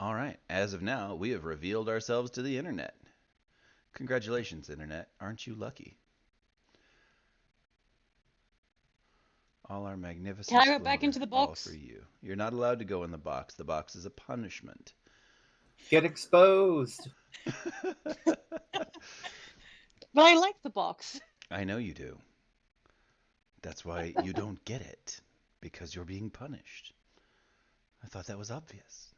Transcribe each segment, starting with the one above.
All right. As of now, we have revealed ourselves to the internet. Congratulations, internet. Aren't you lucky? All our Can magnificent I go back splendor, into the all for box? you. You're not allowed to go in the box. The box is a punishment. Get exposed. But I like the box. I know you do. That's why you don't get it. Because you're being punished. I thought that was obvious.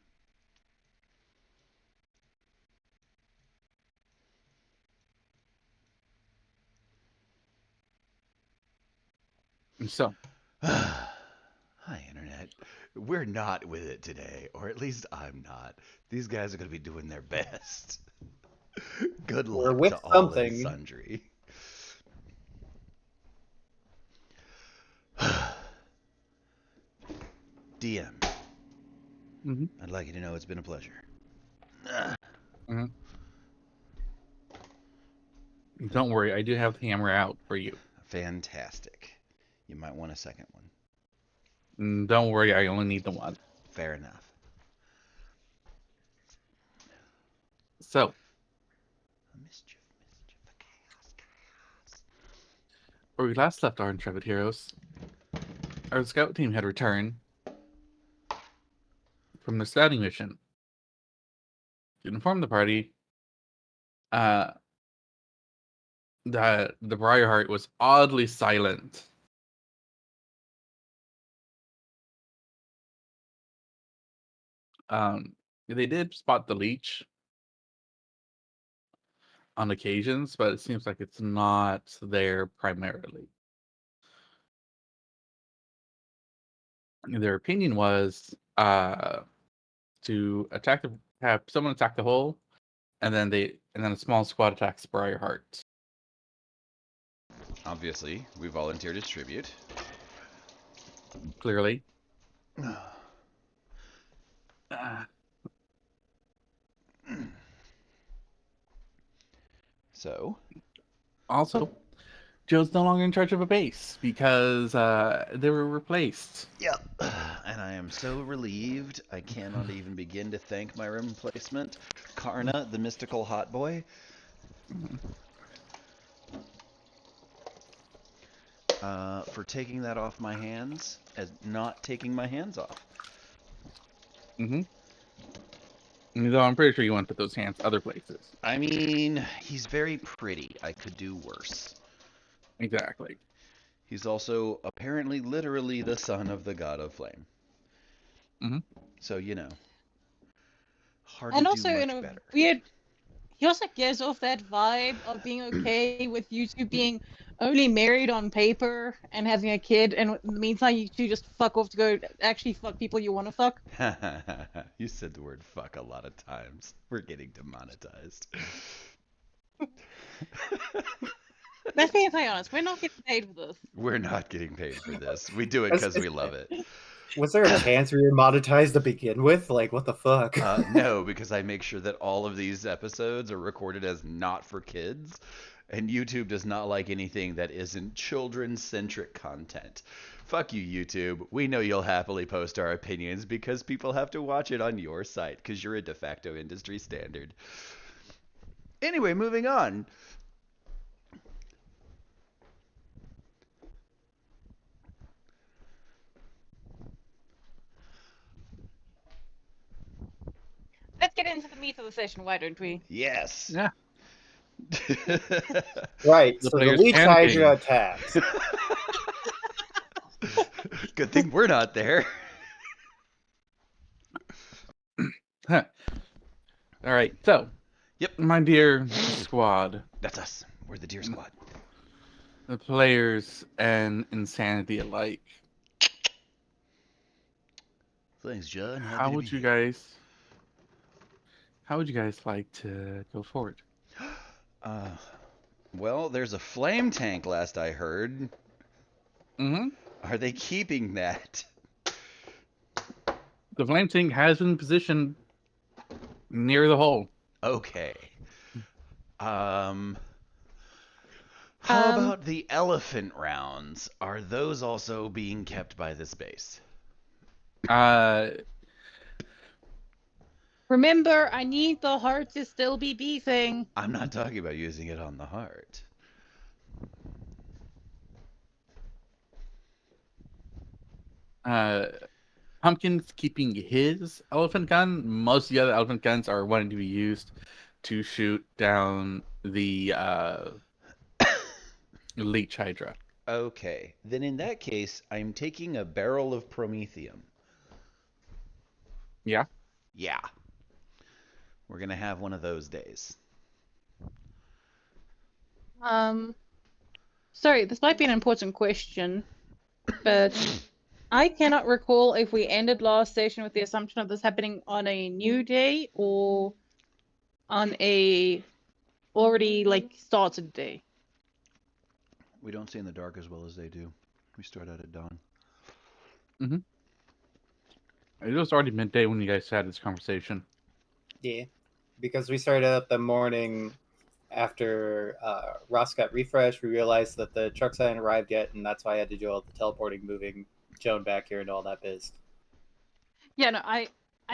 So, Hi, Internet. We're not with it today, or at least I'm not. These guys are going to be doing their best. Good We're luck to with all and something. sundry. DM, hmm I'd like you to know it's been a pleasure. hmm don't worry, I do have the hammer out for you. Fantastic. You might want a second one. Don't worry, I only need the one. Fair enough. So, Mischief, mischief, chaos, chaos. where we last left our intrepid heroes, our scout team had returned from their scouting mission to inform the party uh, that the Briarheart was oddly silent. They did spot the leech on occasions, but it seems like it's not there primarily. Their opinion was to have someone attack the hole, and then a small squad attacks Briarheart. Obviously, we volunteered as tribute. Clearly, uh, So, also Joe's no longer in charge of a base because they were replaced. yep. And I am so relieved. I cannot even begin to thank my replacement, Karna, the mystical hot boy. For taking that off my hands as not taking my hands off. Mm-hmm. Though I'm pretty sure you want to put those hands other places. I mean, he's very pretty. I could do worse. Exactly. He's also apparently literally the son of the god of flame. Mm-hmm. So, hard to And do also, in much a better. weird, he also gives off that vibe of being okay with you two being only married on paper and having a kid, and in the meantime, you two just fuck off to go actually fuck people you want to fuck. You said the word fuck a lot of times. We're getting demonetized. Let's be entirely honest, we're not getting paid for this. We're not getting paid for this. We do it because we love it. Was there a chance we were monetized to begin with? Like, what the fuck? No, because I make sure that all of these episodes are recorded as not for kids, and YouTube does not like anything that isn't children-centric content. Fuck you, YouTube. We know you'll happily post our opinions because people have to watch it on your site because you're a de facto industry standard. Anyway, moving on. Let's get into the meat of the session, why don't we? Yes. Yeah. Right, The so the player's Leech Hydra panicking. attacks. Good thing we're not there. Huh. All right. So, Yep, my dear squad, that's us. We're the Deer Squad. the players and insanity alike. Thanks, John. Happy How to be would you here. guys? How would you guys like to go forward? Uh, well, there's a flame tank last I heard. Mm-hmm. Are they keeping that? The flame tank has been positioned near the hole. Okay. Um, how Um, about the elephant rounds? Are those also being kept by this base? Uh, Remember, I need the heart to still be beating. I'm not talking about using it on the heart. Pumpkin's keeping his elephant gun. Most of the other elephant guns are wanting to be used to shoot down the Leech Hydra. Okay, then in that case, I'm taking a barrel of promethium. Yeah. Yeah. We're gonna have one of those days. Sorry, this might be an important question, but I cannot recall if we ended last session with the assumption of this happening on a new day or on a already started day. We don't see in the dark as well as they do. We start out at dawn. It was already midday when you guys had this conversation. Yeah, because we started up the morning after Ross got refreshed. We realized that the trucks hadn't arrived yet, and that's why I had to do all the teleporting, moving Joan back here, and all that biz. Yeah, no, I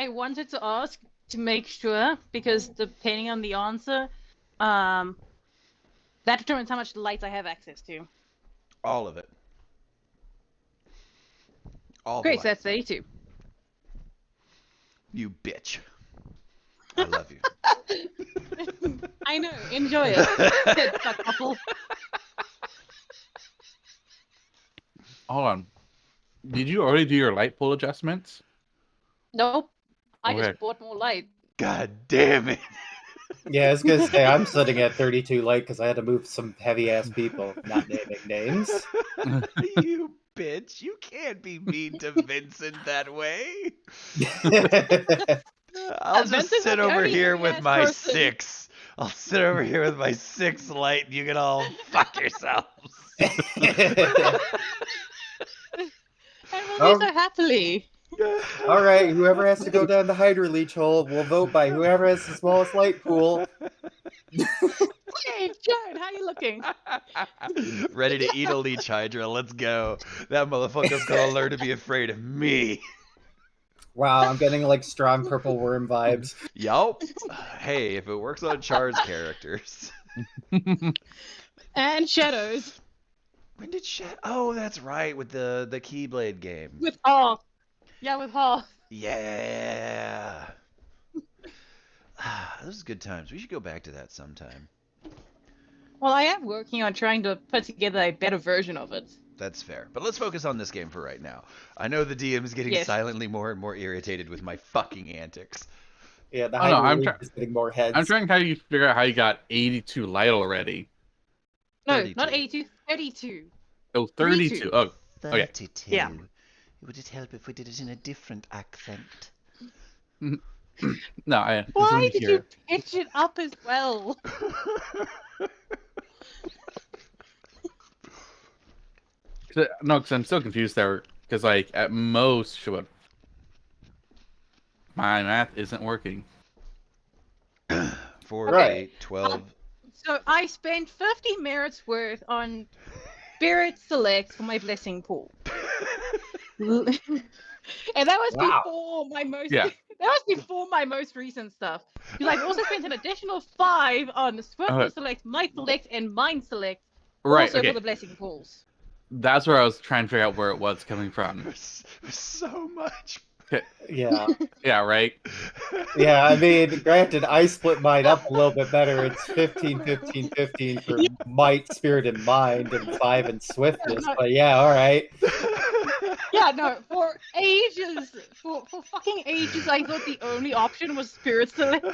wanted to ask to make sure because depending on the answer, that determines how much light I have access to. All of it. All Great, the so light. that's 32. You bitch. I love you. I know, enjoy it. Good fuck couple. Hold on. Did you already do your light pole adjustments? Nope. I Okay. just bought more light. God damn it. Yeah, I was gonna say I'm sitting at 32 light because I had to move some heavy ass people, not naming names. You bitch. You can't be mean to Vincent that way. I'll just Vincent's sit the over only here with heavy-ass my person. 6. I'll sit over here with my 6 light and you can all fuck yourselves. And we'll do so happily. All right, whoever has to go down the Hydra Leech hole, we'll vote by whoever has the smallest light pool. Hey, Jared, how you looking? Ready to eat a leech hydra. Let's go. That motherfucker's gonna learn to be afraid of me. Wow, I'm getting like strong purple worm vibes. Yup. Hey, if it works on Char's characters. And shadows. When did Oh, that's right, with the Keyblade game. With Hall. Yeah, with Hall. Yeah. Those are good times. We should go back to that sometime. Well, I am working on trying to put together a better version of it. That's fair. But let's focus on this game for right now. I know the DM is getting Yes. silently more and more irritated with my fucking antics. Yeah, the Oh, no, Hydra Leech is getting more heads. I'm trying to figure out how you got 82 light already. No, 32. not 82, 32. Oh, 32. Oh, okay. 32. Yeah. Would it help if we did it in a different accent? No, I just Why wanted to did hear. you pitch it up as well? No, because I'm still confused there. Because, like, at most, what? My math isn't working. 4, Right. 8, 12. So I spent 50 merits worth on Spirit Select for my blessing pool. And that was Wow. before my most Yeah. that was before my most recent stuff. Because I've also spent an additional 5 on Swift Select, Might Select, and Mind Select. Right, Also okay. for the blessing pools. That's where I was trying to figure out where it was coming from. So much. Yeah. Yeah, right? Yeah, I mean, granted, I split mine up a little bit better. It's 15, 15, 15 for might, spirit, and mind, and 5 in swiftness. No. But yeah, all right. Yeah, no, for ages, for fucking ages, I thought the only option was Spirit Select.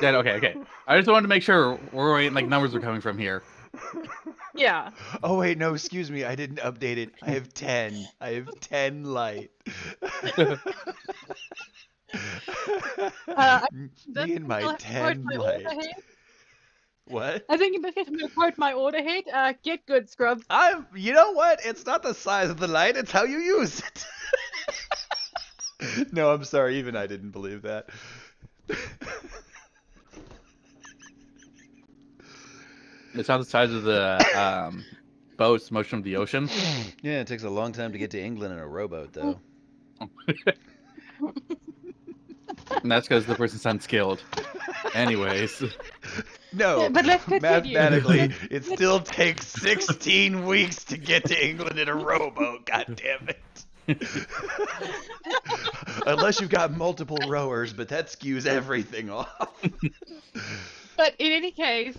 Yeah, okay. I just wanted to make sure where like numbers are coming from here. Yeah. Oh wait, no, excuse me. I didn't update it. I have 10. I have 10 light. Me and my 10 light. What? I think in this case I'm gonna quote my order head. Get good, scrub. You know what? It's not the size of the light, it's how you use it. No, I'm sorry, even I didn't believe that. It's not the size of the boats motion of the ocean. Yeah, it takes a long time to get to England in a rowboat, though. And that's because the person's unskilled. Anyways. No, But let's continue. mathematically, it still takes 16 weeks to get to England in a rowboat. God damn it. Unless you've got multiple rowers, but that skews everything off. But in any case,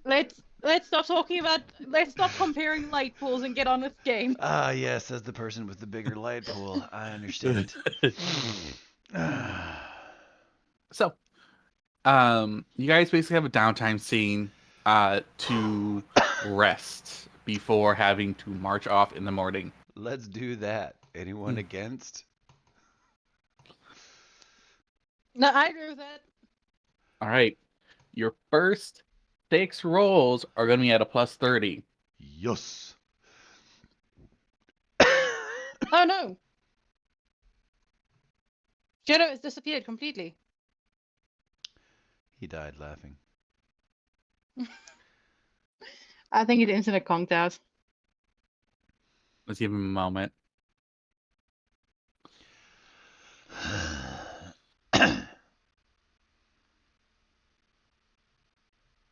let's stop talking about. Let's stop comparing light pools and get on with the game. Ah, yes, as the person with the bigger light pool, I understand. So, you guys basically have a downtime scene to rest before having to march off in the morning. Let's do that. Anyone against? No, I agree with that. All right. Your first 6 rolls are going to be at a plus 30. Yes. Oh no. Shadow has disappeared completely. He died laughing. I think it internet conked out. Let's give him a moment.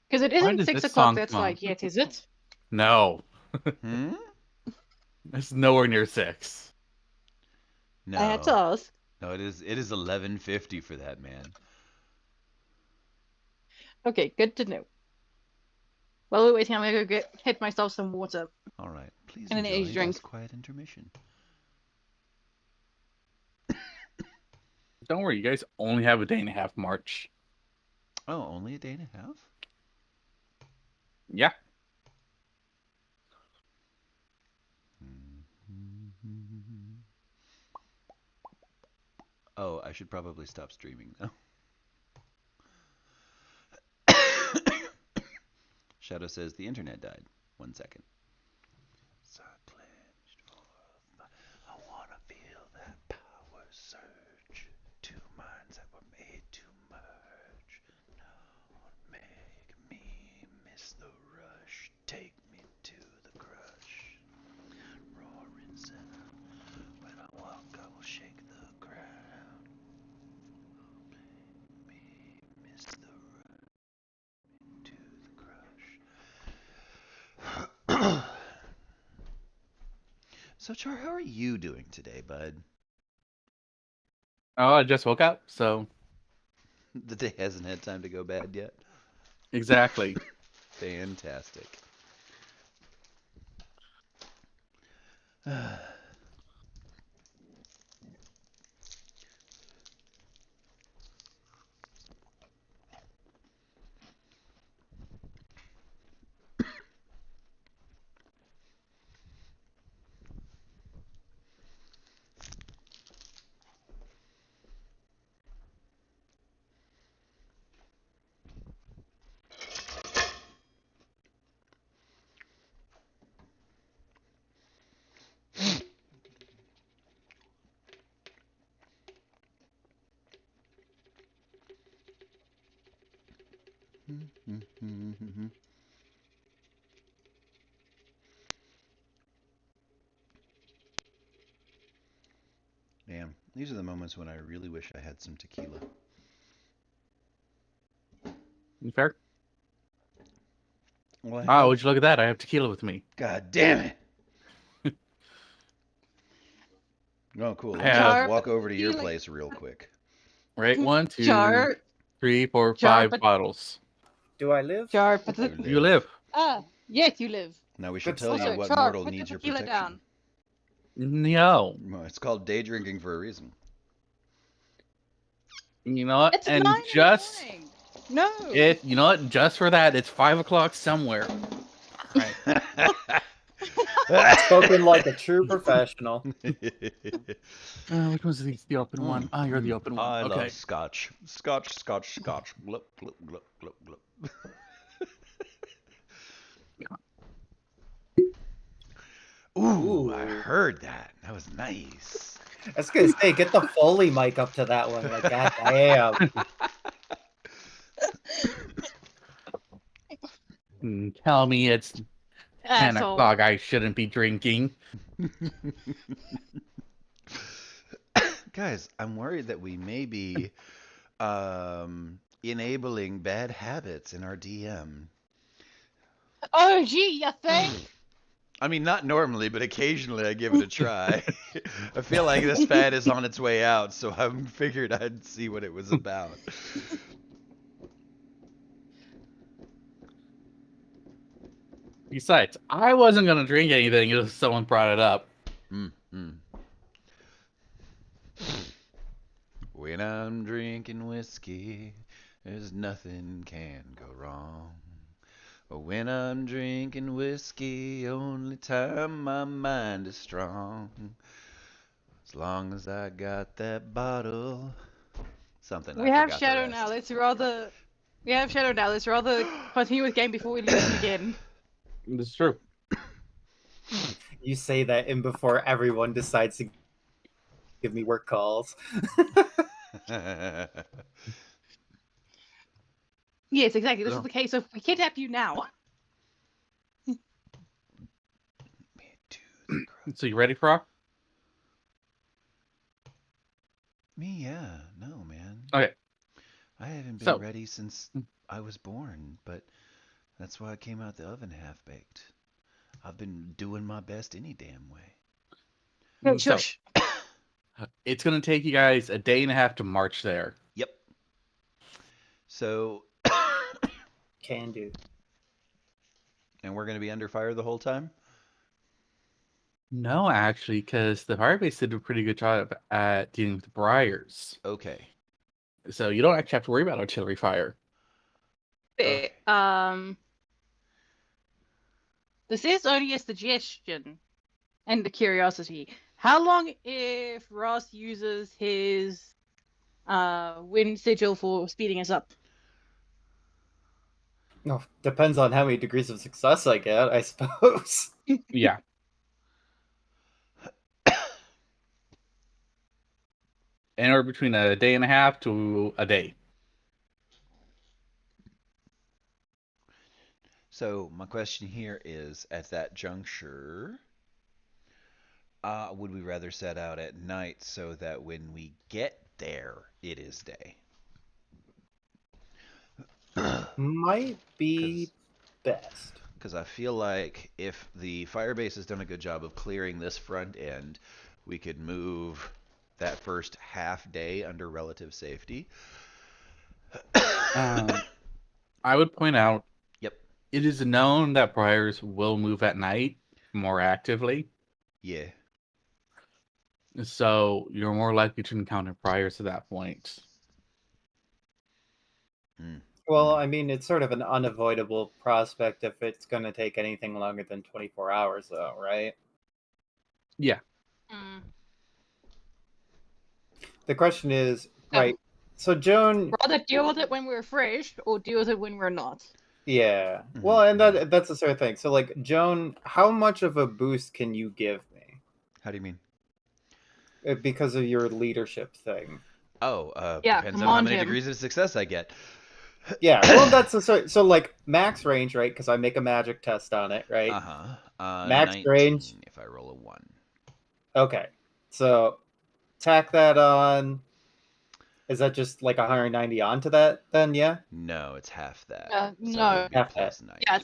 Because it Why isn't does 6 this o'clock song that come? side yet, is it? No. Hmm? It's nowhere near 6. No. I had to ask. No, it is 11:50 for that man. Okay, good to know. While we're waiting, I'm gonna go hit myself some water. All right. Please And an enjoy energy drink. this quiet intermission. Don't worry, you guys only have a day and a half march. Oh, only a day and a half? Yeah. Oh, I should probably stop streaming though. Shadow says the internet died. 1 second. So clenched forth, I wanna feel that power surge. 2 minds that were made to merge. Don't make me miss the rush. Take me to the crush. Roaring center. When I walk, I will shake the ground. Me miss the run to the crush. So, Char, how are you doing today, bud? Oh, I just woke up, so The day hasn't had time to go bad yet. exactly. Fantastic. Damn, these are the moments when I really wish I had some tequila. Fair? Well, Oh, would you look at that? I have tequila with me. God damn it! Oh, cool. Let me Yeah. just walk over to your Tequila. place real quick. Right? 1, 2, Jar, 3, 4, Jar, 5 but- bottles. Do I live? Char, put the You live. yes, you live. Now we should Good tell stuff. you Also, what Char, mortal put the needs your tequila protection. down. No. Well, it's called day drinking for a reason. You know what? It's And 9 just in the morning. No. you know what? Just for that, it's 5 o'clock somewhere. All right. Spoken like a true professional. Which one's the open one? Oh, you're the open one. I Okay. love scotch. Scotch, scotch, scotch. Glup, glup, glup, glup, glup. Ooh, I heard that. That was nice. I was gonna say, get the Foley mic up to that one. Like, goddamn. Tell me it's Asshole. o'clock, I shouldn't be drinking. Guys, I'm worried that we may be enabling bad habits in our DM. Oh, gee, you think? I mean, not normally, but occasionally I give it a try. I feel like this fad is on its way out, so I figured I'd see what it was about. Besides, I wasn't gonna drink anything if someone brought it up. Mm-hmm. When I'm drinking whiskey, there's nothing can go wrong. But when I'm drinking whiskey, only time my mind is strong. As long as I got that bottle. Something We I have forgot Shadow the now. rest. Let's rather continue with game before we lose him again. This is true. You say that in before everyone decides to give me work calls. Yes, exactly. This No. is the case of we kidnap you now. Me to the cross. So you ready, Frog? Me, yeah. No, man. Okay. I haven't been So- ready since I was born, but that's why I came out the oven half baked. I've been doing my best any damn way. Hey, So- shush. It's gonna take you guys a day and a half to march there. Yep. So, Can do. and we're going to be under fire the whole time? No, actually, because the Firebase did a pretty good job at dealing with the Briars. Okay. So you don't actually have to worry about artillery fire. Okay. This is only a suggestion and the curiosity. How long if Ross uses his wind sigil for speeding us up? No, depends on how many degrees of success I get, I suppose. Yeah. Anywhere between a day and a half to a day. So, my question here is, at that juncture, would we rather set out at night so that when we get there, it is day? Might be best. Because I feel like if the Firebase has done a good job of clearing this front end, we could move that first half day under relative safety. I would point out, Yep. it is known that Briars will move at night more actively. Yeah. So you're more likely to encounter Briars at that point. Well, I mean, it's sort of an unavoidable prospect if it's going to take anything longer than 24 hours, though, right? Yeah. The question is, Yeah. right, so Joan, Rather deal with it when we're fresh or deal with it when we're not. yeah. Mhm, Well, and that's the sort of thing. So, like, Joan, how much of a boost can you give me? How do you mean? Because of your leadership thing. Oh, Yeah, depends on how command many him. degrees of success I get. Yeah, well, that's the sort. So, like, max range, right? Because I make a magic test on it, right? Uh-huh. Max 19 range. if I roll a 1. Okay, so tack that on. Is that just like 190 onto that? Then yeah. No, it's half that. No. So it would be Half plus 90. Yes.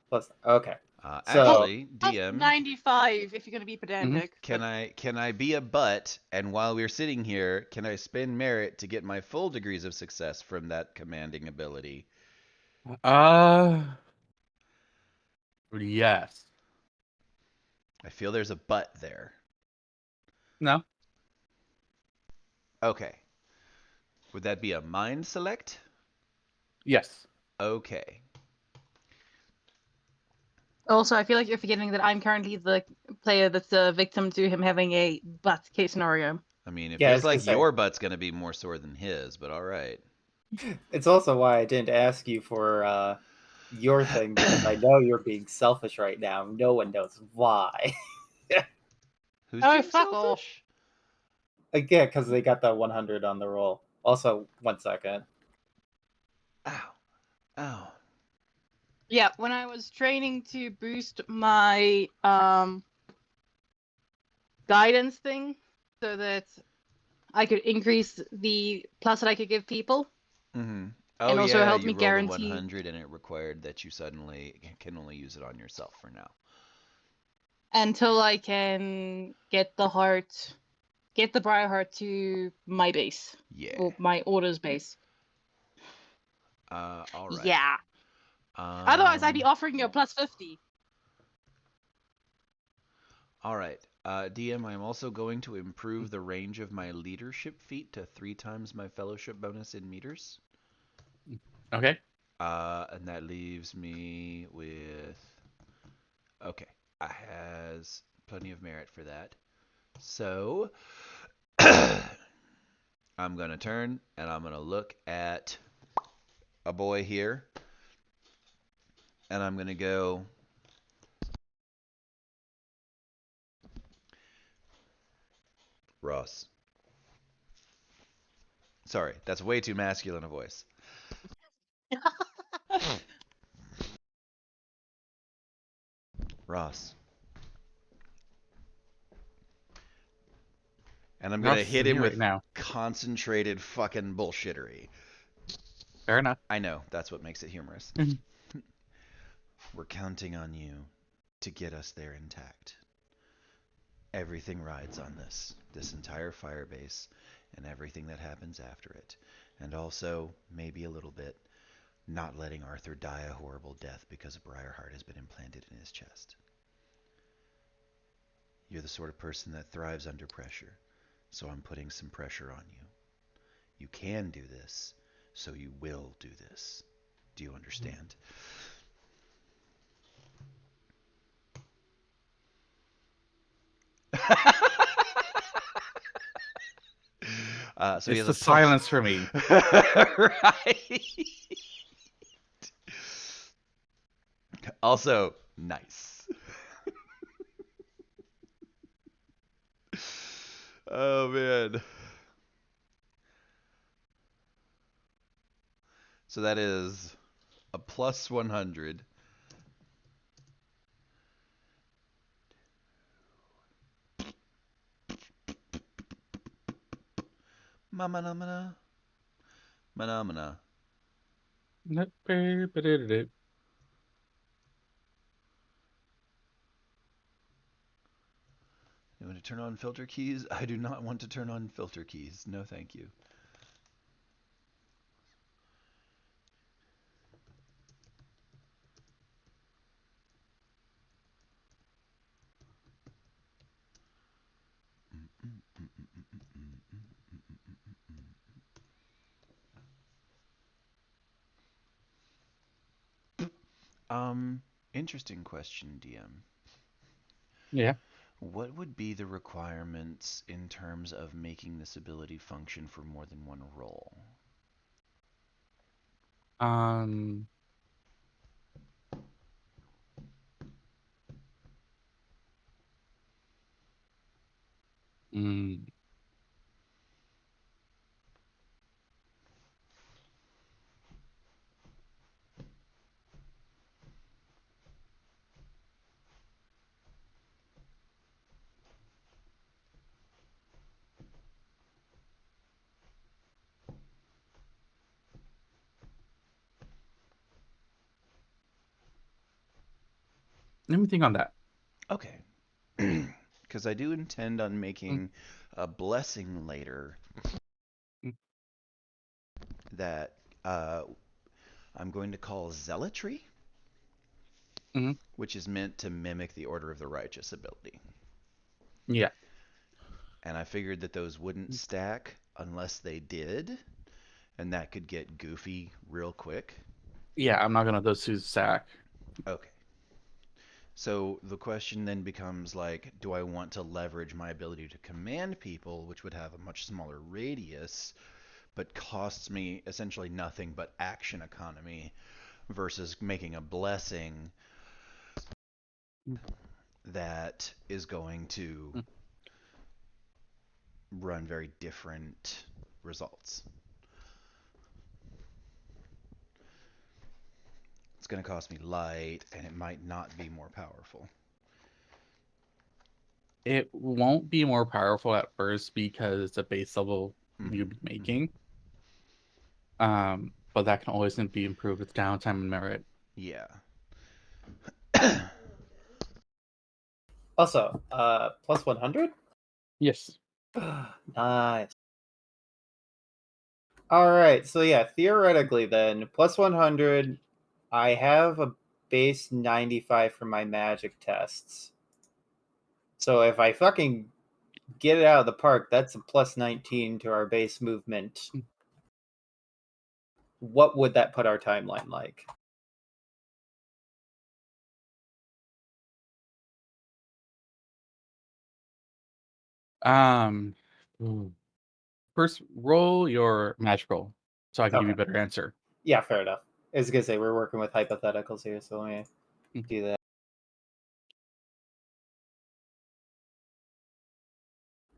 Plus, okay. So- Actually, Plus DM, 95 if you're going to be pedantic. can I be a butt, and while we're sitting here, can I spend merit to get my full degrees of success from that commanding ability? Yes. I feel there's a but there. No. Okay. Would that be a mind select? Yes. Okay. Also, I feel like you're forgetting that I'm currently the player that's a victim to him having a butt case scenario. I mean, it Yeah, I feels was gonna like say. your butt's going to be more sore than his, but all right. It's also why I didn't ask you for your thing because I know you're being selfish right now. No one knows why. Who's Oh, being fuck off. selfish? Again, because they got that 100 on the roll. Also, 1 second. Ow. Ow. Yeah, when I was training to boost my guidance thing so that I could increase the plus that I could give people Mm-hmm. Oh and also yeah, help you me rolled a guarantee 100 and it required that you suddenly can only use it on yourself for now. until I can get the heart, get the Briar Heart to my base Yeah. or my orders base. All right. Yeah. Otherwise, I'd be Um, offering you a plus 50. all right. DM, I'm also going to improve the range of my leadership feat to 3 times my fellowship bonus in meters. Okay. And that leaves me with. Okay, I has plenty of merit for that. So I'm gonna turn and I'm gonna look at a boy here, and I'm gonna go. Ross. Sorry, that's way too masculine a voice. Ross. And I'm Ross gonna hit isn't him here right with now. concentrated fucking bullshittery. Fair enough. I know, that's what makes it humorous. Mhm. We're counting on you to get us there intact. Everything rides on this entire fire base, and everything that happens after it. And also, maybe a little bit, not letting Arthur die a horrible death because a Briarheart has been implanted in his chest. You're the sort of person that thrives under pressure, so I'm putting some pressure on you. You can do this, so you will do this. Do you understand? So he It's has a the plus. silence for me. Right. Also, nice. Oh man. So that is a plus 100. Mamana. Manamana. You want to turn on filter keys? I do not want to turn on filter keys. No, thank you. Interesting question, DM. Yeah. What would be the requirements in terms of making this ability function for more than one role? Um. mm, Let me think on that. Okay. Because I do intend on Mm, making a blessing later mm, that I'm going to call Zealotry, mhm. which is meant to mimic the Order of the Righteous ability. Yeah. And I figured that those wouldn't stack unless they did, and that could get goofy real quick. Yeah. I'm not gonna those two sack. Okay. So the question then becomes like, do I want to leverage my ability to command people, which would have a much smaller radius, but costs me essentially nothing but action economy, versus making a blessing Mm, that is going to mm. run very different results. going to cost me light, and it might not be more powerful. It won't be more powerful at first because it's a base level you'll be Mhm, making. But that can always be improved with downtime and merit. Yeah. Also, plus 100? Yes. Nice. Alright, so yeah, theoretically then, plus 100, I have a base 95 for my magic tests. So if I fucking get it out of the park, that's a plus 19 to our base movement. What would that put our timeline like? Ooh. First, roll your magical so I can give you a Okay. better answer. Yeah, fair enough. I was gonna say we're working with hypotheticals here, so let me Mhm. do that.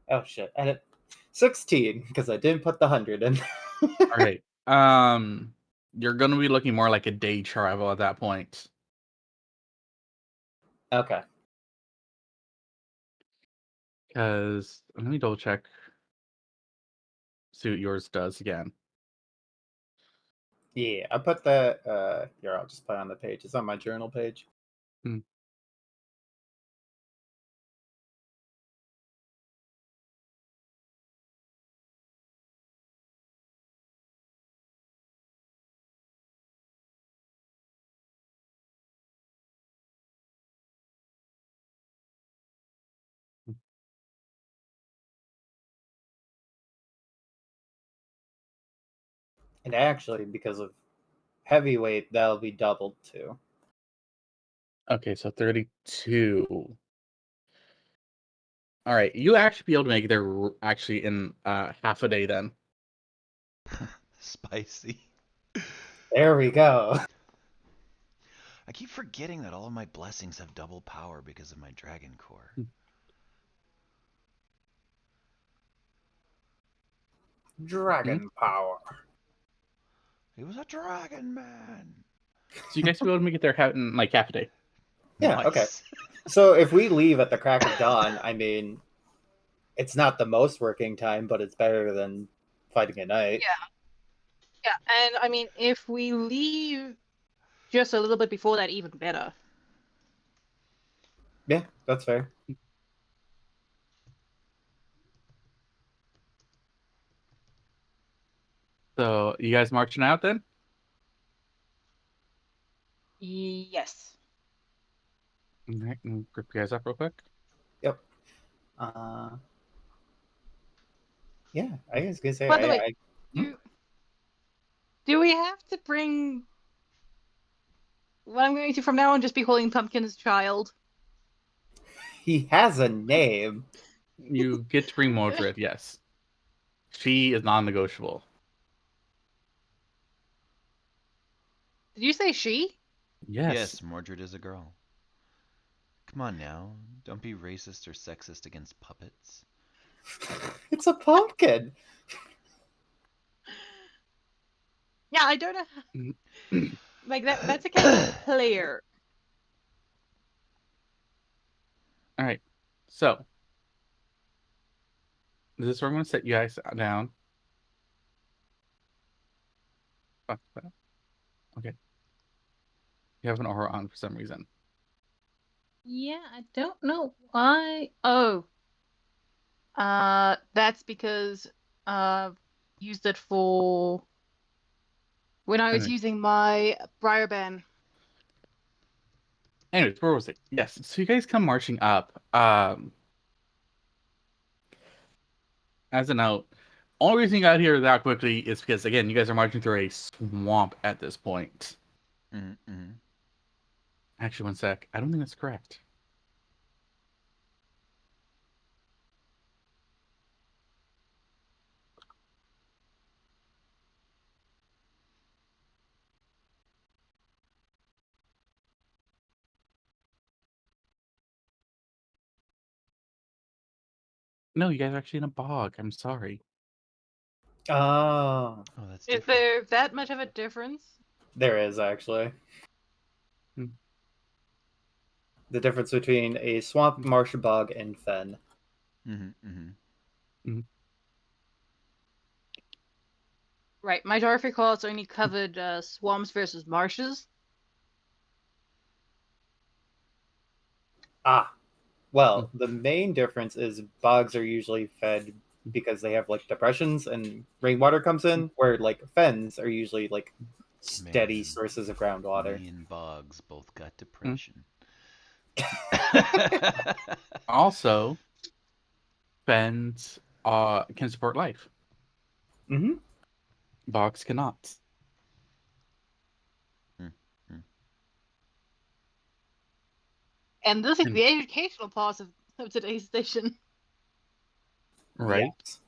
Oh shit! Edit 16 because I didn't put the 100 in. All right. You're gonna be looking more like a day travel at that point. Okay. Because let me double check. See what yours does again. Yeah, I put that. Here, I'll just put it on the page. It's on my journal page. Hmm. And actually, because of heavyweight, that'll be doubled too. Okay, so 32. All right, you actually be able to make it there actually in half a day then. Spicy. There we go. I keep forgetting that all of my blessings have double power because of my dragon core. Dragon power. He was a dragon man. So you guys will be able to make it there in like half a day. Yeah. Nice. Okay. So if we leave at the crack of dawn, I mean, it's not the most working time, but it's better than fighting at night. Yeah, and I mean, if we leave just a little bit before that, even better. Yeah, that's fair. So you guys marching out then? Yes. All right, grip you guys up real quick. Yep. Yeah, I was gonna say. By the way, Hmm? do we have to bring what I'm going to from now on just be calling Pumpkin's child? He has a name. You get to bring Mordred, yes. She is non-negotiable. Did you say she? Yes. Yes, Mordred is a girl. Come on now. Don't be racist or sexist against puppets. It's a pumpkin. Yeah, I don't know. Mm. Like that's a case of player. All right. So this is where I'm going to set you guys down. Fuck that. Okay. You have an aura on for some reason. Yeah, I don't know why. Oh. That's because used it for when I was Anyway. using my Briarban. Anyways, where was it? Yes. So you guys come marching up. As a note, only reason you got here that quickly is because again, you guys are marching through a swamp at this point. Mm-mm. Actually, one sec. I don't think that's correct. No, you guys are actually in a bog. I'm sorry. Oh, Oh, that's Is different. there that much of a difference? there is actually. Hmm. The difference between a swamp, marsh, bog, and fen. Right. My geography class only covered swamps versus marshes. Ah, well, the main difference is bogs are usually fed because they have like depressions and rainwater comes in, where like fens are usually like steady Man, sources of groundwater. Me and Boggs both got Hmm. depression. Also, fens can support life. Hmm. Bogs cannot. And this is And- the educational part of today's session. Right. Yes.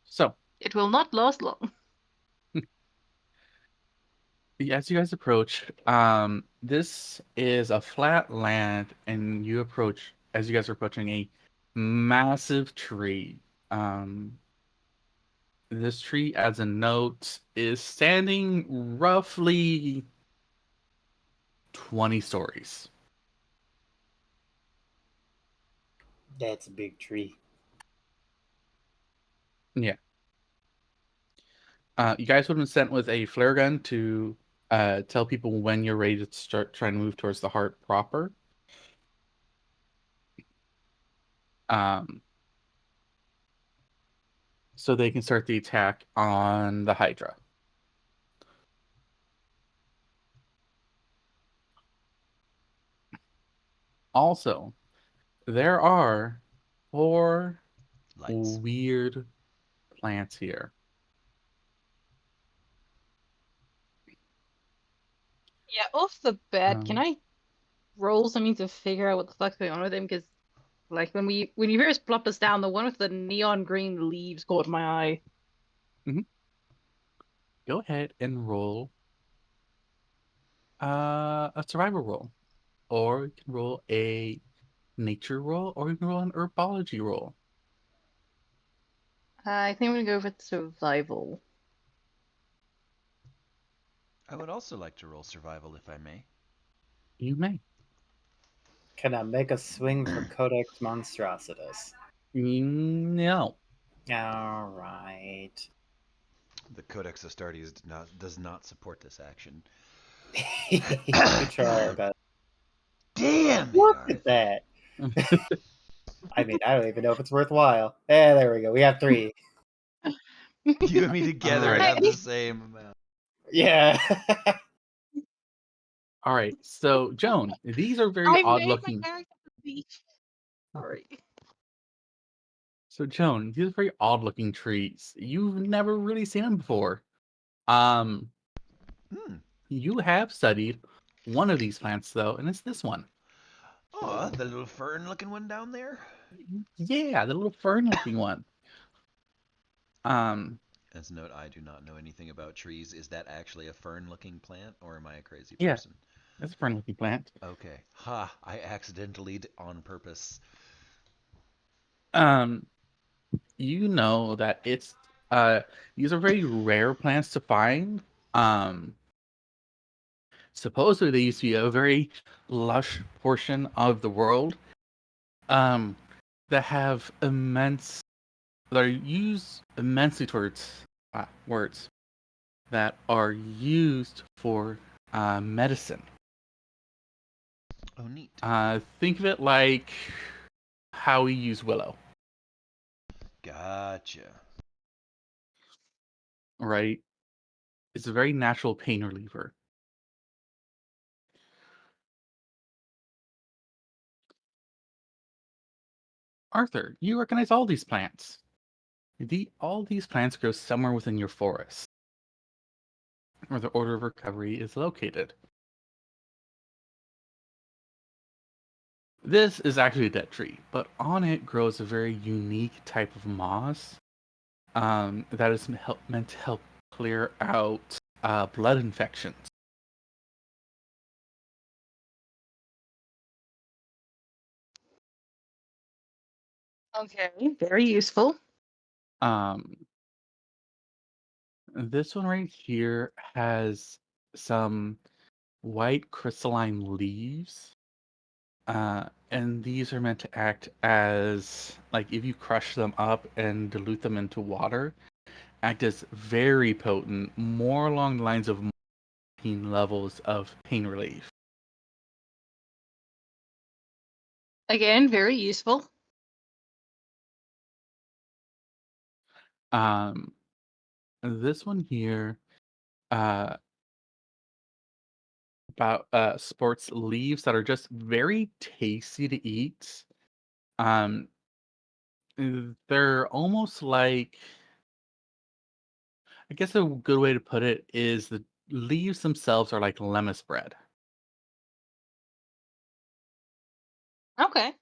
So, It will not last long. as you guys approach, this is a flat land, and you approach as you guys are approaching a massive tree. This tree, as a note, is standing roughly 20 stories. That's a big tree. Yeah. You guys would have been sent with a flare gun to tell people when you're ready to start trying to move towards the heart proper. Um, so they can start the attack on the Hydra. Also, there are 4 Lights. weird plants here. Yeah, off the bat, can Um, I roll something to figure out what the fuck's going on with him? Because like when you first plop us down, the one with the neon green leaves caught my eye. Go ahead and roll a survival roll, or you can roll a nature roll, or you can roll an herbology roll. I think I'm gonna go with survival. I would also like to roll survival if I may. You may. Can I make a swing for Codex Monstrositas? No. All right. The Codex Astartes does not support this action. We try our best. Damn it, Look Arth. at that. I mean, I don't even know if it's worthwhile. There we go. We have 3. You and me together Alright. have the same amount. Yeah. All right. So, Joan, these are very I odd made my looking. character beach. Sorry. So, Joan, these are very odd looking trees. You've never really seen them before. Um, Hmm. you have studied one of these plants though, and it's this one. Oh, the little fern-looking one down there. Yeah, the little fern looking one. Um, As a note, I do not know anything about trees. Is that actually a fern-looking plant, or am I a crazy yeah, person? that's a fern looking plant. Okay. Ha! I accidentally on purpose. Um, you know that it's these are very rare plants to find. Um, supposedly they used to be a very lush portion of the world. That have immense that are used immensely towards words that are used for medicine. Oh, neat. Think of it like how we use willow, Gotcha. right? It's a very natural pain reliever. Arthur, you recognize all these plants. All these plants grow somewhere within your forest, where the Order of Recovery is located. This is actually a dead tree, but on it grows a very unique type of moss that is meant to help clear out blood infections. Okay, very useful. Um, this one right here has some white crystalline leaves. And these are meant to act as, like, if you crush them up and dilute them into water, act as very potent, more along the lines of morphine levels of pain relief. Again, very useful. This one here, uh, about sports leaves that are just very tasty to eat. Um, they're almost like, I guess a good way to put it is the leaves themselves are like lemon spread. Okay.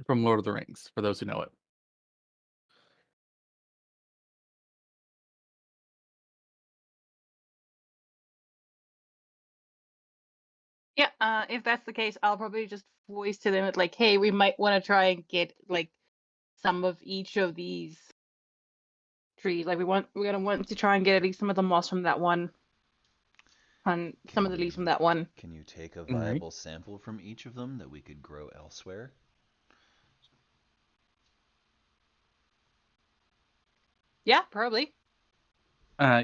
From Lord of the Rings, for those who know it. Yeah, if that's the case, I'll probably just voice to them like, hey, we might want to try and get like some of each of these trees. Like we're gonna want to try and get at least some of the moss from that one, and some of the leaves from that one. Can you take a All right. viable sample from each of them that we could grow elsewhere? Yeah, probably.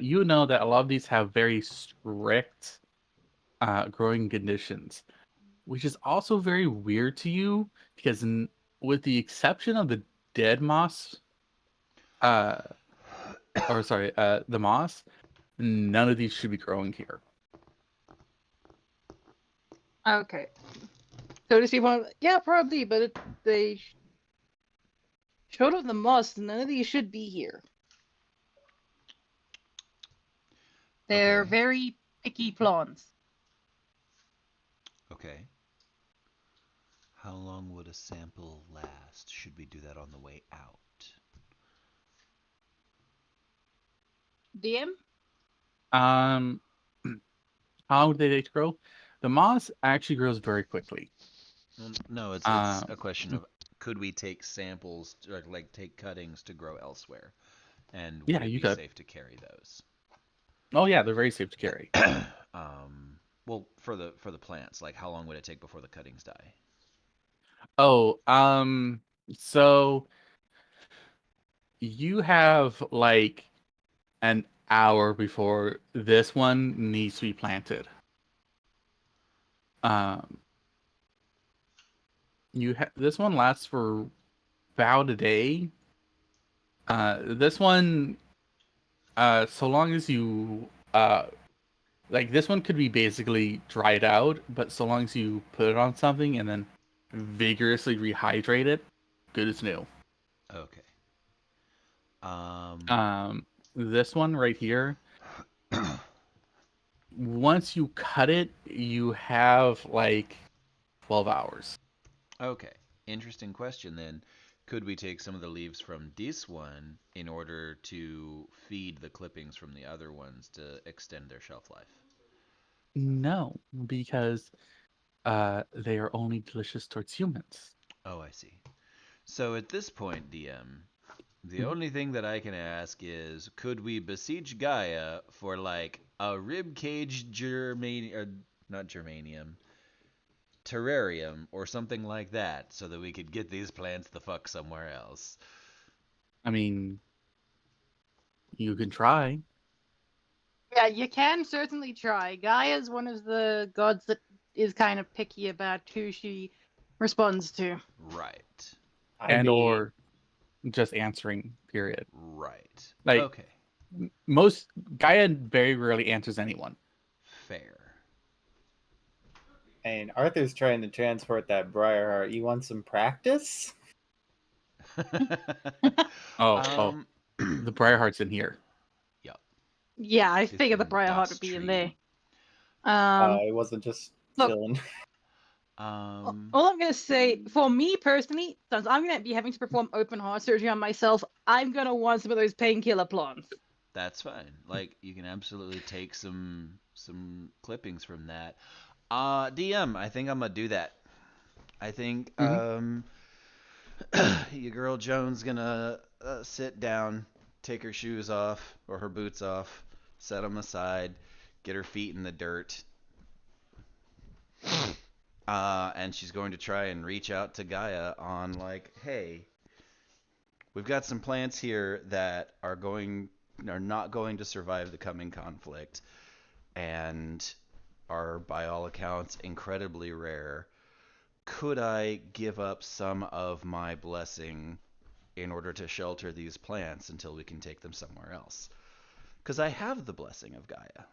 You know that a lot of these have very strict growing conditions, which is also very weird to you because, with the exception of the dead moss, uh, or sorry, the moss, none of these should be growing here. Okay. So does he want? Yeah, probably. But short of the moss, none of these should be here. They're Okay. very picky plants. Okay. How long would a sample last? Should we do that on the way out? DM? Um, how long do they take to grow? The moss actually grows very quickly. No, it's Uh, a question of could we take samples, or like take cuttings to grow elsewhere, and would yeah, it you be could. safe to carry those? Oh yeah, they're very safe to carry. Well, for the plants, like how long would it take before the cuttings die? Oh, so you have like an hour before this one needs to be planted. Um, this one lasts for about a day. This one, so long as you like this one could be basically dried out, but so long as you put it on something and then vigorously rehydrate it, good as new. Okay. Um, This one right here, once you cut it, you have like 12 hours. okay. Interesting question then. Could we take some of the leaves from this one in order to feed the clippings from the other ones to extend their shelf life? No, because they are only delicious towards humans. Oh, I see. So at this point, DM, the Mhm. only thing that I can ask is, could we beseech Gaia for like a ribcage germanium, or not germanium, terrarium, or something like that, so that we could get these plants the fuck somewhere else? I mean, you can try. Yeah, you can certainly try. Gaia is one of the gods that is kind of picky about who she responds to. Right. I And mean, or just answering, period. Right. Like Okay. most Gaia very rarely answers anyone. Fair. and Arthur's trying to transport that Briarheart. You want some practice? Oh, um. the Briarheart's in here. Yep. Yeah, I It's figured the in Briarheart Das would be in Tree. there. Um, It wasn't just look, chilling. all I'm gonna say, for me personally, since I'm gonna be having to perform open heart surgery on myself, I'm gonna want some of those painkiller plants. That's fine. Like you can absolutely take some clippings from that. DM, I think I'm gonna do that. I think Mhm. your girl Joan's gonna sit down, take her shoes off or her boots off, set them aside, get her feet in the dirt. And she's going to try and reach out to Gaia on like, hey, we've got some plants here that are not going to survive the coming conflict, and are by all accounts incredibly rare. Could I give up some of my blessing in order to shelter these plants until we can take them somewhere else? Because I have the blessing of Gaia.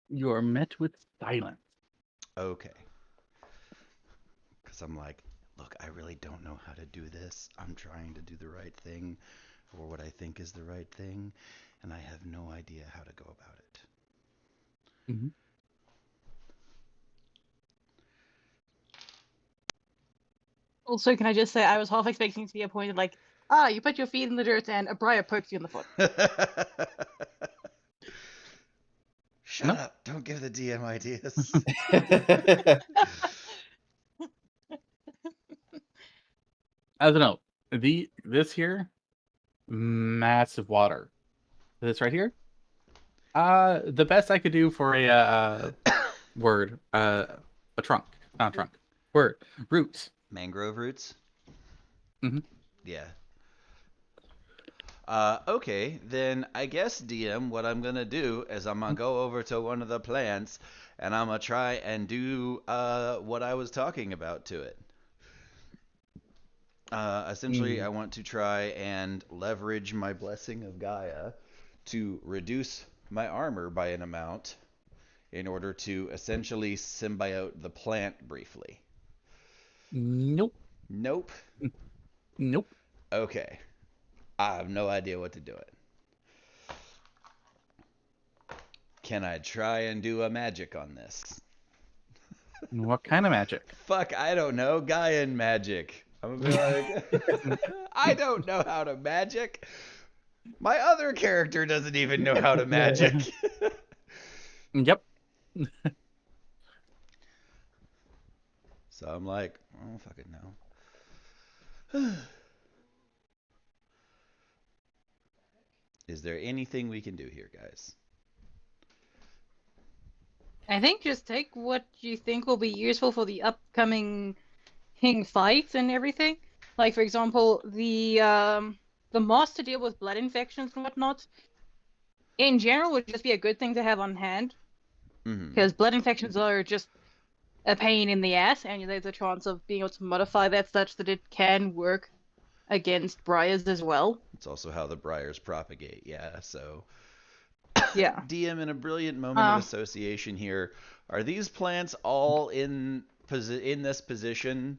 You are met with silence. Okay. Because I'm like, look, I really don't know how to do this. I'm trying to do the right thing, or what I think is the right thing, and I have no idea how to go about it. Mm-hmm. Also, can I just say, I was half expecting to be appointed like, you put your feet in the dirt and a briar pokes you in the foot. Shut up. Don't give the DM ideas. As a note, this here, massive water. This right here, the best I could do for a word, a trunk, not a trunk, word, roots. Mangrove roots? Mm-hmm. Yeah. Okay, then I guess, DM, what I'm gonna do is I'm gonna go over to one of the plants and I'm gonna try and do what I was talking about to it. Essentially, I want to try and leverage my blessing of Gaia to reduce my armor by an amount in order to essentially symbiote the plant briefly. Nope. Nope. Nope. Okay. I have no idea what to do it. Can I try and do a magic on this? What kind of magic? Fuck, I don't know. Gaian magic. I'm gonna be like, I don't know how to magic. My other character doesn't even know how to magic. Yep. So I'm like, I don't fucking know. Is there anything we can do here, guys? I think just take what you think will be useful for the upcoming fights and everything. Like, for example, the moss to deal with blood infections and whatnot. In general, would just be a good thing to have on hand, because blood infections are just a pain in the ass, and there's a chance of being able to modify that such that it can work against briars as well. It's also how the briars propagate, yeah, so... Yeah. DM, in a brilliant moment of association here, are these plants all in this position?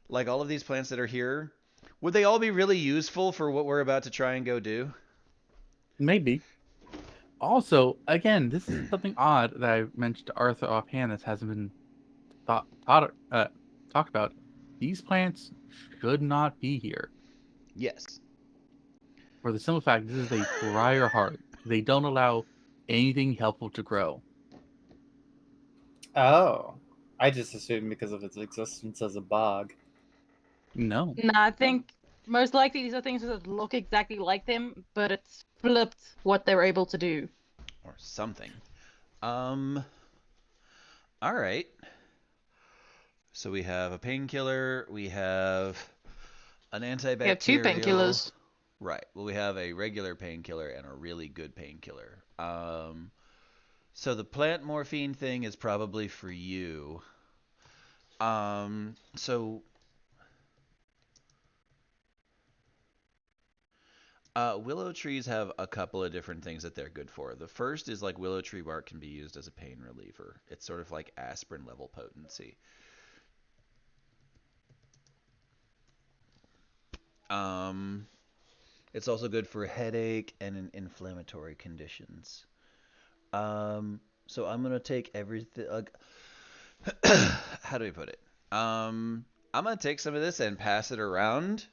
Like, all of these plants that are here, would they all be really useful for what we're about to try and go do? Maybe. Also, again, this is something odd that I mentioned to Arthur offhand that hasn't been talked about. These plants should not be here. Yes. For the simple fact, this is a briar heart. They don't allow anything helpful to grow. Oh, I just assumed because of its existence as a bog. No. No, I think most likely these are things that look exactly like them, but it's flipped what they're able to do. Or something. All right. So we have a painkiller. We have an antibacterial. We have two painkillers. Right. Well, we have a regular painkiller and a really good painkiller. So the plant morphine thing is probably for you. So willow trees have a couple of different things that they're good for. The first is like willow tree bark can be used as a pain reliever. It's sort of like aspirin level potency. It's also good for headache and in inflammatory conditions. So I'm gonna take everything. How do we put it? I'm gonna take some of this and pass it around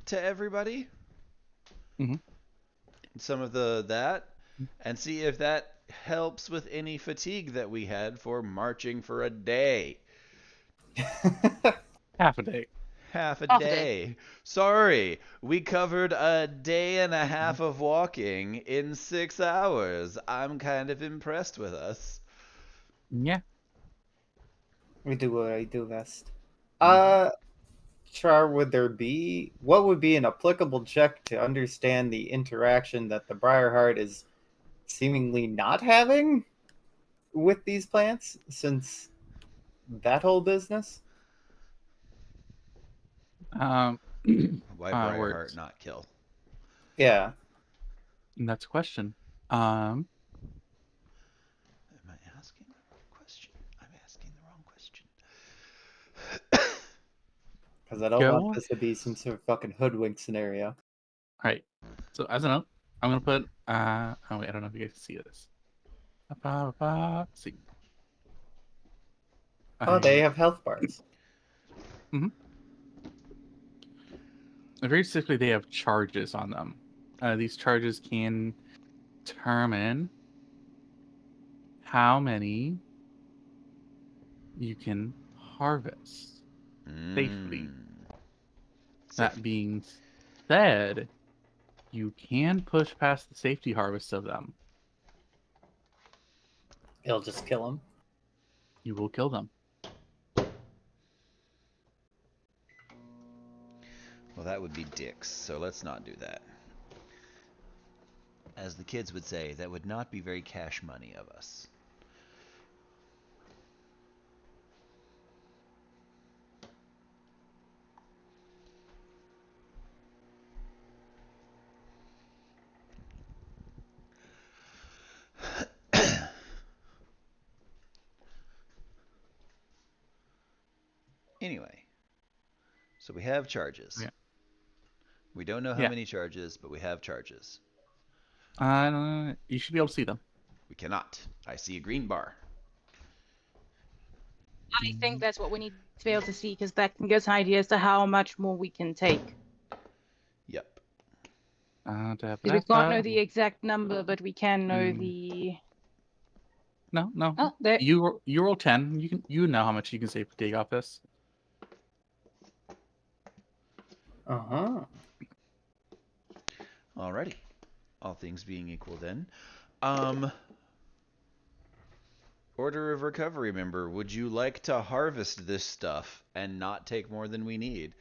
to everybody. Mm-hmm. Some of that, and see if that helps with any fatigue that we had for marching for a day. Half a day. Half a Half a day. Sorry, we covered a day and a half of walking in 6 hours. I'm kind of impressed with us. Yeah. We do what I do best. Mhm. Char, what would be an applicable check to understand the interaction that the Briarheart is seemingly not having with these plants since that whole business? Um, Why Briarheart words. not kill? Yeah. And that's a question. Um, Am I asking the wrong question? I'm asking the wrong question. Because I don't want go. this to be some sort of fucking hoodwink scenario. All right. So as a note, I'm gonna put. Oh wait, I don't know if you guys can see this. Let's see. Oh, they I. have health bars. Mhm. Very specifically, they have charges on them. These charges can determine how many you can harvest safely. Mm. That Safety. being said, you can push past the safety harvest of them. It'll just kill them. You will kill them. Well, that would be dicks, so let's not do that. As the kids would say, that would not be very cash money of us. Anyway, so we have charges. Yeah. We don't know how Yeah. many charges, but we have charges. You should be able to see them. We cannot. I see a green bar. I think that's what we need to be able to see because that can give us an idea as to how much more we can take. Yep. Because we can't know the exact number, but we can know Mm. the. No. Oh, there. You roll 10. You know how much you can save for take off this. Uh-huh. Alrighty. All things being equal then. Um Order of recovery member, would you like to harvest this stuff and not take more than we need?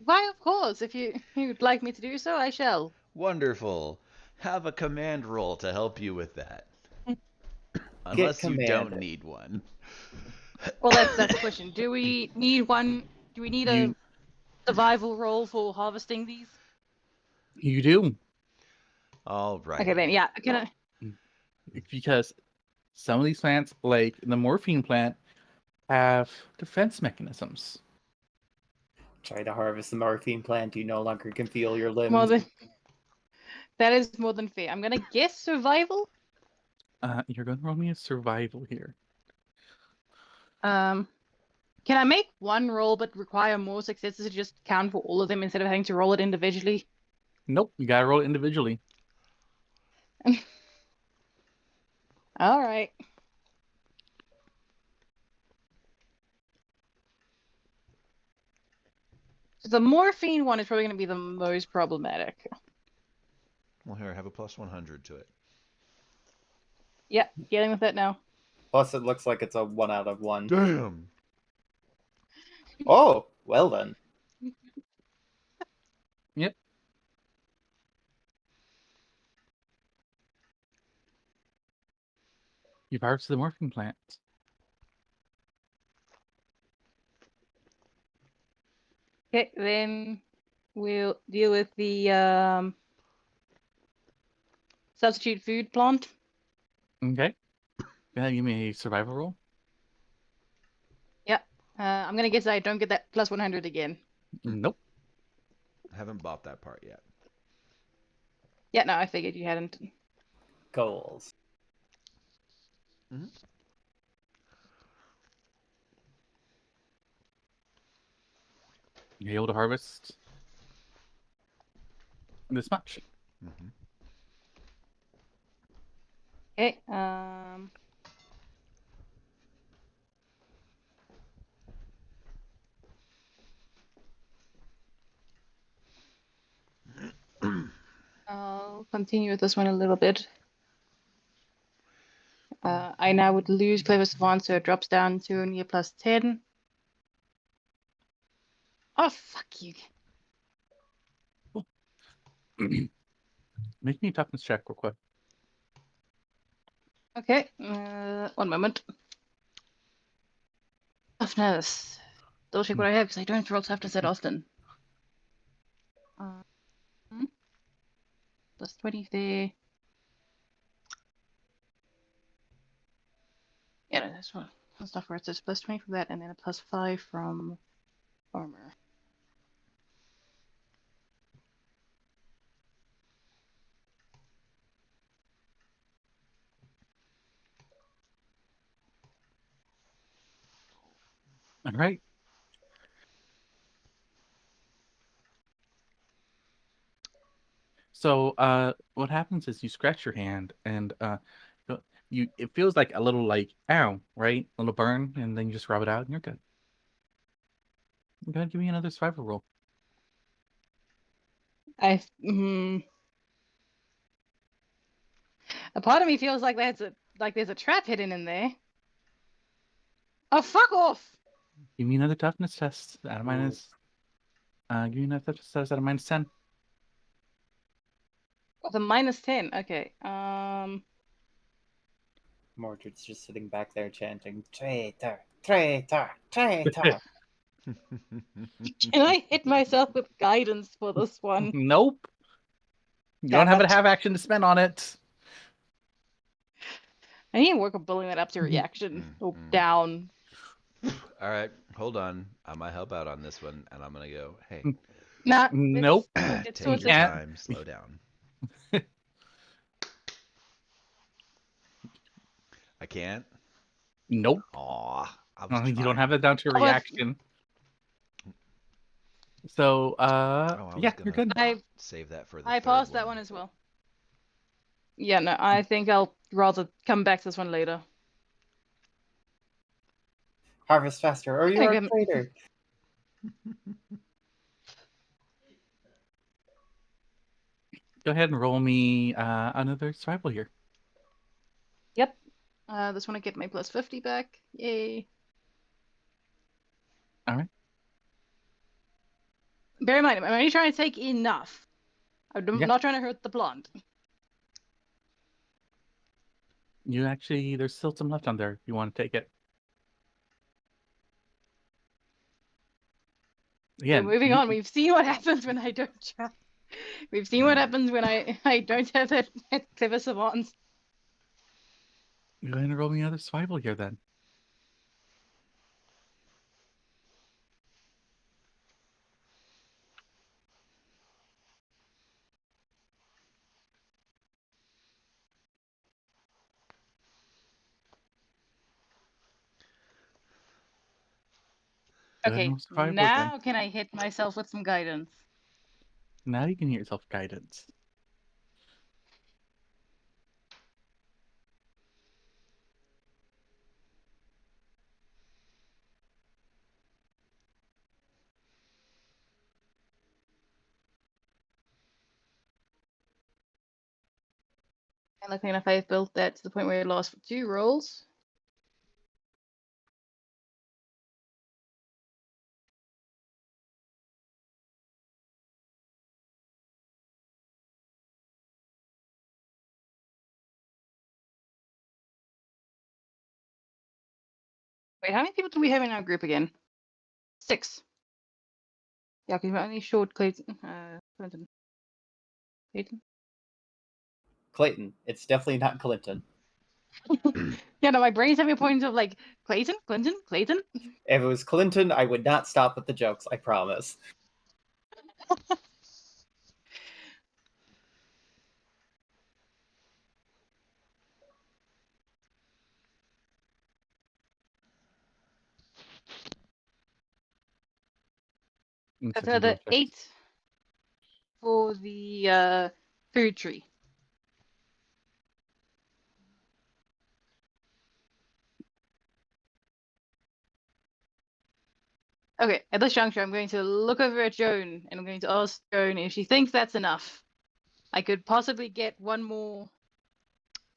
Why, of course. If you'd like me to do so, I shall. Wonderful. Have a command roll to help you with that. Get Unless you don't commanded. need one. Well, that's the question. Do we need one? Do we need a You survival roll for harvesting these? you do All right. Okay, then, yeah. Can I? because some of these plants, like the morphine plant, have defense mechanisms. Try to harvest the morphine plant. You no longer can feel your limbs. More than that is more than fair. I'm gonna guess survival. You're going to roll me a survival here. Can I make one roll but require more successes to just count for all of them instead of having to roll it individually? Nope, you gotta roll it individually. All right. So the morphine one is probably going to be the most problematic. Well, here, have a plus 100 to it. Yep, dealing with that now. Plus, it looks like it's a 1 out of 1. Damn. Oh, well then. Yep. You've harvested the morphine plant. Okay, then we'll deal with the substitute food plant. Okay. Go ahead, give me a survival roll. Yep. I'm going to guess I don't get that plus 100 again. Nope. Haven't bought that part yet. Yeah, no, I figured you hadn't. Goals. You're able to harvest this much. Mm-hmm. Okay, continue with this one a little bit. I now would lose Clever Savant, so it drops down to only a +10. Oh, fuck you. Make me a toughness check real quick. Okay, one moment. Toughness. Double check what I have because I don't roll toughness that often. +20 there. Yeah, no, that's what. That's not where it says +20 from that, and then a +5 from armor. All right. So what happens is you scratch your hand and it feels like a little like ow, right? A little burn, and then you just rub it out and you're good. Go ahead, give me another survival roll. A part of me feels like there's a trap hidden in there. Oh, fuck off! Give me another toughness test out of minus. Give me another toughness test out of -10. Oh, the -10. Okay. Mordred's just sitting back there chanting, "Traitor, traitor, traitor." Can I hit myself with guidance for this one? Nope. You Damn don't have a it. have action to spend on it. I need to work on building that up to reaction. Oh, down. All right, hold on. I might help out on this one, and I'm gonna go. Hey, Nah. Nope. It's take towards your the can't. time. Slow down. I can't. Nope. Aw, I was You don't trying. have it down to How about- reaction. So I was yeah, you're gonna I save that for the I third passed that one as well. Yeah, no, I think I'll rather come back to this one later. Harvest faster, or you are Okay. a traitor. Go ahead and roll me another survival here. Yep. This one I get my +50 back. Yay. All right. Bear in mind, I'm only trying to take enough. I'm Yeah. not trying to hurt the plant. You actually, there's still some left on there if you want to take it. Yeah, Again, moving on. We've seen what happens when I don't try. We've seen what happens when I don't have that Clever Savant. Go ahead and roll me another survival here then. Go ahead and Okay, roll survival now again. can I hit myself with some guidance? Now you can hit yourself guidance. And luckily enough, I've built that to the point where it lasts for 2 rolls. Wait, how many people do we have in our group again? 6. Yeah, because we're only short Clayton. Clinton. Clayton? Clayton. It's definitely not Clinton. Yeah, no, my brain's having points of like Clayton, Clinton, Clayton. If it was Clinton, I would not stop with the jokes, I promise. That's another 8 for the food tree. Okay, at this juncture, I'm going to look over at Joan and I'm going to ask Joan if she thinks that's enough. I could possibly get one more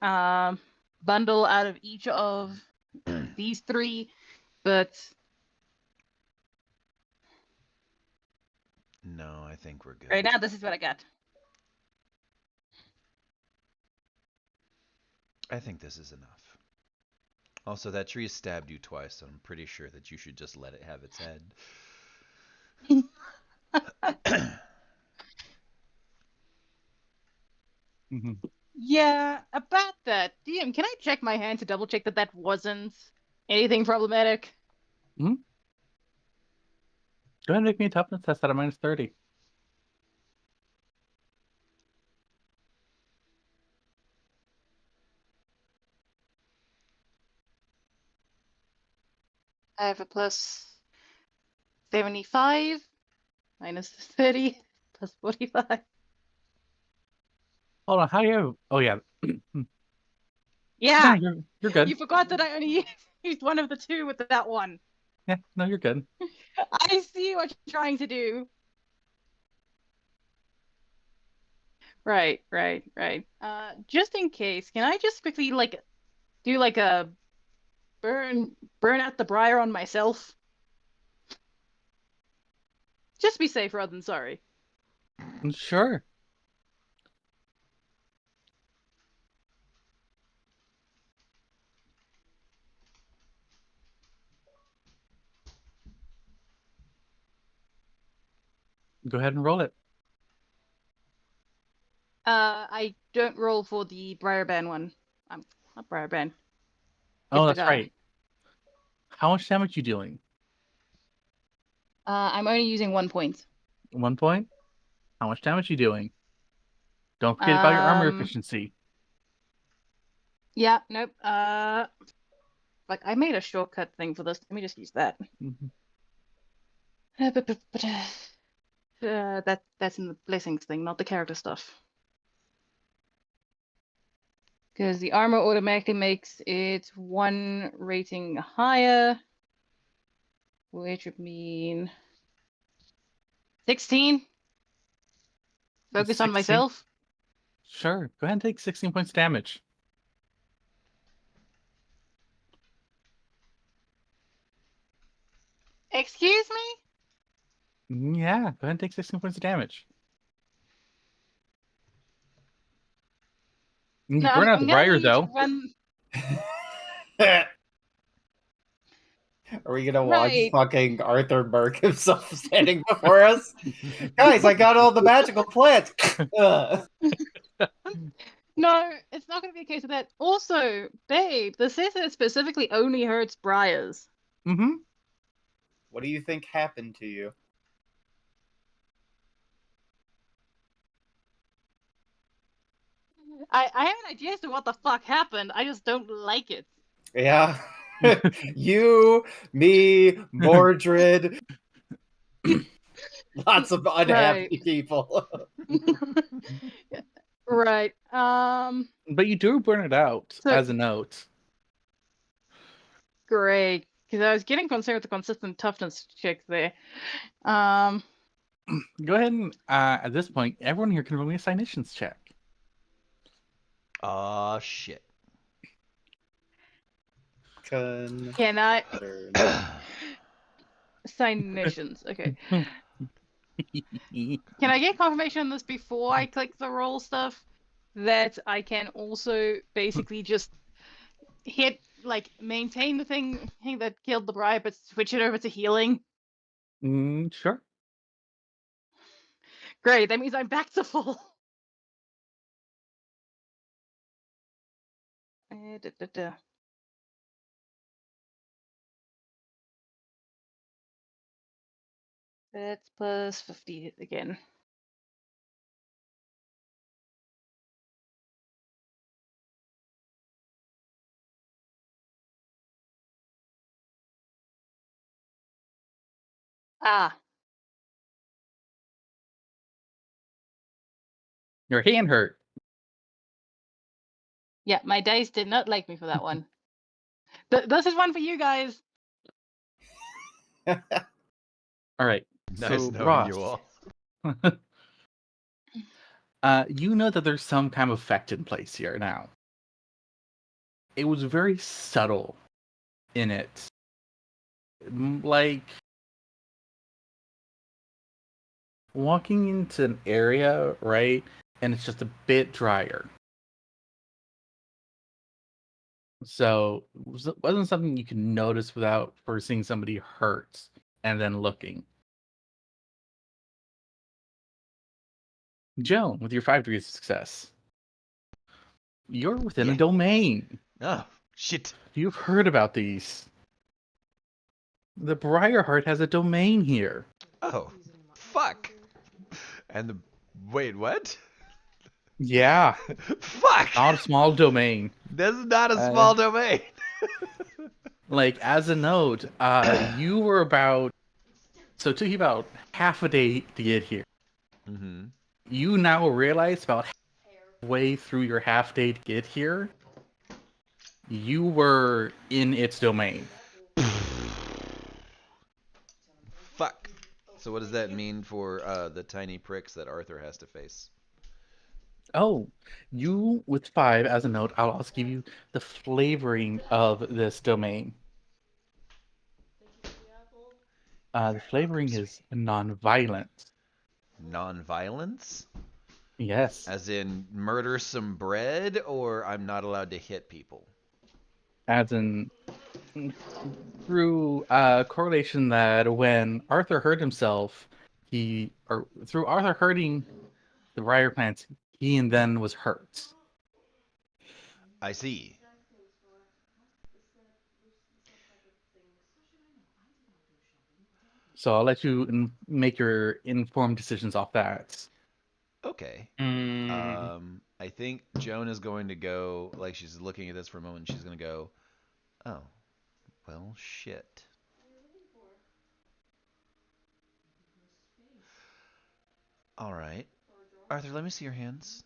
bundle out of each of these three, but No, I think we're good. right now this is what I got. I think this is enough. Also, that tree stabbed you twice, so I'm pretty sure that you should just let it have its head. Mhm. Yeah, about that. DM, can I check my hand to double check that that wasn't anything problematic? Go ahead and make me a toughness test out of -30. I have a plus 75 minus 30 plus 45. Hold on, how do you? Oh yeah, Yeah, no, you're good. you forgot that I only used one of the two with that one. Yeah, no, you're good. I see what you're trying to do. Right. Just in case, can I just quickly do like a burn out the briar on myself? Just be safe rather than sorry. Sure. Go ahead and roll it. I don't roll for the Briarban one. Not Briarban. Oh, It's the that's guy. right. How much damage you dealing? I'm only using 1 point. 1 point? How much damage you doing? Don't forget about your armor efficiency. Yeah, nope. Like I made a shortcut thing for this. Let me just use that. Mhm. That's in the blessings thing, not the character stuff. Because the armor automatically makes it 1 rating higher, which would mean 16. Focus on 16? myself. Sure. Go ahead and take 16 points of damage. Excuse me? Yeah, go ahead and take 16 points of damage. You No, burn out I'm the gonna briar, need to though. run. Are we gonna watch Right. fucking Arthur Burke himself standing before us? Guys, I got all the magical plants. Ugh. No, it's not gonna be a case of that. Also, babe, the says that it specifically only hurts briars. Mm-hmm. What do you think happened to you? I have an idea as to what the fuck happened. I just don't like it. Yeah. You, me, Mordred, lots of unhappy people. Right. But you do burn it out So- as a note. Great. Because I was getting concerned with the consistent toughness check there. Go ahead and, at this point, everyone here can roll me a Cynicians check. Aw, shit. Can I Cynicians? Okay. Can I get confirmation on this before I click the roll stuff? That I can also basically just hit, maintain the thing that killed the briar, but switch it over to healing? Sure. Great, that means I'm back to full. That's plus 50 again. Ah, Your hand hurt. yeah, my dice did not like me for that one. This is one for you guys. All right. Nice So, knowing Ross. you all. You know that there's some kind of effect in place here now. It was very subtle in it. Like walking into an area, right? And it's just a bit drier. So it wasn't something you can notice without first seeing somebody hurt and then looking. Joan, with your 5 degrees of success, you're within a Yeah. domain. Oh, shit. You've heard about these. The Briarheart has a domain here. Oh, fuck. And the... Wait, what? Yeah, Fuck! not a small domain. This is not a small domain. Like, as a note, you were about... So it took you about half a day to get here. Mm-hmm. You now realize about halfway through your half day to get here, you were in its domain. Fuck. So what does that mean for the tiny pricks that Arthur has to face? Oh, you with 5 as a note, I'll also give you the flavoring of this domain. The flavoring is non-violent. Non-violence? Yes. As in murder some bread, or I'm not allowed to hit people? As in, through correlation that when Arthur hurt himself, through Arthur hurting the briar plants, he and then was hurt. I see. So I'll let you make your informed decisions off that. Okay. Mm, I think Joan is going to go, like she's looking at this for a moment, she's going to go, oh, well, shit. All right. Arthur, let me see your hands.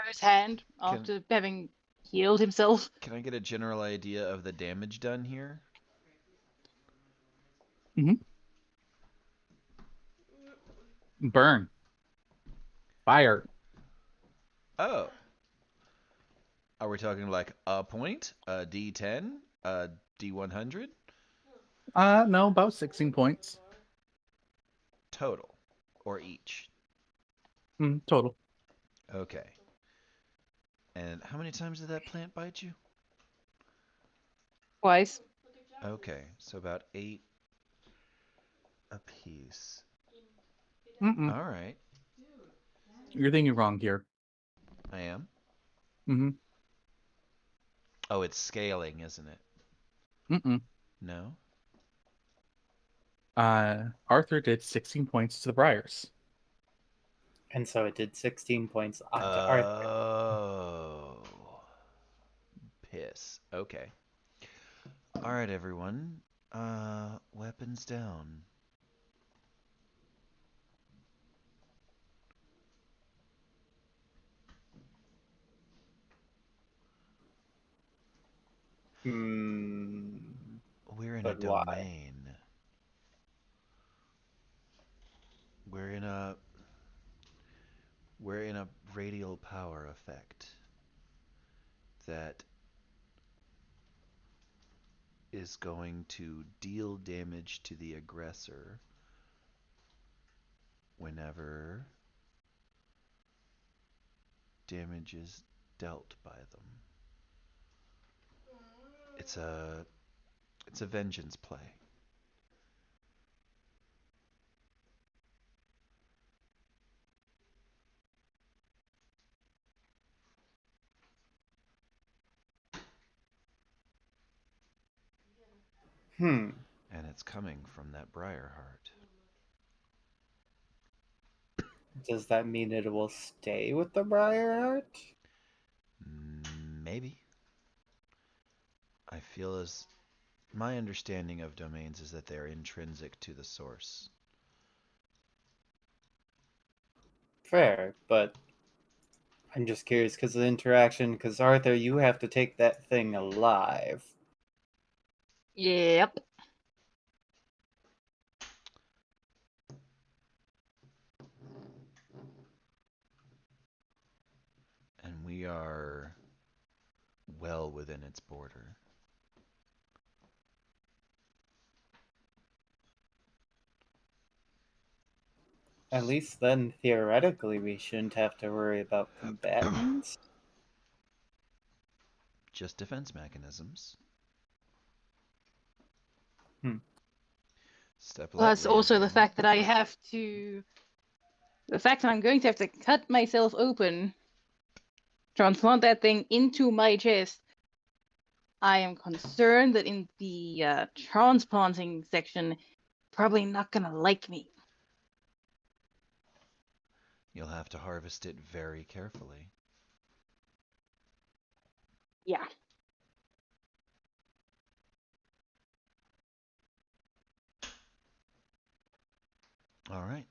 His hand after having healed himself. Can I get a general idea of the damage done here? Burn. Fire. Oh. Are we talking like a point, a D10, a D100? No, about 16 points. Total. Or each? Total. Okay. And how many times did that plant bite you? Twice. Okay, so about 8 apiece. Mm-mm. All right. You're thinking wrong here. I am. Mm-hmm. Oh, it's scaling, isn't it? Mm-mm. No? Arthur did 16 points to the Briars. and so it did 16 points onto Arthur. Oh. Piss. Okay. All right, everyone. Weapons down. Hmm. We're in a But why? domain. We're in a radial power effect that is going to deal damage to the aggressor whenever damage is dealt by them. It's a vengeance play. Hmm. And it's coming from that Briarheart. Does that mean it will stay with the Briarheart? Maybe. I feel as my understanding of domains is that they're intrinsic to the source. Fair, but I'm just curious because of the interaction. Because Arthur, you have to take that thing alive. Yep. We are well within its border. At least then, theoretically, we shouldn't have to worry about combatants. Just defense mechanisms. Step Plus, also the landing. fact that the fact that I'm going to have to cut myself open, transplant that thing into my chest. I am concerned that in the transplanting section, probably not gonna like me. You'll have to harvest it very carefully. Yeah. All right.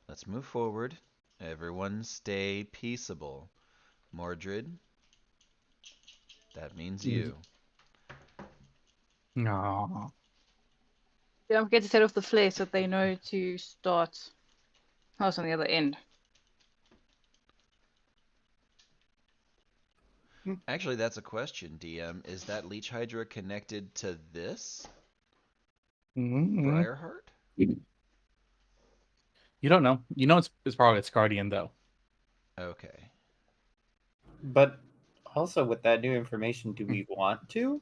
Let's move forward. Everyone stay peaceable. Mordred, that means you. No. Don't forget to set off the flare so that they know to start house on the other end. Actually, that's a question, DM. Is that Leech Hydra connected to this? Briarheart? You don't know. You know it's probably its guardian though. Okay. But also, with that new information, do we want to?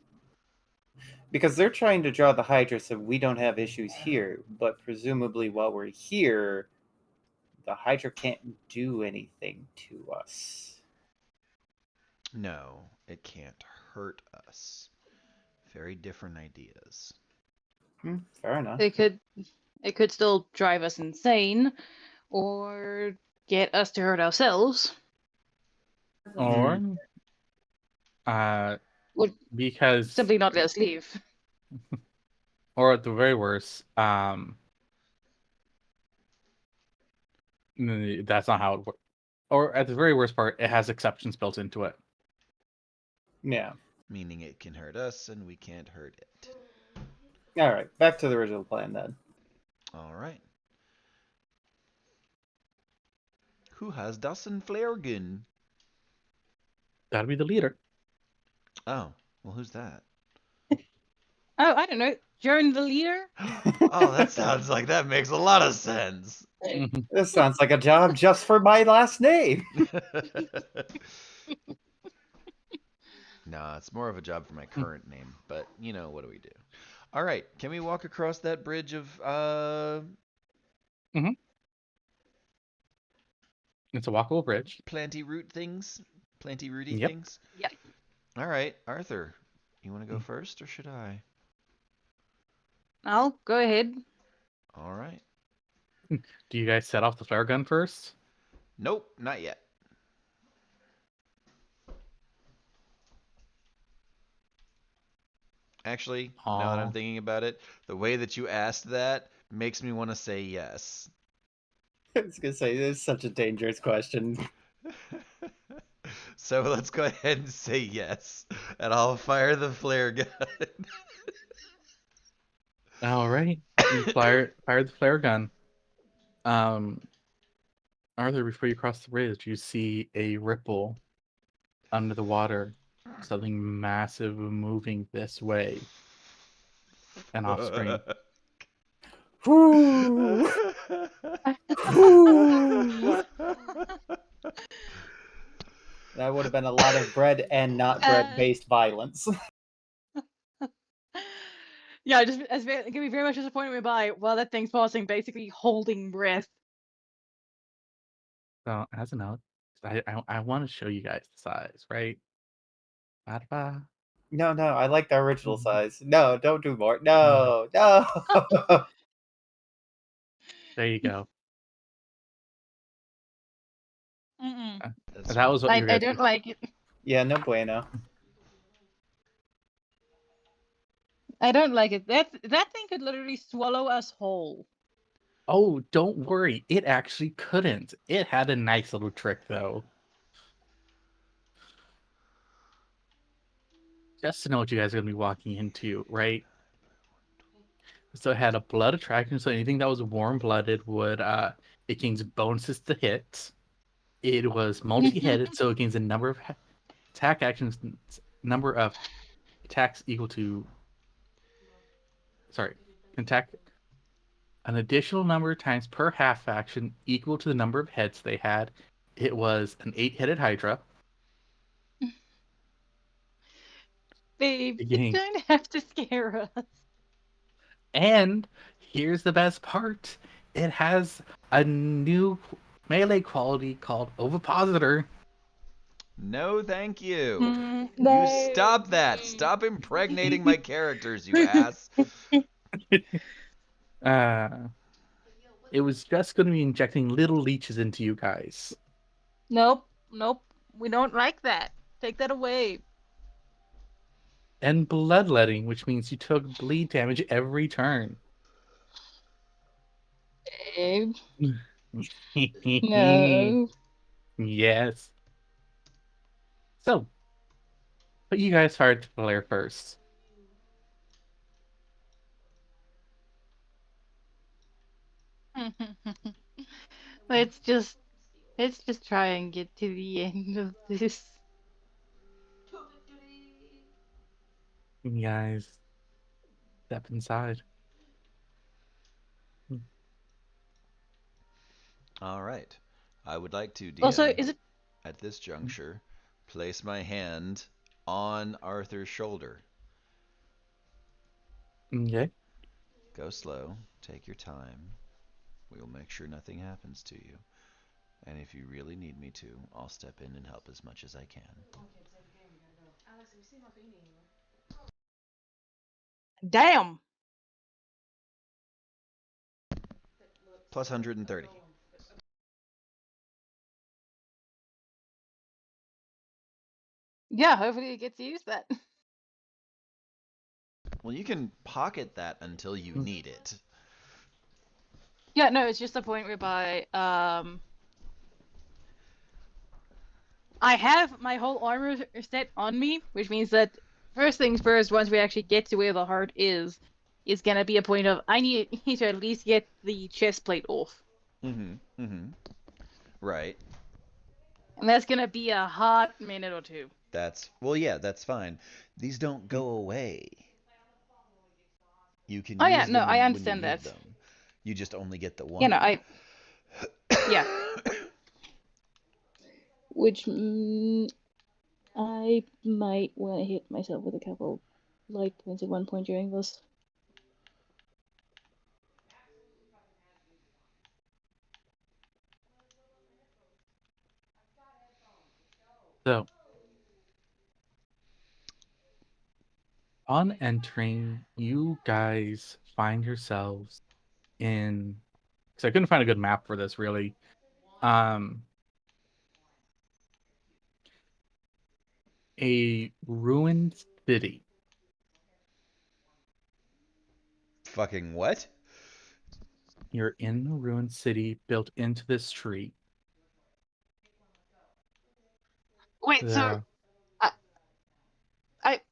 Because they're trying to draw the Hydra so we don't have issues here, but presumably while we're here, the Hydra can't do anything to us. No, it can't hurt us. Very different ideas. Fair enough. It could still drive us insane, or get us to hurt ourselves. Or Would because simply not let us leave. or at the very worst, that's not how it works. Or at the very worst part, it has exceptions built into it. Yeah. Meaning it can hurt us and we can't hurt it. All right, back to the original plan then. All right. Who has das and flare gun? That'll be the leader. Oh, well, who's that? Oh, I don't know. Joan the leader? Oh, that sounds like that makes a lot of sense. This sounds like a job just for my last name. Nah, it's more of a job for my current name, but you know, what do we do? All right, can we walk across that bridge of It's a walkable bridge. planty root things? Planty rooty Yep. things? Yep. All right, Arthur, you want to go first or should I? I'll go ahead. All right. Do you guys set off the flare gun first? Nope, not yet. Actually, now that I'm thinking about it, the way that you asked that makes me want to say yes. I was gonna say this is such a dangerous question. So let's go ahead and say yes, and I'll fire the flare gun. All right. You fire the flare gun. Arthur, before you cross the bridge, you see a ripple under the water. Something massive moving this way. And off screen. Whoo! Whoo! That would have been a lot of bread and not bread-based violence. Yeah, just it can be very much disappointed by while that thing's passing, basically holding breath. So as a note, I want to show you guys the size, right? Ba-da-ba. No, I like the original size. No, don't do more. No, no. There you go. Mm-mm. That was what you I guys. don't like it. Yeah, no bueno. I don't like it. That thing could literally swallow us whole. Oh, don't worry. It actually couldn't. It had a nice little trick though. Just to know what you guys are gonna be walking into, right? So it had a blood attraction, so anything that was warm blooded would it gains bonuses to hit. It was multi-headed, so it gains a number of attack actions, number of attacks equal to. Sorry, attack an additional number of times per half action equal to the number of heads they had. It was an 8-headed Hydra. Babe, you Again. don't have to scare us. And here's the best part. It has a new melee quality called Ovipositor. No, thank you. Mm, You stop that. Stop impregnating my characters, you ass. It was just going to be injecting little leeches into you guys. Nope, nope. We don't like that. Take that away. And bloodletting, which means you took bleed damage every turn. Babe. No. Yes. So, but you guys fired to Blair first. let's just let's just try and get to the end of this. You guys step inside. All right. I would like to, Also, DM, is it at this juncture, place my hand on Arthur's shoulder. Okay. Go slow. Take your time. We will make sure nothing happens to you. And if you really need me to, I'll step in and help as much as I can. damn? Plus 130. Yeah, hopefully you get to use that. Well, you can pocket that until you need it. Yeah, no, it's just a point whereby I have my whole armor set on me, which means that first things first, once we actually get to where the heart is gonna be a point of I need to at least get the chest plate off. Right. And that's gonna be a hot minute or two. Well, yeah, that's fine. These don't go away. You can Oh yeah, use no, them I when you understand need that. them. You just only get the one. You know, yeah. Which I might want to hit myself with a couple light points at one point during this. So, on entering, you guys find yourselves in. Because I couldn't find a good map for this, really. A ruined city. Fucking what? You're in a ruined city built into this tree. Wait, so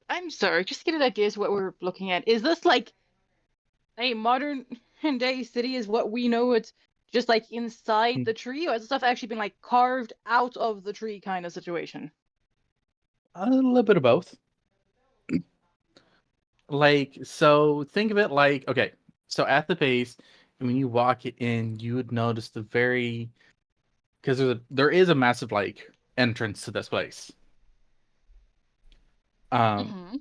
I'm sorry, just to get an idea of what we're looking at. Is this like a modern day city is what we know it's just like inside the tree, or has stuff actually been like carved out of the tree kind of situation? A little bit of both. Like, so think of it like, okay, so at the base, when you walk in, you would notice because there is a massive like entrance to this place. Mm-hmm.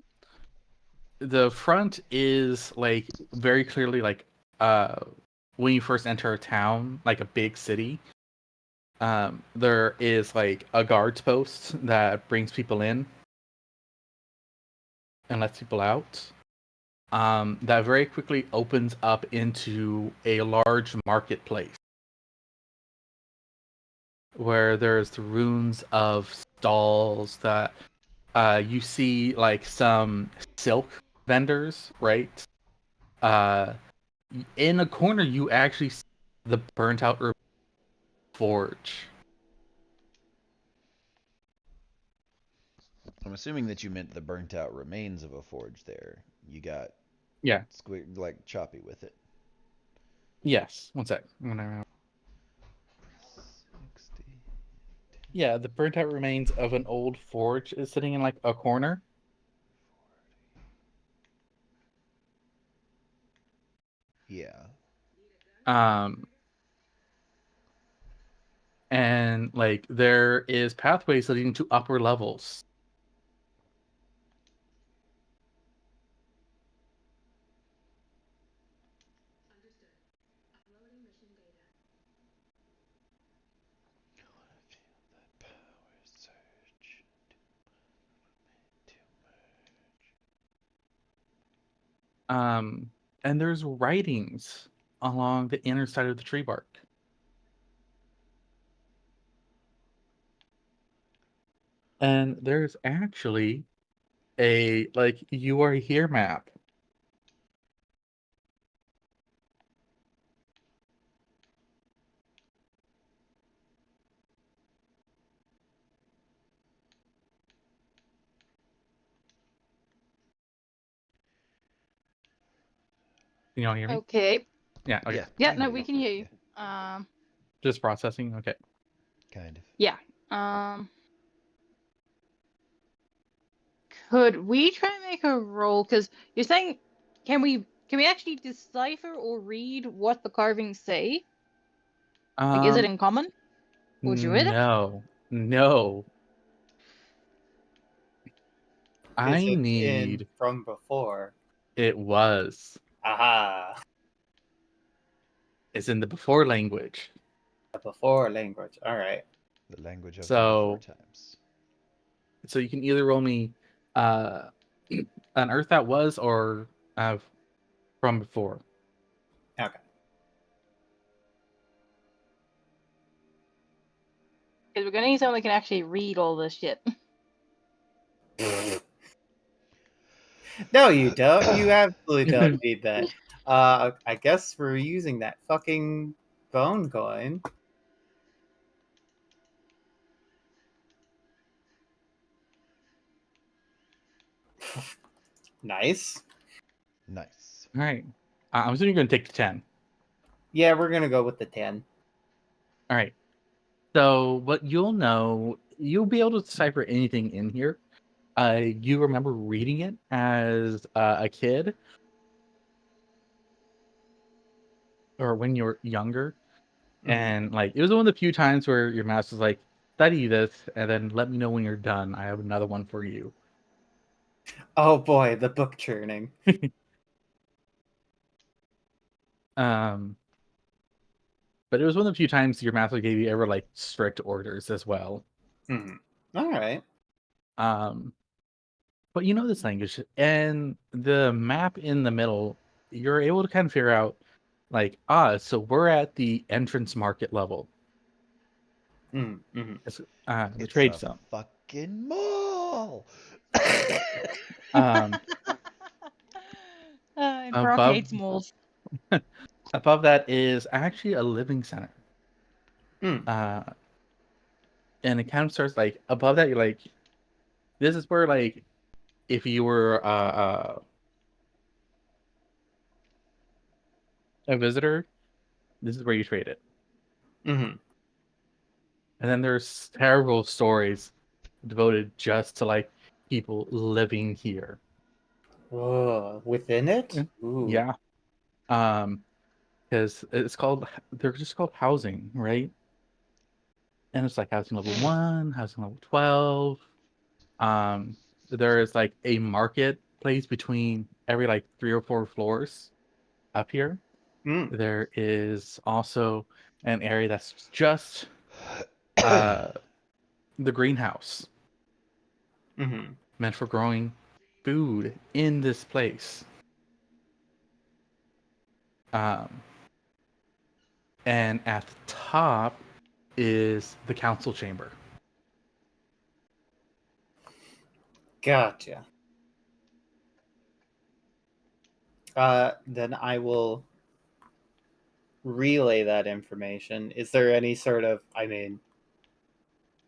The front is like very clearly like when you first enter a town, like a big city, there is like a guards post that brings people in and lets people out. That very quickly opens up into a large marketplace where there's the ruins of stalls that you see like some silk vendors, right? In a corner you actually see the burnt out forge. I'm assuming that you meant the burnt out remains of a forge there. You got Yeah. like choppy with it. Yes. One sec. 60. Yeah, the burnt out remains of an old forge is sitting in like a corner. Yeah. Um, and like there is pathways leading to upper levels. And there's writings along the inner side of the tree bark. And there's actually a like you are here map. Can y'all hear me? Okay. Yeah, okay. Yeah. Yeah, I no, hear we you. can hear you. Yeah, Just processing. Okay. kind of. Yeah. Could we try and make a roll? Because you're saying, can we actually decipher or read what the carvings say? Like, is it in common or druidic? No. No. Is I it in need from before? it was. Aha. It's in the before language. The before language. All right. The language of the before So times. so you can either roll me uh an earth that was or from before. Okay. Because we're gonna need someone that can actually read all this shit. No, you don't. You absolutely don't need that. I guess we're using that fucking bone coin. Nice. Nice. All right. I'm assuming you're gonna take the 10. Yeah, we're gonna go with the 10. All right. So what you'll know, you'll be able to decipher anything in here. You remember reading it as a kid or when you were younger, and like it was one of the few times where your master was like, "Study this, and then let me know when you're done. I have another one for you." Oh boy, the book churning. But it was one of the few times your master gave you ever like strict orders as well. All right. But you know this language, and the map in the middle, you're able to kind of figure out, like, so we're at the entrance market level. It's the It's trade a zone. fucking mall. Um, And Brock above hates moles. above that is actually a living center. Hmm. And it kind of starts like above that. You're like, this is where like if you were a visitor, this is where you trade it. Mm-hmm. And then there's terrible stories devoted just to like people living here. Whoa, within it? Ooh. Yeah. Because they're just called housing, right? And it's like housing level 1, housing level 12. There is like a marketplace between every like 3 or 4 floors up here. Mm. There is also an area that's just the greenhouse Mm-hmm. meant for growing food in this place. Um, and at the top is the council chamber. Gotcha. Then I will relay that information. Is there any sort of,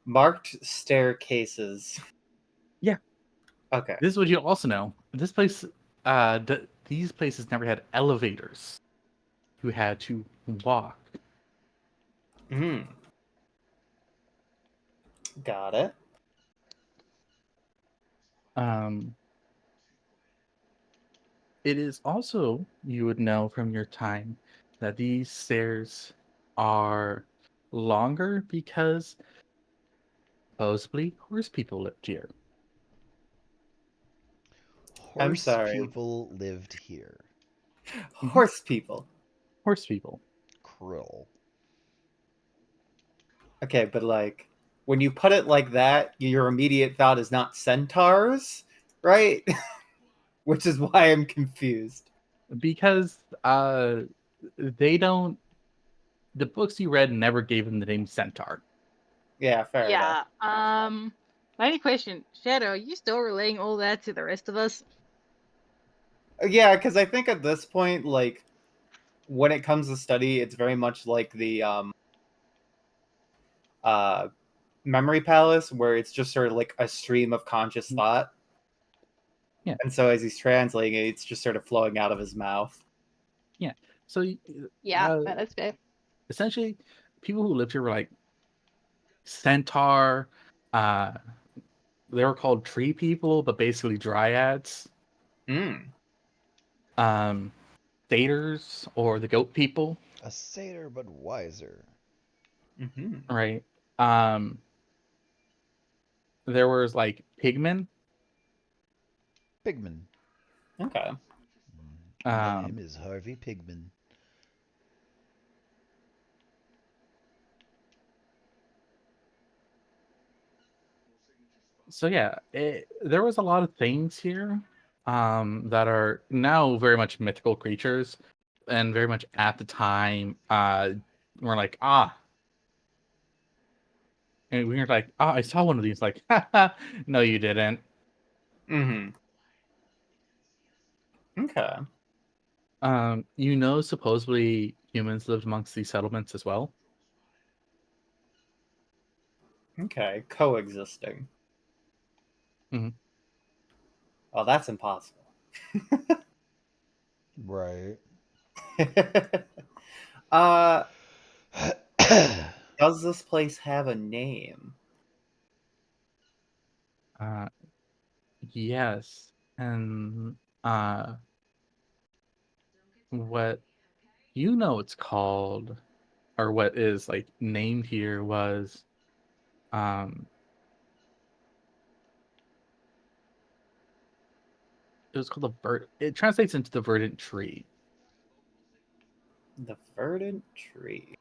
marked staircases? Yeah. Okay. This is what you also know. This place, these places never had elevators. You had to walk. Hmm. Got it. It is also, you would know from your time, that these stairs are longer because supposedly horse people lived here. I'm Horse sorry. people lived here. Horse people. Horse people. Krill. Okay, but like when you put it like that, your immediate thought is not centaurs, right? Which is why I'm confused. Because they don't, the books you read never gave them the name Centaur. Yeah, fair enough. Yeah. My only question, Shadow, are you still relaying all that to the rest of us? Yeah, because I think at this point, like when it comes to study, it's very much like the uh memory palace, where it's just sort of like a stream of conscious thought. Yeah. And so as he's translating it, it's just sort of flowing out of his mouth. So Yeah, that's fair. essentially, people who lived here were like Centaur. They were called tree people, but basically dryads. Mm. Satyrs, or the goat people, A satyr, but wiser. Hmm. right? There was like pigmen. Pigman. Okay. My Um, name is Harvey Pigman. so yeah, there was a lot of things here that are now very much mythical creatures, and very much at the time we're like, and we were like, I saw one of these. Like, no, you didn't. Hmm. Okay. Supposedly humans lived amongst these settlements as well. Okay. Coexisting. Mhm. Oh, that's impossible. Right. uh, does this place have a name? Uh, yes, and what it's called, or what is like named here, was um it was called the vert. It translates into the verdant tree. The verdant tree.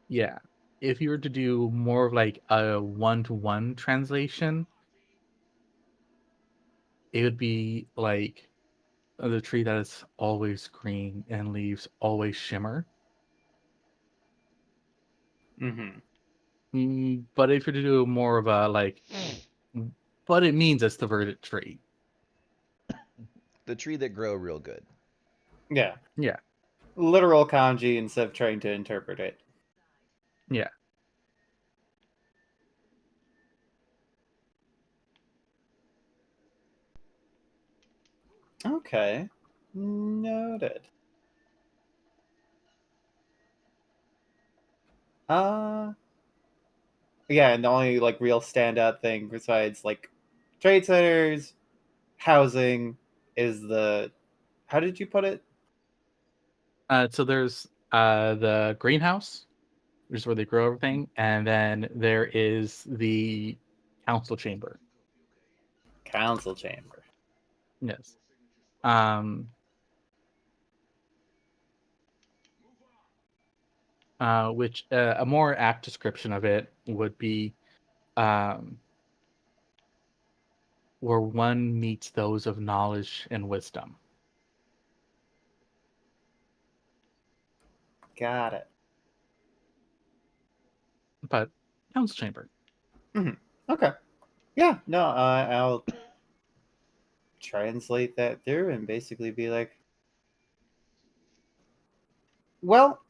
Yeah, if you were to do more of like a one-to-one translation, it would be like the tree that is always green and leaves always shimmer. Mm-hmm. But if you're to do more of a like, but it means it's the verdant tree. The tree that grow real good. Yeah. Yeah, Literal kanji instead of trying to interpret it. yeah. Okay. Noted. Uh yeah, and the only like real standout thing besides like trade centers, housing is the how did you put it? So there's the greenhouse, which is where they grow everything, and then there is the council chamber. Council chamber. Yes. Um, which a more apt description of it would be um, where one meets those of knowledge and wisdom. Got it. But council chamber. Okay. Yeah, no, I'll translate that through and basically be like, well,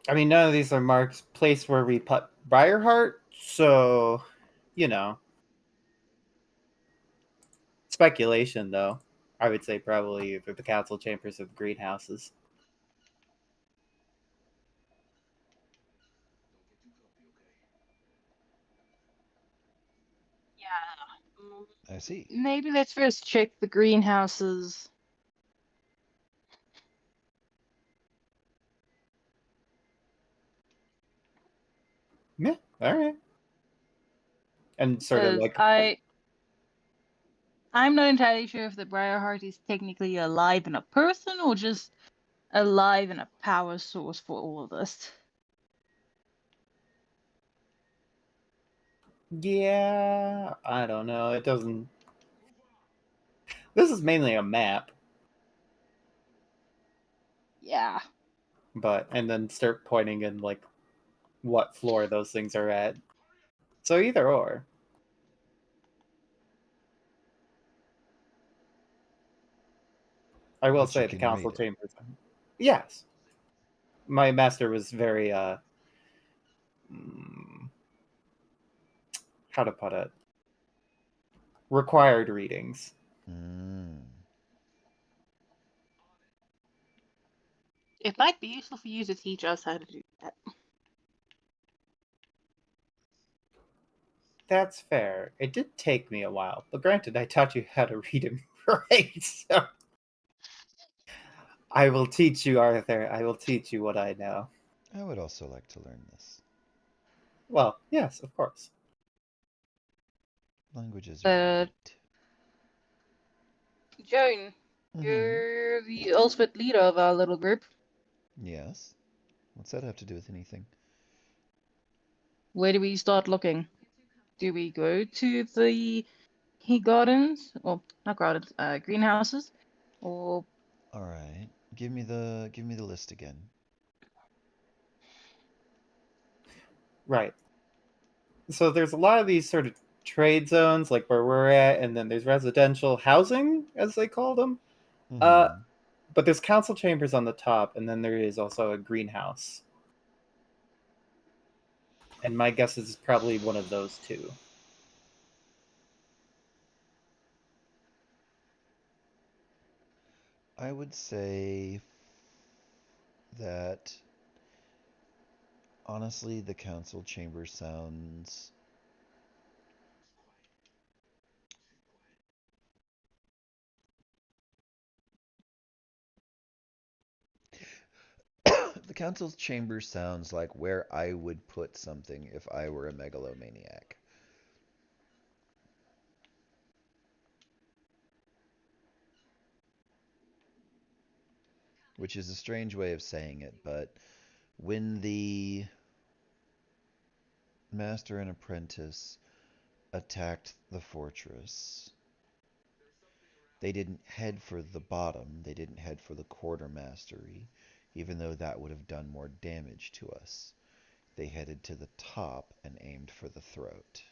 I mean, none of these are marked place where we put Briarheart, so, you know, speculation though. I would say probably either the council chambers or the greenhouses. I see. Maybe let's first check the greenhouses. Yeah, all right. And sort of Because like, I'm not entirely sure if the Briarheart is technically alive in a person or just alive in a power source for all of this. yeah, I don't know. It doesn't. This is mainly a map, Yeah. but and then start pointing in like what floor those things are at. So either or. I will But you say the can read council it. chambers. Yes, my master was very mm, how to put it, required readings. Mm. It might be useful for you to teach us how to do that. That's fair. It did take me a while, but granted, I taught you how to read and write. So I will teach you, Arthur. I will teach you what I know. I would also like to learn this. Well, yes, of course. Languages are neat. Joan, you're the ultimate leader of our little group. Yes. What's that have to do with anything? Where do we start looking? Do we go to the gardens? Well, not gardens, greenhouses? Or All right. Give me the list again. Right. So there's a lot of these sort of trade zones, like where we're at, and then there's residential housing, as they call them. Mm-hmm. But there's council chambers on the top, and then there is also a greenhouse. And my guess is probably one of those two. I would say that honestly, the council chamber sounds the council's chamber sounds like where I would put something if I were a megalomaniac. Which is a strange way of saying it, but when the master and apprentice attacked the fortress, they didn't head for the bottom, they didn't head for the quartermastery, even though that would have done more damage to us. They headed to the top and aimed for the throat.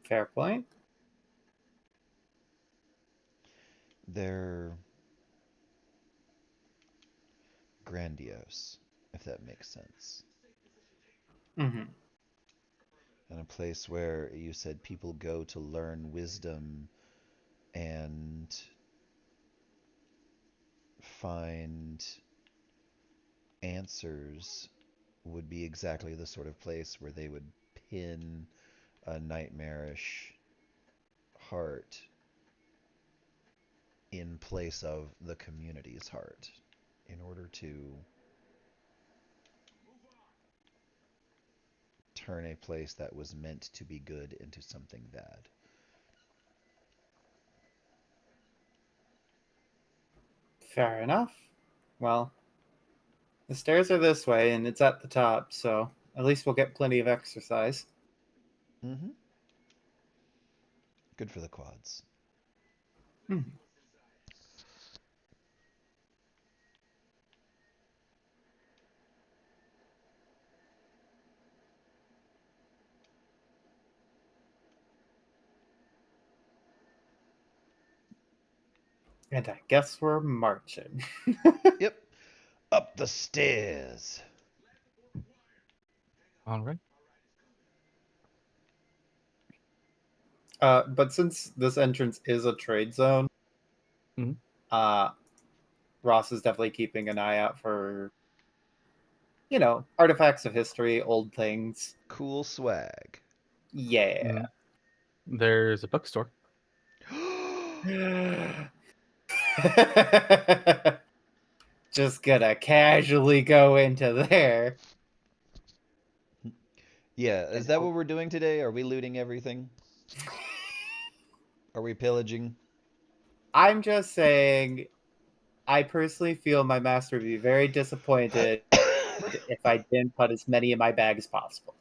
Fair point. They're grandiose, if that makes sense. Mm-hmm. And a place where you said people go to learn wisdom and find answers would be exactly the sort of place where they would pin a nightmarish heart in place of the community's heart in order to turn a place that was meant to be good into something bad. Fair enough. Well, the stairs are this way, and it's at the top, so at least we'll get plenty of exercise. Mm-hmm. Good for the quads. Hmm. And I guess we're marching. Yep. Up the stairs. All right. But since this entrance is a trade zone, Mhm. uh, Ross is definitely keeping an eye out for artifacts of history, old things. Cool swag. Yeah. There's a bookstore. Just gonna casually go into there. Yeah, is And that hope- what we're doing today? Are we looting everything? Are we pillaging? I'm just saying, I personally feel my master would be very disappointed if I didn't put as many in my bag as possible.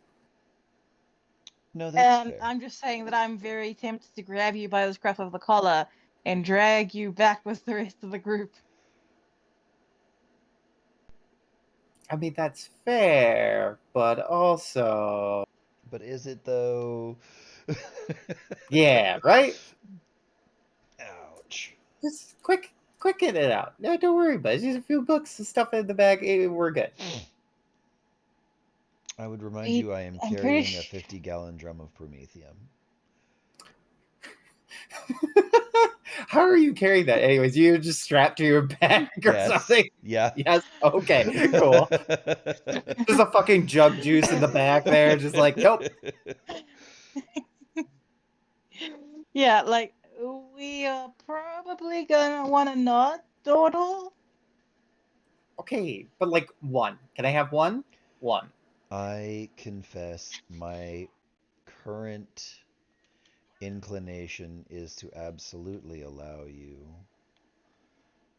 No, that's And fair. I'm just saying that I'm very tempted to grab you by the scruff of the collar and drag you back with the rest of the group. I mean, that's fair, but also, But is it though? yeah, right? Ouch. Just quick get it out. No, don't worry about it. Just a few books and stuff in the bag. We're good. I would remind Wait, you I am I'm carrying pretty a 50-gallon drum of promethium. How are you carrying that? Anyways, you just strapped to your back or Yes. something? Yeah. Yes. Okay. Cool. There's a fucking jug juice in the back there. Just like, nope. Yeah, like we are probably gonna want to not dawdle. Okay, but like one. Can I have one? One. I confess my current inclination is to absolutely allow you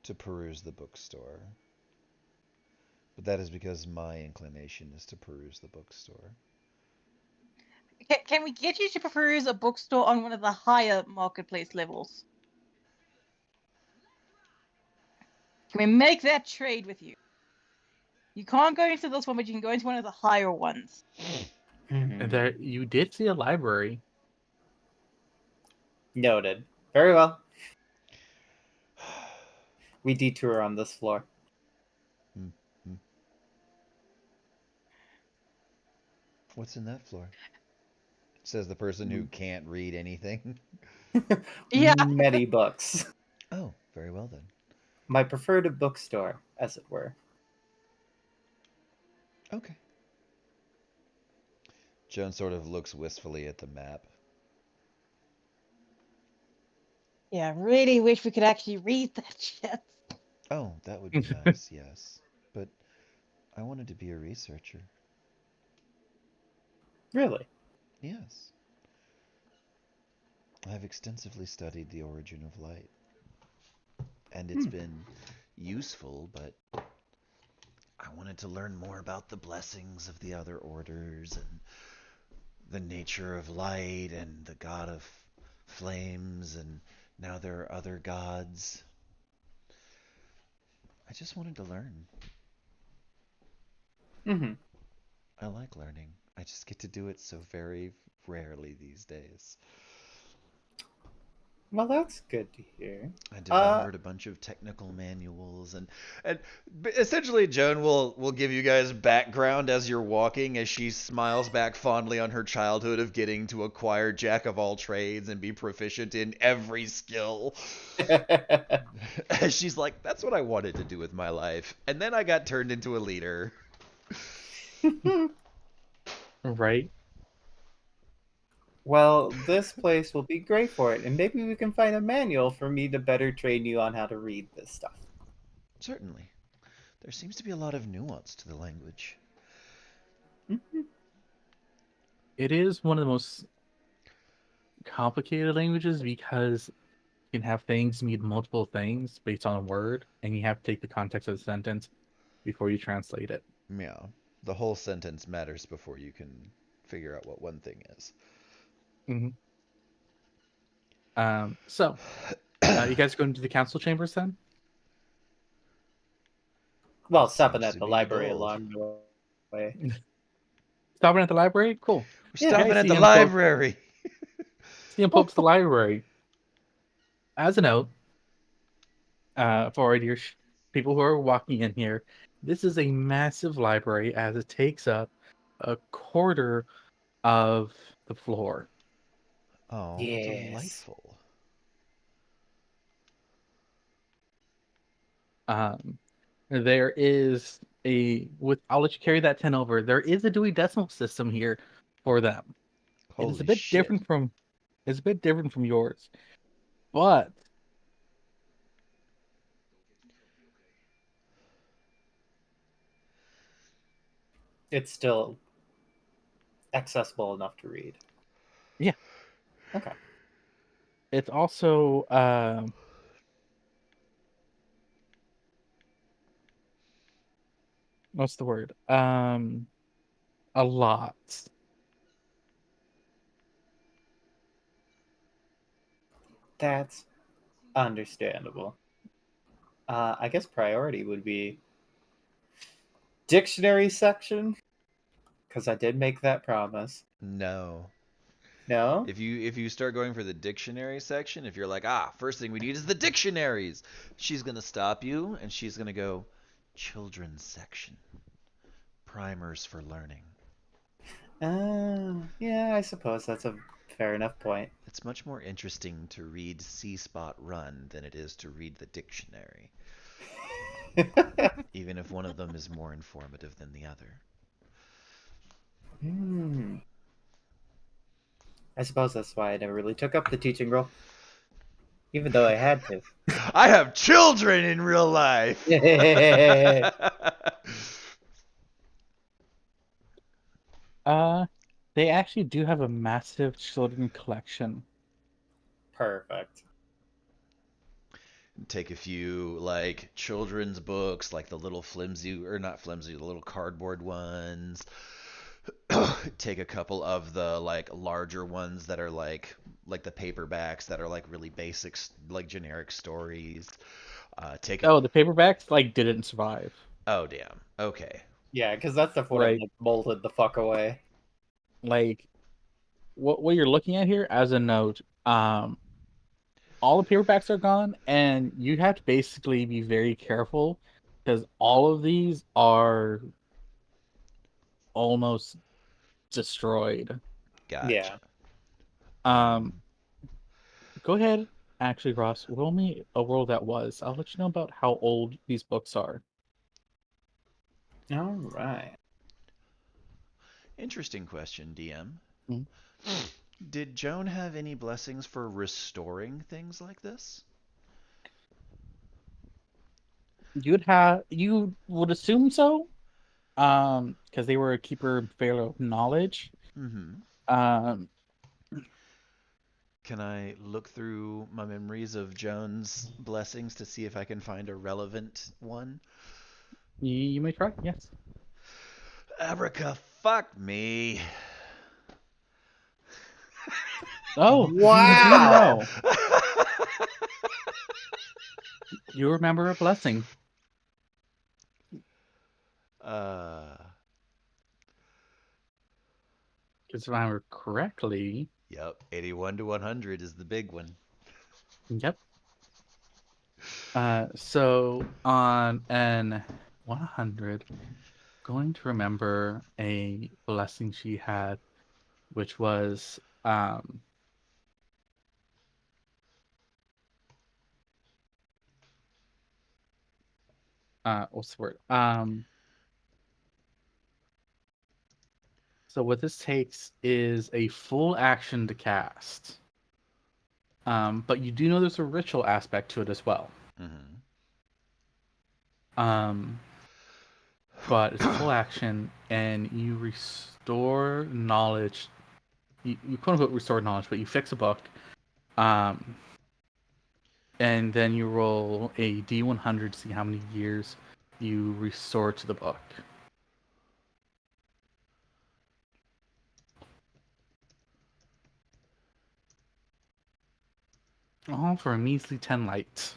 to peruse the bookstore. But that is because my inclination is to peruse the bookstore. Can we get you to peruse a bookstore on one of the higher marketplace levels? Can we make that trade with you? You can't go into this one, but you can go into one of the higher ones. And there, you did see a library. Noted. Very well. We detour on this floor. What's in that floor? Says the person who can't read anything. Yeah. Many books. Oh, very well then. My preferred bookstore, as it were. Okay. Joan sort of looks wistfully at the map. Yeah, I really wish we could actually read that shit. Oh, that would be nice, yes. But I wanted to be a researcher. Really? Yes. I've extensively studied the origin of light. And it's been useful, but I wanted to learn more about the blessings of the other orders and the nature of light and the god of flames, and now there are other gods. I just wanted to learn. Mm-hmm. I like learning. I just get to do it so very rarely these days. Well, that's good to hear. I devoured a bunch of technical manuals, and essentially Joan will give you guys background as you're walking, as she smiles back fondly on her childhood of getting to acquire jack of all trades and be proficient in every skill. She's like, that's what I wanted to do with my life, and then I got turned into a leader. Right? Well, this place will be great for it, and maybe we can find a manual for me to better train you on how to read this stuff. Certainly. There seems to be a lot of nuance to the language. It is one of the most complicated languages because you can have things mean multiple things based on a word, and you have to take the context of the sentence before you translate it. Yeah. The whole sentence matters before you can figure out what one thing is. So, you guys going to the council chambers then? Well, That stopping seems at to the be library gold. along the way. Stopping at the library? Cool. We're Yeah, stopping I at see the him poke- library. CM Poke's the library. As a note, for your people who are walking in here, this is a massive library as it takes up a quarter of the floor. Oh, Yes. delightful. There is I'll let you carry that 10 over. There is a Dewey Decimal System here for them. It is a Holy bit shit. different from yours, but It's still accessible enough to read. Yeah. Okay. it's also what's the word? A lot. That's understandable. I guess priority would be dictionary section, because I did make that promise. No. No? If you start going for the dictionary section, if you're like, first thing we need is the dictionaries, she's gonna stop you and she's gonna go, children's section, primers for learning. Yeah, I suppose that's a fair enough point. It's much more interesting to read See Spot Run than it is to read the dictionary, even if one of them is more informative than the other. I suppose that's why I never really took up the teaching role, even though I had to. I have children in real life. They actually do have a massive children collection. Perfect. Take a few like children's books, like the little flimsy, or not flimsy, the little cardboard ones. Take a couple of the like larger ones that are like the paperbacks that are like really basic, like generic stories. Take a, Oh, the paperbacks like didn't survive. oh damn, okay. Yeah, because that stuff would have Right. like molded the fuck away. Like what you're looking at here, as a note, all the paperbacks are gone, and you have to basically be very careful because all of these are almost destroyed. Gotcha. Yeah. Go ahead, actually, Ross, roll me a world that was. I'll let you know about how old these books are. All right. Interesting question, DM. Mhm. Did Joan have any blessings for restoring things like this? You would assume so, because they were a keeper fair of knowledge. Mm-hmm. Um, Can I look through my memories of Joan's blessings to see if I can find a relevant one? you may try, yes. Abraca, fuck me. Oh, Wow. you do know. You remember a blessing. uh, Because if I remember correctly, yep, 81 to 100 is the big one. yep. So on an 100, going to remember a blessing she had, which was what's the word? So what this takes is a full action to cast. But you do know there's a ritual aspect to it as well. Mm-hmm. But it's full action, and you restore knowledge. You quote unquote restore knowledge, but you fix a book. And then you roll a D100 to see how many years you restore to the book. All for a measly 10 light.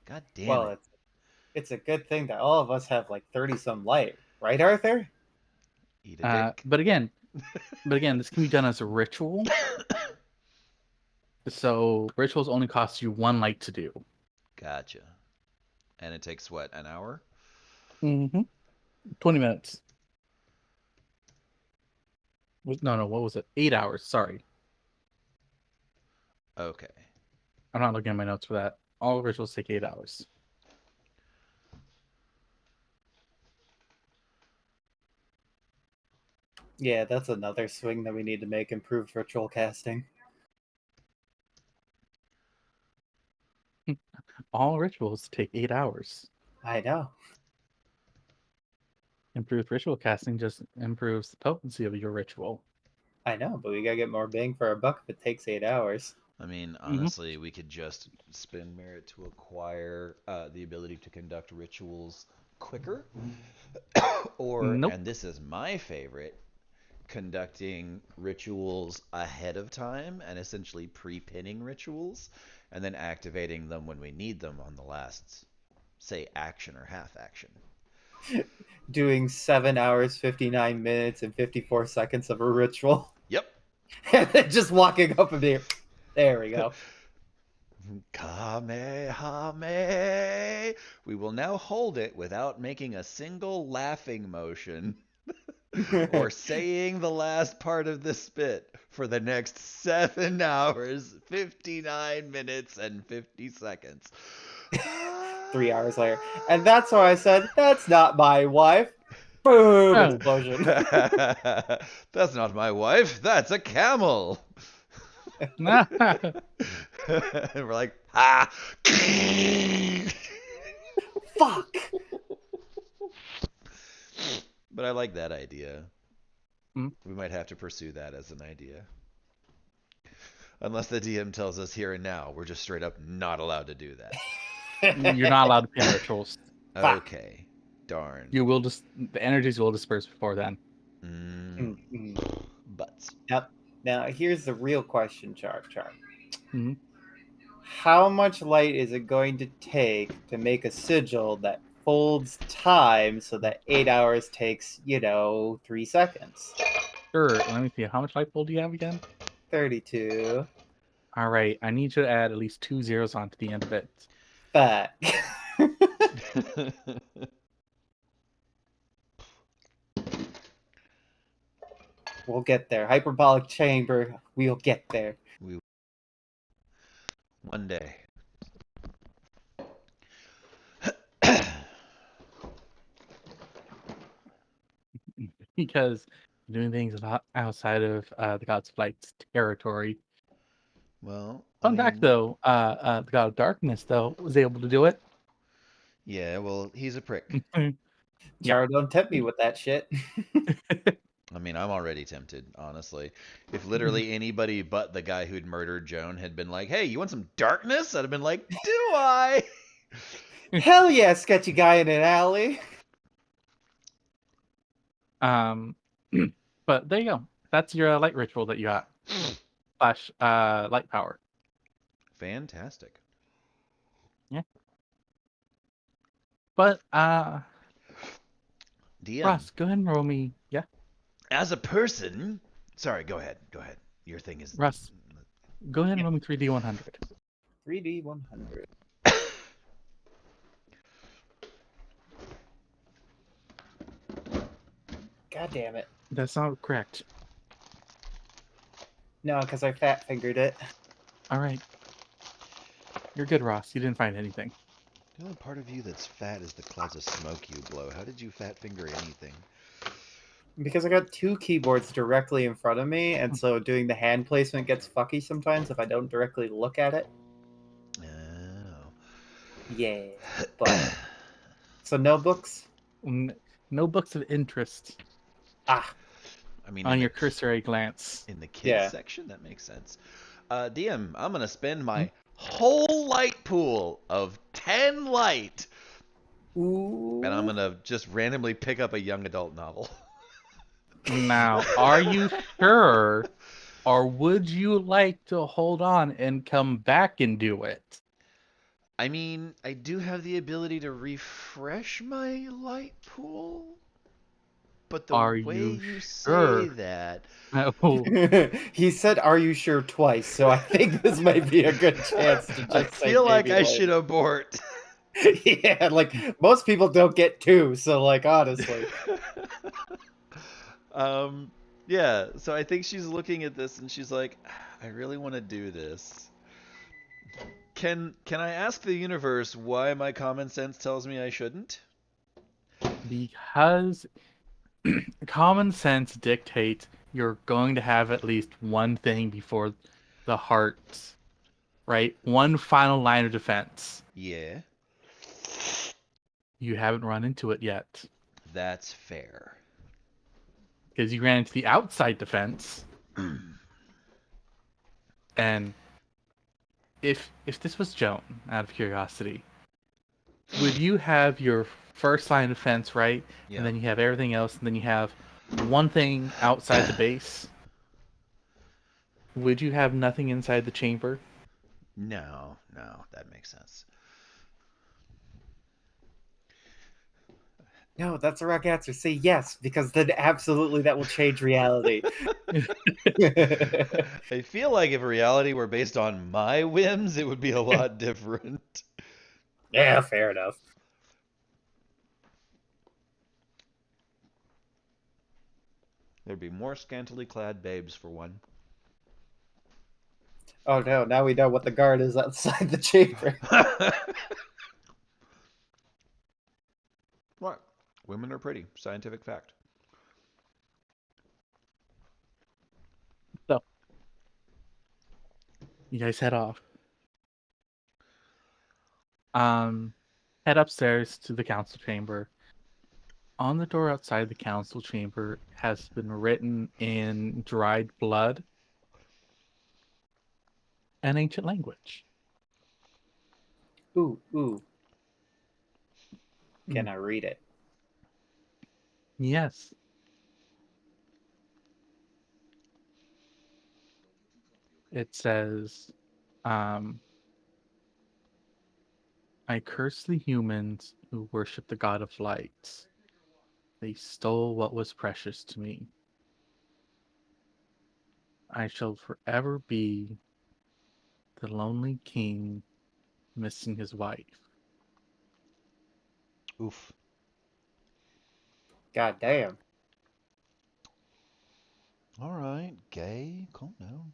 God damn Well, it. it's a good thing that all of us have like 30 some light, right, Arthur? Eat a dick. But again, this can be done as a ritual. So rituals only cost you 1 light to do. Gotcha. And it takes what, an hour? 20 minutes. No, what was it? 8 hours. Sorry. Okay. I'm not looking at my notes for that. All rituals take 8 hours. Yeah, that's another swing that we need to make, improved ritual casting. All rituals take 8 hours. I know. Improved ritual casting just improves the potency of your ritual. I know, but we gotta get more bang for our buck if it takes 8 hours. I mean, honestly, we could just spend merit to acquire the ability to conduct rituals quicker. Or, Nope. and this is my favorite, conducting rituals ahead of time and essentially pre-pinning rituals and then activating them when we need them on the last, say, action or half action. Doing 7 hours, 59 minutes, and 54 seconds of a ritual. Yep. And then just walking up and being, there we go. Kamehame. We will now hold it without making a single laughing motion or saying the last part of the spit for the next 7 hours, 59 minutes, and 50 seconds. 3 hours later. And that's why I said, that's not my wife. Boom! Oh. Explosion. That's not my wife. That's a camel. And we're like, ah. Fuck! But I like that idea. Hmm? We might have to pursue that as an idea. Unless the DM tells us here and now, we're just straight up not allowed to do that. You're not allowed to pin rituals. Fuck. Okay. Darn. You will just the energies will disperse before then. Butts. Now, here's the real question, Char. Mhm. How much light is it going to take to make a sigil that folds time so that 8 hours takes, 3 seconds? Sure. Let me see. How much light bulb do you have again? 32. All right. I need you to add at least 2 zeros onto the end of it. Fuck. We'll get there. Hyperbolic chamber. We'll get there. One day. Because doing things outside of the Gods of Light's territory. Well, Fun fact, though, the God of Darkness, though, was able to do it. Yeah, well, he's a prick. Char, don't tempt me with that shit. I mean, I'm already tempted, honestly. If literally anybody but the guy who'd murdered Joan had been like, hey, you want some darkness? I'd have been like, do I? Hell yeah, sketchy guy in an alley. But there you go. That's your light ritual that you got. Slash light power. Fantastic. Yeah. But DM. Ross, go ahead and roll me. Yeah. As a person, sorry, go ahead. Your thing is Russ, go ahead and roll me 3D100. 3D100. God damn it. That's not correct. No, because I fat fingered it. All right. You're good, Ross. You didn't find anything. The only part of you that's fat is the clouds of smoke you blow. How did you fat finger anything? Because I got 2 keyboards directly in front of me, and so doing the hand placement gets fucky sometimes if I don't directly look at it. Oh. Yeah. But so no books? No books of interest Ah. I mean, on your cursory glance. in the kids Yeah. section, that makes sense. DM, I'm gonna spend my whole light pool of 10 light, Ooh. and I'm gonna just randomly pick up a young adult novel. Now, are you sure, or would you like to hold on and come back and do it? I mean, I do have the ability to refresh my light pool, but the Are way you you sure? say that, Oh, He said, "Are you sure?" twice, so I think this might be a good chance to just I say feel like maybe I later. should abort. Yeah, like most people don't get 2, so like honestly. Yeah, so I think she's looking at this and she's like, I really want to do this. Can I ask the universe why my common sense tells me I shouldn't? because common sense dictates you're going to have at least one thing before the heart, right? One final line of defense. Yeah, You haven't run into it yet that's fair. because you ran into the outside defense. And if this was Joan, out of curiosity, would you have your first line of defense, right? Yeah. And then you have everything else, and then you have one thing outside the base? Would you have nothing inside the chamber? No, that makes sense. No, that's the wrong answer. Say yes, because then absolutely that will change reality. I feel like if reality were based on my whims, it would be a lot different. Yeah, fair enough. There'd be more scantily clad babes for one. Oh no, now we know what the guard is outside the chamber. What? Women are pretty. Scientific fact. So, you guys head off. Head upstairs to the council chamber. On the door outside the council chamber has been written in dried blood an ancient language. Ooh. Can I read it? Yes. It says, I curse the humans who worship the god of light. They stole what was precious to me. I shall forever be the lonely king missing his wife. Oof. God damn. All right, gay. Calm down.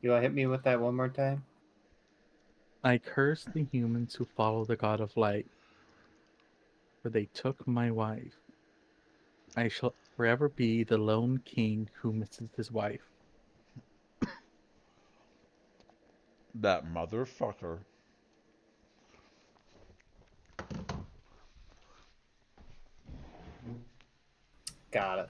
You want to hit me with that one more time? I curse the humans who follow the god of light, for they took my wife. I shall forever be the lone king who misses his wife. That motherfucker. Got it.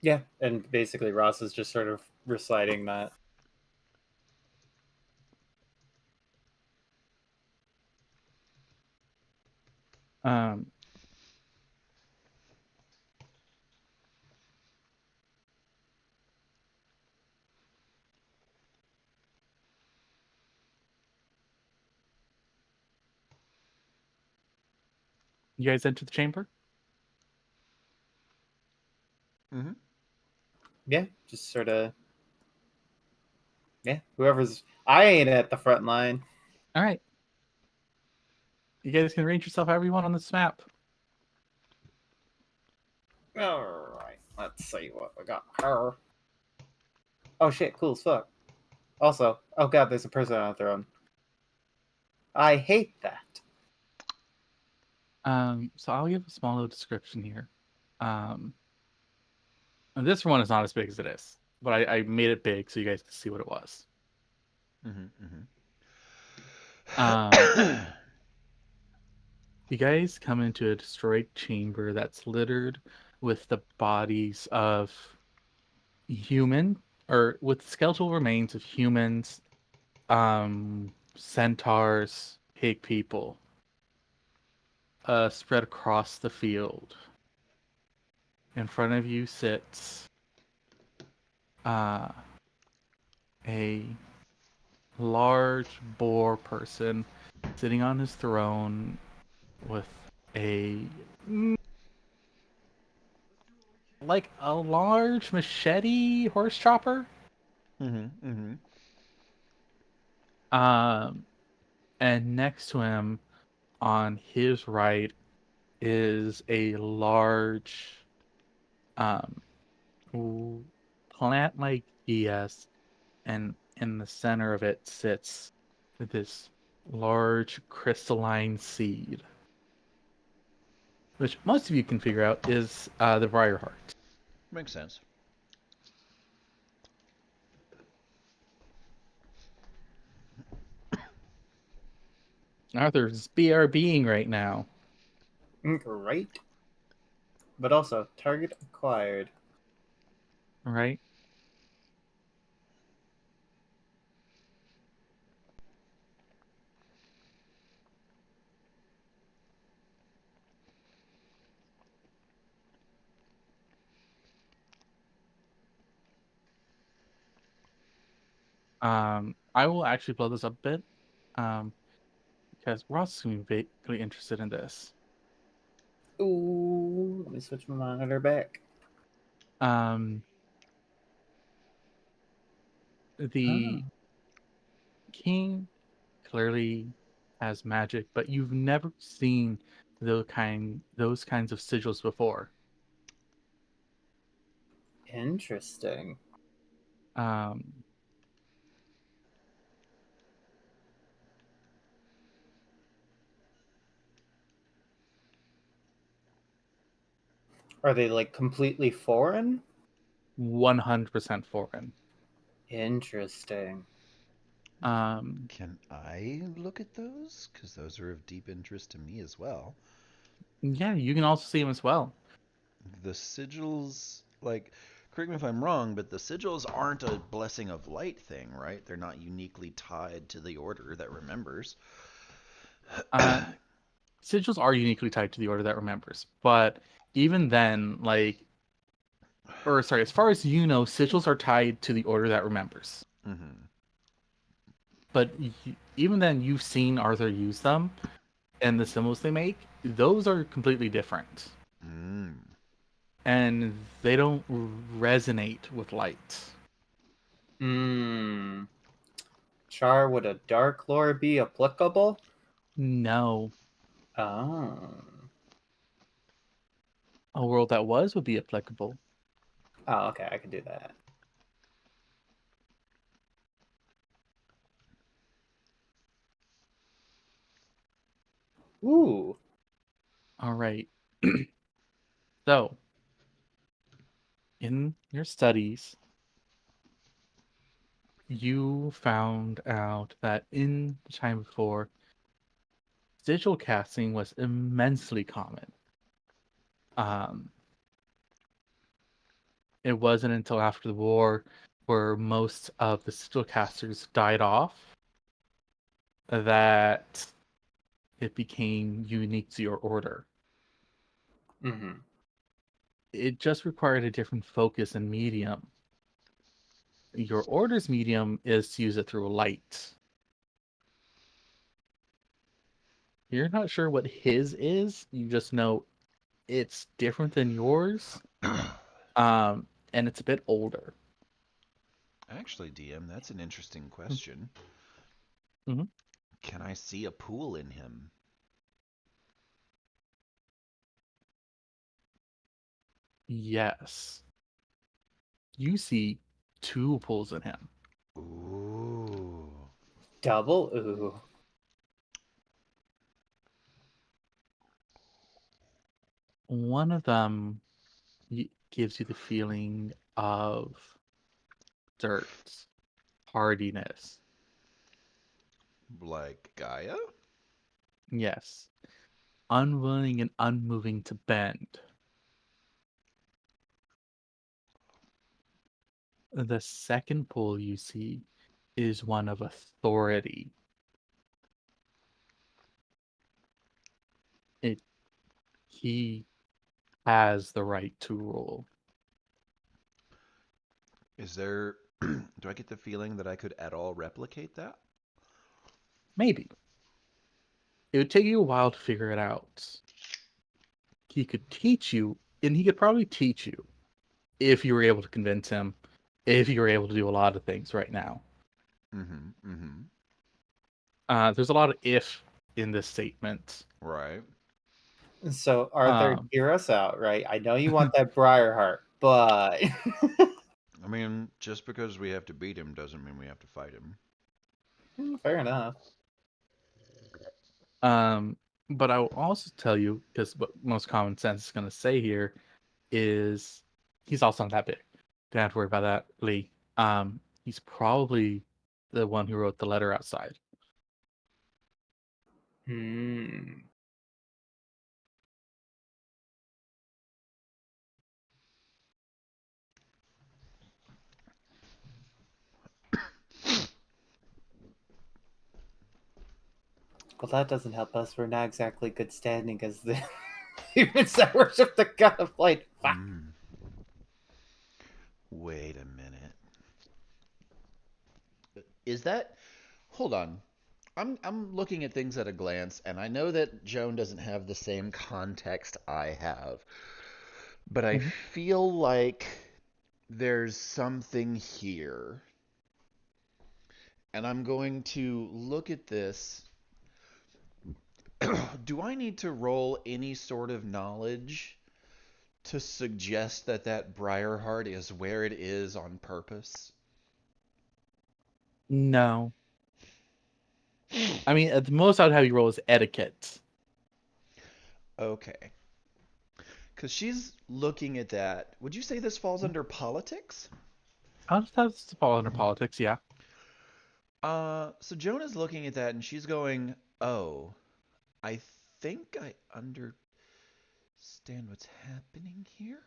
Yeah, and basically Ross is just sort of reciting that. Um, you guys enter the chamber? Mm-hmm. Yeah, just sort of. Yeah, whoever's. I ain't at the front line. All right. You guys can arrange yourself however you want on this map. Alright, let's see what we got her. Oh shit, cool as fuck. Also, oh god, there's a person on a throne. I hate that. So I'll give a small little description here. And this one is not as big as it is, but I made it big so you guys can see what it was. Mm-hmm. You guys come into a destroyed chamber that's littered with the bodies of with skeletal remains of humans, centaurs, pig people, spread across the field. In front of you sits a large boar person sitting on his throne with a like a large machete horse chopper. Mm-hmm. And next to him on his right is a large um, plant-like DS, and in the center of it sits this large crystalline seed, which most of you can figure out is the Briarheart. Makes sense. Arthur's BRBing right now. Right. But also, target acquired. Right? I will actually blow this up a bit, because Ross is going to be really interested in this. Ooh, let me switch my monitor back. The king clearly has magic, but you've never seen those kinds of sigils before. Interesting. Um, Are they like completely foreign? 100% foreign. Interesting. Can I look at those? Because those are of deep interest to me as well. Yeah, you can also see them as well. The sigils, like, correct me if I'm wrong, but the sigils aren't a blessing of light thing, right? They're not uniquely tied to the order that remembers. Sigils are uniquely tied to the order that remembers, but even then, as far as you know, sigils are tied to the order that remembers. Mm-hmm. But even then, you've seen Arthur use them, and the symbols they make, those are completely different. Mm. And they don't resonate with light. Char, would a Dark Lore be applicable? No. Oh. A world that was would be applicable. Oh, okay, I can do that. Ooh. All right. So, in your studies, you found out that in the time before, sigil casting was immensely common. It wasn't until after the war where most of the sigil casters died off that it became unique to your order. Mm-hmm. It just required a different focus and medium. Your order's medium is to use it through light. You're not sure what his is, you just know it's different than yours. And it's a bit older. Actually, DM, that's an interesting question. Mm-hmm. Can I see a pool in him? Yes. You see 2 pulls in him. Ooh. Double? Ooh. One of them gives you the feeling of dirt, hardiness. Like Gaia? Yes. Unwilling and unmoving to bend. The second pull you see is one of authority. He has the right to rule. Is there... Do I get the feeling that I could at all replicate that? Maybe. It would take you a while to figure it out. He could teach you, and he could probably teach you if you were able to convince him, if you were able to do a lot of things right now. Mm-hmm. Mm-hmm. There's a lot of if in this statement. Right. So, Arthur, hear us out, right? I know you want that Briarheart, but I mean, just because we have to beat him doesn't mean we have to fight him. fair enough. But I will also tell you, because what most common sense is going to say here is he's also not that big. Don't have to worry about that, Lee. He's probably the one who wrote the letter outside. Hmm. Well, that doesn't help us. We're not exactly good standing as the humans that worship the god of light. Fuck. Wait a minute. Is that? Hold on. I'm looking at things at a glance, and I know that Joan doesn't have the same context I have, but I Mhm. feel like there's something here, and I'm going to look at this. Do I need to roll any sort of knowledge to suggest that that Briarheart is where it is on purpose? No. I mean, at the most, I'd have you roll is etiquette. Okay. Because she's looking at that. Would you say this falls under politics? I'll just have to fall under politics, yeah. So Jonah's looking at that and she's going, "Oh, I think I understand what's happening here."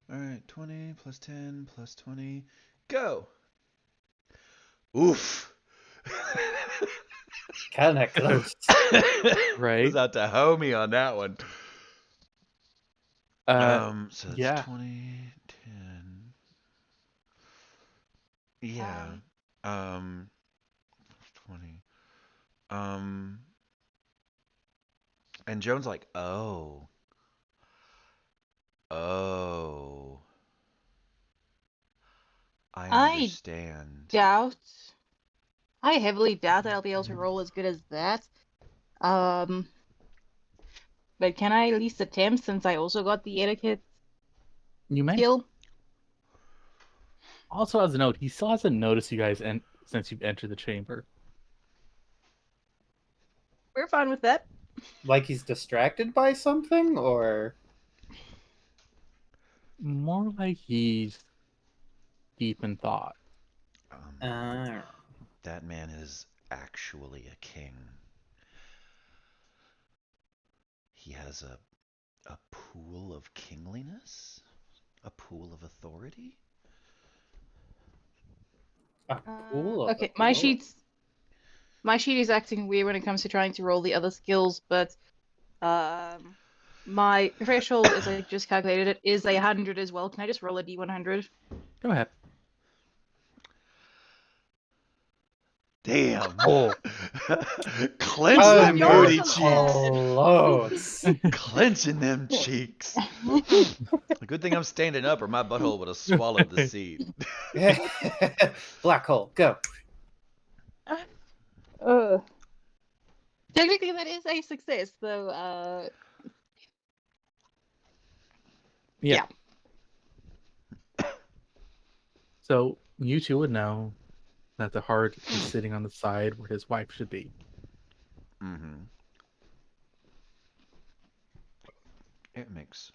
All right, 20 plus 10 plus 20. Go. Oof. Kind of close. Right. Was out to homie on that one. So it's Yeah. 20, 10. Yeah. 20. And Joan's like, "Oh. Oh. I I understand." doubt. I heavily doubt that I'll be able to roll as good as that. Um, but can I at least attempt since I also got the etiquette You may. skill? Also, as a note, he still hasn't noticed you guys since you've entered the chamber. We're fine with that. Like he's distracted by something, or More like he's deep in thought. uh, That man is actually a king. He has a pool of kingliness? A pool of authority? a pool of Okay, my authority. sheet is acting weird when it comes to trying to roll the other skills, but my threshold, as I just calculated it, is 100 as well. Can I just roll a d100? Go ahead. Damn. Oh. Clench Oh, them yours booty was cheeks. Close. Clenching them cheeks. A good thing I'm standing up or my butthole would have swallowed the seed. Black hole, go. Technically, that is a success, though. Yeah. So you two would know that the heart is sitting on the side where his wife should be. Mm-hmm. It makes.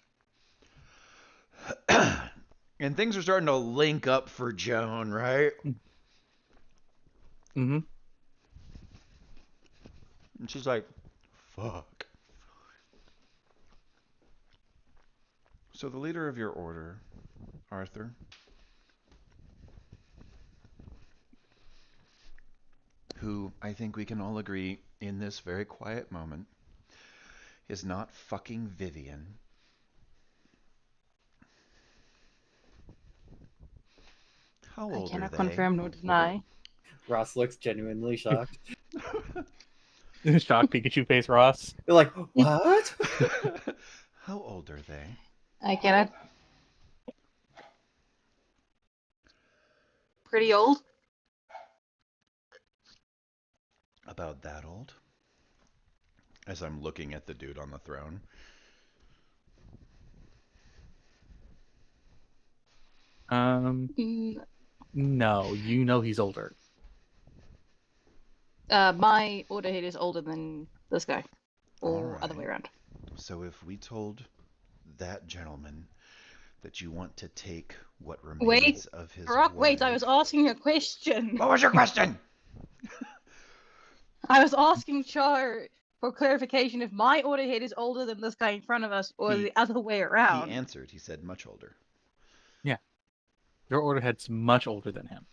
And things are starting to link up for Joan, right? Mm-hmm. And she's like, "Fuck." So the leader of your order, Arthur, who I think we can all agree in this very quiet moment is not fucking Vivian. How I old are cannot they? confirm nor deny. Ross looks genuinely shocked. Shock Pikachu face, Ross. You're like, what? How old are they? I cannot. Pretty old. About that old? As I'm looking at the dude on the throne. Mm, No, you know he's older. my order head is older than this guy, or other way Alright. around. So if we told that gentleman that you want to take what Wait, remains of his Brock, wait, I was wife. asking a question. What was your question? I was asking Char for clarification if my order head is older than this guy in front of us, or He- the other way He around. answered. He said much older. Your order head's much older than him.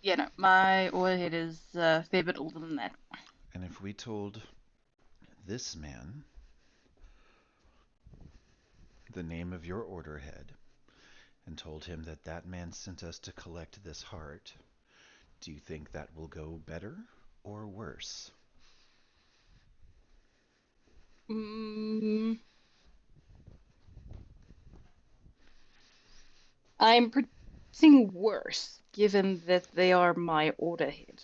Yeah, no, my order head is a fair bit older than that. And if we told this man the name of your order head and told him that that man sent us to collect this heart, do you think that will go better or worse? Mm, I'm predicting worse, given that they are my order head.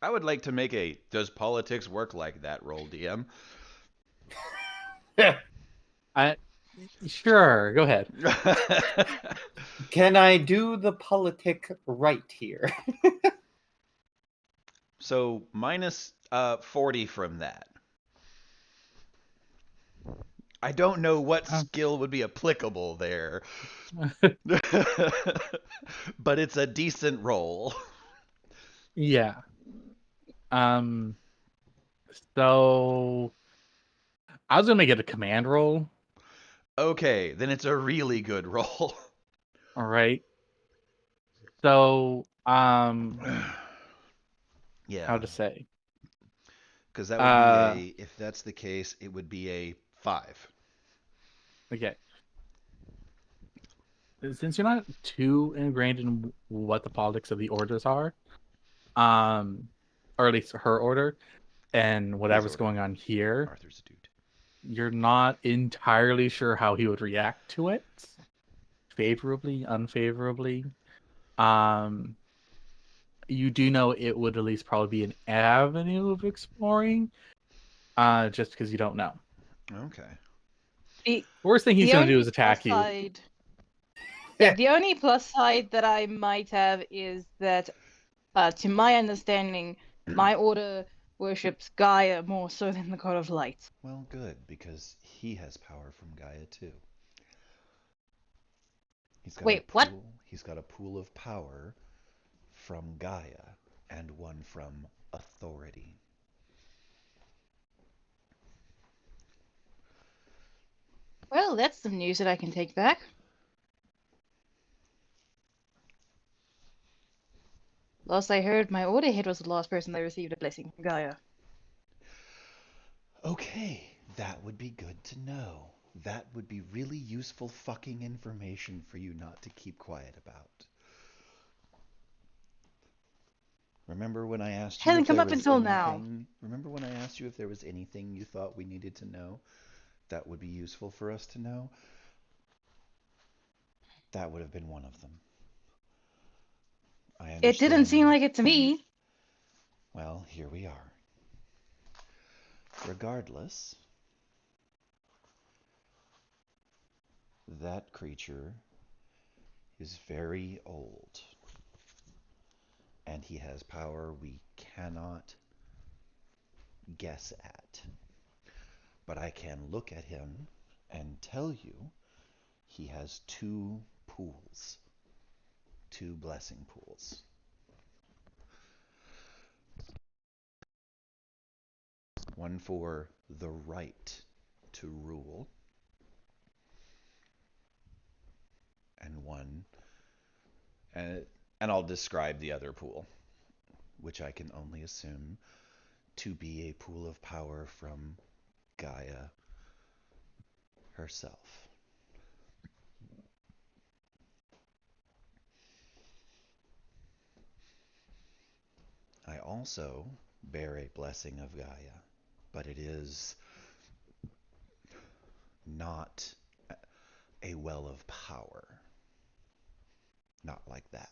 I would like to make a does politics work like that roll, DM. Sure, go ahead. Can I do the politic right here? So minus 40 from that. I don't know what skill would be applicable there. But it's a decent roll. Yeah. So I was gonna make it a command roll. Okay, then it's a really good roll. All right. So, Yeah. how to say? Because that would be if that's the case, it would be a 5. Okay. Since you're not too ingrained in what the politics of the orders are, or at least her order, and whatever's order. going on here, Arthur's a dude. you're not entirely sure how he would react to it, favorably, unfavorably. You do know it would at least probably be an avenue of exploring, just because you don't know. Okay. The Worst thing he's the gonna do only is attack plus you. side, yeah, the only plus side that I might have is that, to my understanding, my order worships Gaia more so than the god of light. Well, good, because he has power from Gaia too. He's got Wait, what? He's got a pool of power from Gaia and one from authority. Well, that's some news that I can take back. Last I heard, my order head was the last person that received a blessing from Gaia. Okay, that would be good to know. That would be really useful fucking information for you not to keep quiet about. Remember when I asked you Hasn't if there come up was until anything? now. Remember when I asked you if there was anything you thought we needed to know that would be useful for us to know? That would have been one of them. I understand. It didn't seem like it to me. Well, here we are. Regardless, that creature is very old. And he has power we cannot guess at. But I can look at him and tell you he has 2 pools. 2 blessing pools. One for the right to rule, and one, and I'll describe the other pool, which I can only assume to be a pool of power from Gaia herself. I also bear a blessing of Gaia, but it is not a well of power. Not like that.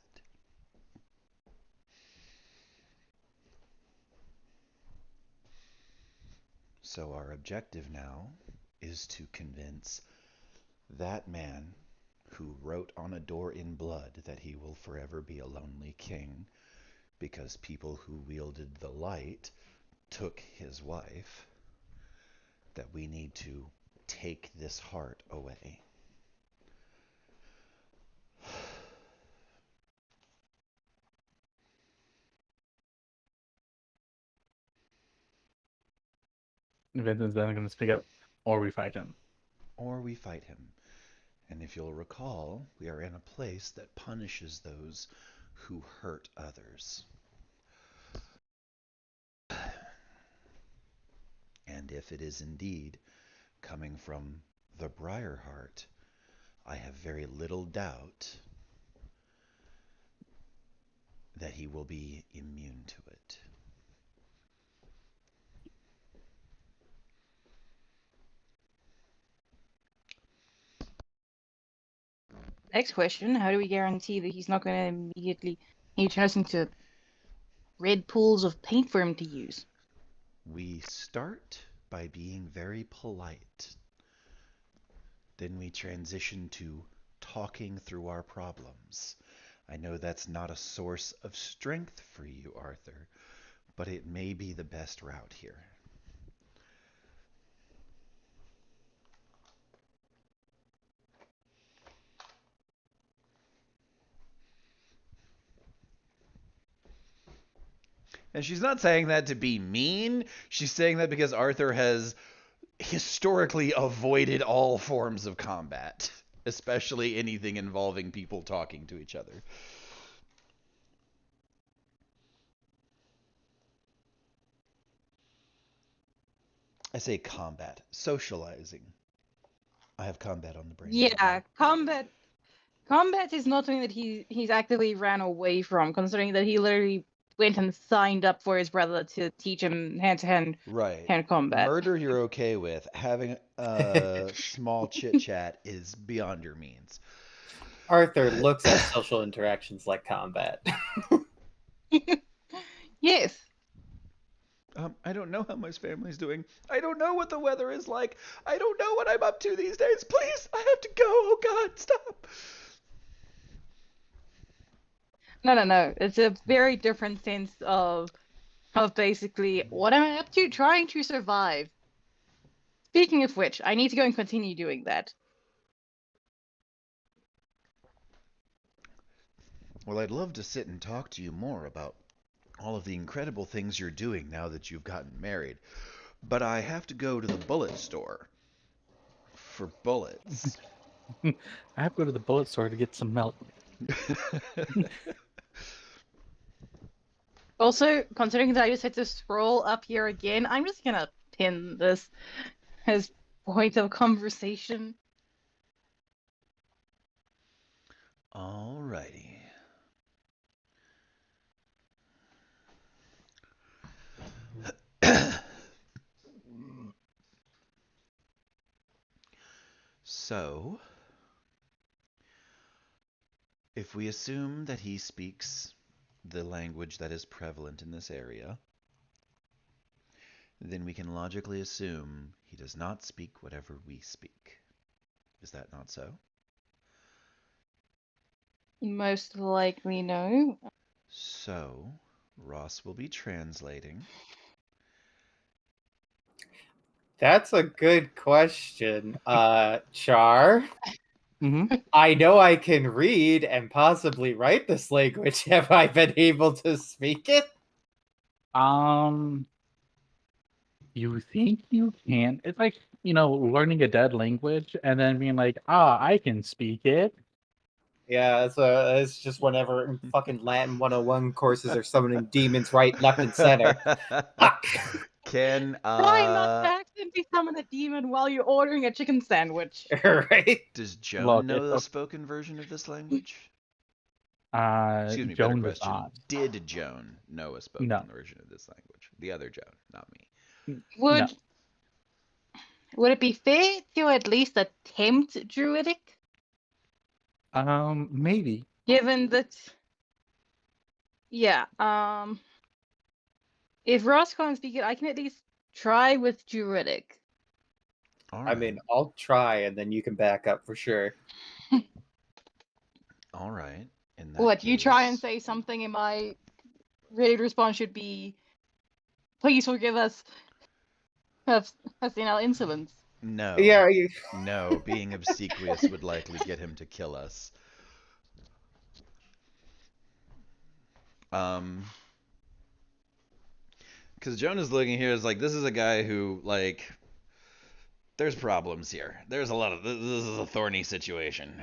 So our objective now is to convince that man who wrote on a door in blood that he will forever be a lonely king because people who wielded the light took his wife, that we need to take this heart away. Vincent's then going to speak up, or we fight him. Or we fight him. And if you'll recall, we are in a place that punishes those who hurt others. And if it is indeed coming from the Briarheart, I have very little doubt that he will be immune to it. Next question: how do we guarantee that he's not going to immediately turn us into red pools of paint for him to use? We start by being very polite. Then we transition to talking through our problems. I know that's not a source of strength for you, Arthur, but it may be the best route here. And she's not saying that to be mean. She's saying that because Arthur has historically avoided all forms of combat, especially anything involving people talking to each other. I say combat, socializing. I have combat on the brain. Yeah, combat is not something that he's actively ran away from, considering that he literally went and signed up for his brother to teach him hand-to-hand hand combat. Murder you're okay with. Having a small chit-chat is beyond your means. Arthur looks at social interactions like combat. Yes. I don't know how my family's doing. I don't know what the weather is like. I don't know what I'm up to these days. Please, I have to go. Oh God, stop. No. It's a very different sense of basically what am I up to? Trying to survive. Speaking of which, I need to go and continue doing that. Well, I'd love to sit and talk to you more about all of the incredible things you're doing now that you've gotten married. But I have to go to the bullet store for bullets. I have to go to the bullet store to get some milk. Also, considering that I just had to scroll up here again, I'm just gonna pin this as point of conversation. Alrighty. So, if we assume that he speaks the language that is prevalent in this area, then we can logically assume he does not speak whatever we speak. Is that not so? Most likely no. So, Ross will be translating. That's a good question. Char? Mm-hmm. I know I can read and possibly write this language. Have I been able to speak it? You think you can? It's like, learning a dead language and then being like, I can speak it. Yeah, it's just whenever fucking Latin 101 courses are summoning demons right, left, and center. Fuck. Can Try not to accidentally summon a demon while you're ordering a chicken sandwich. Right? Does Joan Look, know the it's spoken version of this language? Excuse me, Joan better does question. not. Did Joan know a spoken No. version of this language? The other Joan, not me. Would it be fair to at least attempt Druidic? Maybe. given that, yeah, if Ross can't speak it, I can at least try with Druidic. All I right. mean, I'll try, and then you can back up for sure. All right. In that What, you try and case- say something and my ready response should be, please forgive us, have seen our insolence. No. Yeah, No, being obsequious would likely get him to kill us. Because Jonah's looking here is like, this is a guy who, like, there's problems here. There's a lot of, this is a thorny situation.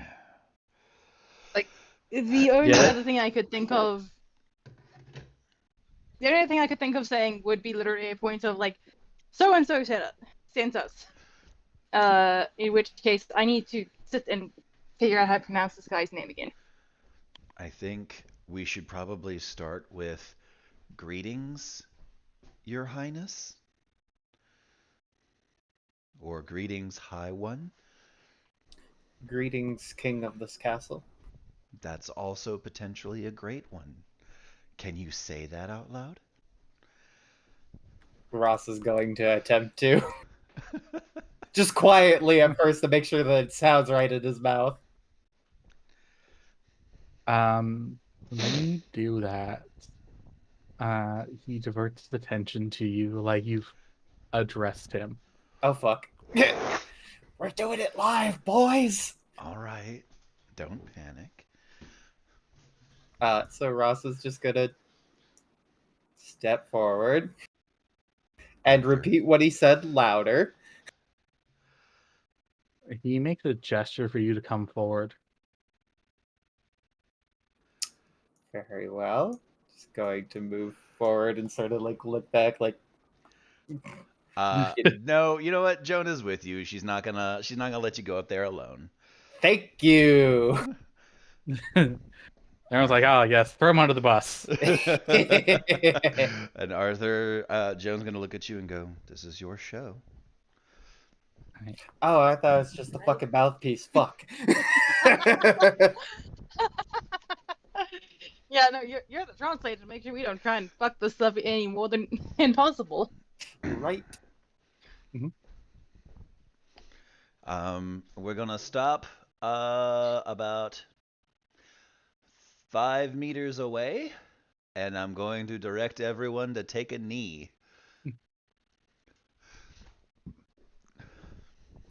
The only Yeah. other thing I could think of, the only thing I could think of saying would be literally a point of like, so and so sent us. In which case I need to sit and figure out how to pronounce this guy's name again. I think we should probably start with greetings, Your Highness. Or greetings, High One. greetings, king of this castle. That's also potentially a great one. Can you say that out loud? Ross is going to attempt to. Just quietly at first to make sure that it sounds right in his mouth. When you do that, he diverts the attention to you like you've addressed him. Oh, fuck. We're doing it live, boys! All right. Don't panic. So Ross is just gonna step forward and repeat what he said louder. He makes a gesture for you to come forward. Very well. Just going to move forward and sort of like look back like No, you know what? Jonah's with you. She's not gonna let you go up there alone. thank you. Everyone's like, oh yes, throw him under the bus. And Arthur, Joan's gonna look at you and go, "This is your show." Oh, I thought it was just a fucking mouthpiece. Fuck. Yeah, no, you're the translator to make sure we don't try and fuck this up any more than impossible. Right. We're gonna stop about 5 meters away, and I'm going to direct everyone to take a knee.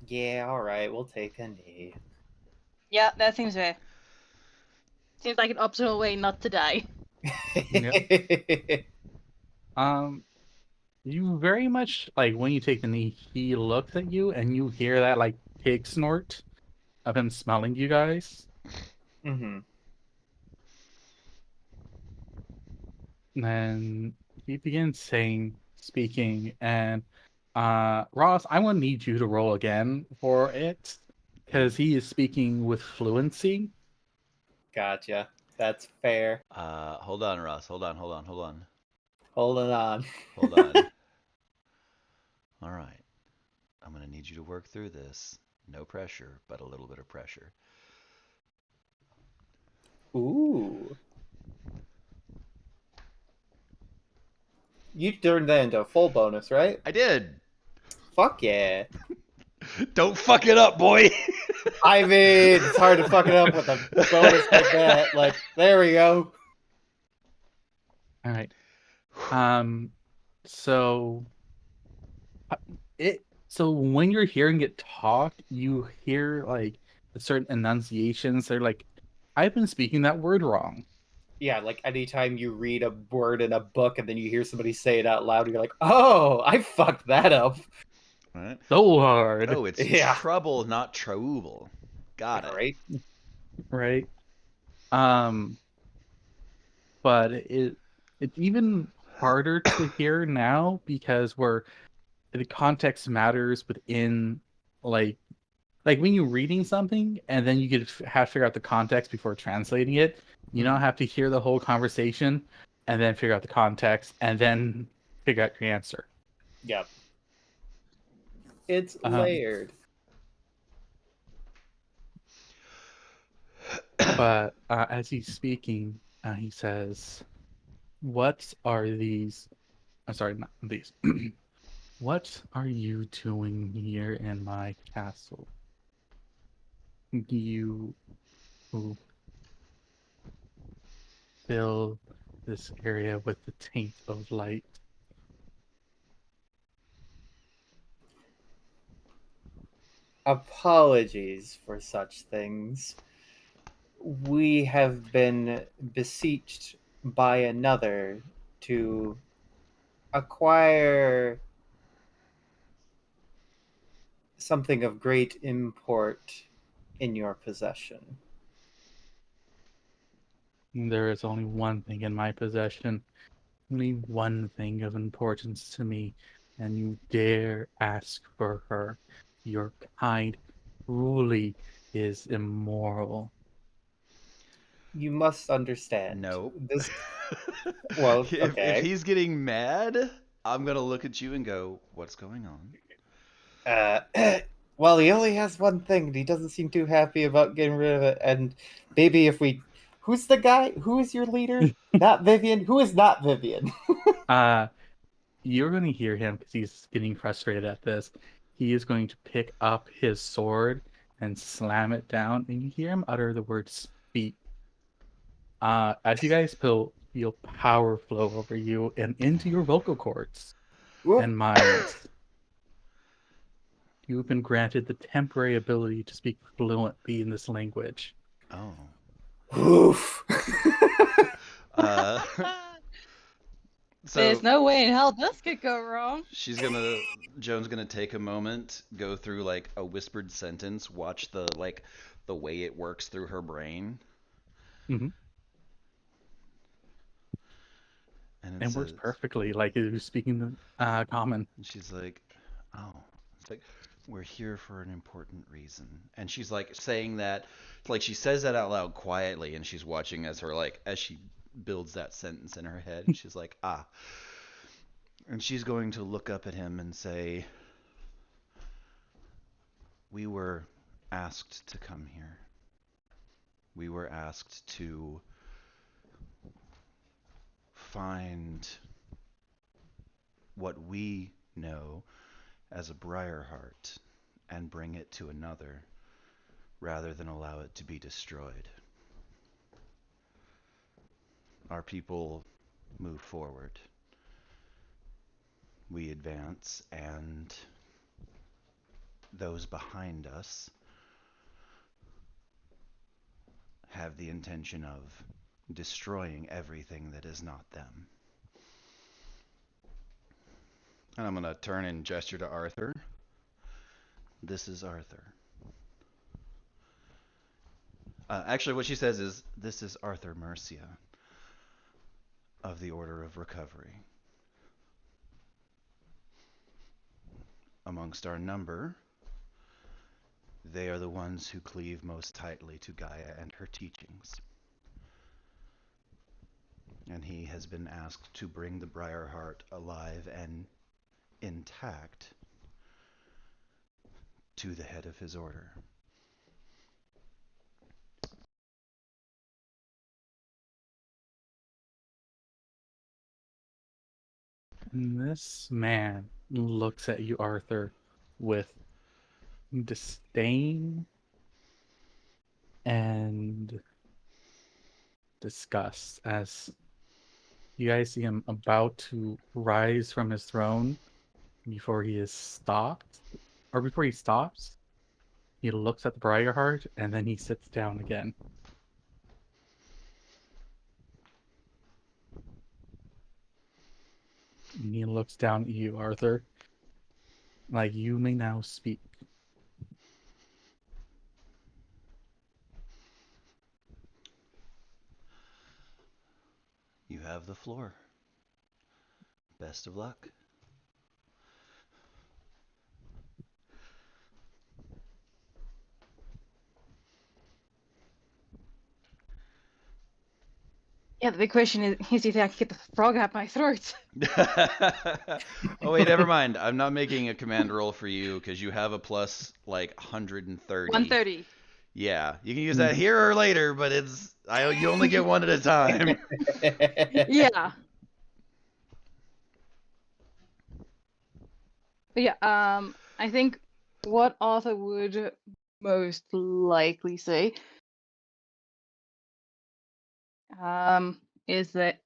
Yeah, alright, we'll take a knee. Yeah, that seems fair. Seems like an optional way not to die. You very much like when you take the knee, he looks at you and you hear that like pig snort of him smelling you guys. Mm-hmm. And then he begins speaking, and Ross, I will need you to roll again for it because he is speaking with fluency. Gotcha. That's fair. Hold on, Ross. Hold on. Holding on. Hold on. All right. I'm gonna need you to work through this. No pressure, but a little bit of pressure. Ooh. You turned that into a full bonus, right? I did. Fuck yeah. Don't fuck it up, boy. I mean, it's hard to fuck it up with a bonus like that. Like, there we go. All right. So when you're hearing it talk, you hear like certain enunciations. They're like, I've been speaking that word wrong. Yeah, like anytime you read a word in a book and then you hear somebody say it out loud, you're like, oh, I fucked that up. Right. So hard. Oh, it's Yeah. trouble, not trouble. Got it. Right? Right. But it's even harder to hear now because the context matters within like when you're reading something and then you have to figure out the context before translating it. You don't have to hear the whole conversation and then figure out the context and then figure out your answer. Yep. It's layered. But as he's speaking, he says, "What are these? I'm sorry, not these. What are you doing here in my castle? You who fill this area with the taint of light." Apologies for such things. We have been beseeched by another to acquire something of great import in your possession. There is only one thing in my possession, only one thing of importance to me, and you dare ask for her. Your kind truly is immoral. You must understand. Nope. This Well, If okay. he's getting mad, I'm gonna look at you and go, "What's going on?" Well, he only has one thing, and he doesn't seem too happy about getting rid of it. And maybe if we, who's the guy? Who is your leader? Not Vivian. Who is not Vivian? You're going to hear him because he's getting frustrated at this. He is going to pick up his sword and slam it down, and you hear him utter the word "speak." As you guys feel power flow over you and into your vocal cords and minds. You have been granted the temporary ability to speak fluently in this language. Oh. Oof. So There's no way in hell this could go wrong. Joan's gonna take a moment, go through like a whispered sentence, watch the way it works through her brain. Mm-hmm. And it works perfectly, like it was speaking common. And she's like, "Oh, it's like we're here for an important reason." And she's like saying that, like she says that out loud quietly, and she's watching as she builds that sentence in her head. And she's like, "Ah," and she's going to look up at him and say, "We were asked to come here. We were asked to find what we know as a Briarheart and bring it to another, rather than allow it to be destroyed. Our people move forward. We advance, and those behind us have the intention of destroying everything that is not them." And I'm going to turn and gesture to Arthur. This is Arthur. Actually, what she says is, "This is Arthur Mercia of the Order of Recovery. Amongst our number, they are the ones who cleave most tightly to Gaia and her teachings. And he has been asked to bring the Briarheart alive and intact to the head of his order." And this man looks at you, Arthur, with disdain and disgust as you guys see him about to rise from his throne before he stops. He looks at the Briarheart and then he sits down again. And he looks down at you, Arthur. Like, you may now speak. You have the floor. Best of luck. Yeah, the big question is do you think I can get the frog out my throat? Oh wait, never mind. I'm not making a command roll for you because you have a plus like 130. 130. Yeah, you can use that here or later, but you only get one at a time. Yeah. But yeah, I think what Arthur would most likely say is that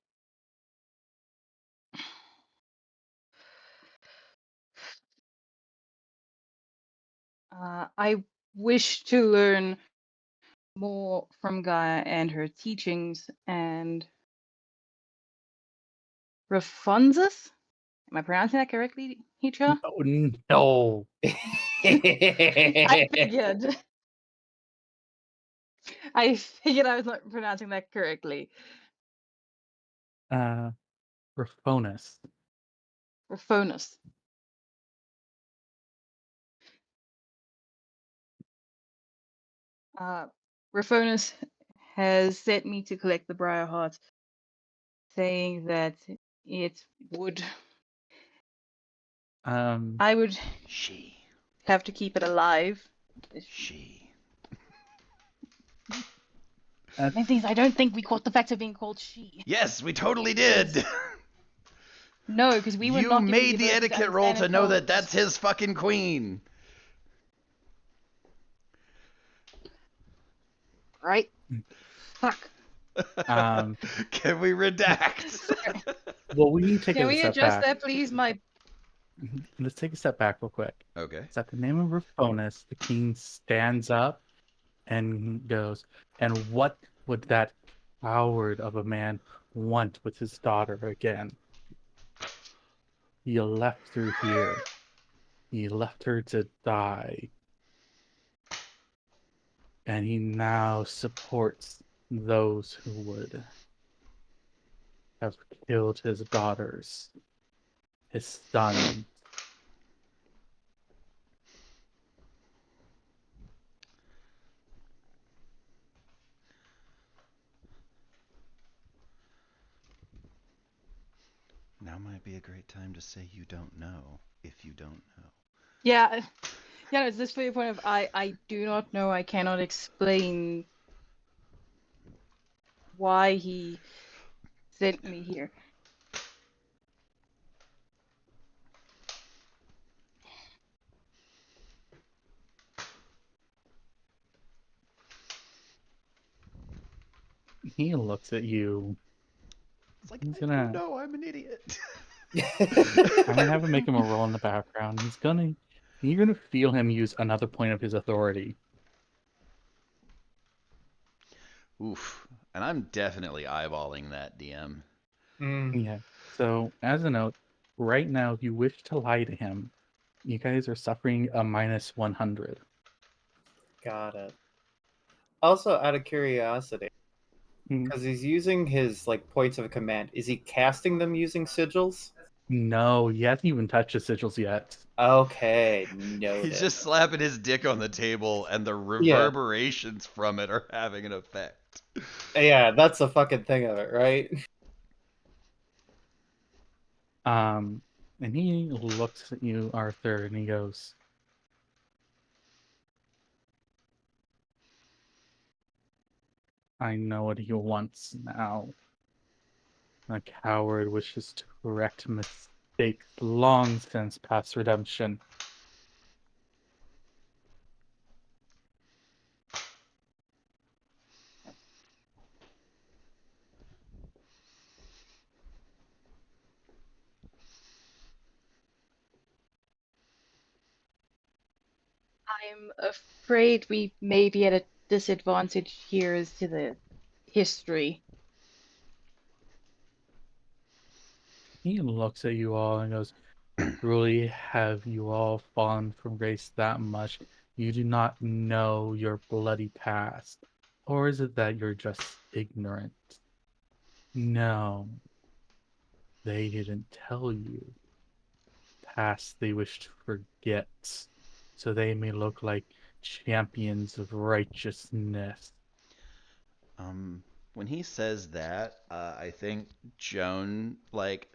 I wish to learn more from Gaia and her teachings and Rafunzus. Am I pronouncing that correctly, Hitra? Oh, no. I figured. I figured I was not pronouncing that correctly. Rafonus. Rafonus. Rafonus has sent me to collect the Briar Heart, saying that it would. I would She. have to keep it alive. She. The main thing is, I don't think we caught the fact of being called she. Yes, we totally did. No, because we were You not given made the ability to etiquette roll understand to know and that that's his fucking queen. right. Fuck. Can we redact? Well, we need to take Can a we step adjust back. that, please? My Let's take a step back real quick. Okay. It's at the name of Rafonus, the king stands up and goes, and what would that coward of a man want with his daughter again? He left her here. He left her to die. And he now supports those who would have killed his daughters, his son. Now might be a great time to say you don't know if you don't know. yeah, yeah. It's this for the point of I do not know. I cannot explain why he sent me here. He looks at you. It's like, He's I gonna- don't know, I'm an idiot. I'm gonna have him make him a roll in the background. You're gonna feel him use another point of his authority. Oof. And I'm definitely eyeballing that, DM. Yeah. So, as a note, right now, if you wish to lie to him, you guys are suffering a minus 100. Got it. Also, out of curiosity, Mm, because he's using his like points of command, is he casting them using sigils? No, he hasn't even touched the sigils yet. Okay, noted. He's just slapping his dick on the table, and the reverberations from it are having an effect. Yeah, that's the fucking thing of it, right? And he looks at you, Arthur, and he goes, I know what he wants now. A coward wishes to correct mistakes long since past redemption. I'm afraid we may be at a disadvantage here as to the history. He looks at you all and goes, Truly have you all fallen from grace that much? You do not know your bloody past. Or is it that you're just ignorant? No, they didn't tell you. Past they wish to forget, so they may look like champions of righteousness. When he says that, I think Joan, like,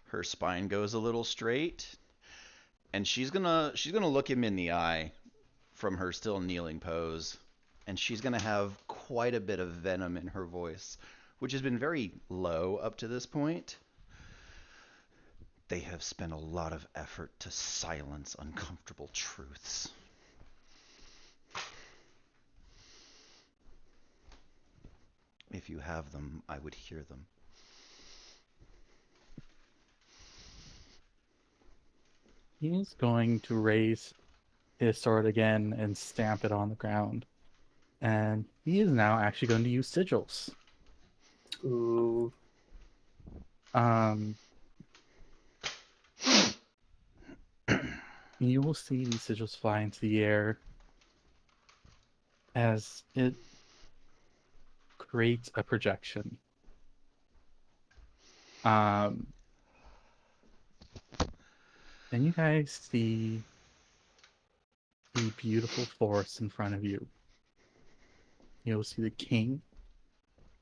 her spine goes a little straight, and she's gonna look him in the eye from her still kneeling pose. and she's going to have quite a bit of venom in her voice, which has been very low up to this point. They have spent a lot of effort to silence uncomfortable truths. If you have them, I would hear them. He's going to raise his sword again and stamp it on the ground. And he is now actually going to use sigils. Ooh. You will see these sigils fly into the air as it creates a projection. Then you guys see the beautiful forest in front of you. You'll see the king,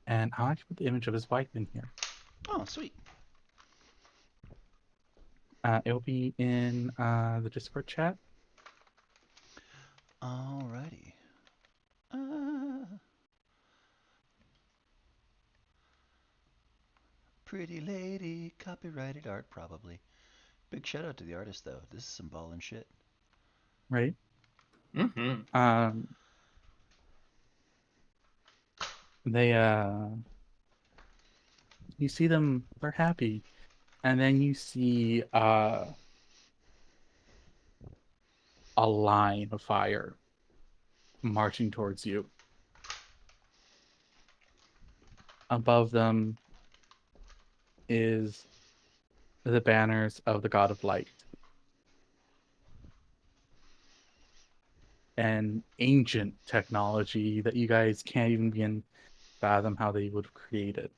and I'll actually put the image of his wife in here. Oh, sweet. It'll be in the Discord chat. Alrighty. Pretty lady, copyrighted art, probably. Big shout out to the artist, though. This is some ballin' shit. Right? Mm-hmm. They you see them, they're happy, and then you see a line of fire marching towards you. Above them is the banners of the God of Light. And ancient technology that you guys can't even begin to fathom how they would have created.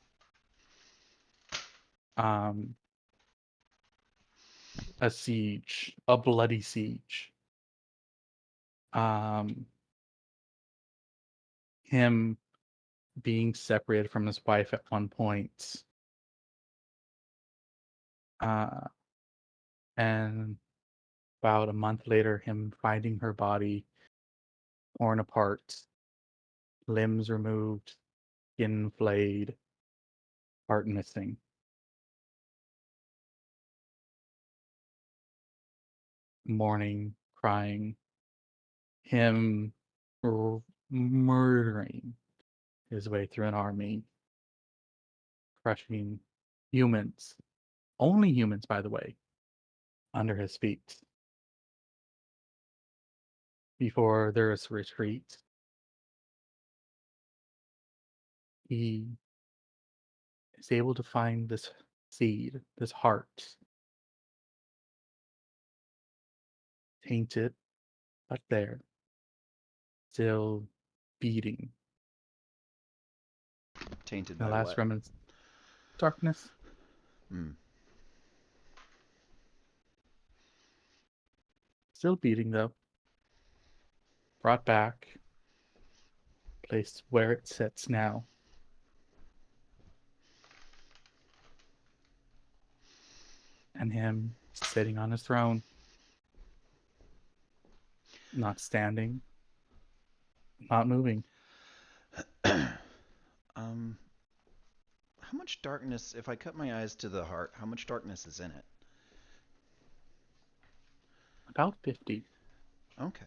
A siege, a bloody siege. Him being separated from his wife at one point. And about a month later, him finding her body torn apart, limbs removed, skin flayed, heart missing. Mourning, crying, him murdering his way through an army, crushing humans, only humans, by the way, under his feet. Before there is retreat, he is able to find this seed, this heart, tainted, but there, still beating. Tainted The by last what? remnants, darkness. Still beating, though. Brought back, placed where it sits now. And him sitting on his throne. Not standing. Not moving. How much darkness, if I cut my eyes to the heart, how much darkness is in it? About 50. Okay.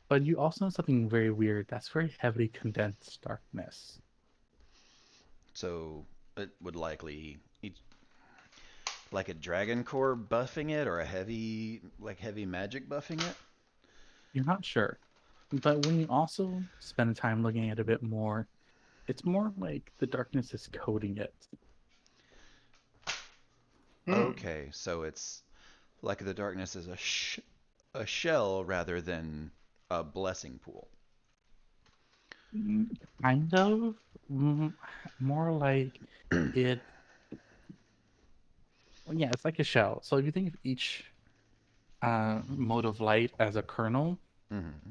But you also know something very weird. That's very heavily condensed darkness. So it would likely like a dragon core buffing it, or a heavy magic buffing it. You're not sure. But when you also spend time looking at it a bit more, it's more like the darkness is coating it. Okay, so it's like the darkness is a shell rather than a blessing pool. Kind of. More like it. Well, yeah, it's like a shell. So if you think of each mode of light as a kernel, Mm-hmm.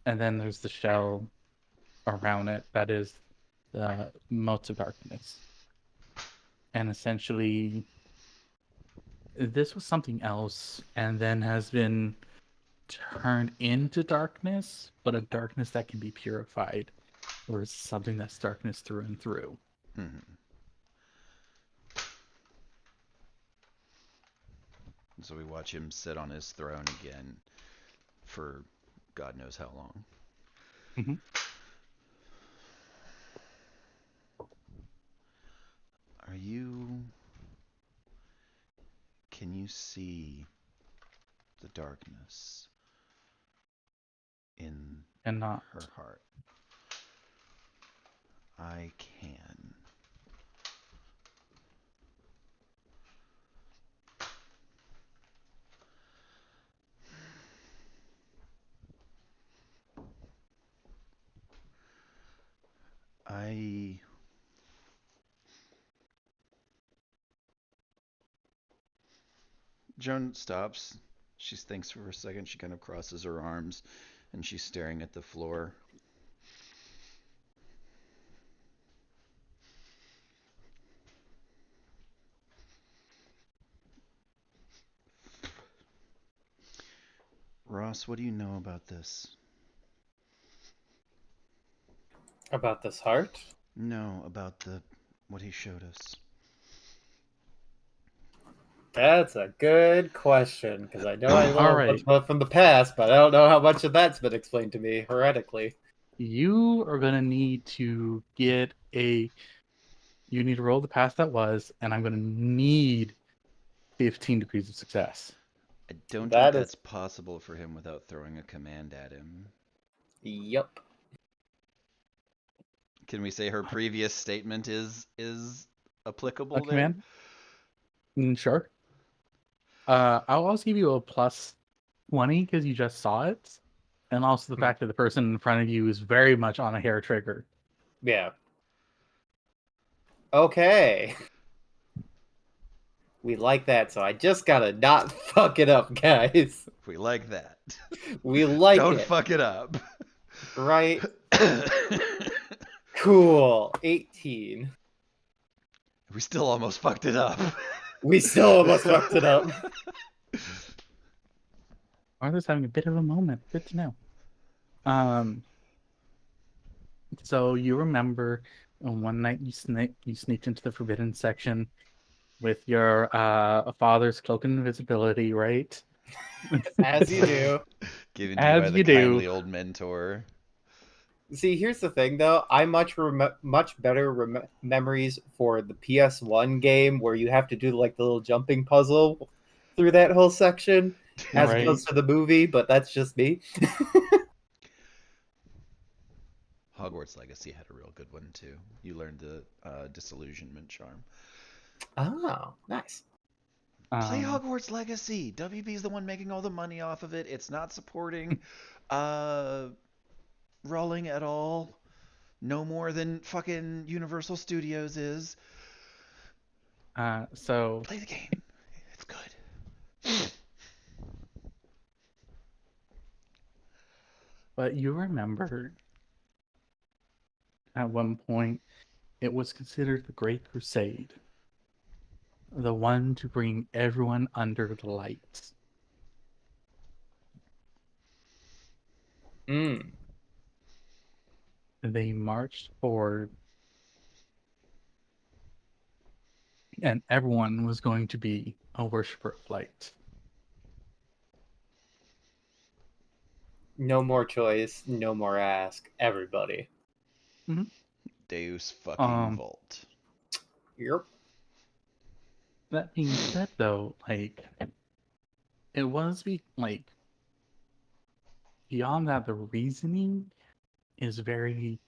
and then there's the shell around it that is the motes of darkness. And essentially, this was something else and then has been turned into darkness, but a darkness that can be purified, or is something that's darkness through and through. Mhm. So we watch him sit on his throne again for God knows how long. Mhm. Are you... Can you see the darkness in And not. her heart? I can. I... Joan stops. She thinks for a second. She kind of crosses her arms and she's staring at the floor. Ross, what do you know about this? About this heart? No, about the what he showed us. That's a good question, because I know I know All a right. bunch about it from the past, but I don't know how much of that's been explained to me heretically. You are gonna need to get a. You need to roll the path that was, and I'm gonna need 15 degrees of success. I don't think That is, that's possible for him without throwing a command at him. yep. Can we say her previous statement is A applicable there? command? Sure. I'll also give you a plus 20 because you just saw it, and also the fact that the person in front of you is very much on a hair trigger. Yeah. Okay. We like that, so I just gotta not fuck it up, guys. We like that. We like Don't it, fuck it up. right? Cool. 18. We still almost fucked it up. We still almost fucked it up. Arthur's having a bit of a moment. Good to know. So you remember one night you sneaked into the forbidden section with your father's cloak and invisibility, right? As you do. Given to you by As the you do. kindly old mentor. See, here's the thing, though. I much better memories for the PS1 game where you have to do like the little jumping puzzle through that whole section, as Right. opposed to the movie. But that's just me. Hogwarts Legacy had a real good one too. You learned the disillusionment charm. Oh, nice. Play Hogwarts Legacy. WB's the one making all the money off of it. It's not supporting Rowling at all. No more than fucking Universal Studios is. So Play the game. It's good. but you remember at one point it was considered the Great Crusade, the one to bring everyone under the lights. Mm. They marched forward, and everyone was going to be a worshiper of light. No more choice. No more ask. Everybody. Deus fucking Volt. Yep. That being said, though, like it was beyond that, the reasoning is very.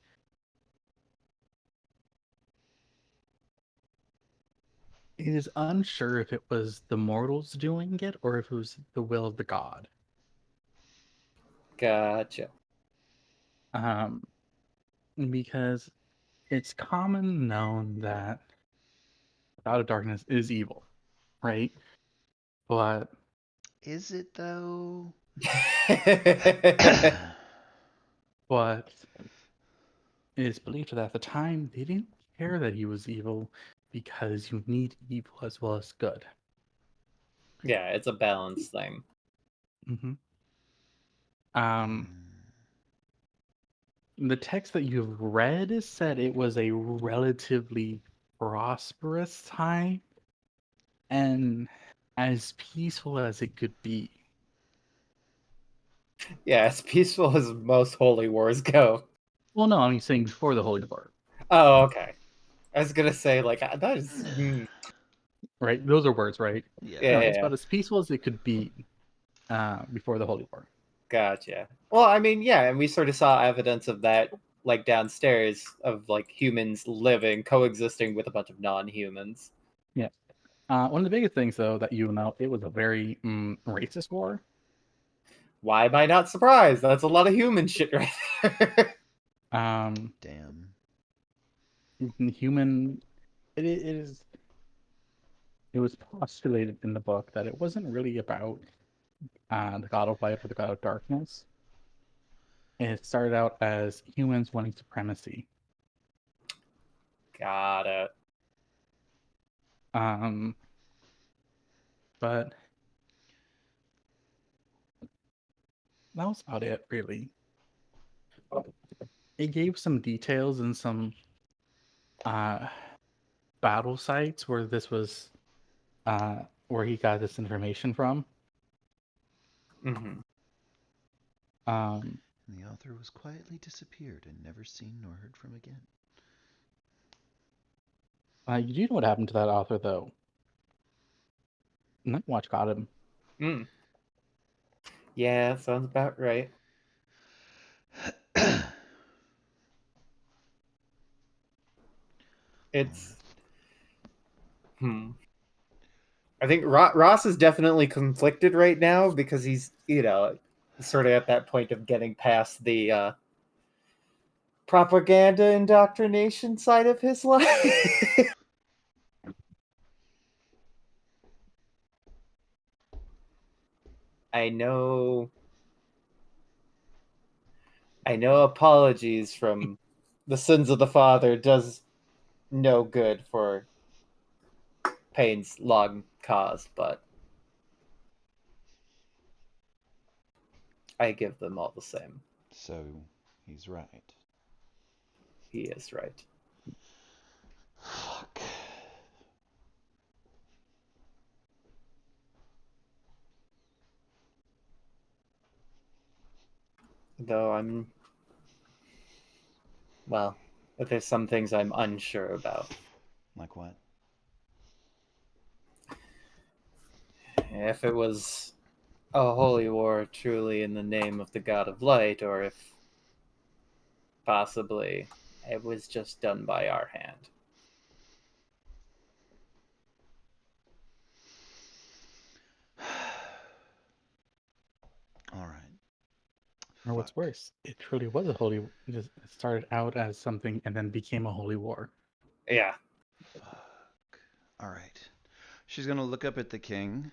It is unsure if it was the mortals doing it or if it was the will of the god. Gotcha. Because it's common known that God of Darkness is evil, right? But Is it though? but it is believed that at the time they didn't care that he was evil because you need evil as well as good. Yeah, it's a balance thing. Mm-hmm. The text that you've read said it was a relatively prosperous time and as peaceful as it could be. Yeah, as peaceful as most holy wars go. Well, no, I'm saying before the Holy War, Oh, okay. I was gonna say, like, that is... right? Those are words, right? Yeah. No, Yeah, it's yeah, about as peaceful as it could be before the Holy War. gotcha. Well, I mean, yeah, and we sort of saw evidence of that, like, downstairs, of, like, humans living, coexisting with a bunch of non-humans. Yeah. One of the biggest things, though, that you know, it was a very racist war. Why am I not surprised? That's a lot of human shit right there. Damn. Human, it was postulated in the book that it wasn't really about the god of light or the god of darkness. It started out as humans wanting supremacy. Got it. But that was about it, really. It gave some details and some battle sites where this was where he got this information from. Mm-hmm. And the author was quietly disappeared and never seen nor heard from again. You do know what happened to that author, though. Nightwatch got him. Yeah, sounds about right. It's... I think Ross is definitely conflicted right now because he's, sort of at that point of getting past the propaganda indoctrination side of his life. I know apologies from the sins of the father does no good for Payne's long cause, but I give them all the same. So, he's right. He is right. Fuck. Though there's some things I'm unsure about. Like what? If it was a holy war truly in the name of the god of light, or if possibly it was just done by our hand. All right. Or what's worse, it truly was a holy. It started out as something and then became a holy war. Yeah. Fuck. All right. She's gonna look up at the king.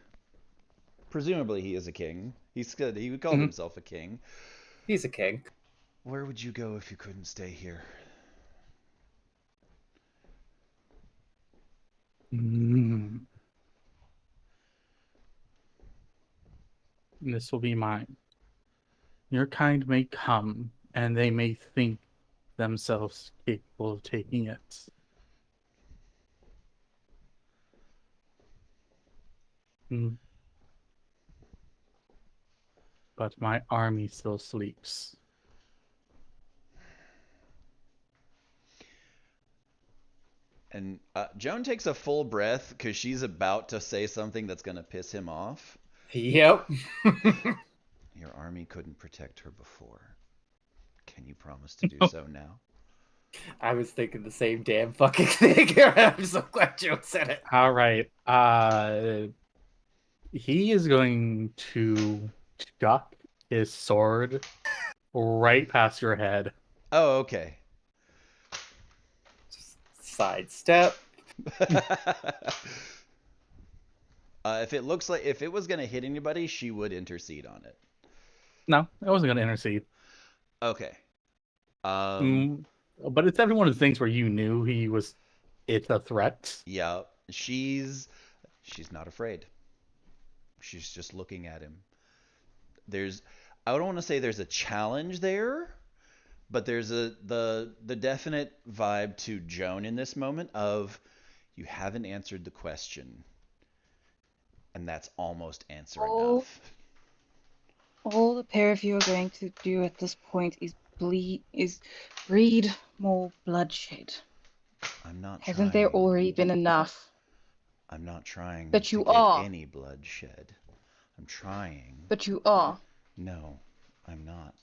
Presumably, he is a king. He's good. He called himself a king. He's a king. Where would you go if you couldn't stay here? This will be mine. Your kind may come, and they may think themselves capable of taking it. But my army still sleeps. And Joan takes a full breath because she's about to say something that's going to piss him off. Yep. Your army couldn't protect her before. Can you promise to do so now? I was thinking the same damn fucking thing. I'm so glad Joe said it. All right. He is going to chuck his sword right past your head. Oh, okay. Just sidestep. If it was gonna hit anybody, she would intercede on it. No, I wasn't going to intercede. Okay. But it's every one of the things where you knew it's a threat. Yeah, she's not afraid. She's just looking at him. I don't want to say there's a challenge there, but there's the definite vibe to Joan in this moment of you haven't answered the question, and that's almost answer Oh. enough. All the pair of you are going to do at this point is breed more bloodshed. I'm not Hasn't there trying. already been enough? I'm not trying But to you get are. any bloodshed. I'm trying. But you are. No, I'm not.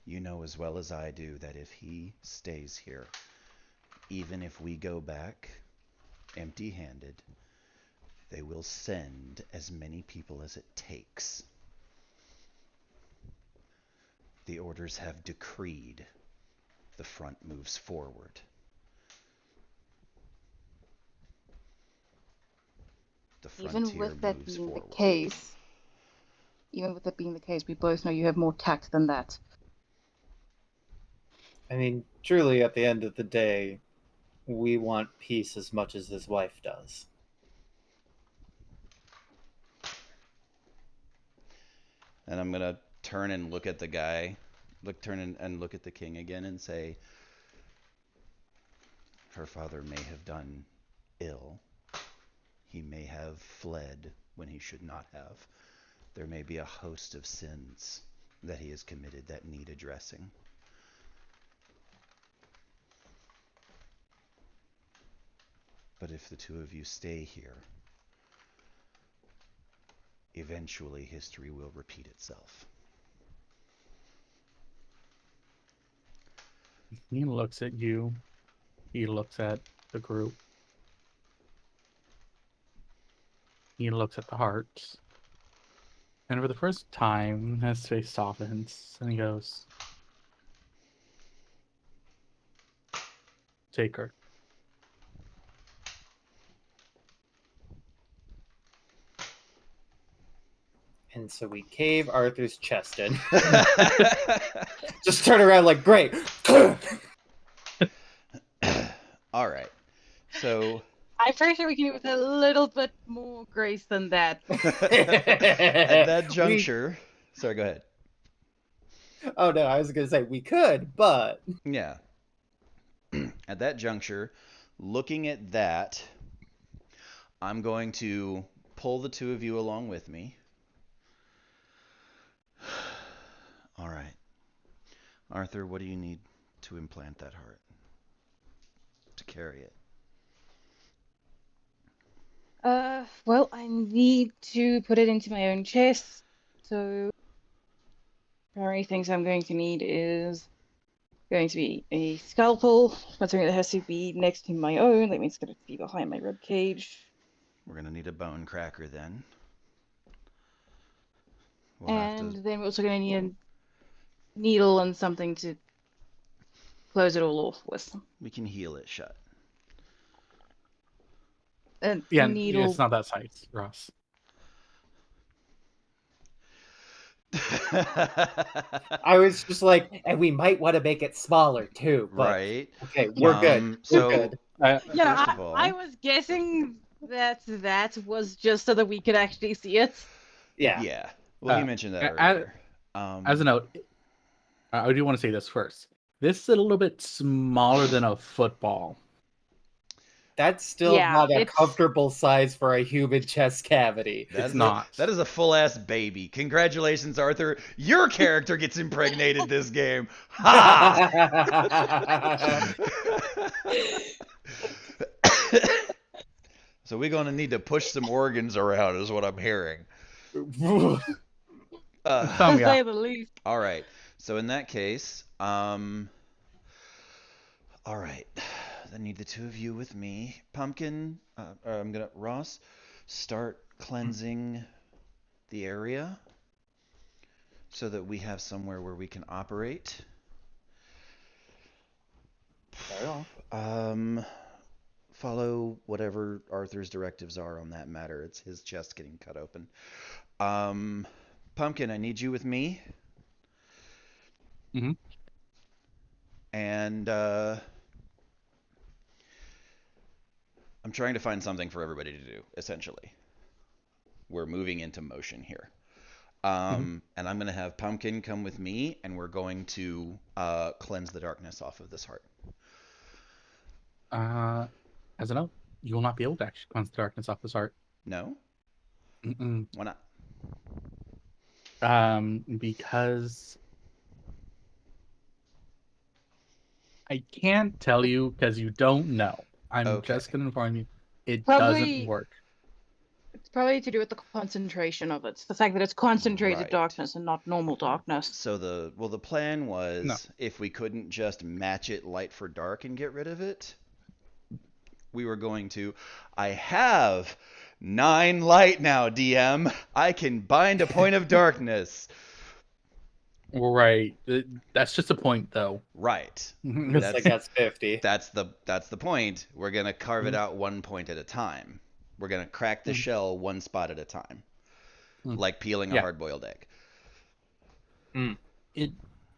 You know as well as I do that if he stays here, even if we go back empty-handed, they will send as many people as it takes. The orders have decreed the front moves forward. The Even frontier with that moves being forward. the case, we both know you have more tact than that. I mean, truly, at the end of the day, we want peace as much as his wife does. And I'm gonna turn and look at the guy, turn and look at the king again and say, her father may have done ill. He may have fled when he should not have. There may be a host of sins that he has committed that need addressing. But if the two of you stay here, eventually history will repeat itself. He looks at you. He looks at the group. He looks at the hearts. And for the first time, his face softens and he goes, "Take her." And so we cave Arthur's chest in. Just turn around like, great. All right. So I'm pretty sure we can do it with a little bit more grace than that. at that juncture, sorry, go ahead. Oh no, I was gonna say we could, but Yeah. At that juncture, looking at that, I'm going to pull the two of you along with me. All right. Arthur, what do you need to implant that heart? To carry it? Well, I need to put it into my own chest. So, primary things I'm going to need is going to be a scalpel, but something that has to be next to my own. That means it's going to be behind my rib cage. We're going to need a bone cracker then. And then we're also going to need a needle and something to close it all off with. We can heal it shut. A Yeah, needle. it's not that size, Ross. I was just like, and we might want to make it smaller too. But Right. okay, we're good. We're So good. Yeah, first of all, I was guessing that was just so that we could actually see it. Yeah. yeah. Well, he Uh, mentioned that as- earlier. As a note, I do want to say this first. This is a little bit smaller than a football. That's still Yeah, not a it's- comfortable size for a human chest cavity. That's It's not. That is a full ass baby. Congratulations, Arthur. Your character gets impregnated this game. Ha! So we're gonna need to push some organs around, is what I'm hearing. Thumb, To yeah. say the least. All right. So in that case, all right. I need the two of you with me. Pumpkin, Ross, start cleansing the area so that we have somewhere where we can operate. Follow whatever Arthur's directives are on that matter. It's his chest getting cut open. Pumpkin, I need you with me. Mhm. And I'm trying to find something for everybody to do, essentially. We're moving into motion here. And I'm going to have Pumpkin come with me, and we're going to cleanse the darkness off of this heart. As a note, you will not be able to actually cleanse the darkness off this heart. No? Mm-mm. Why not? Because I can't tell you because you don't know. I'm Okay. just going to inform you. It Probably- doesn't work. It's probably to do with the concentration of it. It's the fact that it's concentrated Right. darkness and not normal darkness. So the plan was No. if we couldn't just match it light for dark and get rid of it, we were going to. I have 9 light now, DM. I can bind a point of darkness. Right. That's just a point, though. Right. It's That's- like that's 50. That's the point. We're gonna carve it out 1 point at a time. We're gonna crack the shell 1 spot at a time, like peeling a Yeah. hard-boiled egg.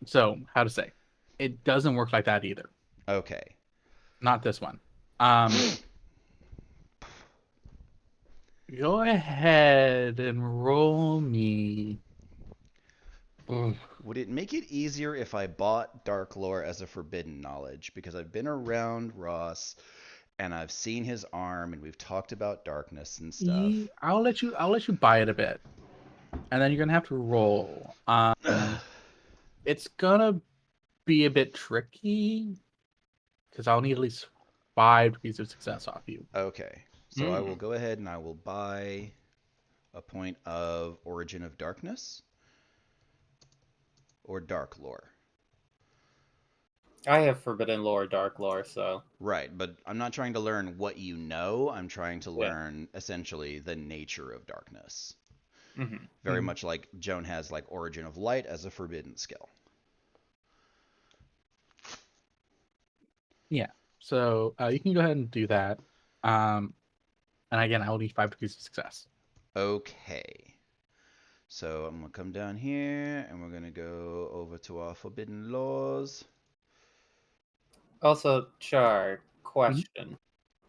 So, how to say? It doesn't work like that either. Okay. Not this one. Go ahead and roll me. Would it make it easier if I bought Dark Lore as a forbidden knowledge? Because I've been around Ross, and I've seen his arm, and we've talked about darkness and stuff. I'll let you buy it a bit, and then you're gonna have to roll. It's gonna be a bit tricky because I'll need at least 5 degrees of success off you. Okay. So I will go ahead and I will buy a point of Origin of Darkness or Dark Lore. I have Forbidden Lore, Dark Lore, so Right, but I'm not trying to learn what you know. I'm trying to Yeah. learn essentially the nature of darkness. Mhm. Very much like Joan has like Origin of Light as a forbidden skill. Yeah. So you can go ahead and do that. And again, I will need 5 degrees of success. Okay. So I'm going to come down here and we're going to go over to our forbidden laws. Also, Char, question.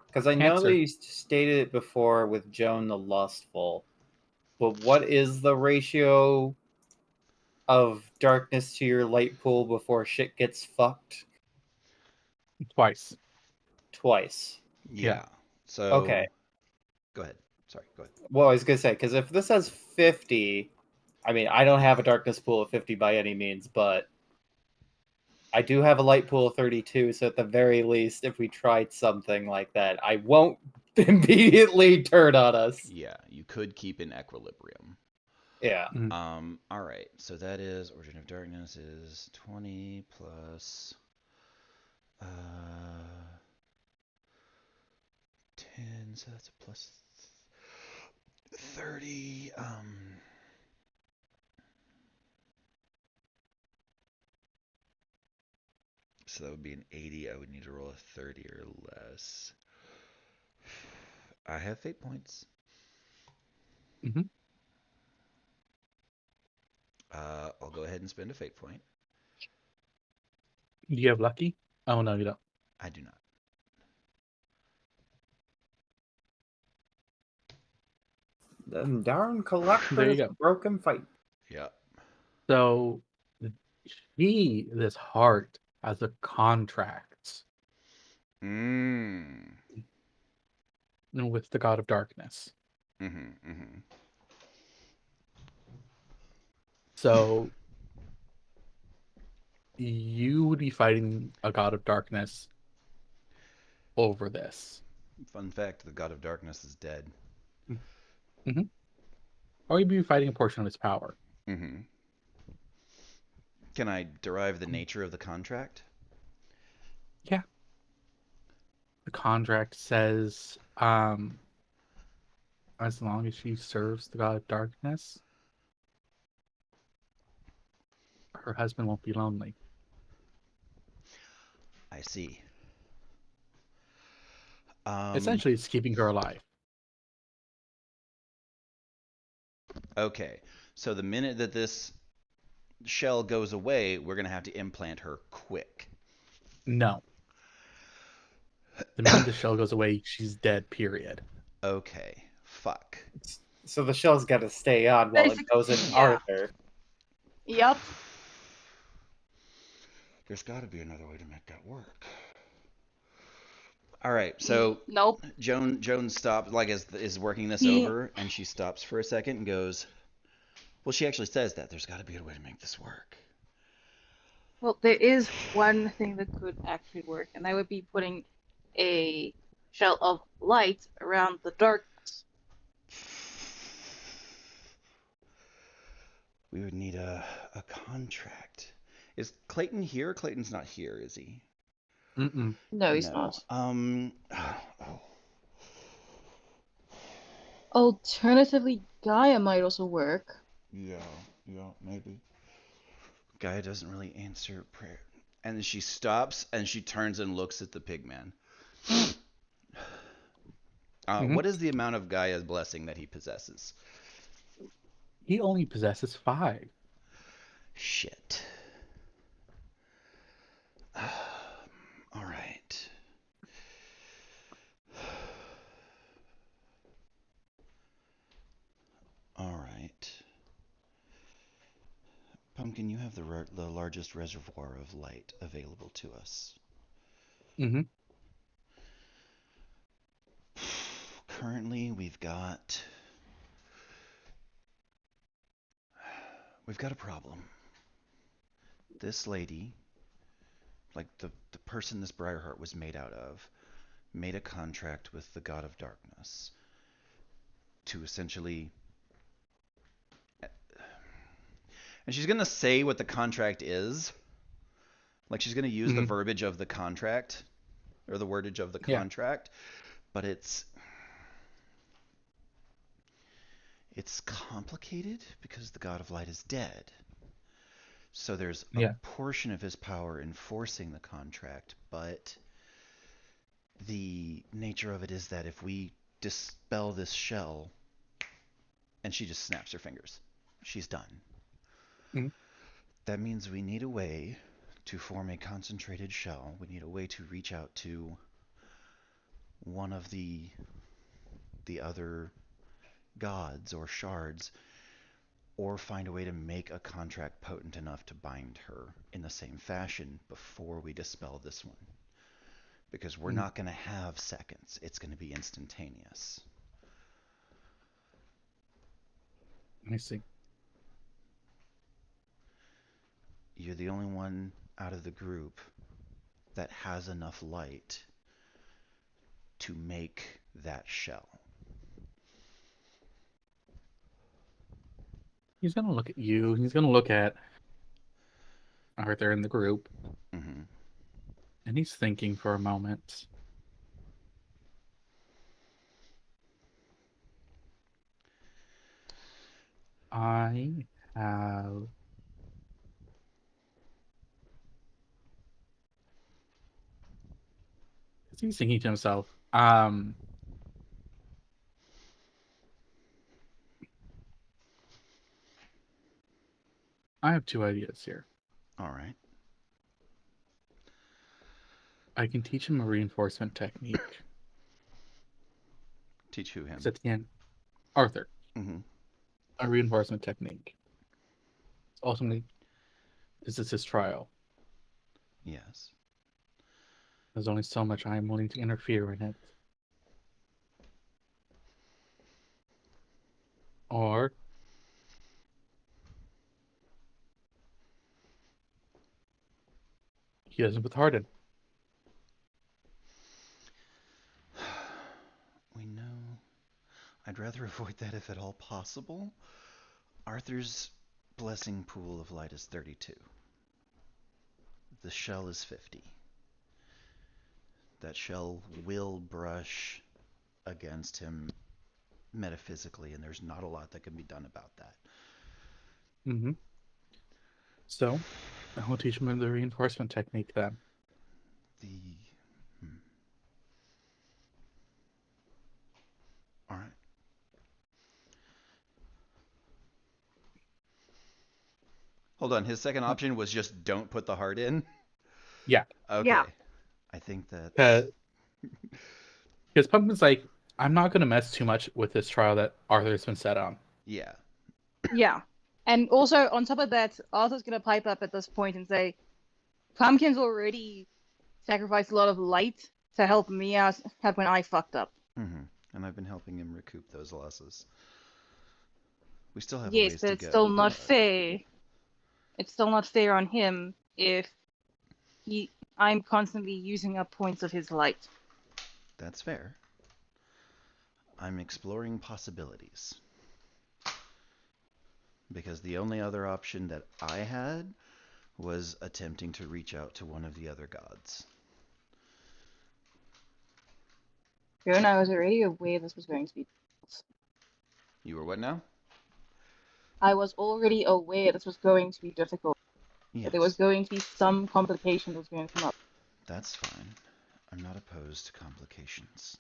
Because I know Answer. that you stated it before with Joan the Lustful, but what is the ratio of darkness to your light pool before shit gets fucked? Twice. Twice. Yeah. So Okay. Go ahead. Sorry, go ahead. Well, I was going to say, because if this has 50, I mean, I don't have a darkness pool of 50 by any means, but I do have a light pool of 32, so at the very least, if we tried something like that, I won't immediately turn on us. Yeah, you could keep in equilibrium. Yeah. All right. So that is Origin of Darkness is 20 plus 10, so that's a plus 30. So that would be an 80. I would need to roll a 30 or less. I have fate points. Mhm. I'll go ahead and spend a fate point. Do you have lucky? Oh no, you don't. I do not. Them darn collectors There you go. broken fight. Yep. So this heart has a contract Mm. with the god of darkness. Mm-hmm. So you would be fighting a god of darkness over this. Fun fact, the God of Darkness is dead. Or you'd be fighting a portion of his power. Mm-hmm. Can I derive the nature of the contract? Yeah. The contract says, as long as she serves the god of darkness, her husband won't be lonely. I see. Essentially, it's keeping her alive. Okay. So the minute that this shell goes away, we're going to have to implant her quick. No. The minute the shell goes away, she's dead, period. Okay. Fuck. So the shell's got to stay on while it Basic- goes in yeah. Arthur. Yep. There's got to be another way to make that work. All right, so Nope. Joan stops, like is working this He- over, and she stops for a second and goes, "Well, she actually says that there's got to be a way to make this work." Well, there is one thing that could actually work, and that would be putting a shell of light around the darkness. We would need a contract. Is Clayton here? Clayton's not here, is he? Mm-mm. No, he's No. not. Oh. Alternatively, Gaia might also work. Yeah, maybe. Gaia doesn't really answer prayer. And then she stops and she turns and looks at the pigman. Mhm. What is the amount of Gaia's blessing that he possesses? He only possesses 5. Shit. All right. All right. Pumpkin, you have the largest reservoir of light available to us. Mm-hmm. Currently, we've got a problem. This lady, like the person this Briarheart was made out of, made a contract with the God of Darkness to essentially, and she's gonna say what the contract is. Like she's gonna use the Mhm. verbiage of the contract, or the wordage of the Yeah. contract, but it's complicated because the God of Light is dead. So there's a Yeah. portion of his power enforcing the contract, but the nature of it is that if we dispel this shell, and she just snaps her fingers, she's done. Mhm. That means we need a way to form a concentrated shell. We need a way to reach out to one of the other gods or shards, or find a way to make a contract potent enough to bind her in the same fashion before we dispel this one. Because we're not going to have seconds. It's going to be instantaneous. I see. You're the only one out of the group that has enough light to make that shell. He's gonna look at you. He's gonna look at Arthur in the group, Mm-hmm. and he's thinking for a moment. I have. He's thinking to himself. I have 2 ideas here. All right. I can teach him a reinforcement technique. Teach who him? It's at the end. Arthur, Mm-hmm. a reinforcement technique. Ultimately, this is his trial. Yes. There's only so much I am willing to interfere in it. Or he doesn't with Harden. We know. I'd rather avoid that if at all possible. Arthur's blessing pool of light is 32. The shell is 50. That shell will brush against him metaphysically, and there's not a lot that can be done about that. Mm-hmm. So, I will teach him the reinforcement technique then. All right. Hold on. His second option was just don't put the heart in. Yeah. Okay. Yeah. I think that. Because Pumpkin's like, I'm not going to mess too much with this trial that Arthur's been set on. Yeah. Yeah. And also, on top of that, Arthur's going to pipe up at this point and say, Pumpkin's already sacrificed a lot of light to help me out when I fucked up. Mm-hmm. And I've been helping him recoup those losses. We still have a Yes, ways but to it's go. still not but- fair. It's still not fair on him if I'm constantly using up points of his light. That's fair. I'm exploring possibilities. Because the only other option that I had was attempting to reach out to one of the other gods. Fiona, I was already aware this was going to be. You were what now? I was already aware this was going to be difficult. Yes. That there was going to be some complication that was going to come up. That's fine. I'm not opposed to complications.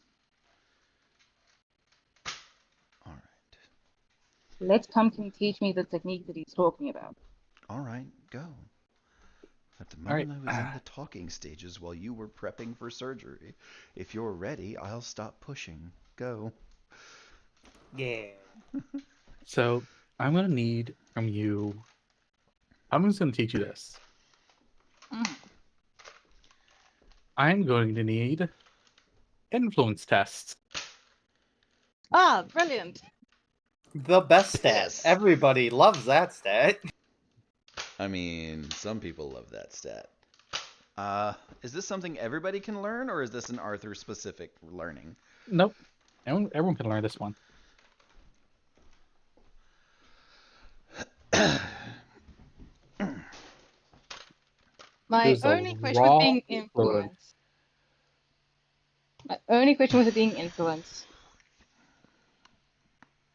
All right. Let Pumpkin teach me the technique that he's talking about. All right, go. At the All right, moment I was in the talking stages while you were prepping for surgery. If you're ready, I'll stop pushing. Go. Yeah. So I'm going to need from you. I'm just going to teach you this. Mm. I'm going to need influence tests. Ah, brilliant. The best stat. Yes. Everybody loves that stat. I mean, some people love that stat. Is this something everybody can learn, or is this an Arthur-specific learning? Nope. Everyone can learn this one. My There's a only question raw with being influence. influenced. My only question with it being influenced.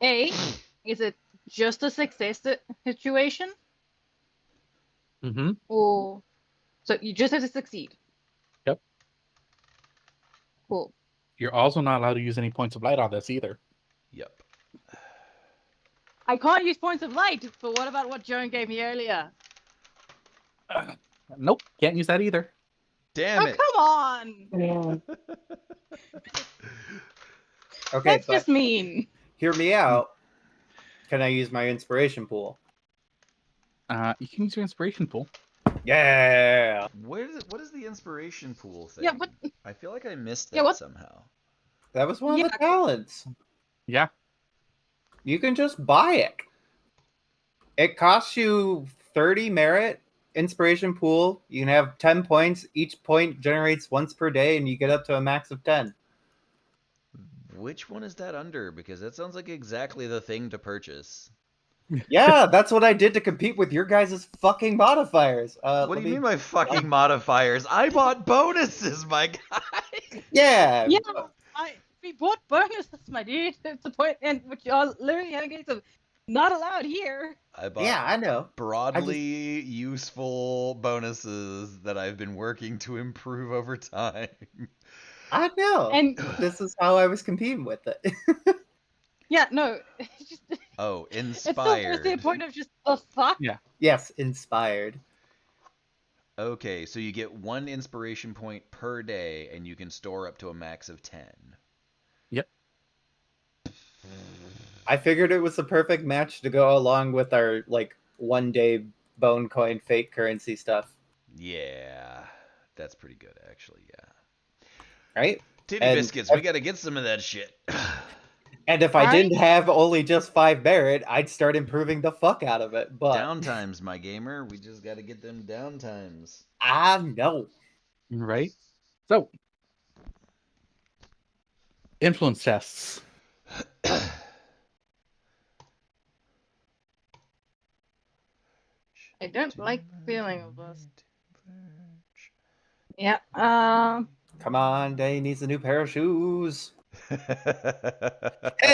A, is it just a success situation? Mm-hmm. Or so you just have to succeed? Yep. Cool. You're also not allowed to use any points of light on this either. Yep. I can't use points of light, but what about what Joan gave me earlier? Nope. Can't use that either. Damn Oh, it. come on! Okay, That's but just mean. hear me out. Can I use my inspiration pool? You can use your inspiration pool. Yeah. What is the inspiration pool thing? Yeah, but- I feel like I missed that Yeah, what- somehow. That was one of the talents. Yeah. You can just buy it. It costs you 30 merit inspiration pool. You can have 10 points. Each point generates once per day, and you get up to a max of 10. Which one is that under? Because that sounds like exactly the thing to purchase. Yeah, that's what I did to compete with your guys' fucking modifiers. What do you mean by fucking modifiers? I bought bonuses, my guy. Yeah. Yeah, we bought bonuses, my dude. It's the point, and which are literally having of not allowed here. I bought Yeah, I know. broadly useful bonuses that I've been working to improve over time. I know. And This is how I was competing with it. yeah, no, it's just Oh, it's still inspired. the point of just the fuck. Yes, inspired. Okay, so you get 1 inspiration point per day, and you can store up to a max of 10. Yep. I figured it was the perfect match to go along with our like 1-day bone coin fake currency stuff, Yeah, that's pretty good, actually. Yeah. right? Titty And biscuits, we gotta get some of that shit. And if I Right? didn't have only just 5 merit, I'd start improving the fuck out of it. But Downtimes, my gamer. We just gotta get them downtimes. I know. Right? So, influence tests. I don't like the feeling of this. Yeah. Come on, Day needs a new pair of shoes.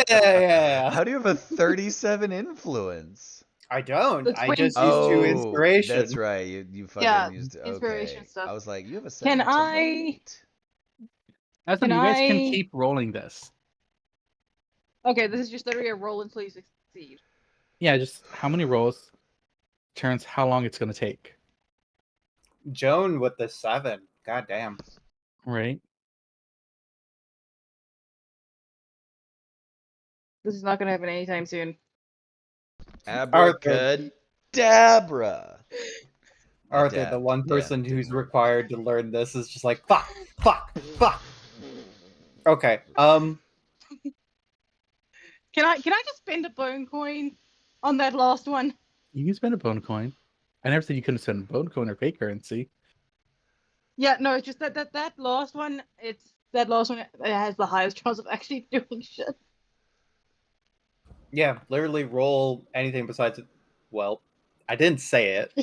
Yeah. How do you have a 37 influence? I don't. The I twins just use used Oh, to inspiration. that's right. You fucking Yeah, used it. inspiration Okay. stuff. I was like, you have a Can 7 I- tonight? As Can you guys can I- keep rolling this. Okay, this is just literally a roll until you succeed. Yeah, just how many rolls turns how long it's going to take. Joan with the 7. God damn. Right? This is not gonna happen anytime soon. Abracadabra. Arthur, the one person who's required to learn this, is just like fuck, fuck, fuck. Okay. Can I just spend a bone coin on that last one? You can spend a bone coin. I never said you couldn't spend a bone coin or fake currency. Yeah, no, it's just that last one. That last one. It has the highest chance of actually doing shit. Yeah, literally roll anything besides it. Well, I didn't say it.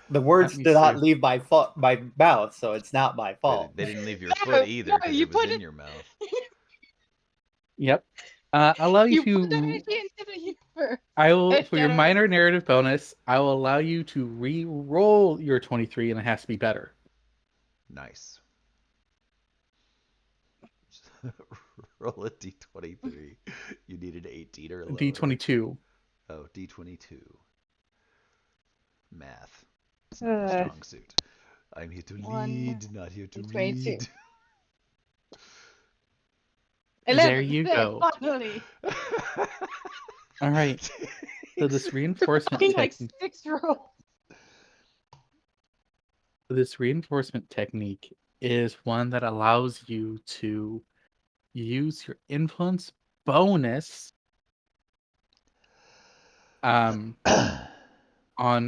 The words Let me did not see. leave my mouth, so it's not my fault. They didn't leave your No, foot either no, because you it was put in it- your mouth. Yep. Allow you You put that to. actually into the humor. I will, It's for your better. minor narrative bonus, I will allow you to re-roll your 23, and it has to be better. Nice. Roll a d23. You needed 18 or lower. D22. Oh, d22. Math. It's Uh, not my strong suit. I'm here to one, lead, not here to 22. read. 11. There you There, go. finally. All right. So this reinforcement Fucking like technique. 6-year-old. This reinforcement technique is one that allows you to use your influence bonus on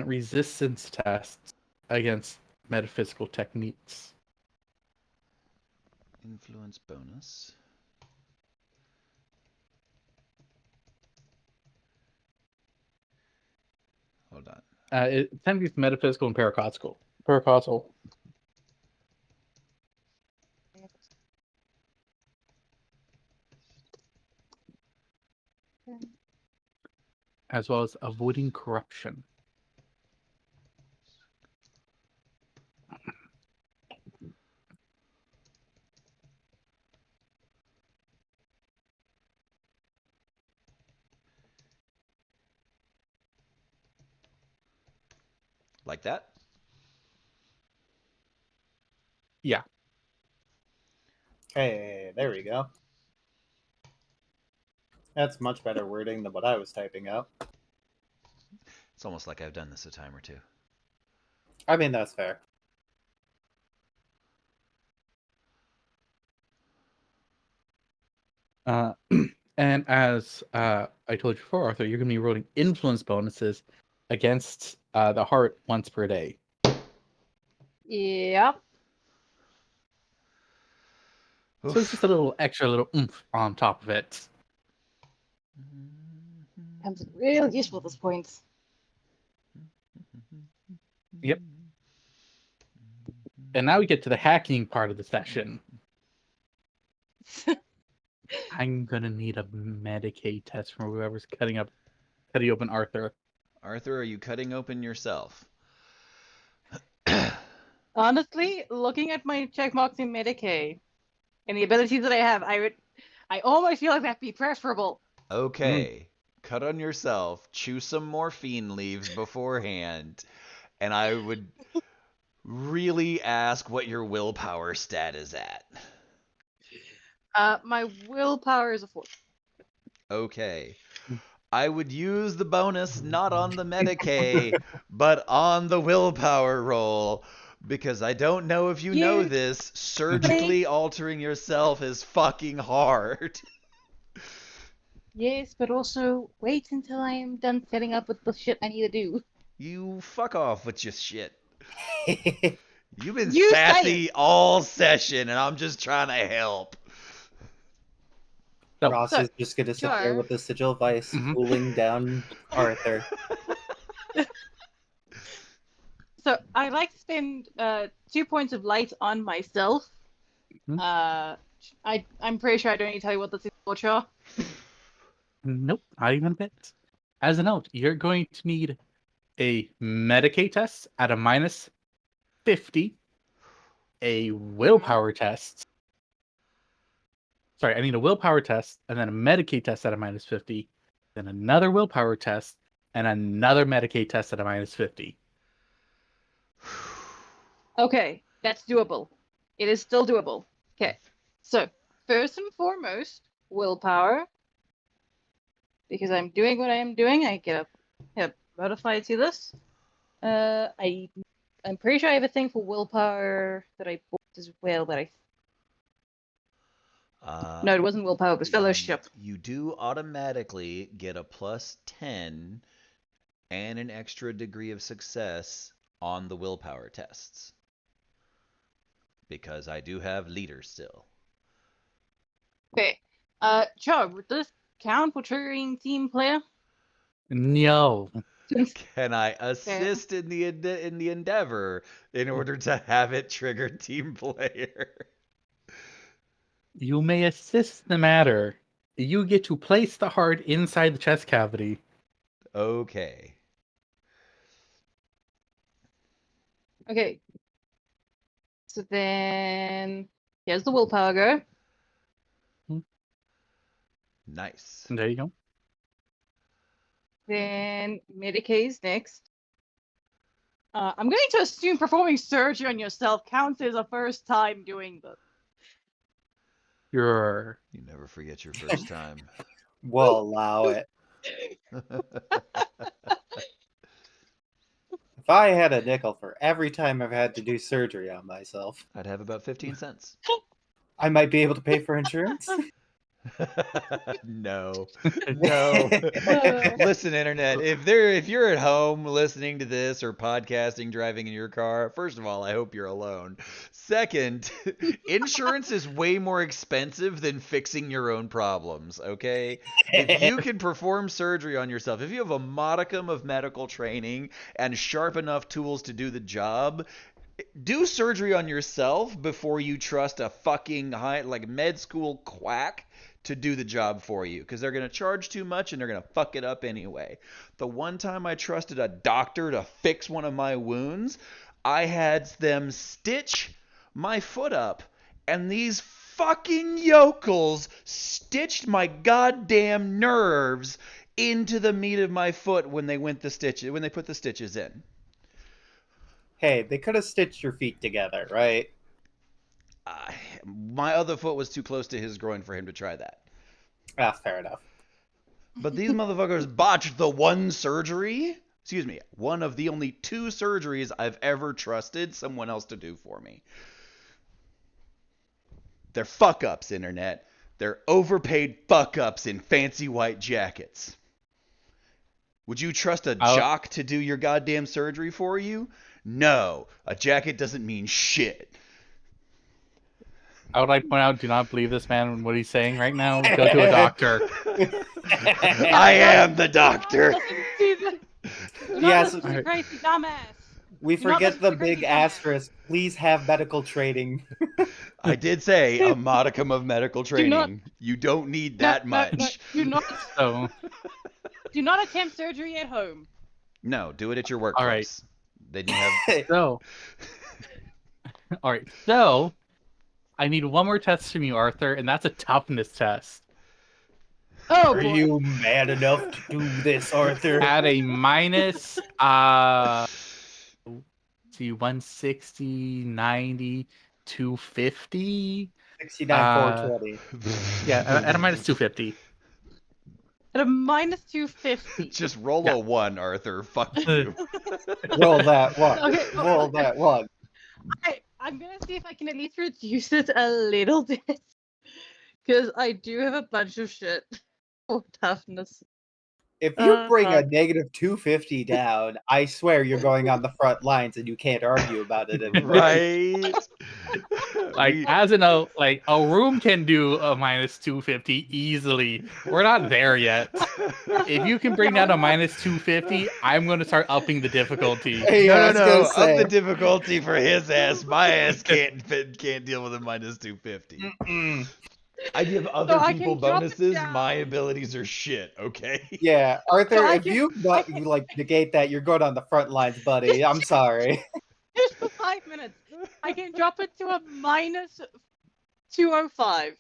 resistance tests against metaphysical techniques. Influence bonus. Hold on. It technically is metaphysical and paracausal. Paracausal. As well as avoiding corruption. Like that? Yeah. Hey, there we go. That's much better wording than what I was typing out. It's almost like I've done this a time or two. I mean, that's fair. And as I told you before, Arthur, you're going to be rolling influence bonuses against the heart once per day. Yep. So it's just a little extra little oomph on top of it. Becomes real useful at this point. Yep. And now we get to the hacking part of the session. I'm going to need a Medicaid test from whoever's cutting open Arthur. Arthur, are you cutting open yourself? Honestly, looking at my check marks in Medicaid and the abilities that I have, I almost feel like that'd be preferable. Okay. Cut on yourself. Chew some morphine leaves beforehand. And I would really ask what your willpower stat is at. My willpower is a 4. Okay. I would use the bonus not on the Medicaid, but on the willpower roll. Because I don't know if you know You- this, surgically altering yourself is fucking hard. Yes, but also wait until I am done setting up with the shit I need to do. You fuck off with your shit. Hey, You've been You say sassy all session, and I'm just trying to help. So, Ross So, is just gonna sit there sure. with the sigil vice, Mhm. cooling down Arthur. So I'd like to spend 2 points of light on myself. Mhm. I'm pretty sure I don't need to tell you what this is for, sure. nope, not even a bit. As a note, you're going to need a Medicaid test at a minus 50, a willpower test. Sorry, I need a willpower test and then a Medicaid test at a minus 50, then another willpower test and another Medicaid test at a minus 50. Okay, that's doable. It is still doable. Okay, so first and foremost, willpower. Because I'm doing what I am doing, I get modified to this. I'm pretty sure I have a thing for willpower that I bought as well, but no, it wasn't willpower, it was fellowship. You do automatically get a +10 and an extra degree of success on the willpower tests. Because I do have leader still. Okay. Joe, would this count for triggering team player? No. Can I assist in the endeavor in order to have it trigger team player? You may assist the matter. You get to place the heart inside the chest cavity. Okay. Okay. So then, here's the willpower go. Nice. There you go. Then Medicaid's next. I'm going to assume performing surgery on yourself counts as a first time doing this. You're You never forget your first time. We'll allow it. If I had a nickel for every time I've had to do surgery on myself, I'd have about 15 cents. I might be able to pay for insurance. No. No. Listen, internet, if you're at home listening to this or podcasting driving in your car, first of all, I hope you're alone. Second, insurance is way more expensive than fixing your own problems, okay? If you can perform surgery on yourself, if you have a modicum of medical training and sharp enough tools to do the job, do surgery on yourself before you trust a fucking med school quack to do the job for you, because they're going to charge too much and they're going to fuck it up anyway. The one time I trusted a doctor to fix one of my wounds, I had them stitch my foot up, and these fucking yokels stitched my goddamn nerves into the meat of my foot when they put the stitches in. Hey, they could have stitched your feet together, right? My other foot was too close to his groin for him to try that. Ah, fair enough. But these motherfuckers botched the one of the only 2 surgeries I've ever trusted someone else to do for me. They're fuck-ups, internet. They're overpaid fuck-ups in fancy white jackets. Would you trust a jock to do your goddamn surgery for you? No. A jacket doesn't mean shit. I would like to point out, do not believe this man what he's saying right now. Go to a doctor. I am the doctor. Yes. Listen to the crazy dumbass. We Do not forget listen the to crazy big dumbass. asterisk. Please have medical training. I did say a modicum of medical training. You don't need that much. Do not So, do not attempt surgery at home. No, do it at your workplace. All right. Then you have so, all right. So, I need one more test from you, Arthur, and that's a toughness test. Oh Are boy. you mad enough to do this, Arthur? At a minus, see, 160, 90, 250. 69, 420. Yeah, at a minus 250. At a minus 250. just roll a 1, Arthur. Fuck you. Roll that one. Okay. Roll that one. I'm gonna see if I can at least reduce it a little bit. Because I do have a bunch of shit for toughness. If you bring a Uh-huh. negative 250 down, I swear you're going on the front lines and you can't argue about it anymore. Right? Like, as in a room can do a minus 250 easily. We're not there yet. If you can bring down a minus 250, I'm going to start upping the difficulty. Hey, I was gonna Up say, the difficulty for his ass. My ass can't deal with a minus 250. mm, I give other I people can drop it bonuses. down. My abilities are shit, okay? yeah, Arthur, So I if can- you negate that, you're going on the front lines, buddy. I'm sorry. Just for 5 minutes. I can drop it to a minus 205.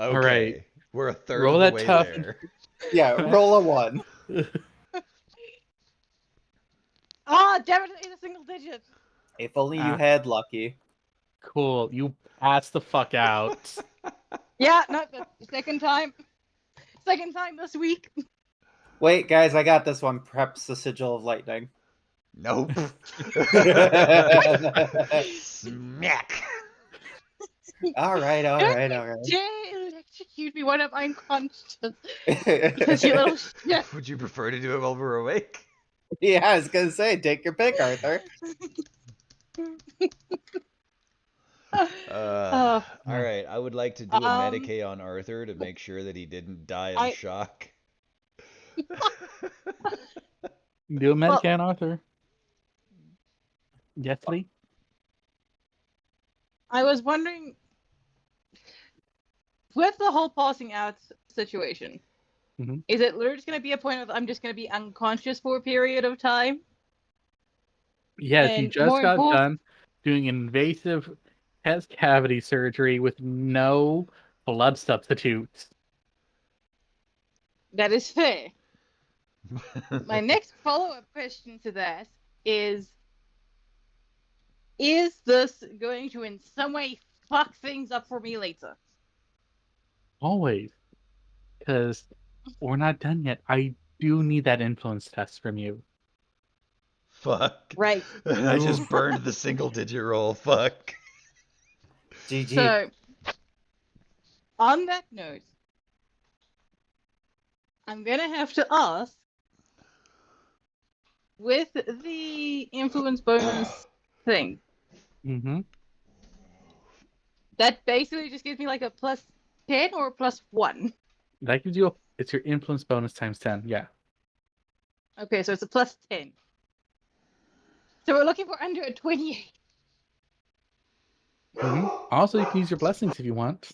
Okay. right. We're a third Roll of the that way tough- there. Yeah, roll a 1. Ah, damn it, in a single digit. If only you Ah. had lucky. Cool. You pass the fuck out. Yeah, no, the second time. Second time this week. Wait, guys, I got this one. Preps the Sigil of Lightning. Nope. Smack. all right. Jay electrocute me when I'm unconscious. Because you little shit. Would you prefer to do it while we're awake? Yeah, I was gonna say, take your pick, Arthur. Oh, All right, I would like to do a Um, Medicae on Arthur to make sure that he didn't die of I- shock. Do a Well- Medican, Arthur. Yes, Lee? I was wondering, with the whole passing out situation, Mhm. is it literally just going to be a point of I'm just going to be unconscious for a period of time? Yes, you And just more got important- done doing invasive chest cavity surgery with no blood substitutes. That is fair. My next follow-up question to that is this going to in some way fuck things up for me later? Always. Because we're not done yet. I do need that influence test from you. Fuck. Right. I just burned the single digit roll. Fuck. GG. So, on that note, I'm gonna have to ask, with the influence bonus thing, Mm-hmm. that basically just gives me like a plus 10 or a plus 1. That gives you it's your influence bonus times 10. Yeah. Okay, so it's a plus 10. So we're looking for under a 28. Mm-hmm. Also, you can use your blessings if you want.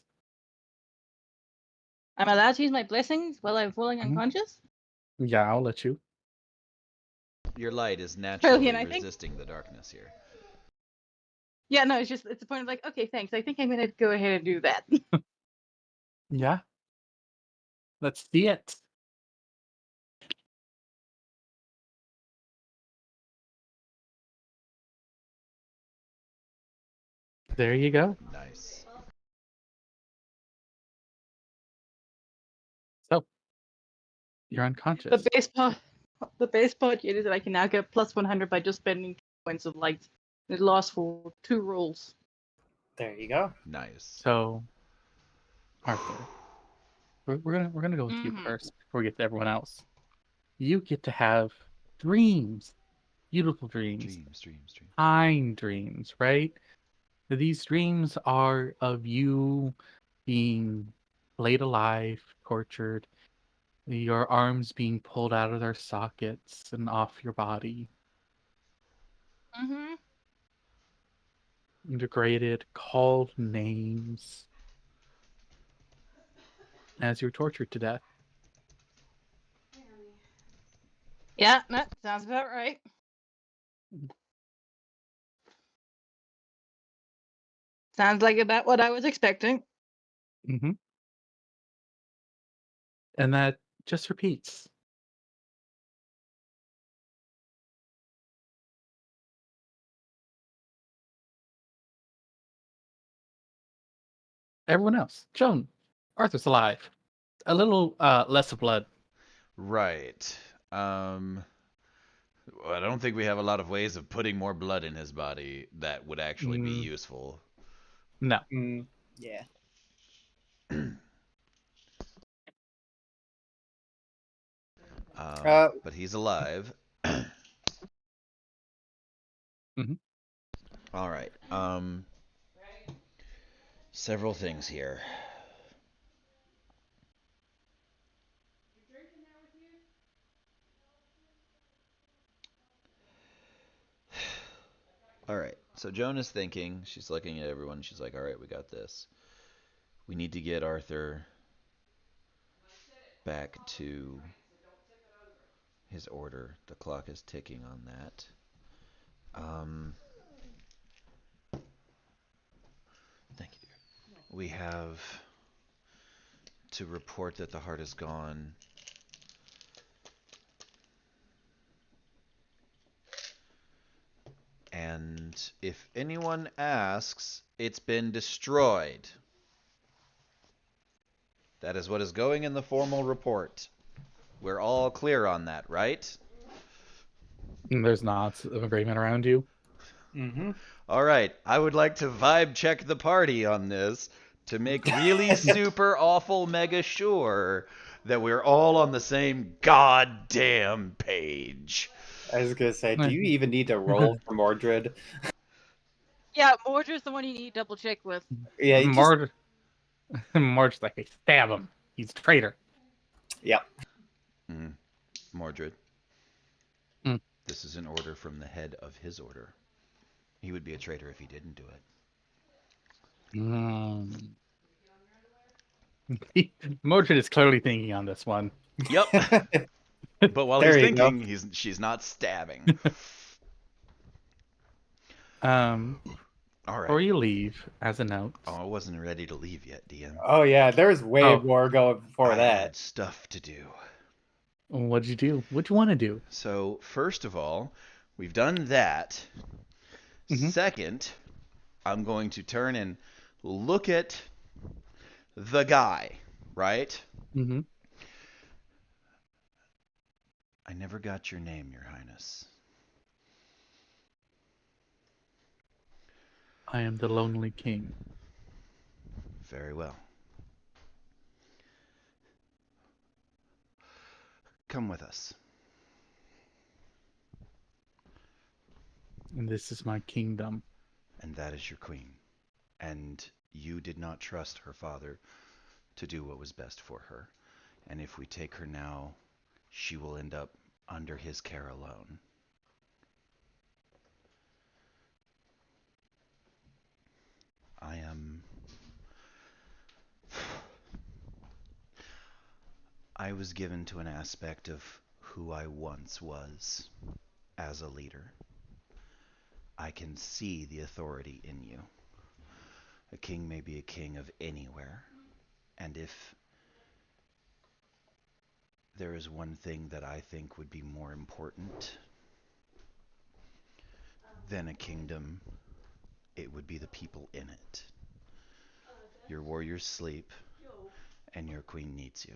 I'm allowed to use my blessings while I'm falling Mhm. unconscious? Yeah, I'll let you. Your light is naturally Brilliant, I think. resisting the darkness here. Yeah, no, it's a point of like, okay, thanks. I think I'm gonna go ahead and do that. Yeah. Let's see it. There you go. Nice. So, you're unconscious. The base part yet is that I can now get plus 100 by just spending points of light. It lasts for 2 rolls. There you go. Nice. So, Arthur, we're gonna go with you Mhm. first before we get to everyone else. You get to have dreams, beautiful dreams, Dreams. kind dreams, right? These dreams are of you being laid alive, tortured, your arms being pulled out of their sockets and off your body, Mm-hmm. degraded, called names as you're tortured to death. Yeah, that sounds about right. Sounds like about what I was expecting. Mm-hmm. And that just repeats. Everyone else, Joan, Arthur's alive. A little less of blood. Right. I don't think we have a lot of ways of putting more blood in his body that would actually be useful. No. Yeah. But he's alive. Mhm. All right. Several things here. All right. So Joan is thinking. She's looking at everyone. She's like, "All right, we got this. We need to get Arthur back to his order. The clock is ticking on that. Thank you, dear. We have to report that the heart is gone. And if anyone asks It's been destroyed. That is what is going in the formal report. We're all clear on that, right? There's nods of agreement around you. Mm-hmm. All right, I would like to vibe check the party on this to make really super awful mega sure that we're all on the same goddamn page. I was gonna say, do you even need to roll for Mordred? Yeah, Mordred's the one you need to double check with. Yeah, you just... Mordred's like, stab him. He's a traitor. Yep. Mordred. Mm. This is an order from the head of his order. He would be a traitor if he didn't do it. Mordred is clearly thinking on this one. Yep. But while There he's you go. thinking, she's not stabbing. All right. Before you leave, as a note. Oh, I wasn't ready to leave yet, DM. Oh yeah, there's way Oh. more going before I that. had stuff to do. What'd you do? What'd you want to do? So, first of all, we've done that. Mhm. Second, I'm going to turn and look at the guy, right? Mm-hmm. I never got your name, Your Highness. I am the Lonely King. Very well. Come with us. And this is my kingdom. And that is your queen. And you did not trust her father to do what was best for her. And if we take her now, she will end up under his care alone. I was given to an aspect of who I once was as a leader. I can see the authority in you. A king may be a king of anywhere, and if there is one thing that I think would be more important than a kingdom, it would be the people in it. Your warriors sleep, and your queen needs you.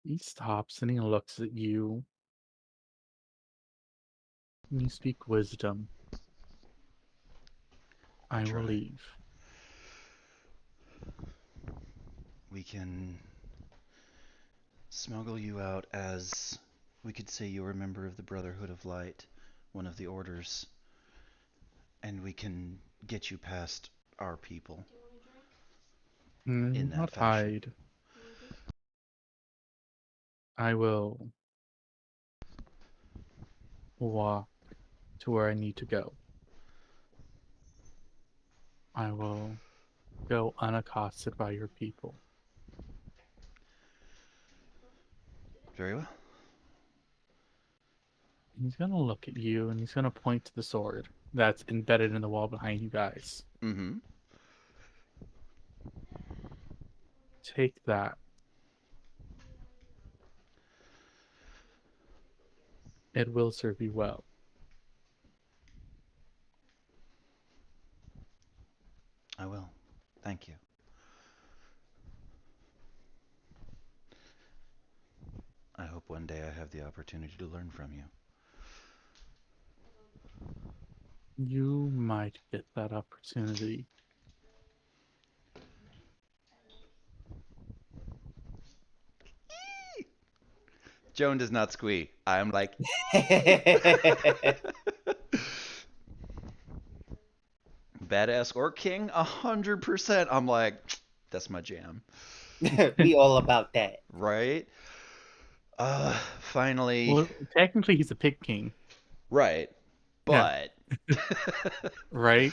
He stops and he looks at you. And you speak wisdom. I will Try. leave. We can smuggle you out as, we could say you're a member of the Brotherhood of Light, one of the orders, and we can get you past our people. In that Not fashion. hide. I will walk to where I need to go. I will go unaccosted by your people. Very well. He's gonna look at you and he's gonna point to the sword that's embedded in the wall behind you guys. Mm-hmm. Take that. It will serve you well. I will. Thank you. I hope one day I have the opportunity to learn from you. You might get that opportunity. Joan does not squeak. I'm like, badass orc king, 100%. I'm like, that's my jam. We all about that. Right? Finally. Well, technically he's a pig king, Right. But right?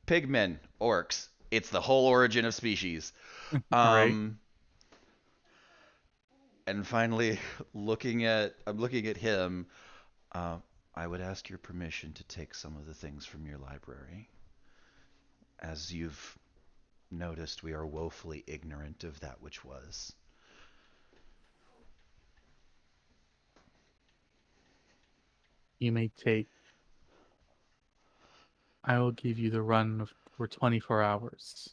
pigmen, orcs, it's the whole origin of species. Right. And finally, I'm looking at him. I would ask your permission to take some of the things from your library. As you've noticed, we are woefully ignorant of that which was. You may take I will give you the run for 24 hours.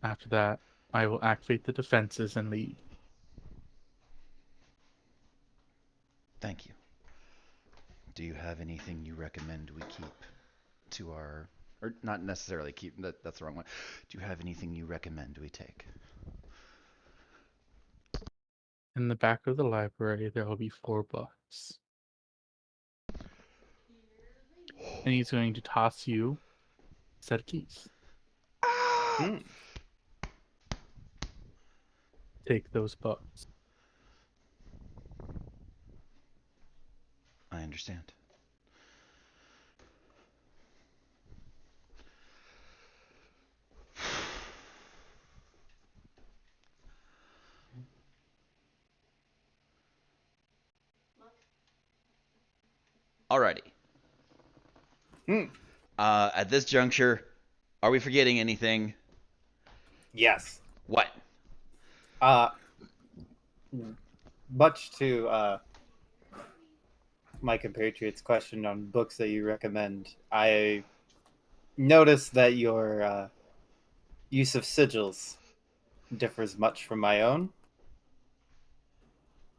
After that, I will activate the defenses and leave. Thank you. Do you have anything you recommend we keep to our, or not necessarily keep, that's the wrong one. Do you have anything you recommend we take? In the back of the library, there will be 4 books. And he's going to toss you a set of keys. Hmm. Take those books. I understand. Alrighty. Hmm. At this juncture, are we forgetting anything? Yes. What? Much to my compatriots' question on books that you recommend, I noticed that your use of sigils differs much from my own,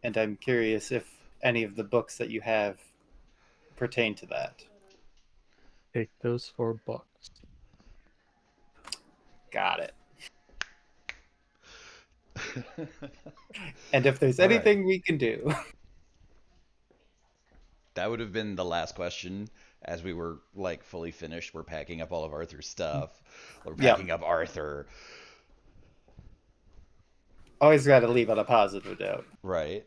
and I'm curious if any of the books that you have pertain to that. Take those 4 books. Got it. And if there's All right. anything we can do. That would have been the last question as we were like fully finished. We're packing up all of Arthur's stuff. We're Yep. packing up Arthur. Always got to leave on a positive note. Right.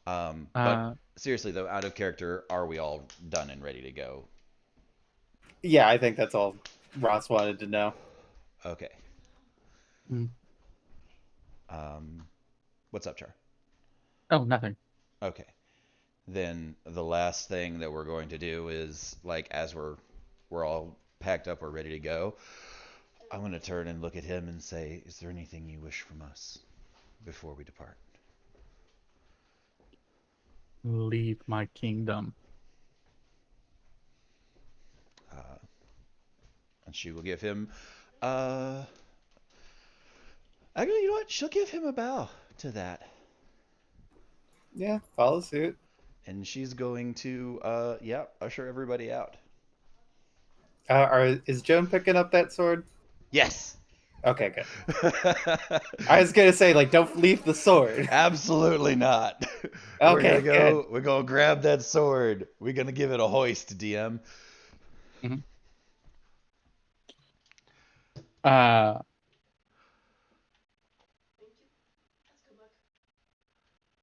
But seriously though, out of character, are we all done and ready to go? Yeah, I think that's all Ross wanted to know. Okay. Mm. What's up, Char? Oh, nothing. Okay. Then the last thing that we're going to do is like as we're all packed up, we're ready to go. I'm going to turn and look at him and say, "Is there anything you wish from us before we depart?" Leave my kingdom. And she will give him actually, you know what? She'll give him a bow to that. Yeah, follow suit. And she's going to usher everybody out. Is Joan picking up that sword? Yes. Okay, good. I was gonna say, like, don't leave the sword. Absolutely not. Okay, We're gonna go. good. We're gonna grab that sword. We're gonna give it a hoist, DM. Mm-hmm.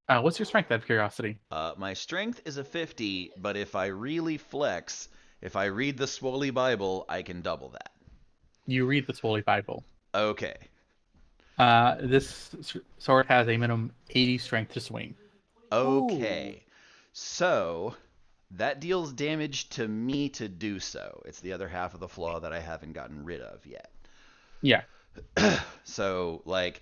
What's your strength out of curiosity? My strength is a 50, but if I really flex, if I read the Swoley Bible, I can double that. You read the Swoley Bible. Okay. This sword has a minimum 80 strength to swing. Okay. So that deals damage to me to do so. It's the other half of the flaw that I haven't gotten rid of yet. Yeah. So like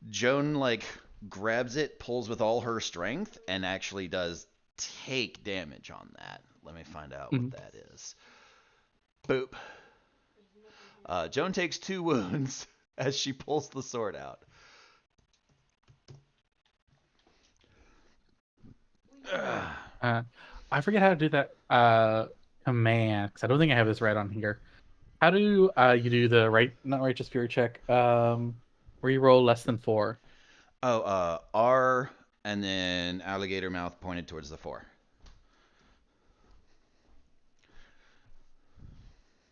Joan like grabs it, pulls with all her strength, and actually does take damage on that. Let me find out what that is. Boop. Joan takes 2 wounds as she pulls the sword out. I forget how to do that command because I don't think I have this right on here. How do you do the not righteous fury check? Where you roll less than 4. Oh, R and then alligator mouth pointed towards the 4.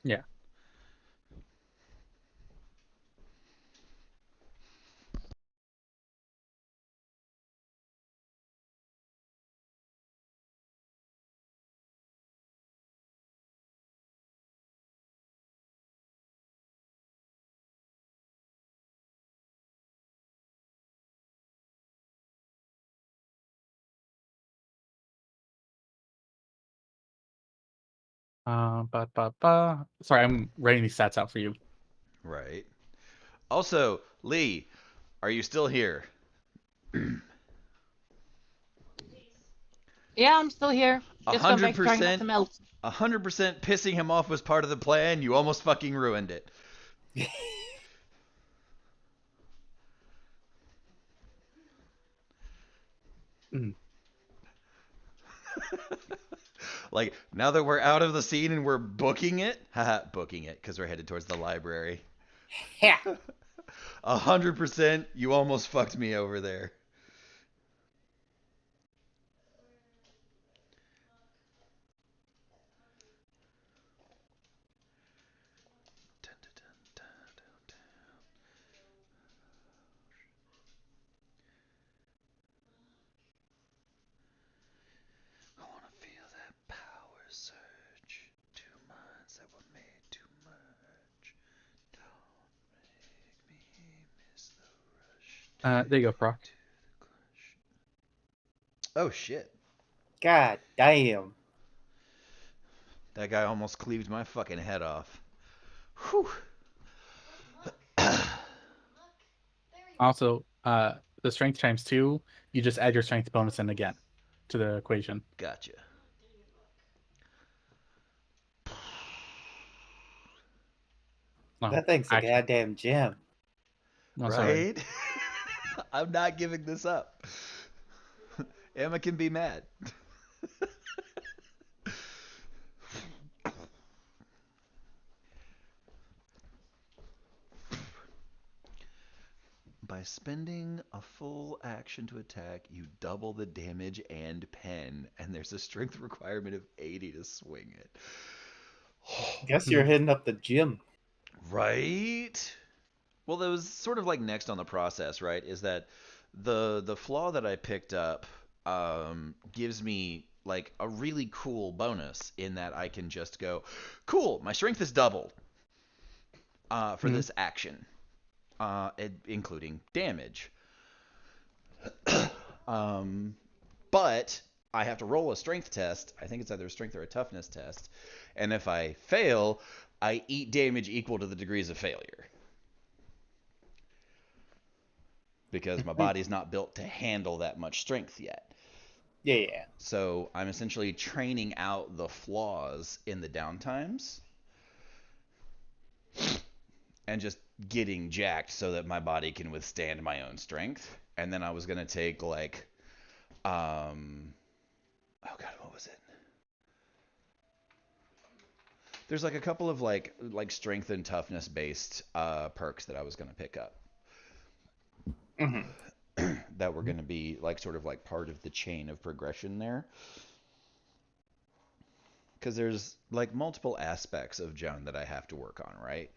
Yeah. Sorry, I'm writing these stats out for you. Right. Also, Lee, are you still here? Yeah, I'm still here. Just going back to trying not to 100%, melt. 100% pissing him off was part of the plan. You almost fucking ruined it. Mm. Like, now that we're out of the scene and we're booking it, haha, booking it because we're headed towards the library. Yeah. 100%, you almost fucked me over there. Dun, dun, dun, dun, dun, dun. I want to feel that power surge. Two minds that were made to merge. Don't make me miss the rush. There you go, Proc. To the clutch. Oh shit. God damn. That guy almost cleaved my fucking head off. Whew. Also, the strength times 2, you just add your strength bonus in again to the equation. Gotcha. No, That thing's a actually, goddamn gem. no, sorry. Right? I'm not giving this up. Emma can be mad. By spending a full action to attack, you double the damage and pen, and there's a strength requirement of 80 to swing it. Guess you're hitting up the gym. Right? Well, that was sort of like next on the process, right? Is that the flaw that I picked up gives me like a really cool bonus in that I can just go, cool, my strength is doubled for Mhm. this action, including damage. But I have to roll a strength test. I think it's either a strength or a toughness test. And if I fail, I eat damage equal to the degrees of failure. Because my body's not built to handle that much strength yet. Yeah. So I'm essentially training out the flaws in the downtimes and just getting jacked so that my body can withstand my own strength. And then I was gonna take like, oh god, what was it? There's like a couple of like strength and toughness based perks that I was gonna pick up. Hmm. That were going to be like sort of like part of the chain of progression there. Because there's like multiple aspects of Joan that I have to work on, right?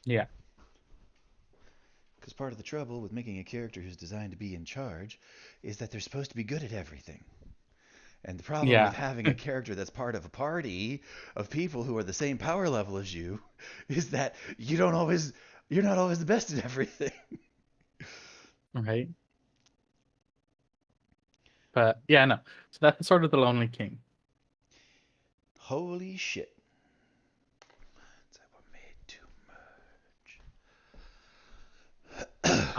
Yeah. Because part of the trouble with making a character who's designed to be in charge is that they're supposed to be good at everything. And the problem Yeah. with having a character that's part of a party of people who are the same power level as you is that you're not always the best at everything. Right. But yeah, no. So that's sort of the Lonely King. Holy shit. That were made to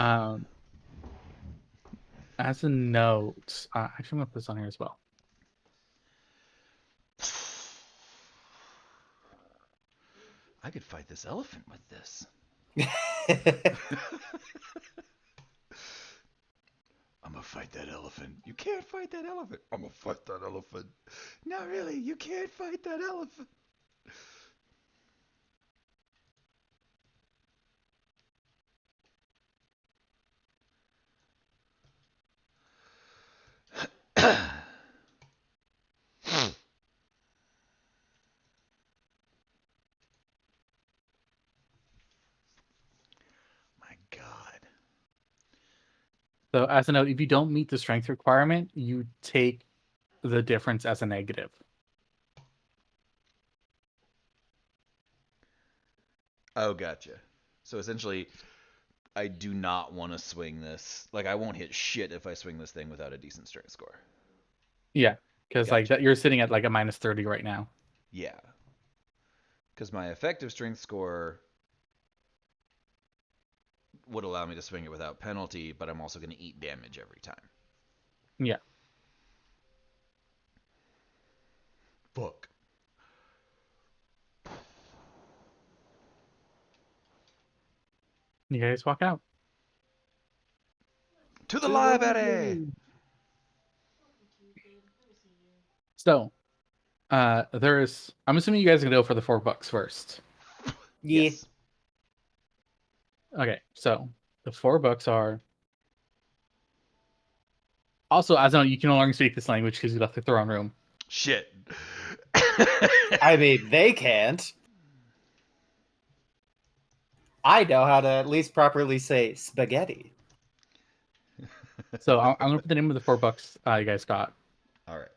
merge. As a note, actually, I'm gonna put this on here as well. I could fight this elephant with this. I'm gonna fight that elephant. You can't fight that elephant. I'm gonna fight that elephant. No, really, you can't fight that elephant. My God. So as a note, if you don't meet the strength requirement, you take the difference as a negative. Oh, gotcha. So essentially, I do not want to swing this. Like, I won't hit shit if I swing this thing without a decent strength score. Yeah, because like Gotcha. that, you're sitting at like a minus 30 right now. Yeah. Because my effective strength score would allow me to swing it without penalty, but I'm also going to eat damage every time. Yeah. Fuck. You guys walk out. To the To the library! So, there's. I'm assuming you guys are gonna go for the $4 first. Yeah. Yes. Okay, so the $4 are. Also, as I know, you can no longer speak this language because you left the throne room. Shit. I mean, they can't. I know how to at least properly say spaghetti. So I'm gonna put the name of the $4 you guys got. All right.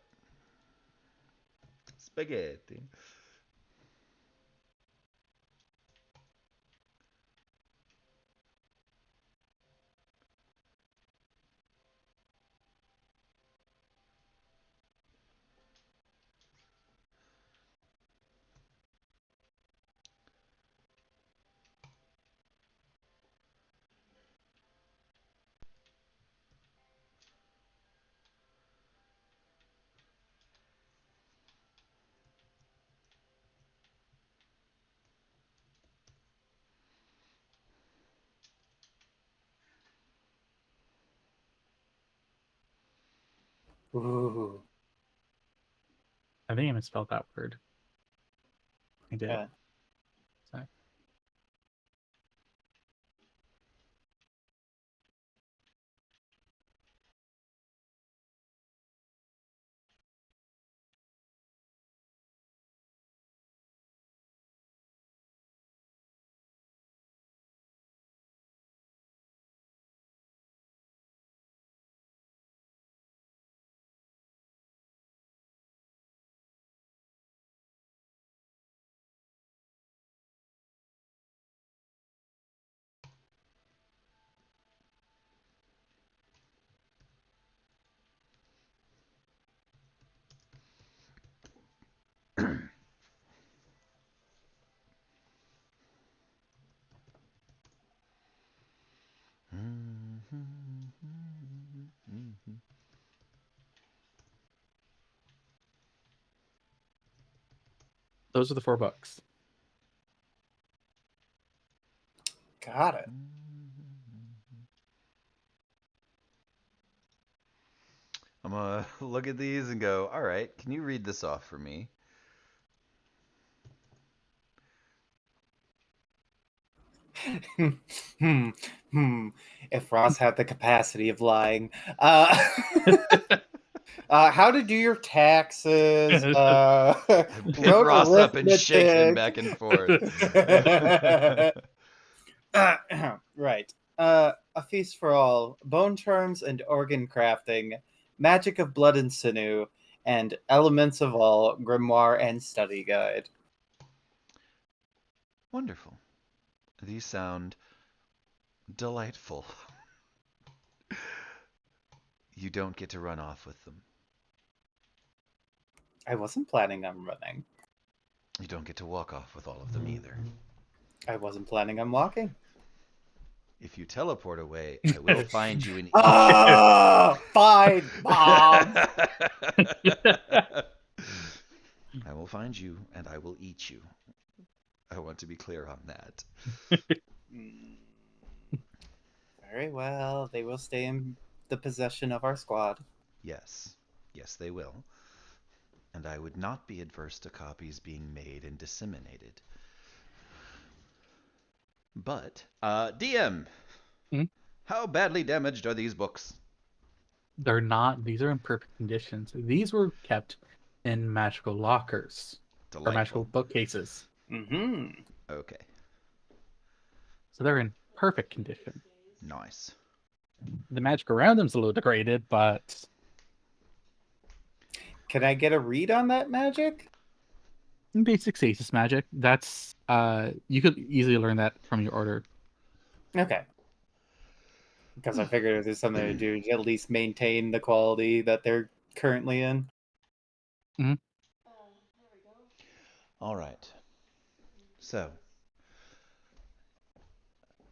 Spaghetti. Ooh. I think I misspelled that word. I did. Yeah. Sorry. Those are the $4. Got it. I'm gonna look at these and go, all right, can you read this off for me? hmm. If Ross had the capacity of lying. How to do your taxes. I pick Wrote Ross up and shake him arithmetic. back and forth. Right. A feast for all, bone charms and organ crafting, magic of blood and sinew, and elements of all, grimoire and study guide. Wonderful. These sound delightful. You don't get to run off with them. I wasn't planning on running. You don't get to walk off with all of them either. I wasn't planning on walking. If you teleport away, I will find you and eat Oh, fine, Mom. you. I will find you and I will eat you. I want to be clear on that. Very well. They will stay in the possession of our squad. Yes. Yes, they will. And I would not be adverse to copies being made and disseminated. But, DM, Hmm? how badly damaged are these books? They're not. These are in perfect conditions. These were kept in magical lockers or magical Delightful. bookcases. Mm-hmm. Okay. So they're in perfect condition. Nice. The magic around them's a little degraded, but Can I get a read on that magic? basic stasis magic. That's you could easily learn that from your order. Okay. Because I figured if there's something to do to at least maintain the quality that they're currently in. All right. So,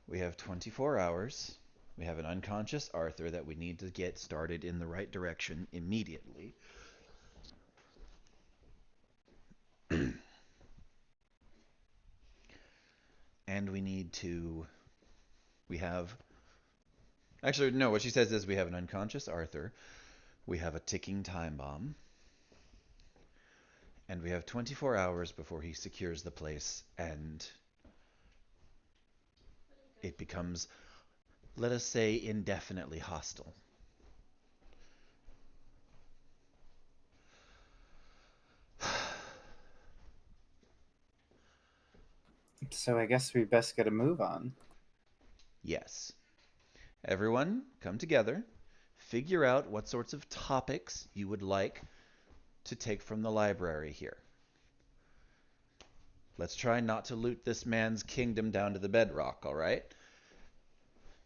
we have 24 hours. We have an unconscious Arthur that we need to get started in the right direction immediately. And we have, actually, no, what she says is we have an unconscious Arthur, we have a ticking time bomb, and we have 24 hours before he secures the place, and it becomes, let us say, indefinitely hostile. So I guess we best get a move on. Yes. Everyone, come together. Figure out what sorts of topics you would like to take from the library here. Let's try not to loot this man's kingdom down to the bedrock, all right?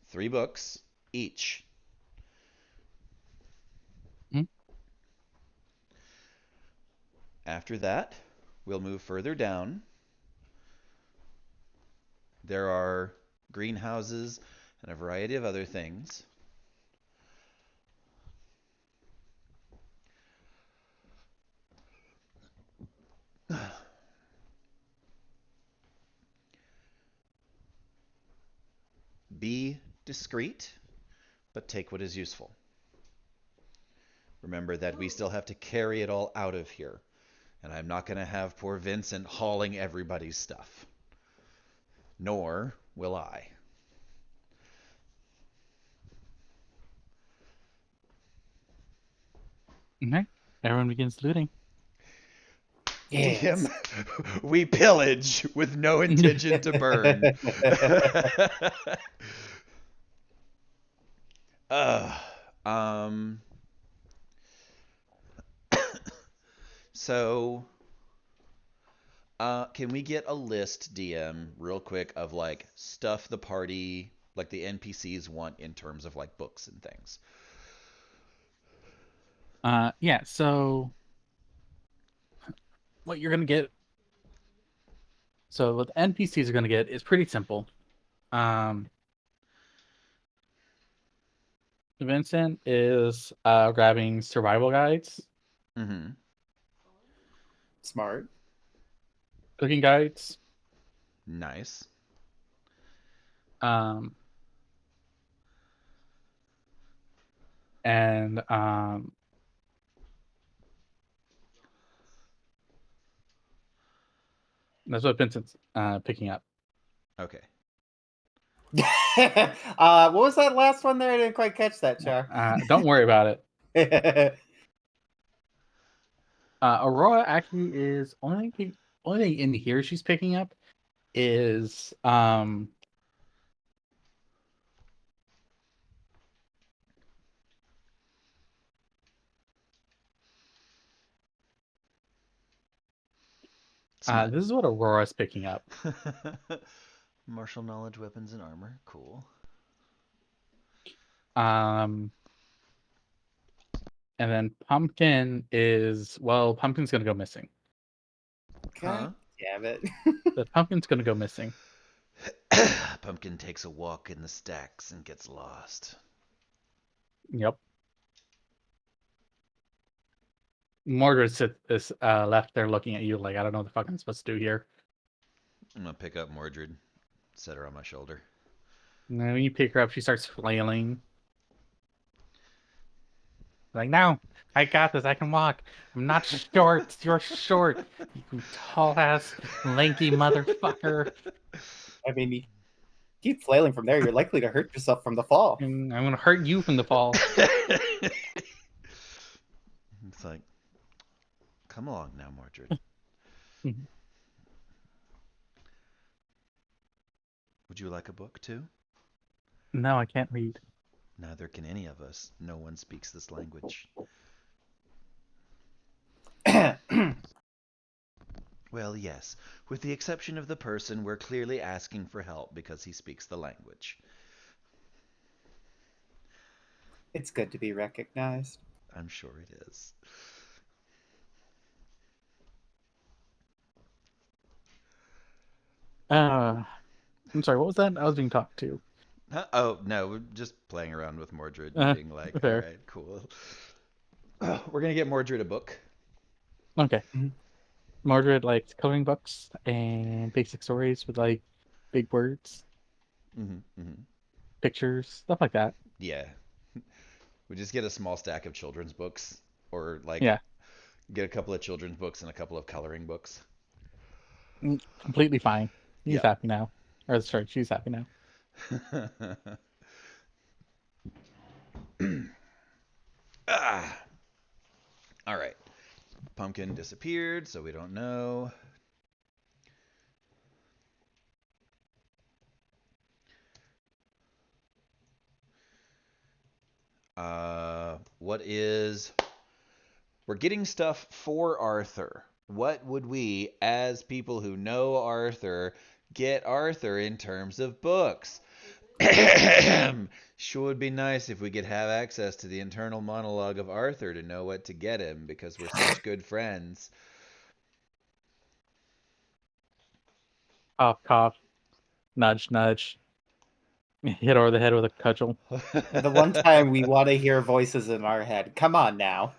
3 books each. After that, we'll move further down. There are greenhouses and a variety of other things. Be discreet, but take what is useful. Remember that we still have to carry it all out of here. And I'm not going to have poor Vincent hauling everybody's stuff. Nor will I. Okay. Everyone begins looting. Yes. DM, we pillage with no intention to burn. um. So, can we get a list, DM, real quick, of like stuff the party, like the NPCs want in terms of like books and things? Yeah, so what you're gonna get, so what the NPCs are gonna get is pretty simple. Vincent is grabbing survival guides, Mm-hmm. Smart. cooking guides, Nice. and that's what Vincent's picking up. Okay. What was that last one there? I didn't quite catch that, Char. Don't worry about it. Aurora actually is only thing in here she's picking up is this is what Aurora's picking up. Martial knowledge, weapons, and armor. Cool. And then Pumpkin's gonna go missing. God damn it. The Pumpkin's gonna go missing. Pumpkin takes a walk in the stacks and gets lost. Yep. Mordred is left there looking at you like, I don't know what the fuck I'm supposed to do here. I'm gonna pick up Mordred, set her on my shoulder. And then when you pick her up, she starts flailing. Like, no, I got this. I can walk. I'm not short. You're short. You tall ass, lanky motherfucker. I mean, you keep flailing from there, you're likely to hurt yourself from the fall. And I'm gonna hurt you from the fall. It's like, come along now, Mordred. Would you like a book too? No, I can't read. Neither can any of us. No one speaks this language. Well, yes. With the exception of the person we're clearly asking for help because he speaks the language. It's good to be recognized. I'm sure it is. I'm sorry, what was that? I was being talked to. Huh? Oh, no, we're just playing around with Mordred, being like, fair. alright, cool. We're gonna get Mordred a book. Okay. Mhm. Mordred likes coloring books and basic stories with like big words, pictures, stuff like that. Yeah. We just get a small stack of children's books, or like Yeah, get a couple of children's books and a couple of coloring books. completely fine. He's Yeah. happy now. Or sorry, she's happy now. Ah. All right. Pumpkin disappeared, so we don't know. What is... We're getting stuff for Arthur. What would we, as people who know Arthur, get Arthur in terms of books? Sure would be nice if we could have access to the internal monologue of Arthur to know what to get him, because we're such good friends. Cough, cough. Nudge, nudge. Hit over the head with a cudgel. The one time we want to hear voices in our head. Come on now.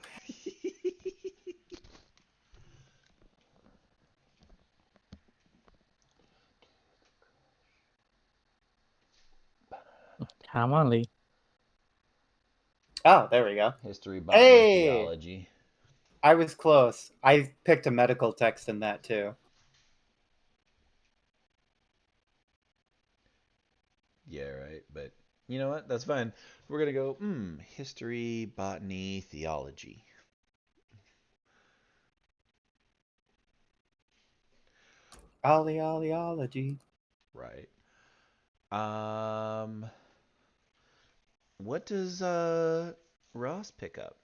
Come on, Lee. Oh, there we go. History, botany, Hey! theology. I was close. I picked a medical text in that too. Yeah, right. But you know what? That's fine. We're going to go, history, botany, theology. Oleology. Right. What does Ross pick up?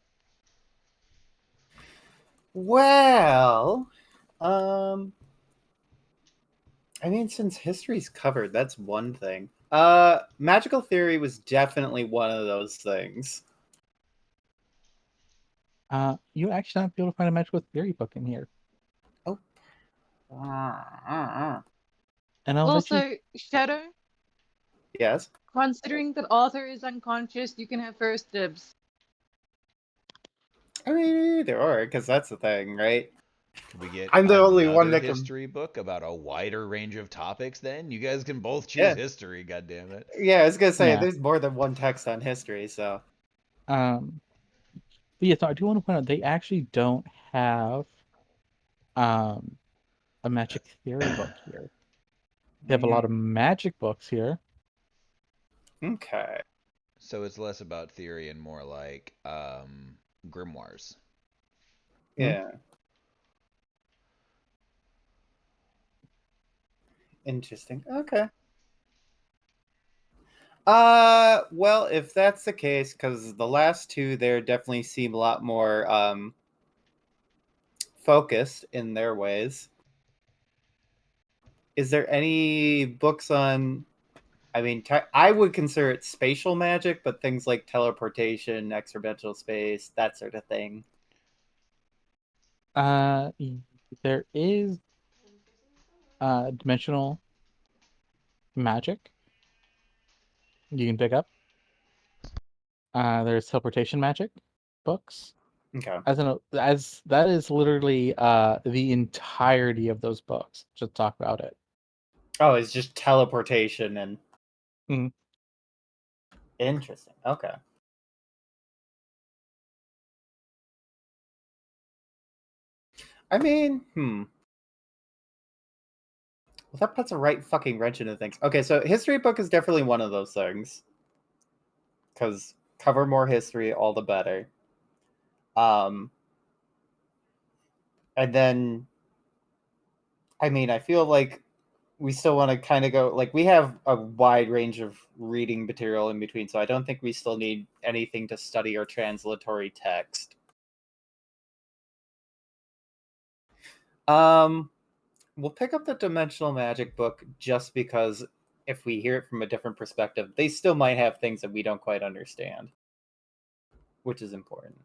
Well, I mean, since history's covered, that's one thing. Magical theory was definitely one of those things. You actually not be able to find a magical theory book in here. Oh. And I'll let you... Also, Shadow, Yes. considering that Arthur is unconscious, you can have first dibs. I mean, either or, because that's the thing, right? Can we get I'm the only one another that can... history book about a wider range of topics then? You guys can both choose Yeah. history, goddammit. Yeah, I was gonna say Yeah. there's more than one text on history, so But yeah, so I do want to point out they actually don't have a magic theory book here. They have a lot of magic books here. okay. So it's less about theory and more like grimoires. Yeah. Interesting. Okay. Well, if that's the case, because the last two there definitely seem a lot more focused in their ways. Is there any books on? I mean, I would consider it spatial magic, but things like teleportation, extra-dimensional space, that sort of thing. There is dimensional magic you can pick up. There's teleportation magic books. Okay. As that is literally the entirety of those books. Just talk about it. Oh, it's just teleportation and. Mhm. Interesting. Okay. I mean, Well, that puts a right fucking wrench into things. Okay, so history book is definitely one of those things. Because cover more history, all the better. And then, I mean, I feel like we still want to kind of go, like, we have a wide range of reading material in between, so I don't think we still need anything to study or translatory text. We'll pick up the Dimensional Magic book just because if we hear it from a different perspective, they still might have things that we don't quite understand, which is important.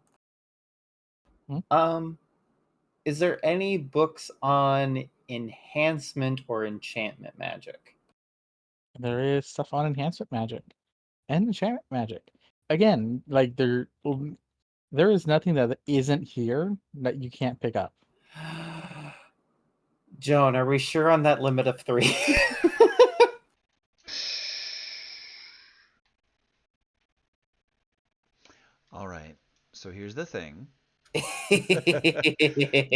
Is there any books on enhancement or enchantment magic? There is stuff on enhancement magic and enchantment magic. Again, like there is nothing that isn't here that you can't pick up. Joan, are we sure on that limit of 3? So here's the thing. You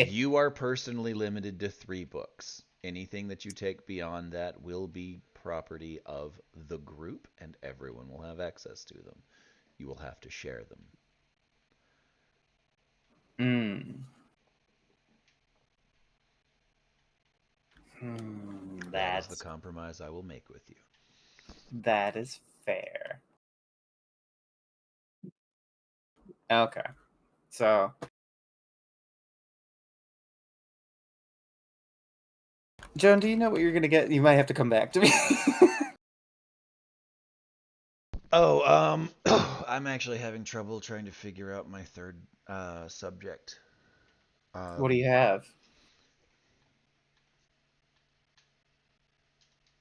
You are personally limited to 3 books. Anything that you take beyond that will be property of the group, and everyone will have access to them. You will have to share them. That is the That's compromise I will make with you. that is fair. Okay, so Joan, do you know what you're gonna get? You might have to come back to me. Oh, I'm actually having trouble trying to figure out my third subject. What do you have?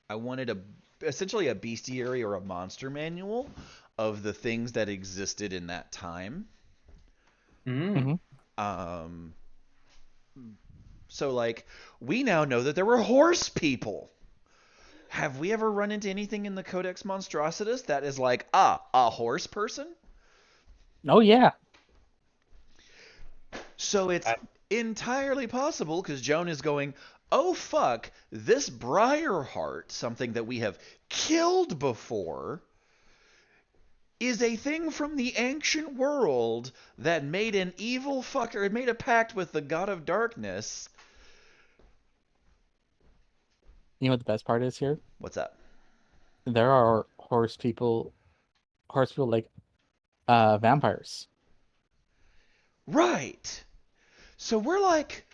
I wanted essentially a bestiary or a monster manual of the things that existed in that time. Mm. Um, so like we now know that there were horse people. Have we ever run into anything in the Codex Monstrositas that is like, a horse person? Oh yeah. So it's entirely possible because Joan is going, oh fuck, this Briarheart, something that we have killed before, is a thing from the ancient world that made an evil fucker, it made a pact with the god of darkness. You know what the best part is here? What's that? There are horse people like vampires. Right. So we're like,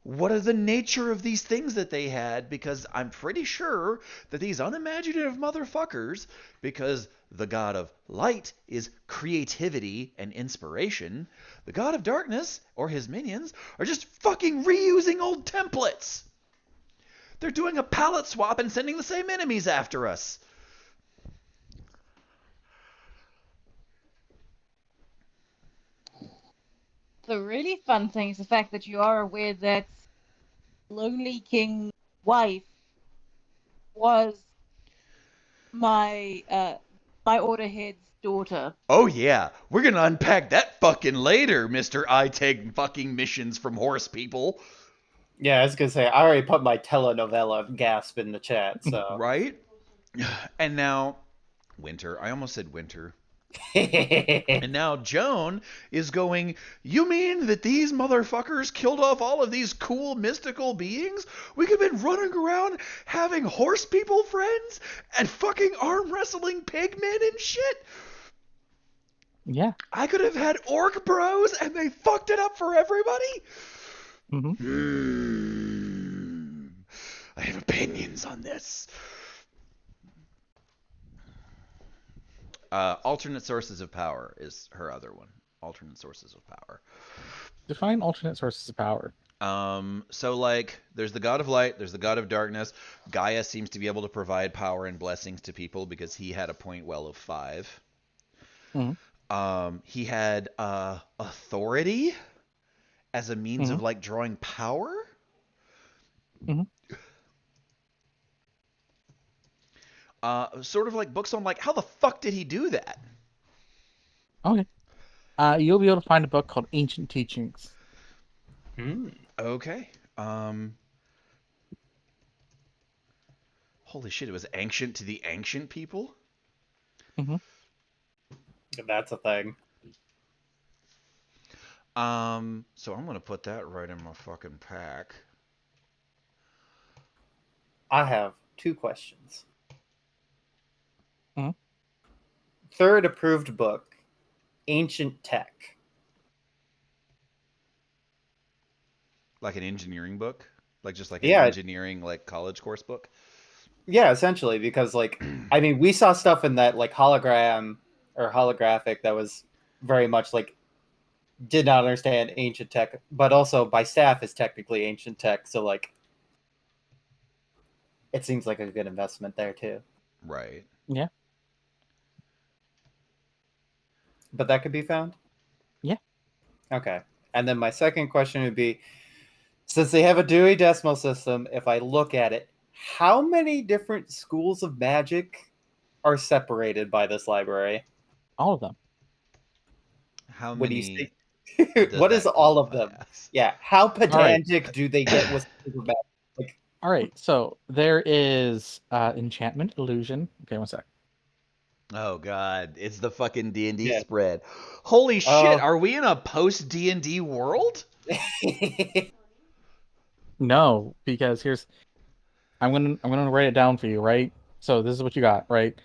what are the nature of these things that they had? Because I'm pretty sure that these unimaginative motherfuckers, because the god of light is creativity and inspiration, the god of darkness, or his minions, are just fucking reusing old templates. They're doing a palette swap and sending the same enemies after us. The really fun thing is the fact that you are aware that Lonely King's wife was my order head's daughter. Oh yeah, we're gonna unpack that fucking later, Mr. I take fucking missions from horse people. Yeah, I was gonna say I already put my telenovela gasp in the chat, so Right? And now, Winter. I almost said Winter. yeah, And now Joan is going, you mean that these motherfuckers killed off all of these cool mystical beings? We could have been running around having horse people friends and fucking arm wrestling pigmen and shit? Yeah. I could have had orc bros and they fucked it up for everybody? I have opinions on this. Alternate sources of power is her other one. Alternate sources of power. Define alternate sources of power. So like, there's the god of light, there's the god of darkness. Gaia seems to be able to provide power and blessings to people because he had a point well of 5. He had authority as a means of like drawing power. Sort of like books on like how the fuck did he do that? Okay. You'll be able to find a book called Ancient Teachings. Okay. Holy shit! It was ancient to the ancient people. that's a thing. So I'm gonna put that right in my fucking pack. I have 2 questions. Third approved book, Ancient Tech. Like an engineering book, like just like an Yeah. engineering like college course book. Yeah, essentially, because like I mean, we saw stuff in that like hologram or holographic that was very much like did not understand ancient tech, but also by staff is technically ancient tech, so like it seems like a good investment there too. Right. Yeah. But that could be found? Yeah. Okay. And then my second question would be, since they have a Dewey Decimal System, if I look at it, how many different schools of magic are separated by this library? All of them. How when you many? say, does what is that all of them? class? Yeah, how right. pedantic do they get with super bad? Like, All right, so there is enchantment, illusion. Okay, one sec. Oh god, it's the fucking D&D Yeah. spread. Holy shit, Oh. are we in a post D&D world? No, because here's I'm gonna write it down for you, right? So this is what you got, right?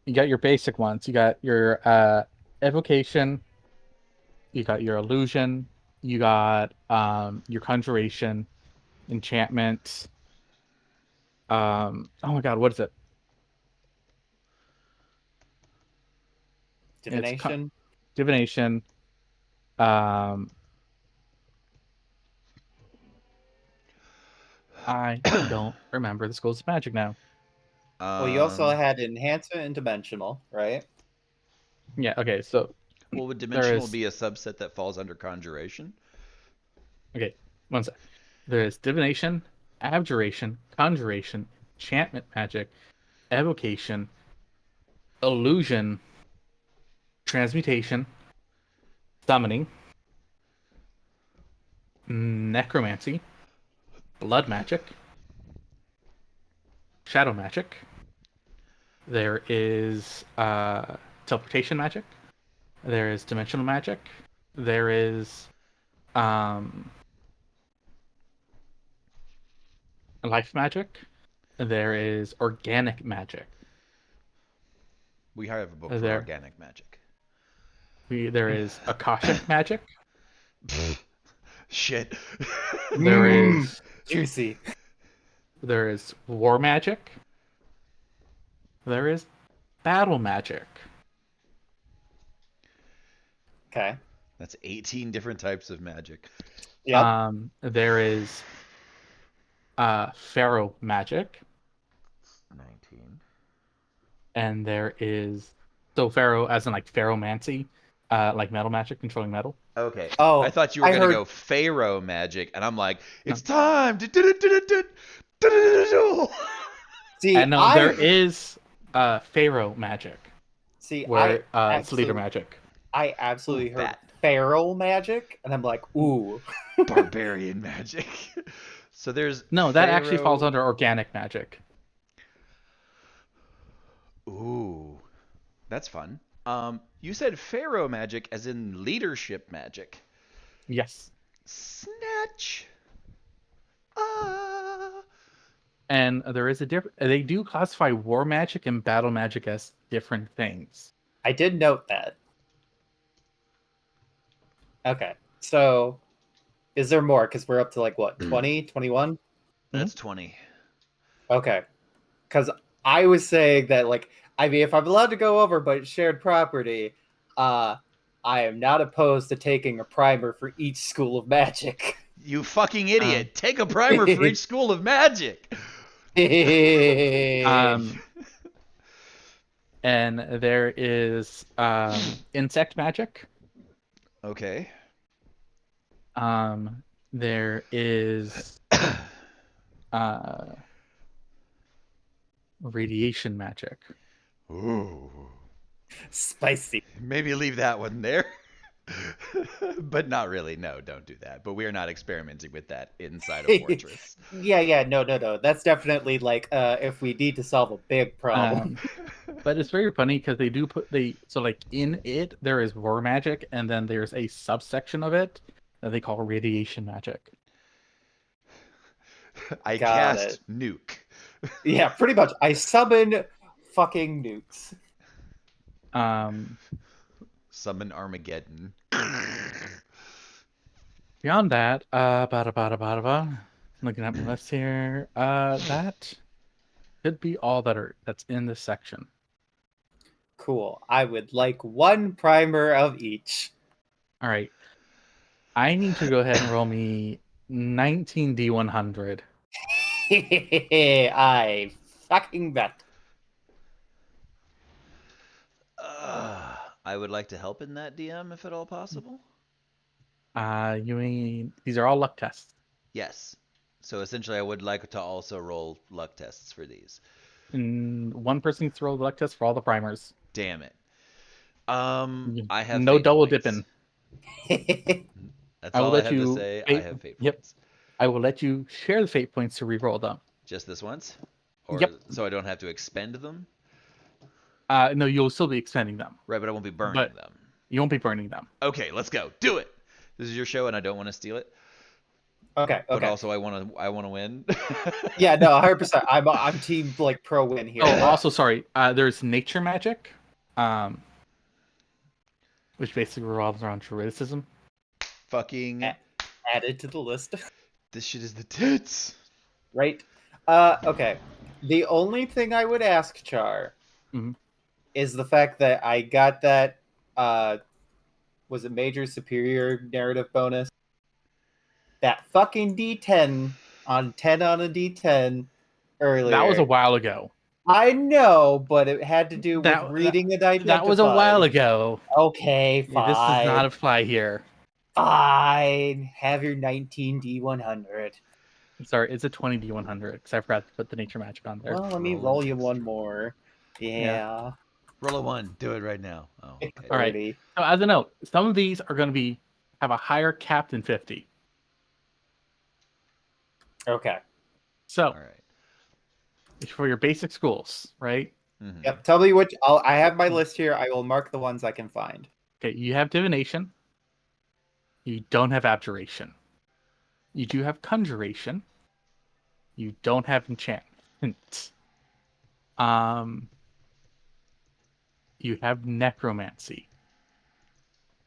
You got your basic ones. You got your evocation, you got your illusion, you got your conjuration, enchantment. Oh my god, what is it? Divination. Divination. Um, I don't remember the schools of magic now. Well, you also Um, had enhancement and dimensional, right? Yeah, okay, so well, would there dimensional is be a subset that falls under conjuration? okay, one sec. There is divination, abjuration, conjuration, enchantment magic, evocation, illusion, transmutation, summoning, necromancy, blood magic, shadow magic. There is teleportation magic. There is dimensional magic. There is um, life magic. There is organic magic. We have a book for There, organic magic. there is akashic magic. Shit. There is Juicy. there is war magic. There is battle magic. Okay. That's 18 different types of magic. Yep. There is pharaoh magic, 19. and there is so pharaoh as in like pharaohmancy, like metal magic, controlling metal. Okay. Oh, I thought you were I going to heard- go Pharaoh magic, and I'm like, No. it's time. See, And no, there is pharaoh magic, see, where I it's leader absolutely, magic. I absolutely Ooh, heard bat. feral magic, and I'm like, ooh. Barbarian magic. So there's No, that actually Pharaoh- falls under organic magic. Ooh, that's fun. You said Pharaoh magic as in leadership magic. Yes. Snatch. Ah. And there is a different. They do classify war magic and battle magic as different things. I did note that. Okay, so is there more? Because we're up to like what, 20, 21? That's 20. Okay, because I was saying that, like, I mean, if I'm allowed to go over, but shared property, I am not opposed to taking a primer for each school of magic. You fucking idiot. Take a primer for each school of magic. And there is insect magic. Okay. There is radiation magic. Ooh. Spicy. Maybe leave that one there. But not really. No, don't do that. But we are not experimenting with that inside of Fortress. Yeah, no. That's definitely like if we need to solve a big problem. But it's very funny because they do put so like in it there is war magic, and then there's a subsection of it that they call radiation magic. I Got cast it. nuke. Yeah, pretty much. I summon fucking nukes. Summon Armageddon. Beyond that, looking at my list here, that could be all that's in this section. Cool. I would like one primer of each. All right, I need to go ahead and roll me 19d100. I fucking bet. I would like to help in that, DM, if at all possible. You mean these are all luck tests? Yes. So essentially, I would like to also roll luck tests for these. And one person gets to roll the luck test for all the primers. Damn it. I have No fate double points. dipping. That's I will all I let have to you. say. I have fate Yep. points. I will let you share the fate points to reroll them. Just this once? Or Yep. so I don't have to expend them? No, you'll still be expending them, Right, but I won't be burning but them. you won't be burning them. Okay, let's go. Do it. This is your show and I don't want to steal it, Okay. but Okay. also I want to win. Yeah. No. 100%. I'm team like pro win here. Oh, also sorry. There's nature magic, which basically revolves around druidicism. Fucking Added to the list. this shit is the tits. Right. Okay. The only thing I would ask, Char, Mhm. is the fact that I got that was it major superior narrative bonus? That fucking D10 on 10 on a D10 earlier. That was a while ago. I know, but it had to do with That reading and identifying. that was a while ago. Okay, This fine. does not apply here. Fine. Have your 19D100. Sorry, it's a 20D100 because I forgot to put the nature magic on there. Well, let me Roll roll and you test. one more. Yeah. Roll a 1. Do it right now. Oh, okay. All right. 30. So as a note, some of these are going to have a higher cap than 50. Okay. So All right. for your basic schools, right? Mhm. Yep. Tell me which. I have my list here. I will mark the ones I can find. Okay, you have divination. You don't have abjuration. You do have conjuration. You don't have enchantment. You have necromancy.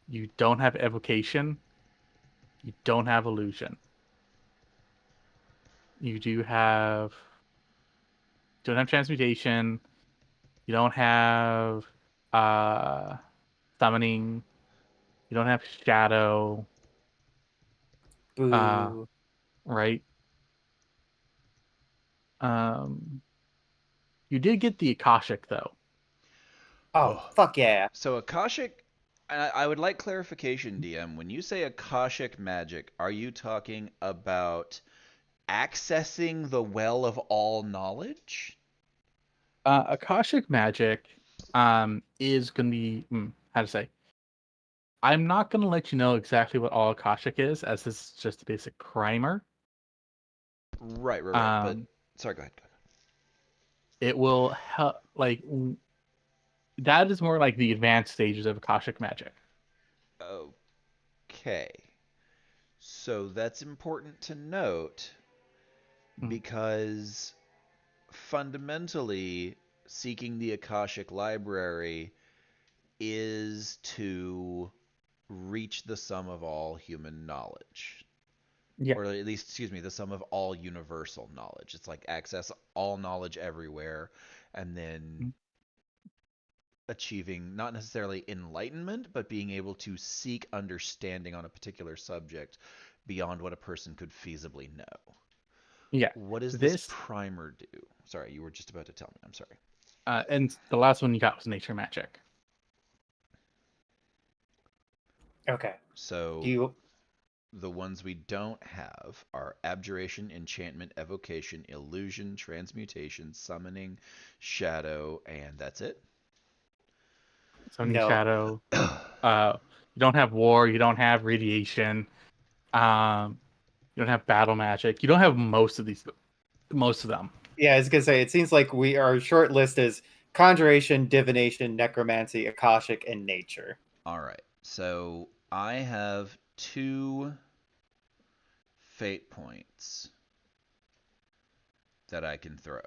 You don't have evocation. You don't have illusion. You don't have transmutation. You don't have summoning. You don't have shadow, Boo. right? You did get the Akashic though. Oh, fuck yeah. So Akashic, I would like clarification, DM. When you say Akashic magic, are you talking about accessing the well of all knowledge? Akashic magic is going to be how to say. I'm not going to let you know exactly what all Akashic is, as this is just a basic primer. Right. But sorry, go ahead. It will help, like that is more like the advanced stages of Akashic magic. Okay. So that's important to note because fundamentally seeking the Akashic library is to reach the sum of all human knowledge. Yeah. Or at least, excuse me, the sum of all universal knowledge. It's like access all knowledge everywhere and then achieving not necessarily enlightenment, but being able to seek understanding on a particular subject beyond what a person could feasibly know. Yeah. What does this primer do? Sorry, you were just about to tell me. I'm sorry. And the last one you got was nature magic. Okay. So the ones we don't have are abjuration, enchantment, evocation, illusion, transmutation, summoning, shadow, and that's it. Summoning No. shadow. You don't have war. You don't have radiation. You don't have battle magic. You don't have most of them. Yeah, I was gonna say it seems like our short list is conjuration, divination, necromancy, akashic, and nature. All right. So I have 2 fate points that I can throw.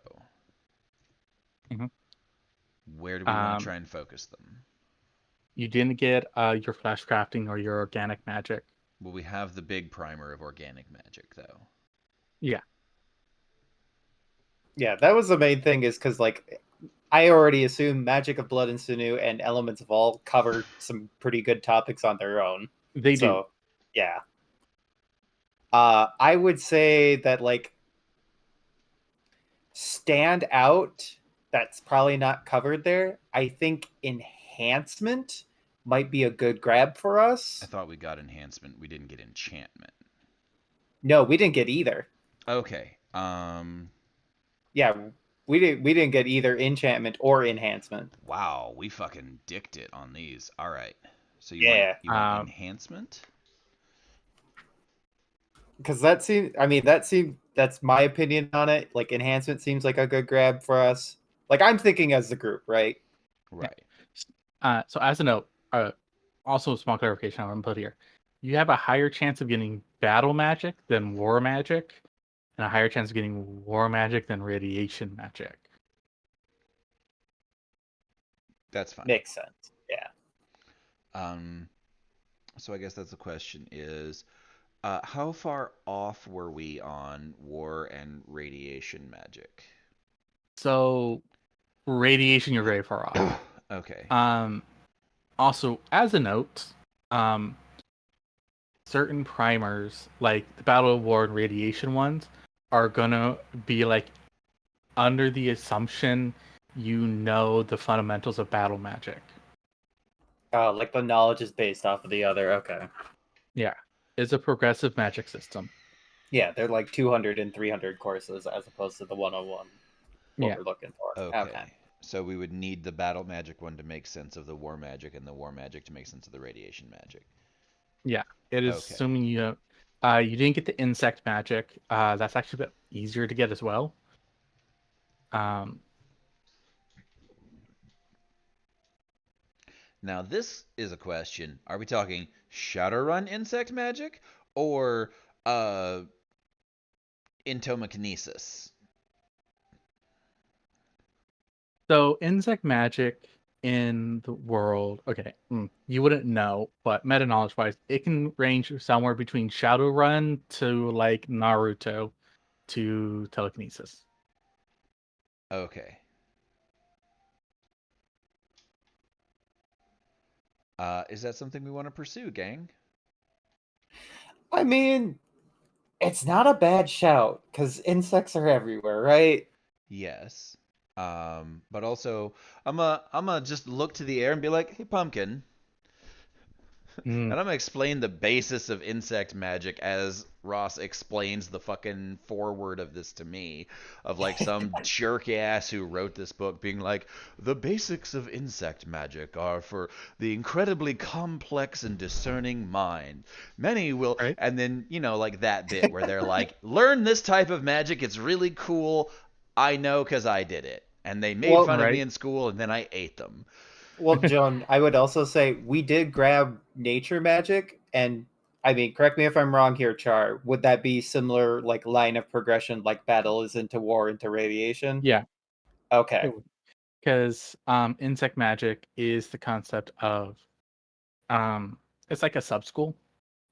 Mhm. Where do we want to try and focus them? You didn't get your flash crafting or your organic magic. Well, we have the big primer of organic magic, though. Yeah. Yeah, that was the main thing, is because like I already assume Magic of Blood and Sinew and Elements of All cover some pretty good topics on their own. They do. Yeah. I would say that like stand out that's probably not covered there. I think enhancement might be a good grab for us. I thought we got enhancement. We didn't get enchantment. No, we didn't get either. Okay. Yeah, We didn't get either enchantment or enhancement. Wow, we fucking dicked it on these. All right. So Yeah. you want Um, enhancement? Because that's my opinion on it. Like enhancement seems like a good grab for us. Like I'm thinking as the group, right? Right. So as a note, also a small clarification I want to put here. You have a higher chance of getting battle magic than war magic, and a higher chance of getting war magic than radiation magic. That's fine. Makes sense. Yeah. So I guess that's the question is, how far off were we on war and radiation magic? So radiation, you're very far off. Okay. Also, as a note, certain primers, like the Battle of War and Radiation ones, are gonna be like under the assumption you know the fundamentals of battle magic. Like the knowledge is based off of the other. Okay. Yeah, it's a progressive magic system. Yeah, they're like 200 and 300 courses as opposed to the 101. What Yeah. we're looking for. Okay. So we would need the battle magic one to make sense of the war magic and the war magic to make sense of the radiation magic. Yeah, it is Okay. assuming you didn't get the insect magic. That's actually a bit easier to get as well. Now this is a question. Are we talking Shadowrun insect magic or entomokinesis? So insect magic in the world, okay, you wouldn't know, but meta knowledge wise, it can range somewhere between Shadowrun to like Naruto to telekinesis. Okay. Is that something we want to pursue, gang? I mean, it's not a bad shout because insects are everywhere, right? Yes. But also, I'm a just look to the air and be like, "Hey, pumpkin," and I'm gonna explain the basis of insect magic as Ross explains the fucking foreword of this to me, of like some jerk ass who wrote this book being like, the basics of insect magic are for the incredibly complex and discerning mind. Many will, Right? and then, like that bit where they're like, learn this type of magic, it's really cool. I know because I did it. And they made Well, fun of me Right. in school, and then I ate them. Well, Joan, I would also say we did grab nature magic, and I mean, correct me if I'm wrong here, Char. Would that be similar, like line of progression, like battle is into war into radiation? Yeah, Okay. because insect magic is the concept of it's like a sub school,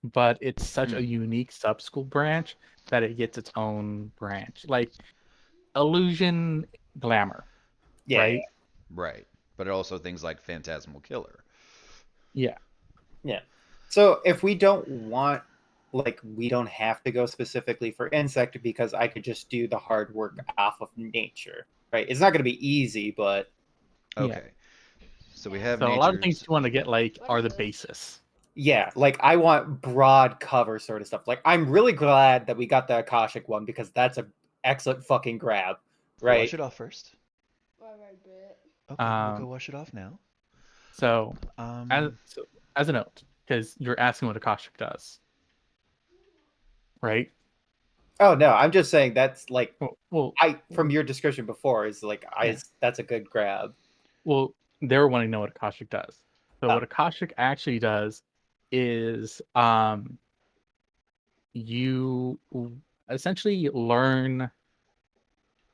but it's such a unique sub school branch that it gets its own branch, like illusion glamour, Yeah. right? Right. But also things like Phantasmal Killer. Yeah. Yeah. So if we don't want, like, we don't have to go specifically for insect because I could just do the hard work off of nature, right? It's not going to be easy, but Okay. So we have So a lot of things nature's. you want to get like are the basis. yeah, like I want broad cover sort of stuff. Like I'm really glad that we got the Akashic one because that's an excellent fucking grab, right? Wash it off first. Okay, we'll go Um, wash it off now. so Um, as a note, because you're asking what Akashic does, right? Oh no, I'm just saying that's like Well, from your description before is like Yeah. that's a good grab. well, they were wanting to know what Akashic does. So Oh. what Akashic actually does is you essentially learn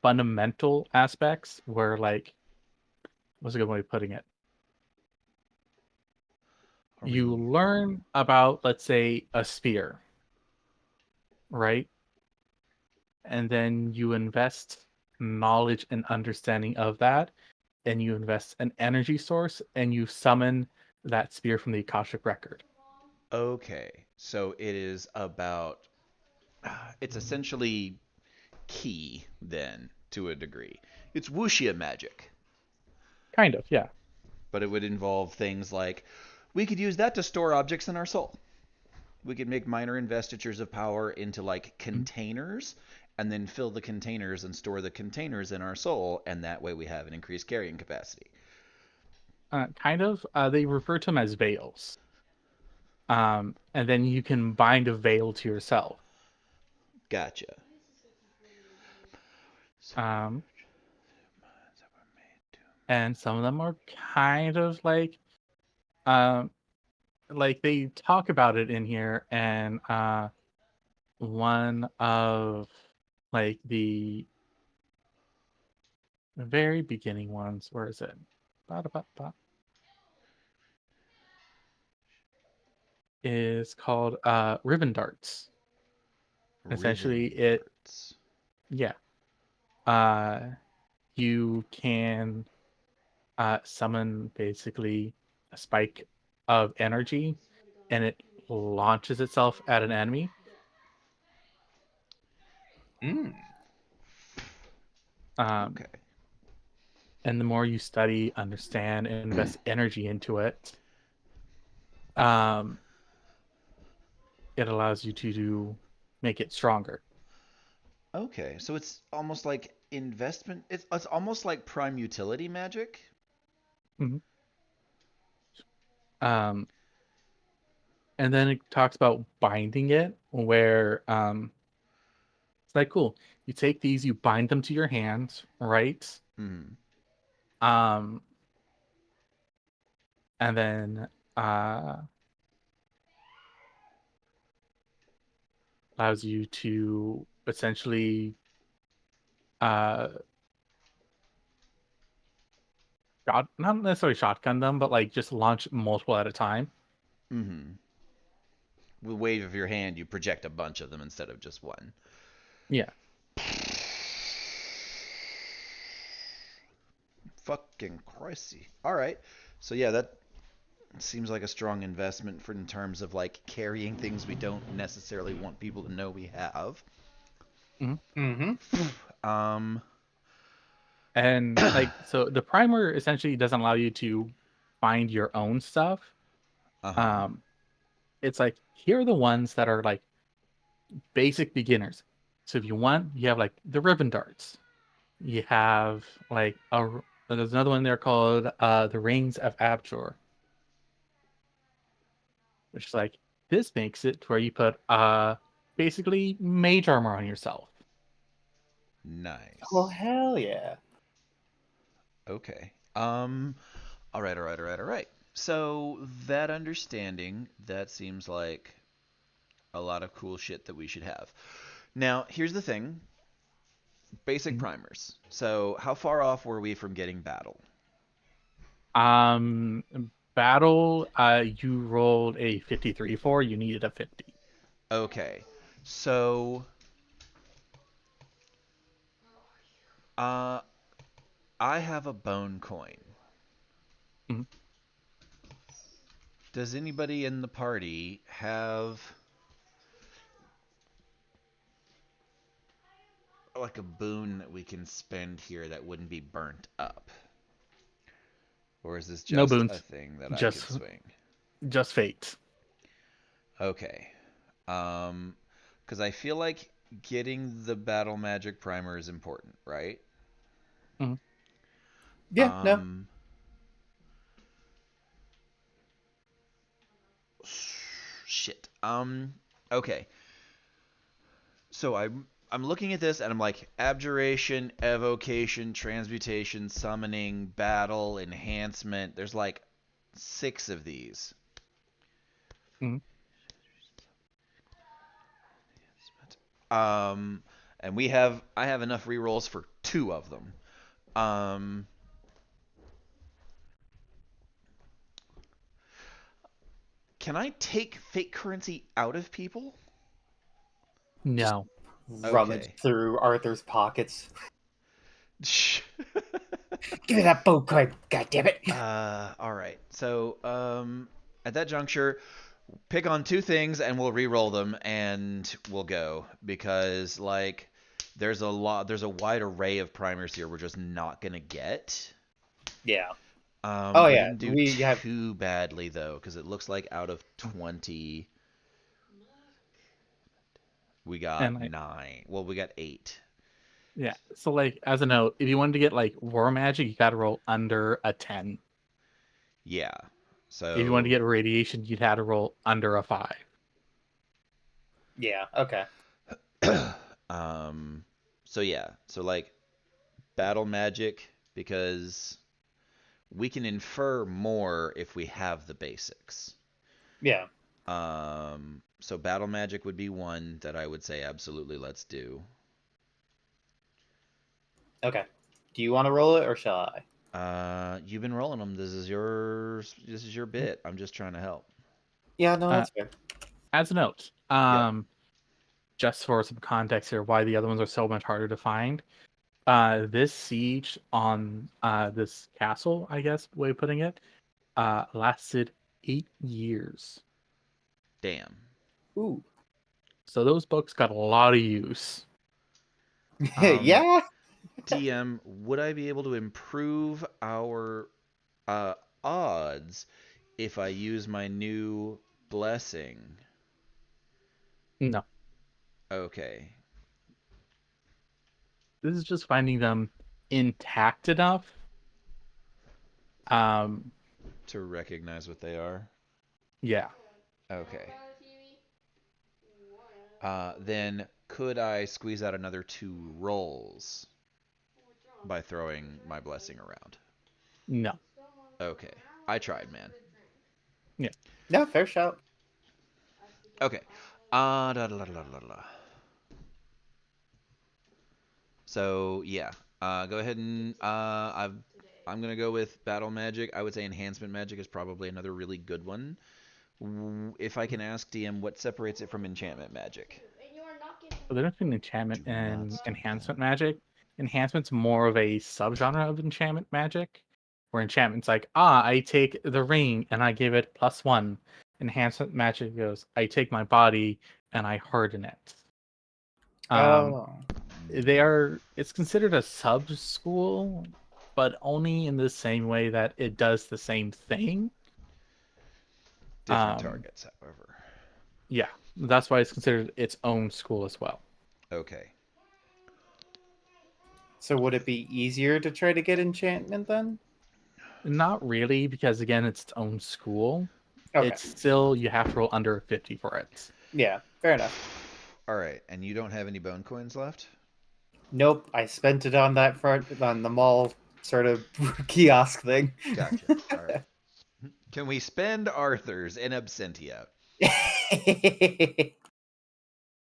fundamental aspects where like what's a good way of putting it? are You we- learn about, let's say, a spear, right? And then you invest knowledge and understanding of that, and you invest an energy source, and you summon that spear from the Akashic record. Okay, so it is about. It's essentially key then to a degree. It's wuxia magic, Kind of, yeah. but it would involve things like we could use that to store objects in our soul. We could make minor investitures of power into like containers and then fill the containers and store the containers in our soul, and that way we have an increased carrying capacity. Kind of. They refer to them as veils. And then you can bind a veil to yourself. Gotcha. Um, and some of them are kind of like they talk about it in here, and one of like the very beginning ones, where is it? Ba-da-ba-ba. Is called ribbon darts. Essentially, Ribbon darts. yeah. You can summon basically a spike of energy, and it launches itself at an enemy. Mm. Okay. And the more you study, understand, and invest energy into it, it allows you to make it stronger. Okay, so it's almost like investment. It's almost like prime utility magic. Mhm. And then it talks about binding it, where it's like, cool. You take these, you bind them to your hands, right? Hmm. Um, and then allows you to essentially uh not necessarily shotgun them, but like just launch multiple at a time. Hmm. With wave of your hand, you project a bunch of them instead of just one. Yeah. Fucking Christy. All right. So yeah, that seems like a strong investment for in terms of like carrying things we don't necessarily want people to know we have. Mm-hmm. Um. And like, so the primer essentially doesn't allow you to find your own stuff. Uh-huh. It's like, here are the ones that are like basic beginners. So if you want, you have like the ribbon darts. You have like there's another one there called the Rings of Abjor, which is like, this makes it to where you put basically mage armor on yourself. Nice. Oh, hell yeah. Okay. All right, all right, all right, all right. So that understanding, that seems like a lot of cool shit that we should have. Now, here's the thing. Basic Mhm. primers. So, how far off were we from getting battle? Um, Battle, you rolled a 53 for, you needed a 50. Okay. So, uh I have a bone coin. Mhm. Does anybody in the party have like a boon that we can spend here that wouldn't be burnt up? Or is this No just a boons, thing that I could just swing? just fate. Okay. Because I feel like getting the battle magic primer is important, right? Mhm. Yeah, no. Um, shit. Okay. So I'm looking at this and I'm like abjuration, evocation, transmutation, summoning, battle, enhancement. There's like 6 of these. Mhm. Um, and I have enough rerolls for 2 of them. Um, can I take fake currency out of people? No. Rummage Okay. through Arthur's pockets. Give me that boat coin, god damn it. All right. So, at that juncture, pick on 2 things and we'll re-roll them and we'll go because like there's a wide array of primers here we're just not gonna get. Yeah. Oh We yeah, didn't do we have. too badly though because it looks like out of 20. We got And, like- 9. Well, we got 8. Yeah. So like as a note, if you wanted to get like war magic, you got to roll under a 10. Yeah. So If you wanted to get radiation, you'd have to roll under a 5. Yeah. Okay. so yeah. So like battle magic, because we can infer more if we have the basics. Yeah. So battle magic would be one that I would say absolutely let's do. Okay. Do you want to roll it or shall I? You've been rolling them. This is your bit. I'm just trying to help. Yeah. No, that's fair. As a note, just for some context here, why the other ones are so much harder to find. This siege on this castle, I guess, way of putting it, lasted 8 years. Damn. Ooh. So those books got a lot of use. Yeah. DM, would I be able to improve our odds if I use my new blessing? No, Okay. this is just finding them intact enough. To recognize what they are. Yeah. Okay. Then could I squeeze out another 2 rolls by throwing my blessing around? No. Okay. I tried, man. No, fair shout. Okay. So yeah, go ahead and I'm gonna go with battle magic. I would say enhancement magic is probably another really good one. If I can ask DM, what separates it from enchantment magic? So the difference between enchantment Do not and stop. enhancement magic. Enhancement's more of a subgenre of enchantment magic, where enchantment's like, I take the ring and I give it +1. Enhancement magic goes, I take my body and I harden it. Oh. It's considered a sub school, but only in the same way that it does the same thing. Different targets, however. Yeah, that's why it's considered its own school as well. Okay. So would it be easier to try to get enchantment then? Not really, because again, it's its own school. Okay. It's still, you have to roll under 50 for it. Yeah. Fair enough. All right, and you don't have any bone coins left? Nope. I spent it on that front on the mall sort of kiosk thing. Gotcha. All right. Can we spend Arthur's in absentia?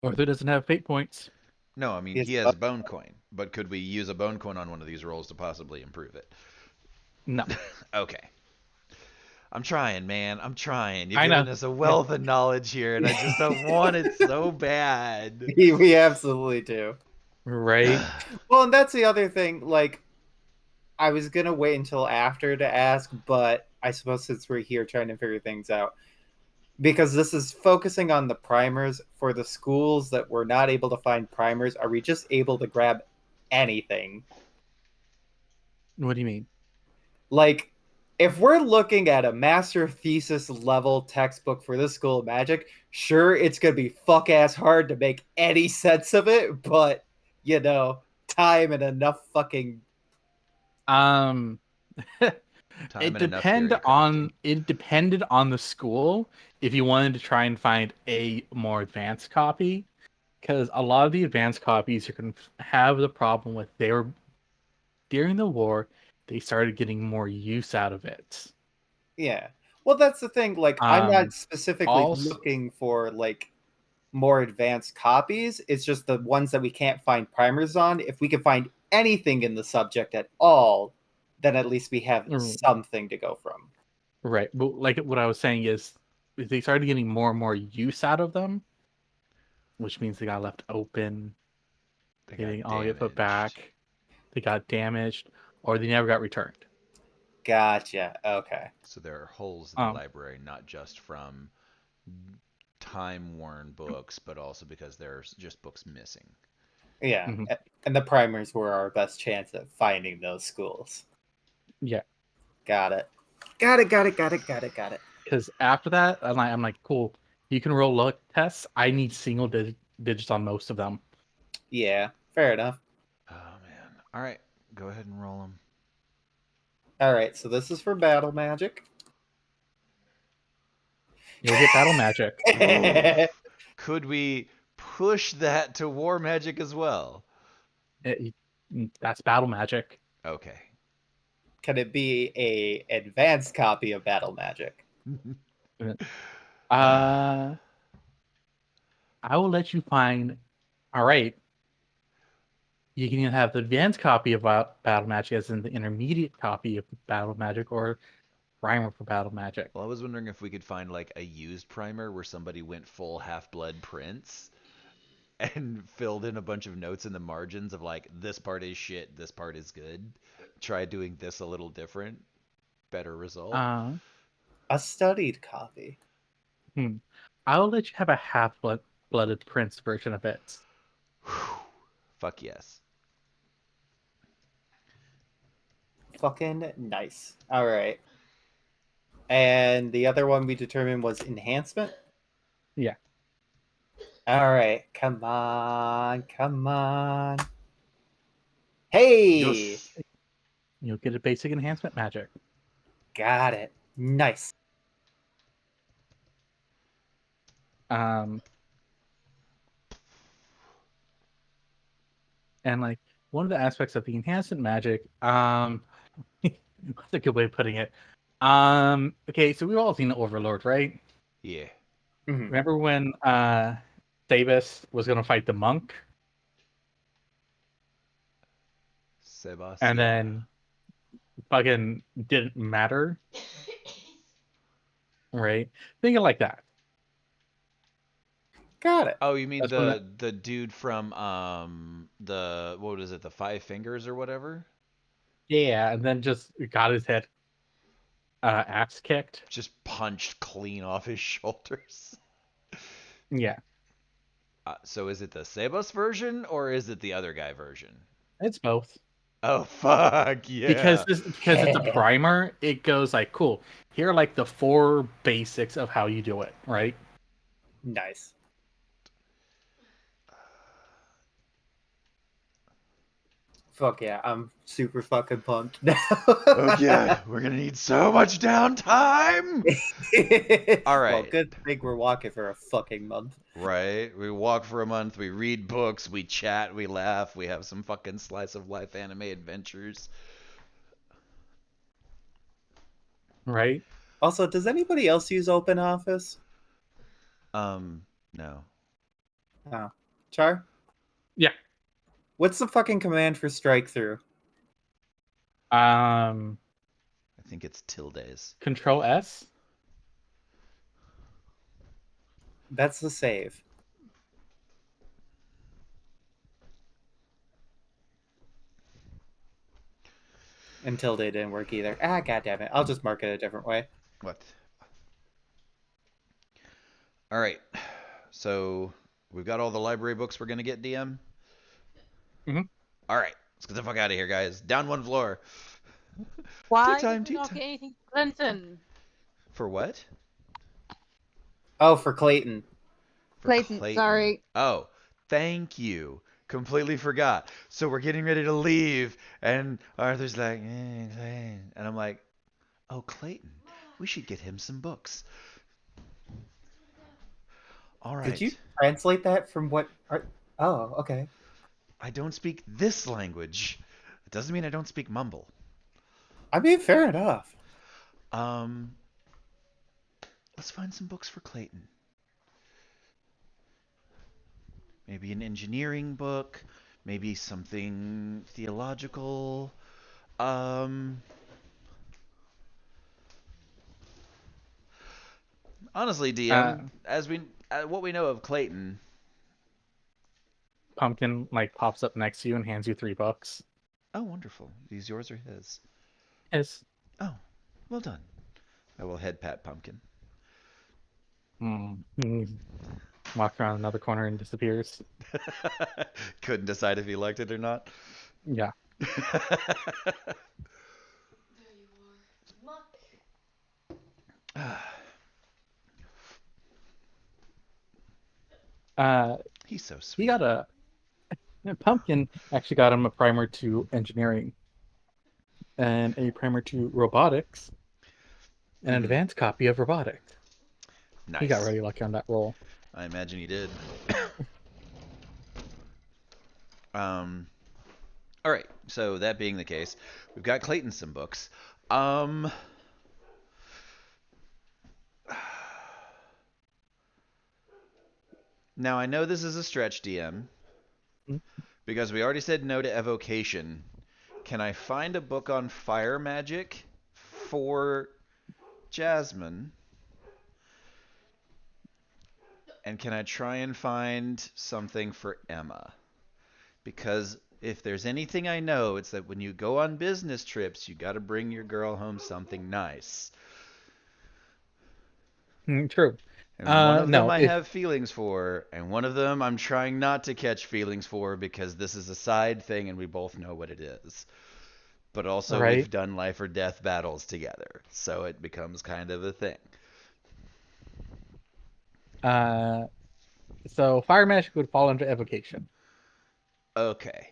Arthur doesn't have fate points. No, I mean He has he has bone a bone coin, but could we use a bone coin on one of these rolls to possibly improve it? No. Okay. I'm trying, man. I'm trying. You're I know. giving us a wealth of knowledge here, and I just don't want it so bad. we absolutely do. Right? Well, and that's the other thing. Like, I was gonna wait until after to ask, but I suppose since we're here trying to figure things out, because this is focusing on the primers for the schools that we're not able to find primers. Are we just able to grab anything? What do you mean? Like, if we're looking at a master thesis level textbook for this school of magic, sure, it's gonna be fuck ass hard to make any sense of it, but you know, time and enough fucking Time It and enough Gary depended on the school if you wanted to try and find a more advanced copy, because a lot of the advanced copies you can have the problem with during the war they started getting more use out of it. yeah. Well, that's the thing. Like, I'm not specifically also- looking for like more advanced copies. It's just the ones that we can't find primers on. If we can find anything in the subject at all, then at least we have something to go from. Right, but like what I was saying is they started getting more and more use out of them, which means they got left open. They They got didn't all get put damaged. back. They got damaged, or they never got returned. Gotcha. Okay. So there are holes in the Um, library, not just from time-worn books, but also because there's just books missing. Yeah. Mhm. And the primers were our best chance at finding those schools. Yeah. Got it. Got it. Because after that, I'm like, cool. You can roll luck tests. I need single digits on most of them. Yeah, fair enough. Oh man. All right, go ahead and roll them. All right, so this is for battle magic. You'll get battle magic. Could we push that to war magic as well? That's battle magic. Okay. Can it be a advanced copy of battle magic? I will let you find. All right. You can either have the advanced copy of battle magic, as in the intermediate copy of battle magic, or primer for battle magic. Well, I was wondering if we could find like a used primer where somebody went full Half-Blood Prince and filled in a bunch of notes in the margins of like, this part is shit, this part is good. Try doing this a little different. Better result. A studied copy. I'll let you have a half-blooded prince version of it. Fuck yes. Fucking nice. All right. And the other one we determined was enhancement? Yeah. All right. Come on. Come on. Hey! Yes. You'll get a basic enhancement magic. Got it. Nice. And like one of the aspects of the enhancement magic, what's a good way of putting it? Okay, so we've all seen the Overlord, right? Yeah. Mhm. Remember when Davis was gonna fight the monk, Sebastian. and then fucking didn't matter, right? Think of it like that. Got it. Oh, you mean That's when the dude from the what is it, the Five Fingers or whatever? Yeah, and then just got his head axe kicked. Just punched clean off his shoulders. Yeah, So is it the Sebas version or is it the other guy version? it's both. Oh fuck yeah! Because it's a primer, it goes like, cool. Here are like the 4 basics of how you do it, right? Nice. Fuck yeah, I'm super fucking pumped now. Oh yeah, we're gonna need so much downtime. All right. Well, good thing we're walking for a fucking month. Right? We walk for a month, we read books, we chat, we laugh, we have some fucking slice of life anime adventures. Right? Also, does anybody else use Open Office? No. Oh. Char? Yeah. What's the fucking command for strike through? I think it's tildes. Control S. That's the save. Until they didn't work either. Ah, goddammit. I'll just mark it a different way. What? All right. So we've got all the library books we're gonna get, DM. All right. Let's get the fuck out of here, guys. Down one floor. Why time, did we not tea get anything for Clinton? For what? Oh, for Clayton. For Clayton, sorry. Oh, thank you. Completely forgot. So we're getting ready to leave, and Arthur's like, Clayton. And I'm like, oh, Clayton. We should get him some books. All right. Did you translate that from what? Oh, okay. I don't speak this language. It doesn't mean I don't speak mumble. I mean, fair enough. Let's find some books for Clayton. Maybe an engineering book, maybe something theological. Honestly, DM, what we know of Clayton, Pumpkin like pops up next to you and hands you 3 books. oh wonderful. These yours or his? Yes. Oh, well done. I will head pat Pumpkin. Walks around another corner and disappears. Couldn't decide if he liked it or not. Yeah. He's so sweet. He got a Pumpkin actually got him a primer to engineering and a primer to robotics and an Mhm. advanced copy of robotics. Nice. He got really lucky on that roll. I imagine he did. All right. So that being the case, we've got Clayton some books. Now I know this is a stretch, DM, Mhm. because we already said no to evocation. Can I find a book on fire magic for Jasmine? And can I try and find something for Emma? Because if there's anything I know, it's that when you go on business trips, you got to bring your girl home something nice. True. And one of them No, I if have feelings for, and one of them I'm trying not to catch feelings for because this is a side thing and we both know what it is. But also right. we've done life or death battles together, so it becomes kind of a thing. So fire magic would fall under evocation. Okay.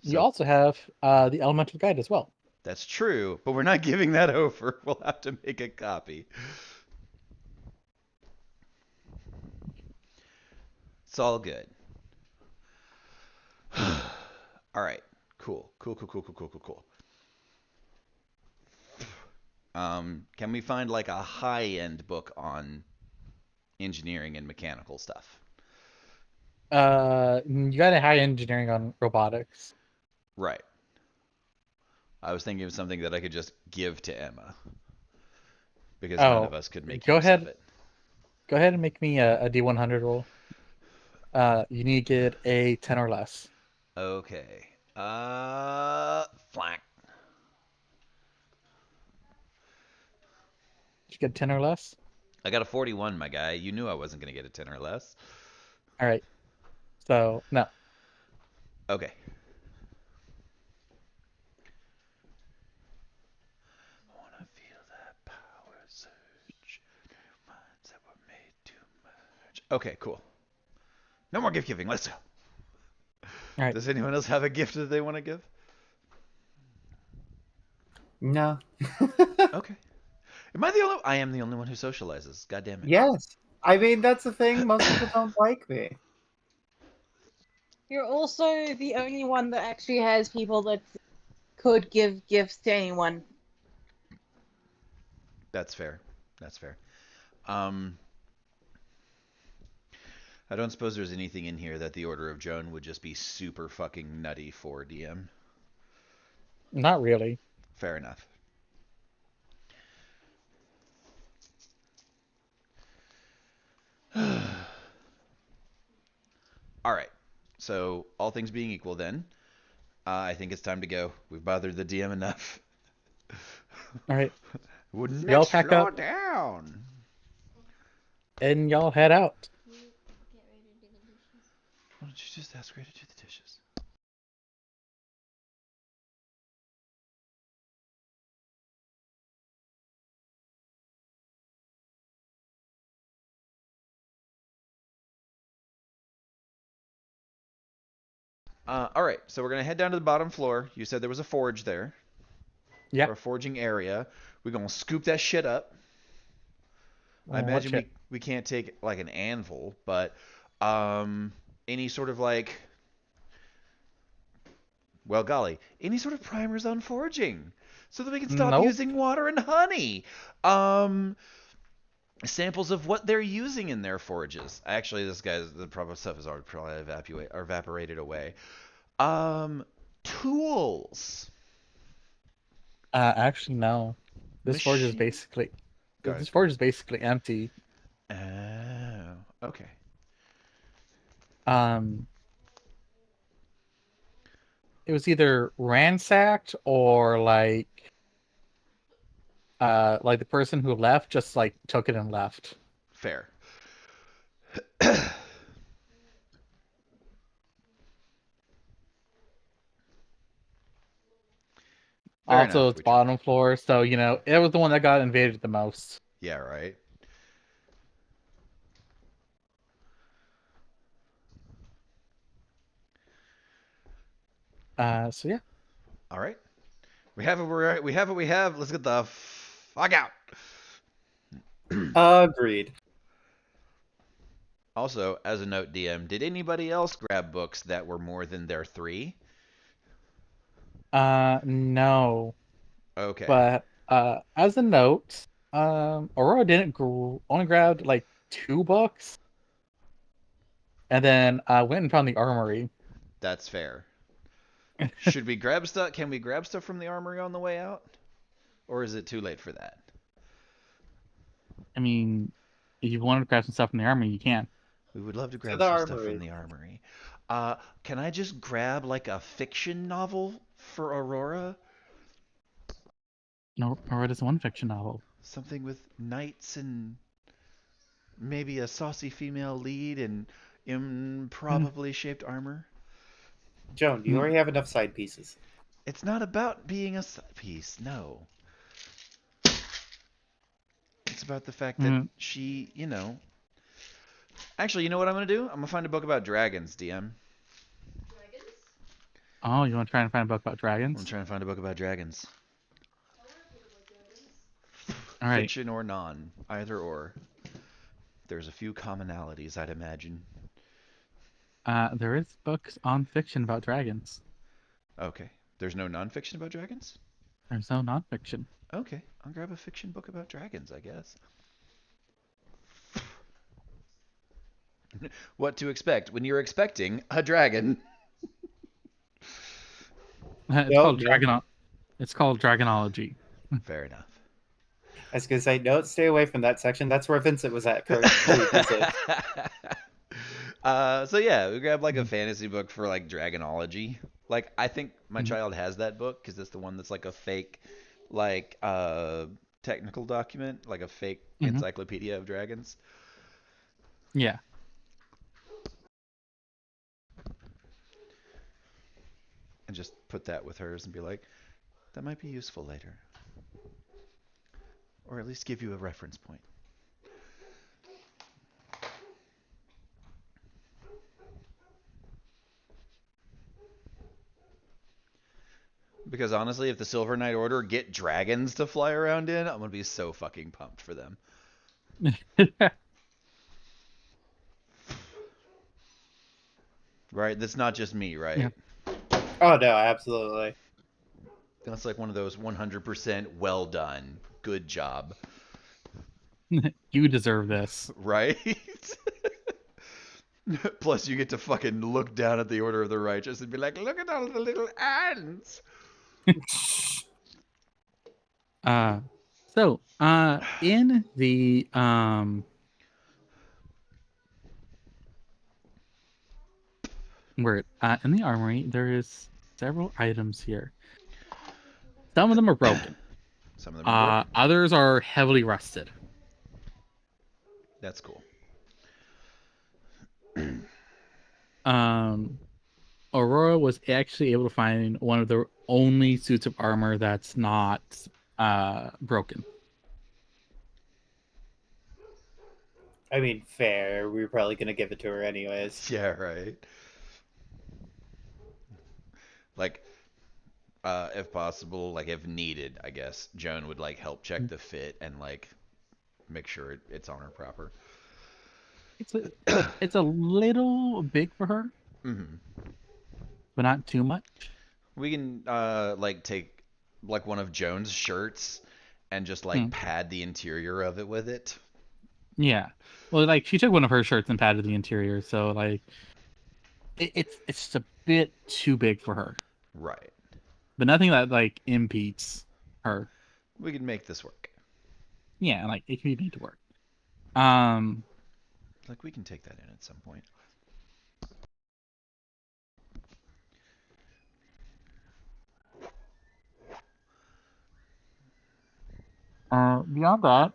You So also have the elemental guide as well. that's true, but we're not giving that over. We'll have to make a copy. It's all good. All right. Cool. Cool, cool, cool, cool, cool, cool, cool. Can we find like a high-end book on engineering and mechanical stuff? You got a high engineering on robotics. Right. I was thinking of something that I could just give to Emma because none of Oh, us could make go use of ahead. it. Go ahead and make me a D100 roll. You need to get a 10 or less. Okay. Flank. Did you get a 10 or less? I got a 41, my guy. You knew I wasn't going to get a 10 or less. All right. So, no. Okay. I want to feel that power surge. Minds that were made to merge. Okay, cool. No more gift giving. Let's go. All right. Does anyone else have a gift that they want to give? No. Okay. Am I the only? I am the only one who socializes. God damn it. Yes. I mean, that's the thing. Most people don't like me. You're also the only one that actually has people that could give gifts to anyone. That's fair. That's fair. Um, I don't suppose there's anything in here that the Order of Joan would just be super fucking nutty for DM. Not really. Fair enough. All right. So, all things being equal, then, I think it's time to go. We've bothered the DM enough. All right. Wouldn't Y'all next pack slow up. down? And y'all head out. Why don't you just ask her to do the dishes? All right, so we're gonna head down to the bottom floor. You said there was a forge there, Yeah. or a forging area. We're gonna scoop that shit up. I What imagine shit? we can't take like an anvil, but um, any sort of like, well, golly, any sort of primers on forging, so that we can stop Nope. using water and honey. Um, Samples of what they're using in their forges. Actually, the proper stuff is already probably evaporated away. Tools. Actually, no. This forge is Machine. basically Go ahead. this forge is basically empty. Oh, okay. Um, it was either ransacked or like the person who left just like took it and left. Fair. Fair Also, enough. it's bottom floor, so you know it was the one that got invaded the most. Yeah, right. So yeah. All right. We have what we have what we have. Let's get the fuck out. Agreed. Also, as a note, DM, did anybody else grab books that were more than their 3? No. Okay. But as a note, Aurora didn't only grabbed like 2 books, and then went and found the armory. That's fair. Should we grab stuff? Can we grab stuff from the armory on the way out? Or is it too late for that? I mean, if you want to grab some stuff from the armory, you can. We would love to grab the some stuff armory. from the armory. Can I just grab like a fiction novel for Aurora? No, Aurora's one fiction novel. Something with knights and maybe a saucy female lead and improbably shaped armor? Joan, do you already have enough side pieces? It's not about being a side piece, no. It's about the fact that she, Actually, you know what I'm going to do? I'm going to find a book about dragons, DM. Oh, you want to try and find a book about I'm dragons? trying to find a book about dragons. All right. Fiction or non, either or. There's a few commonalities, I'd imagine. There is books on fiction about dragons. Okay. There's no non-fiction about dragons? There's no nonfiction. Okay. I'll grab a fiction book about dragons, I guess. What to expect when you're expecting a dragon. It's called Dragon. It's called Dragonology. Fair enough. I was gonna say, no, stay away from that section. That's where Vincent was at. So yeah, we grabbed like a fantasy book for like Dragonology. Like I think my child has that book because it's the one that's like a fake, like technical document, like a fake encyclopedia of dragons. Yeah. And just put that with hers and be like, that might be useful later. Or at least give you a reference point. Because honestly, if the Silver Knight Order get dragons to fly around in, I'm going to be so fucking pumped for them. Right? That's not just me, right? Yeah. Oh, no, absolutely. That's like one of those 100% well done. Good job. You deserve this. Right? Plus, you get to fucking look down at the Order of the Righteous and be like, look at all the little ants. So, in the in the armory, there is several items here. Some of them are broken. Some of them are broken. Others are heavily rusted. That's cool. Aurora was actually able to find one of the only suits of armor that's not broken. I mean, fair. We were probably gonna give it to her anyways. Yeah, right. Like, if possible, like if needed, I guess Joan would like help check the fit and like make sure it's on her proper. It's a little big for her, but not too much. We can like take like one of Joan's shirts and just like pad the interior of it with it. Yeah. Well, like she took one of her shirts and padded the interior, so like it's just a bit too big for her. Right. But nothing that like impedes her. We can make this work. Yeah, like it can be made to work. Like we can take that in at some point. Beyond that,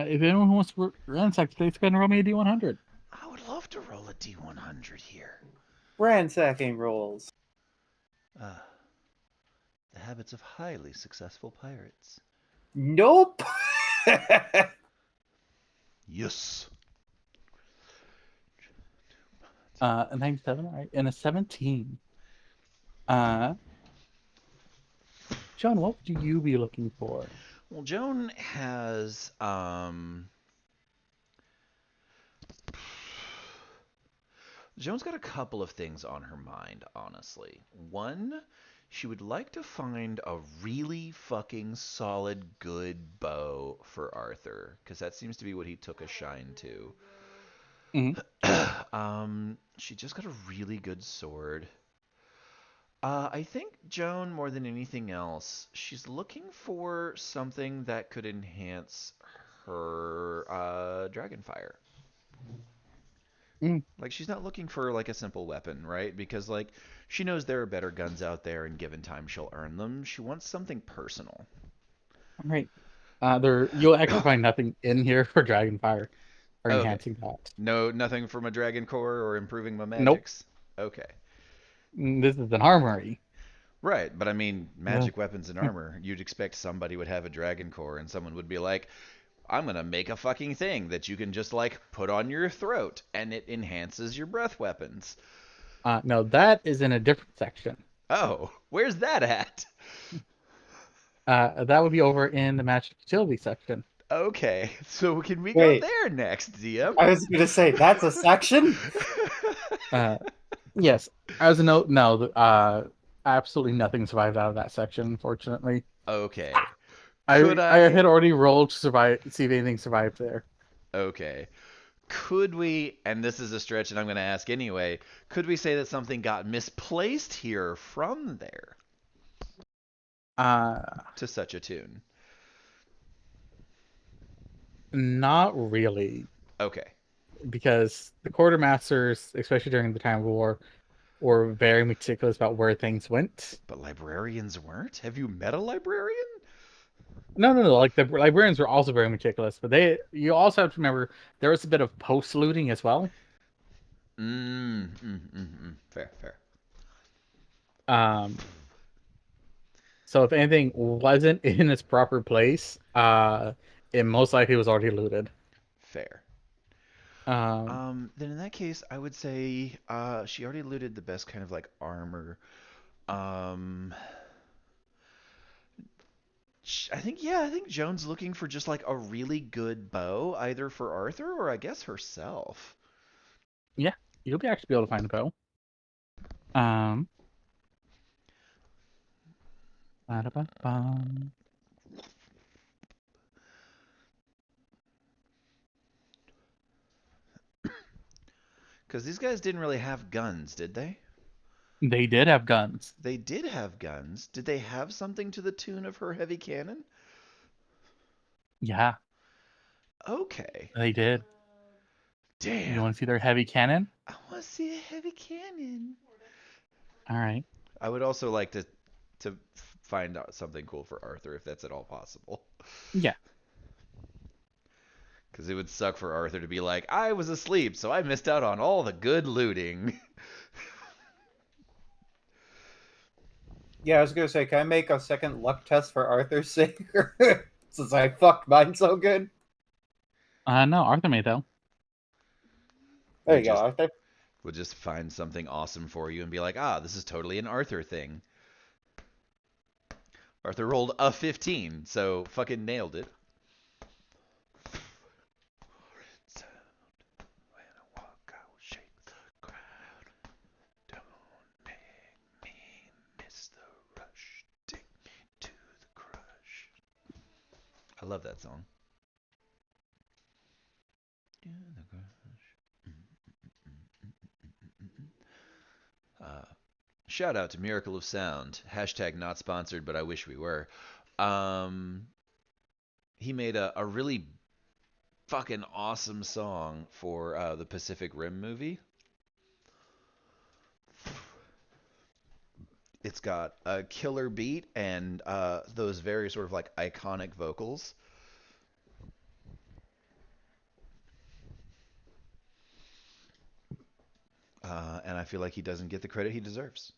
if anyone wants to ransack the place, go ahead and roll me a D100. I would love to roll a D100 here. Ransacking rolls. The habits of highly successful pirates. Nope. Yes. A 97, all right, and a 17. Uh, John, what would you be looking for? Well, Joan has Joan's got a couple of things on her mind, honestly. One, she would like to find a really fucking solid, good bow for Arthur, because that seems to be what he took a shine to. Mhm. She just got a really good sword. I think Joan, more than anything else, she's looking for something that could enhance her Dragonfire. Mm. Like she's not looking for like a simple weapon, right? Because like she knows there are better guns out there and given time she'll earn them. She wants something personal. All right. You'll actually find nothing in here for Dragonfire or Okay. enhancing that. No, nothing from a Dragon Core or improving my Nope. magics. Okay. This is an armory. Right, but I mean, Uh, magic weapons and armor. You'd expect somebody would have a Dragon Core and someone would be like, I'm gonna make a fucking thing that you can just like put on your throat and it enhances your breath weapons. no, that is in a different section. Oh, where's that at? That would be over in the magic utility section. Okay, so can we go Wait, there next, DM? I was gonna say that's a section. Uh, yes. As a note, no, absolutely nothing survived out of that section, unfortunately. Okay. I Could I I? had already rolled to see if anything survived there. Okay. Could we, and this is a stretch and I'm going to ask anyway, could we say that something got misplaced here from there Uh, to such a tune? Not really, Okay. because the quartermasters, especially during the time of war, were very meticulous about where things went. But librarians weren't? Have you met a librarian? No. Like the librarians were also very meticulous, but you also have to remember there was a bit of post looting as well. Fair, fair. Um, so if anything wasn't in its proper place, it most likely was already looted. Fair. Um, Then in that case, I would say she already looted the best kind of like armor. Um, I think Joan's looking for just like a really good bow, either for Arthur or I guess herself. yeah, you'll actually be able to find a bow. Um, ba-da-ba-bum. Because these guys didn't really have guns, did they? They did have guns. They did have guns. Did they have something to the tune of her heavy cannon? Yeah, Okay. they did. You Damn. want to see their heavy cannon? I want to see a heavy cannon. All right. I would also like to find out something cool for Arthur if that's at all possible. Yeah. Because it would suck for Arthur to be like, I was asleep, so I missed out on all the good looting. Yeah, I was gonna say, can I make a second luck test for Arthur's sake? Since I fucked mine so good. No, Arthur may though. There We'll you go, just Arthur. we'll just find something awesome for you and be like, ah, this is totally an Arthur thing. Arthur rolled a 15, so fucking nailed it. I love that song. Shout out to Miracle of Sound. Hashtag not sponsored, but I wish we were. Um, he made a really fucking awesome song for the Pacific Rim movie. It's got a killer beat and those very sort of like iconic vocals. And I feel like he doesn't get the credit he deserves.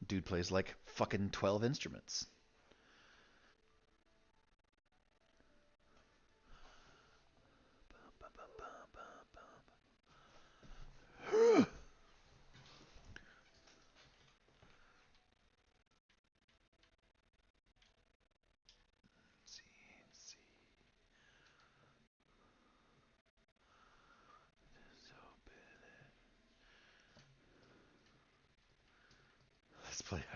Dude plays like fucking 12 instruments.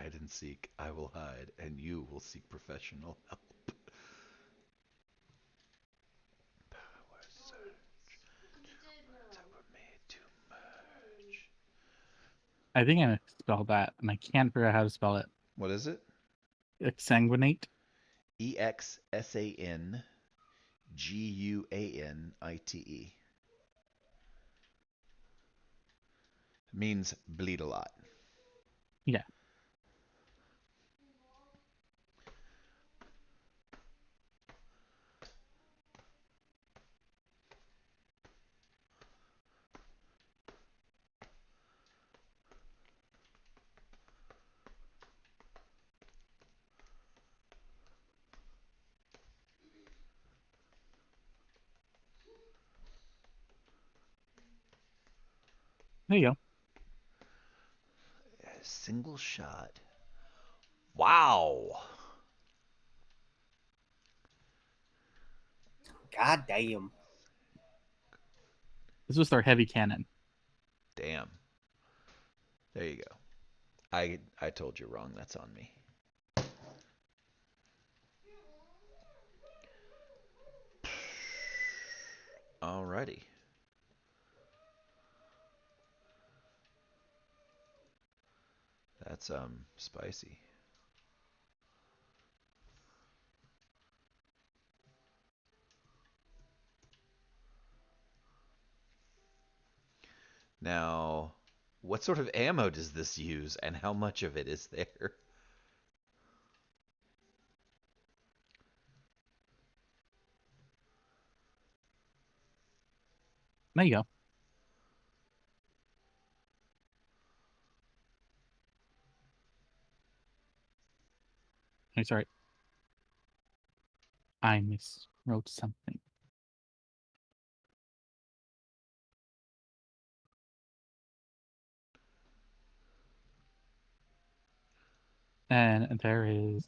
hide and seek. I will hide, and you will seek professional help. Power surge. That were made to merge. I think I spelled that, and I can't figure out how to spell it. What is it? Exsanguinate? EXSANGUANITE. Means bleed a lot. Yeah. There you go. Single shot. Wow. God damn. This was their heavy cannon. Damn. There you go. I told you wrong. That's on me. Alrighty. That's spicy. Now, what sort of ammo does this use, and how much of it is there? There you go. I'm sorry. I miswrote something. And there is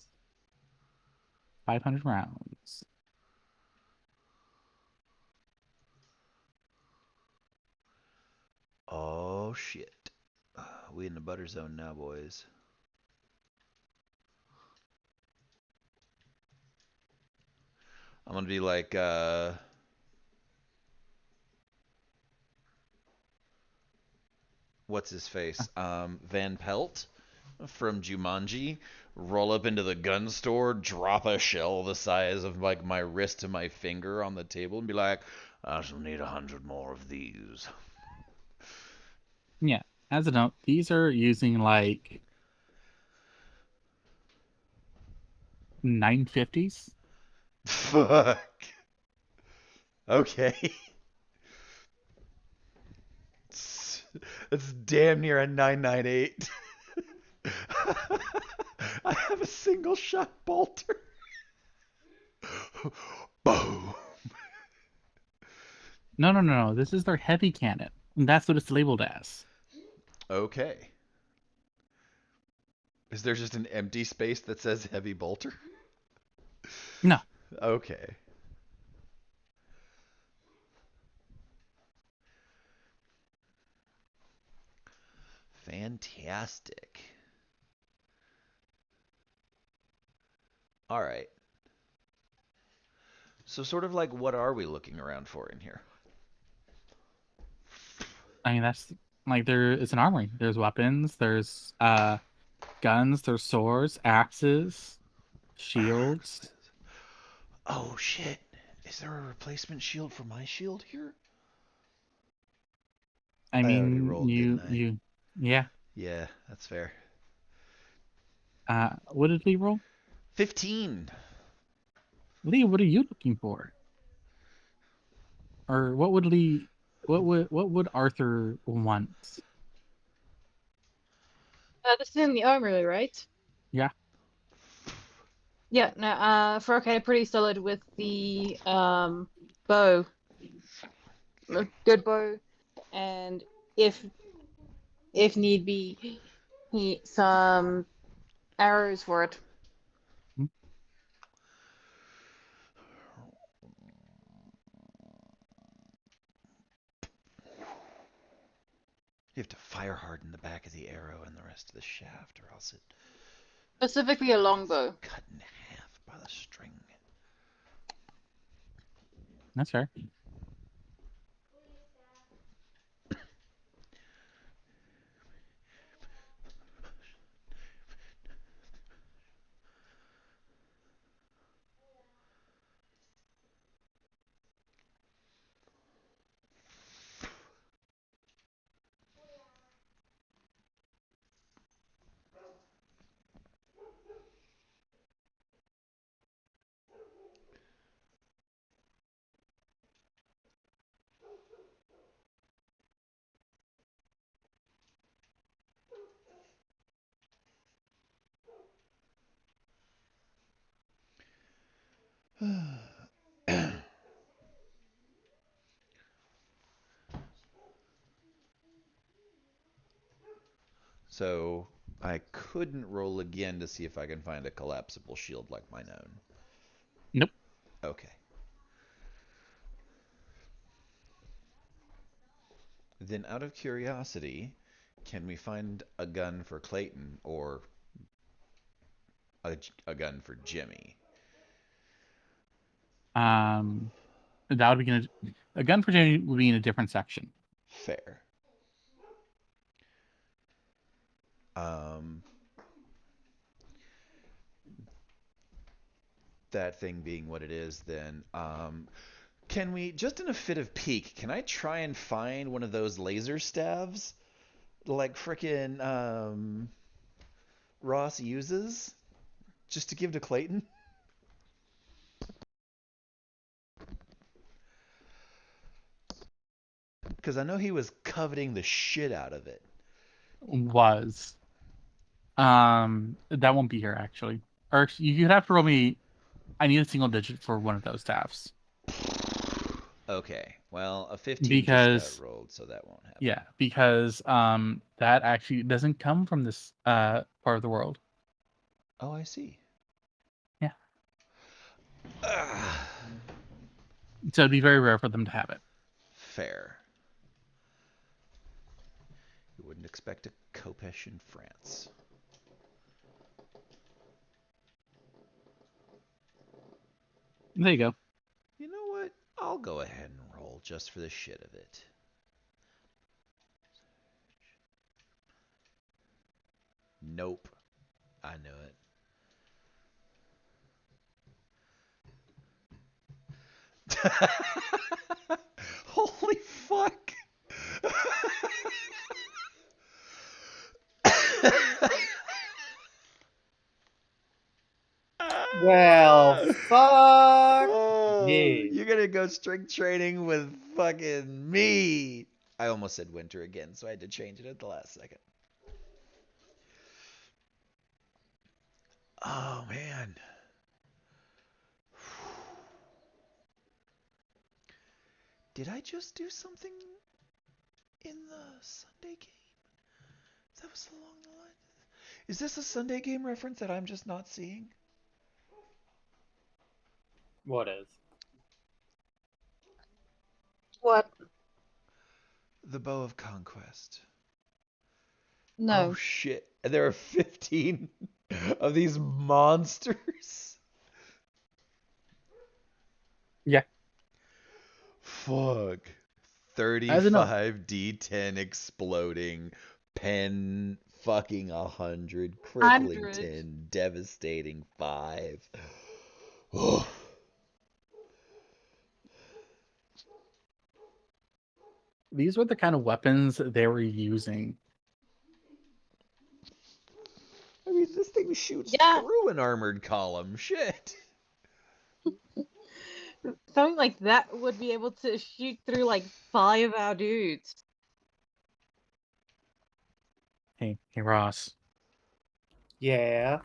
500 rounds. Oh shit. We in the butter zone now, boys. I'm gonna be like what's his face? Van Pelt from Jumanji. Roll up into the gun store, drop a shell the size of like my wrist to my finger on the table, and be like, "I shall need 100 more of these." Yeah. As a note, these are using like 950s. Fuck. Okay. It's damn near a 998. I have a single shot bolter. Boom. No. This is their heavy cannon. And that's what it's labeled as. Okay. Is there just an empty space that says heavy bolter? No. Okay. Fantastic. All right. So sort of like what are we looking around for in here? I mean, that's like there is an armory. There's weapons, there's guns, there's swords, axes, shields. Oh shit. Is there a replacement shield for my shield here? I I already mean, rolled, didn't I? yeah. Yeah, that's fair. What did Lee roll? 15. Lee, what are you looking for? Or what would Lee, what would Arthur want? This is in the armory, right? Yeah. Yeah, no, Furcade pretty solid with the bow. A good bow. And if need be, some arrows for it. You have to fire harden the back of the arrow and the rest of the shaft, or else it Specifically a longbow. Cut in half by the string. That's fair. So I couldn't roll again to see if I can find a collapsible shield like mine own. Nope. Okay. Then out of curiosity, can we find a gun for Clayton or a gun for Jimmy? That would be a gun for Jamie would be in a different section. Fair. That thing being what it is, then can we, just in a fit of pique, can I try and find one of those laser staves like frickin' Ross uses just to give to Clayton? Because I know he was coveting the shit out of it. Was. That won't be here actually. Or you'd have to roll me. I need a single digit for one of those staffs. Okay, well, a 15 Because just got rolled, so that won't happen. yeah, because that actually doesn't come from this part of the world. Oh, I see. Yeah. Ugh. So it'd be very rare for them to have it. Fair. You wouldn't expect a Kopesh in France. There you go. You know what? I'll go ahead and roll just for the shit of it. Nope. I knew it. Holy fuck. Well, fuck. Yeah. You're gonna go strength training with fucking me. I almost said winter again, so I had to change it at the last second. Oh man. Did I just do something in the Sunday game? That was along the line. Is this a Sunday game reference that I'm just not seeing? What is? What? The Bow of Conquest. No. Oh shit. There are 15 of these monsters. Yeah. Fuck. As enough. 35 D10 exploding. Pen fucking 100. Crippling 100. 10. Devastating 5. Oh. These were the kind of weapons they were using. I mean, this thing shoots Yeah. through an armored column. Shit. Something like that would be able to shoot through like 5 of our dudes. Hey, Ross. Yeah.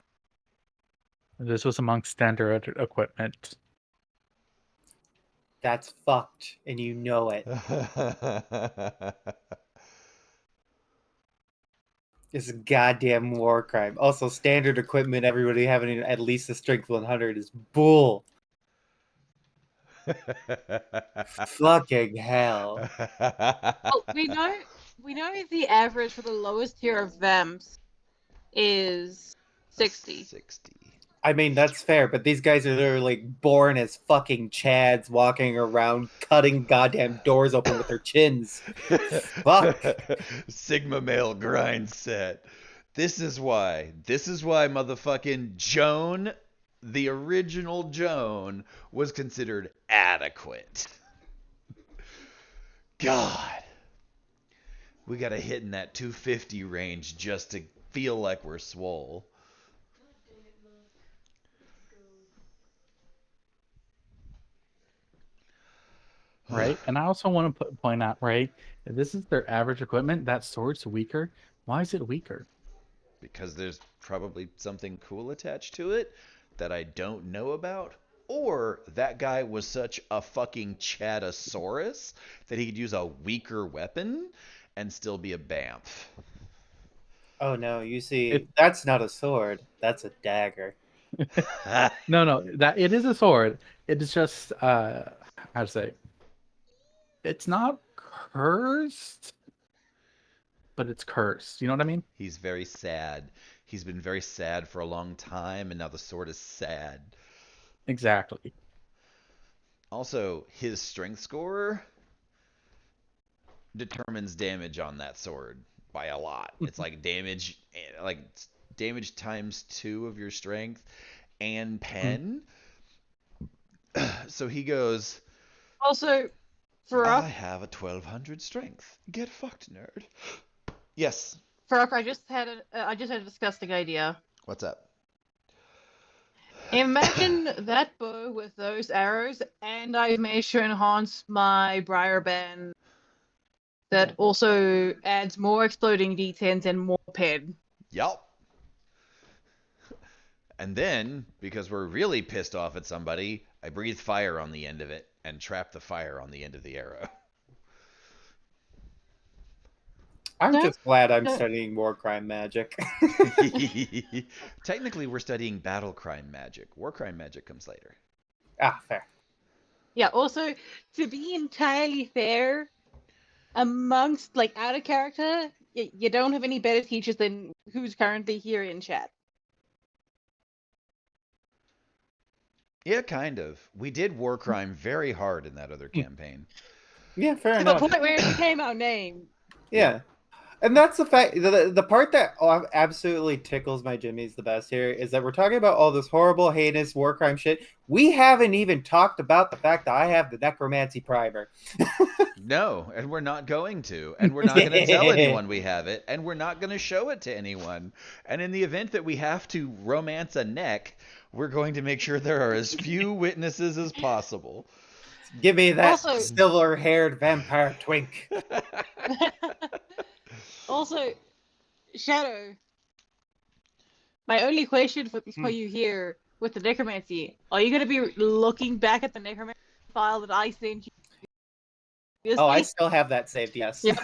This was amongst standard equipment. That's fucked, and you know it. It's a goddamn war crime. Also, standard equipment, everybody having at least a strength 100 is bull. Fucking hell. Well, we know the average for the lowest tier of vamps is 60. 60. I mean, that's fair, but these guys are literally born as fucking Chads walking around cutting goddamn doors open with their chins. Fuck. Sigma male grind set. This is why motherfucking Joan, the original Joan, was considered adequate. God. We gotta hit in that 250 range just to feel like we're swole. Right. And I also want to point out, right, if this is their average equipment, that sword's weaker. Why is it weaker? Because there's probably something cool attached to it that I don't know about. Or that guy was such a fucking Chadosaurus that he could use a weaker weapon and still be a Bamf. Oh no, you see, It- that's not a sword. That's a dagger. No, that it is a sword. It is just how to say, it's not cursed, but it's cursed. You know what I mean? He's very sad. He's been very sad for a long time, and now the sword is sad. Exactly. Also, his strength score determines damage on that sword by a lot. It's like damage times 2 of your strength and pen. So he goes, Also, I Farouk, have a 1200 strength. Get fucked, nerd. Yes. I just had a disgusting idea. What's up? Imagine that bow with those arrows, and I've managed to enhance my briar band that also adds more exploding D10s and more pen. Yup. And then, because we're really pissed off at somebody, I breathe fire on the end of it and trap the fire on the end of the arrow. I'm No, just glad I'm no. studying war crime magic. Technically, we're studying battle crime magic. War crime magic comes later. Ah, fair. Yeah, also, to be entirely fair, amongst, like, out of character, you don't have any better teachers than who's currently here in chat. Yeah, kind of. We did war crime very hard in that other campaign. Yeah, fair To the enough. point where it became our name. Yeah. And that's the fact. The part that absolutely tickles my jimmies the best here is that we're talking about all this horrible, heinous war crime shit. We haven't even talked about the fact that I have the necromancy primer. No, and we're not going to. And we're not going to tell anyone we have it. And we're not going to show it to anyone. And in the event that we have to romance a neck, we're going to make sure there are as few witnesses as possible. Give me that Also- silver-haired vampire twink. Also, Shadow, my only question for you here with the necromancy, are you going to be looking back at the necromancy file that I sent you? Oh, I still have that saved, yes. Yeah.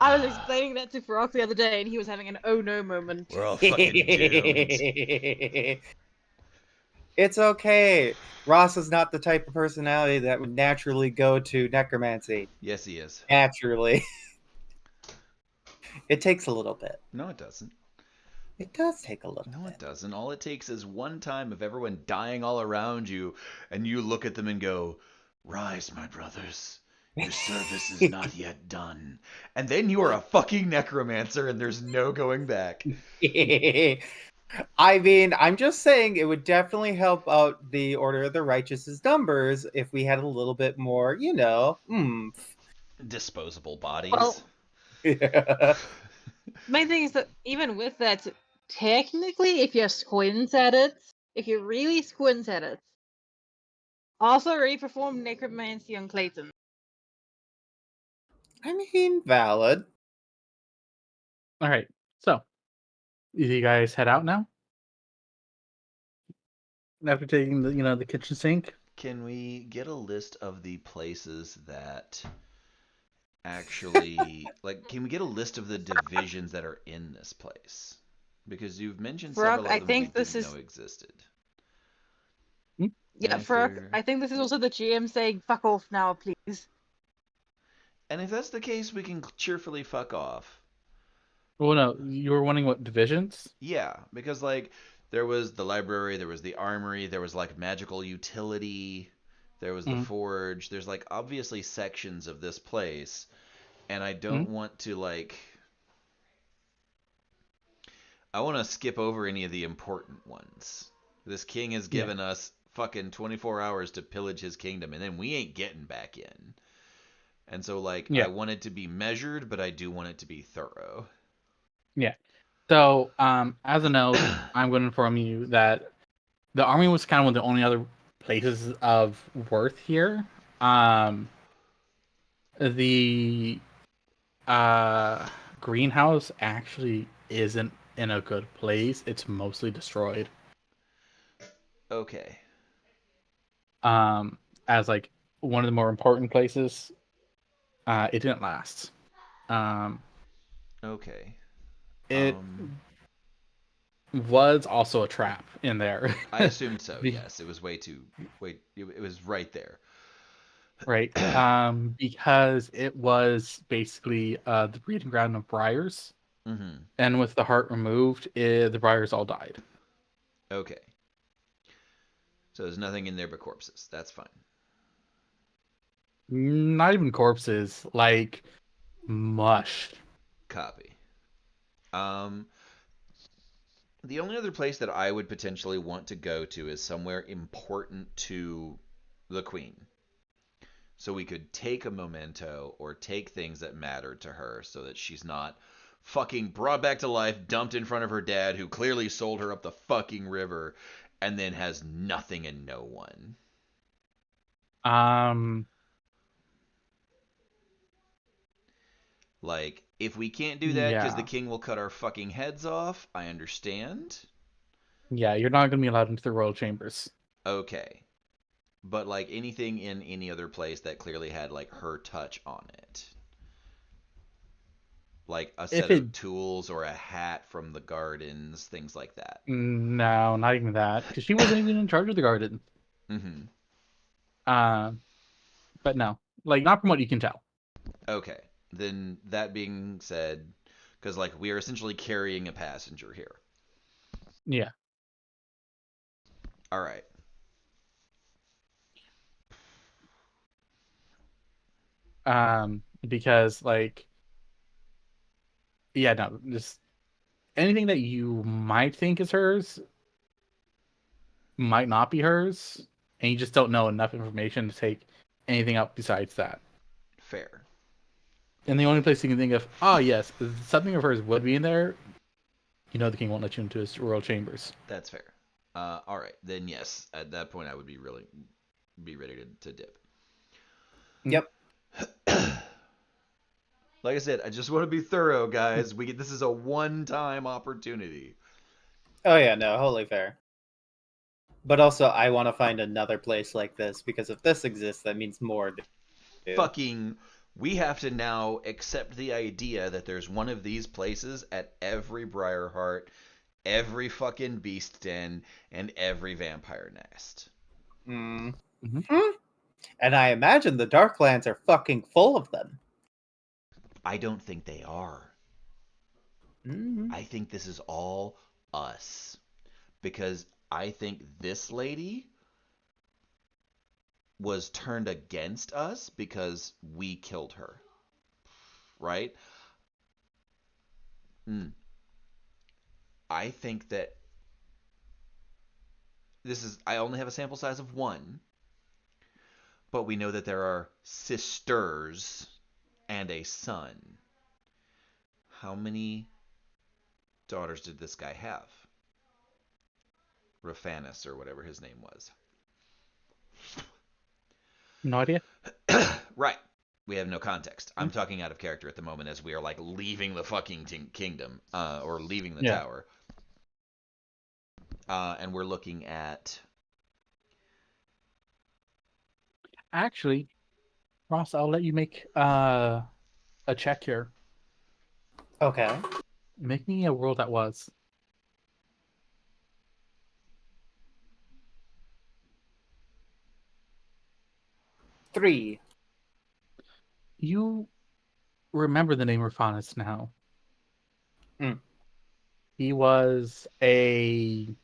I was explaining that to Farouk the other day, and he was having an oh no moment. We're all fucking doomed. It's okay. Ross is not the type of personality that would naturally go to necromancy. Yes, he is. Naturally. It takes a little bit. No, it doesn't. It does take a little No, it bit. doesn't. All it takes is one time of everyone dying all around you, and you look at them and go, "Rise, my brothers. Your service is not yet done." And then you are a fucking necromancer, and there's no going back. I mean, I'm just saying it would definitely help out the Order of the Righteous's numbers if we had a little bit more, oomph. Disposable bodies. Well- Yeah. Main thing is that even with that, technically, if you squint at it, if you really squint at it, also already performed necromancy on Clayton. I mean, valid. All right. So, do you guys head out now? After taking the kitchen sink? Can we get a list of the places that actually can we get a list of the divisions that are in this place? Because you've mentioned Brock, several of I them think we this didn't is- know existed. Yeah, And Farouk, there- I think this is also the GM saying, fuck off now, please. And if that's the case, we can cheerfully fuck off. Well, no, you were wondering what divisions? Yeah, because like there was the library, there was the armory, there was like magical utility, there was the Mm. forge. There's like obviously sections of this place, and I don't Mm. want to like I want to skip over any of the important ones. This king has Yeah. given us fucking 24 hours to pillage his kingdom, and then we ain't getting back in. And so, like, I Yeah. want it to be measured, but I do want it to be thorough. Yeah. So, as a note, I'm going to inform you that the army was kind of one of the only other places of worth here. The uh, greenhouse actually isn't in a good place. It's mostly destroyed. Okay. As like one of the more important places, it didn't last. Um, Okay. it Um, was also a trap in there. I assumed so. The- Yes, it was way too. Wait, it was right there. right? Because it was basically the breeding ground of briars, Mm-hmm. and with the heart removed, the briars all died. Okay. So there's nothing in there but corpses. That's fine. Not even corpses, like mush. Copy. Um, the only other place that I would potentially want to go to is somewhere important to the queen. So we could take a memento or take things that matter to her so that she's not fucking brought back to life, dumped in front of her dad who clearly sold her up the fucking river and then has nothing and no one. Um, Like, if we can't do that because the yeah, king will cut our fucking heads off, I understand. yeah, you're not gonna be allowed into the royal chambers. Okay. But, like, anything in any other place that clearly had, like, her touch on it. Like a If set it of tools or a hat from the gardens, things like that. No, not even that, because she wasn't even in charge of the garden. Mm-hmm. Uh, but no, like not from what you can tell. Okay. Then that being said, because like we are essentially carrying a passenger here. Yeah. All right. Because like, yeah, no, just anything that you might think is hers might not be hers, and you just don't know enough information to take anything up besides that. Fair. And the only place you can think of, oh yes, something of hers would be in there. You know, the king won't let you into his royal chambers. That's fair. All right. Then yes, at that point I would be ready to dip. Yep. Like I said, I just want to be thorough, guys. This is a one-time opportunity. Oh yeah, no, wholly fair. But also, I want to find another place like this because if this exists, that means more do. Fucking we have to now accept the idea that there's one of these places at every Briarheart, every fucking beast den, and every vampire nest. Mm. Mhm. And I imagine the Darklands are fucking full of them. I don't think they are. Mm. I think this is all us. Because I think this lady was turned against us because we killed her. Right? Mm. I think that I only have a sample size of one, but we know that there are sisters and a son. How many daughters did this guy have? Raphanus, or whatever his name was. No idea. Right. We have no context. I'm talking out of character at the moment as we are like leaving the fucking kingdom, or leaving the Yeah. tower. And we're looking at. Actually, Ross, I'll let you make a check here. Okay. Make me a world that was. 3. You remember the name Raphanus now. Hmm. He was a.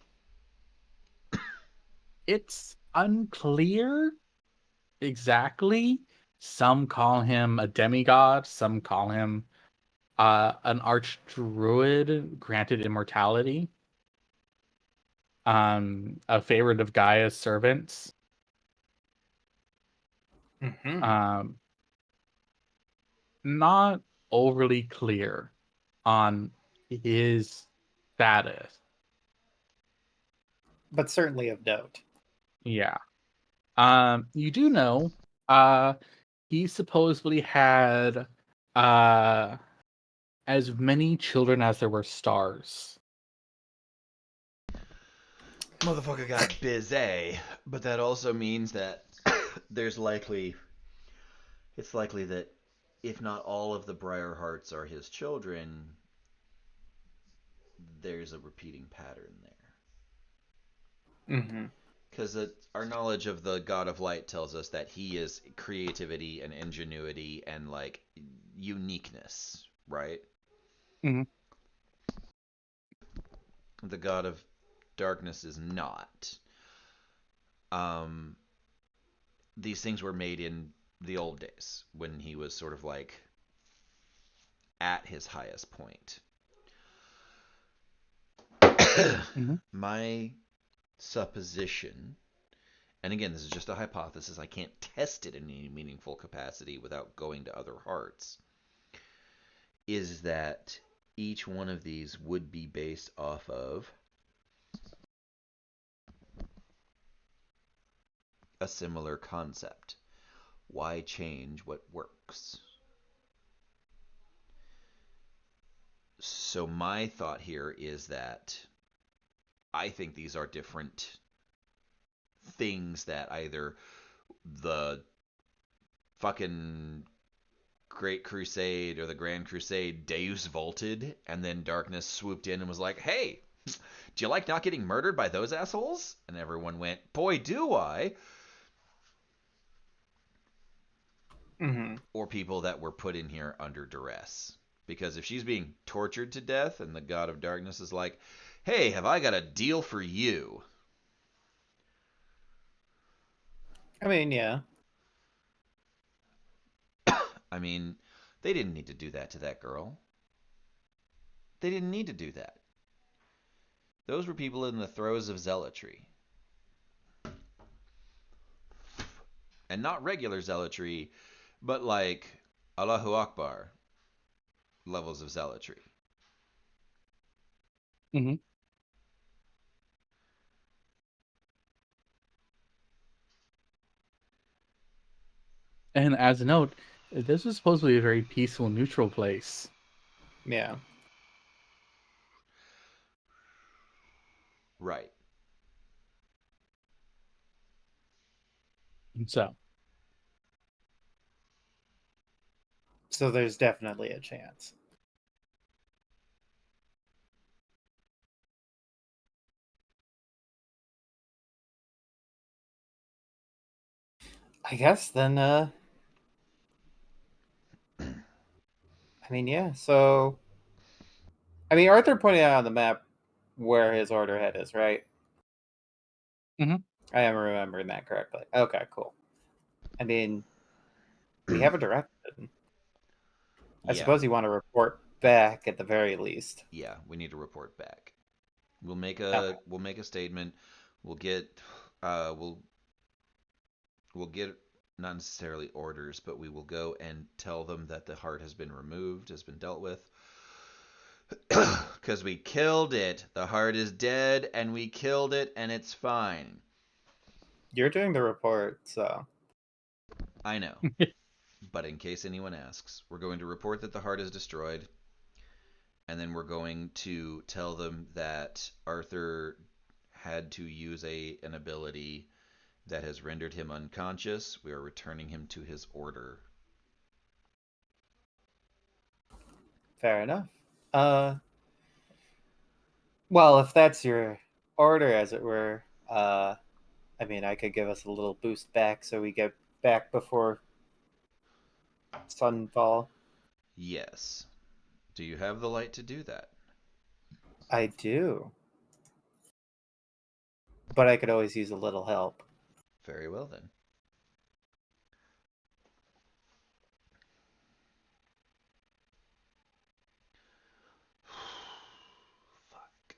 It's unclear exactly. Some call him a demigod. Some call him an archdruid granted immortality. A favorite of Gaia's servants. Hmm. Um, not overly clear on his status. But certainly of note. Yeah. You do know, he supposedly had uh as many children as there were stars. Motherfucker got busy, but that also means that it's likely that if not all of the Briarhearts are his children, there's a repeating pattern there. Hmm. Because our knowledge of the God of Light tells us that he is creativity and ingenuity and like uniqueness, right? Mhm. The God of Darkness is not. Um, these things were made in the old days when he was sort of like at his highest point. Mhm. My supposition, and again, this is just a hypothesis, I can't test it in any meaningful capacity without going to other hearts, is that each one of these would be based off of a similar concept. Why change what works? So my thought here is that I think these are different things that either the fucking Great Crusade or the Grand Crusade Deus vaulted, and then Darkness swooped in and was like, hey, do you like not getting murdered by those assholes? And everyone went, boy, do I. Hmm. Or people that were put in here under duress. Because if she's being tortured to death and the God of Darkness is like, hey, have I got a deal for you? I mean, yeah. I mean, they didn't need to do that to that girl. They didn't need to do that. Those were people in the throes of zealotry. And not regular zealotry, but like Allahu Akbar levels of zealotry. Mhm. And as a note, this was supposed to be a very peaceful, neutral place. Yeah. Right. So, So there's definitely a chance. I guess then, I mean, yeah. So, I mean, Arthur pointed out on the map where his order head is, right? Mhm. I am remembering that correctly. Okay, cool. I mean, we have a direction. I Yeah. suppose you want to report back at the very least. Yeah, we need to report back. Okay. We'll make a statement. We'll get uh we'll we'll get not necessarily orders, but we will go and tell them that the heart has been removed, has been dealt with. Because we killed it. The heart is dead, and we killed it, and it's fine. You're doing the report, so. I know. But in case anyone asks, we're going to report that the heart is destroyed, and then we're going to tell them that Arthur had to use an ability that has rendered him unconscious. We are returning him to his order. Fair enough. Uh, well, if that's your order, as it were, I mean, I could give us a little boost back so we get back before sunfall. Yes. Do you have the light to do that? I do. But I could always use a little help. Very well then. Fuck.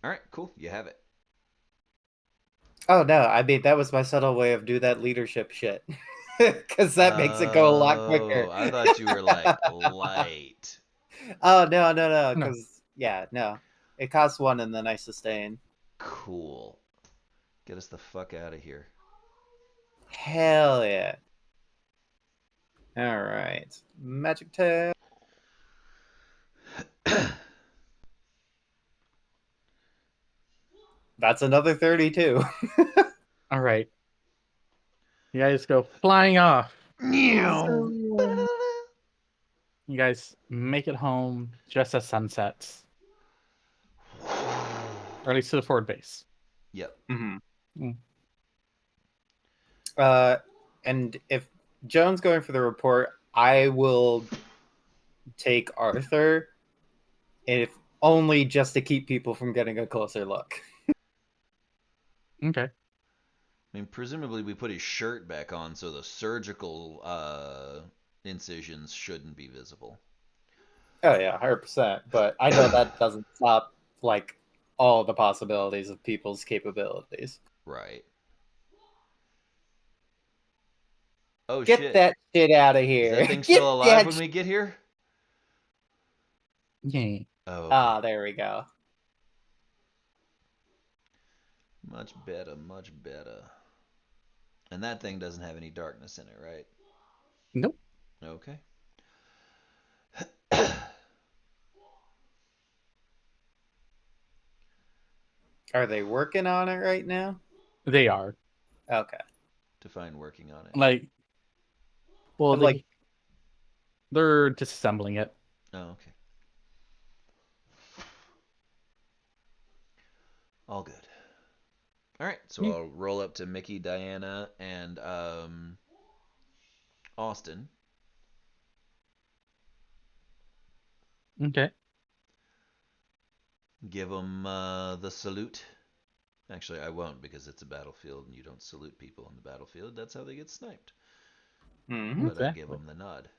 All right, cool. You have it. Oh no, I mean that was my subtle way of do that leadership shit. Because that makes it go a lot quicker. Oh, I thought you were like light. Oh no, No. because no. It costs 1 and then I sustain. Cool. Get us the fuck out of here. Hell yeah. Alright. Magic tail. That's another 32. All right. You guys go flying off. So, You guys make it home just as sun sets, or at least to the forward base. Yep. Mhm. Mm. And if Joan's going for the report, I will take Arthur, if only just to keep people from getting a closer look. Okay. I mean, presumably we put his shirt back on so the surgical incisions shouldn't be visible. Oh yeah, 100%. But I know that doesn't stop like all the possibilities of people's capabilities. Right. Oh Get shit. that shit out of Is here. that thing Get still alive that when we get here? Yeah. Oh, okay. Ah, there we go. Much better, much better. And that thing doesn't have any darkness in it, right? Nope. Okay. Are they working on it right now? They are. Okay. Define working on it. Like, well, I'm like, they're disassembling it. Oh, okay. All good. All right, so Yeah. I'll roll up to Mickey, Diana, and Austin. Okay. Give them the salute. Actually, I won't because it's a battlefield and you don't salute people on the battlefield. That's how they get sniped. mhm. But I'll give Exactly. them the nod.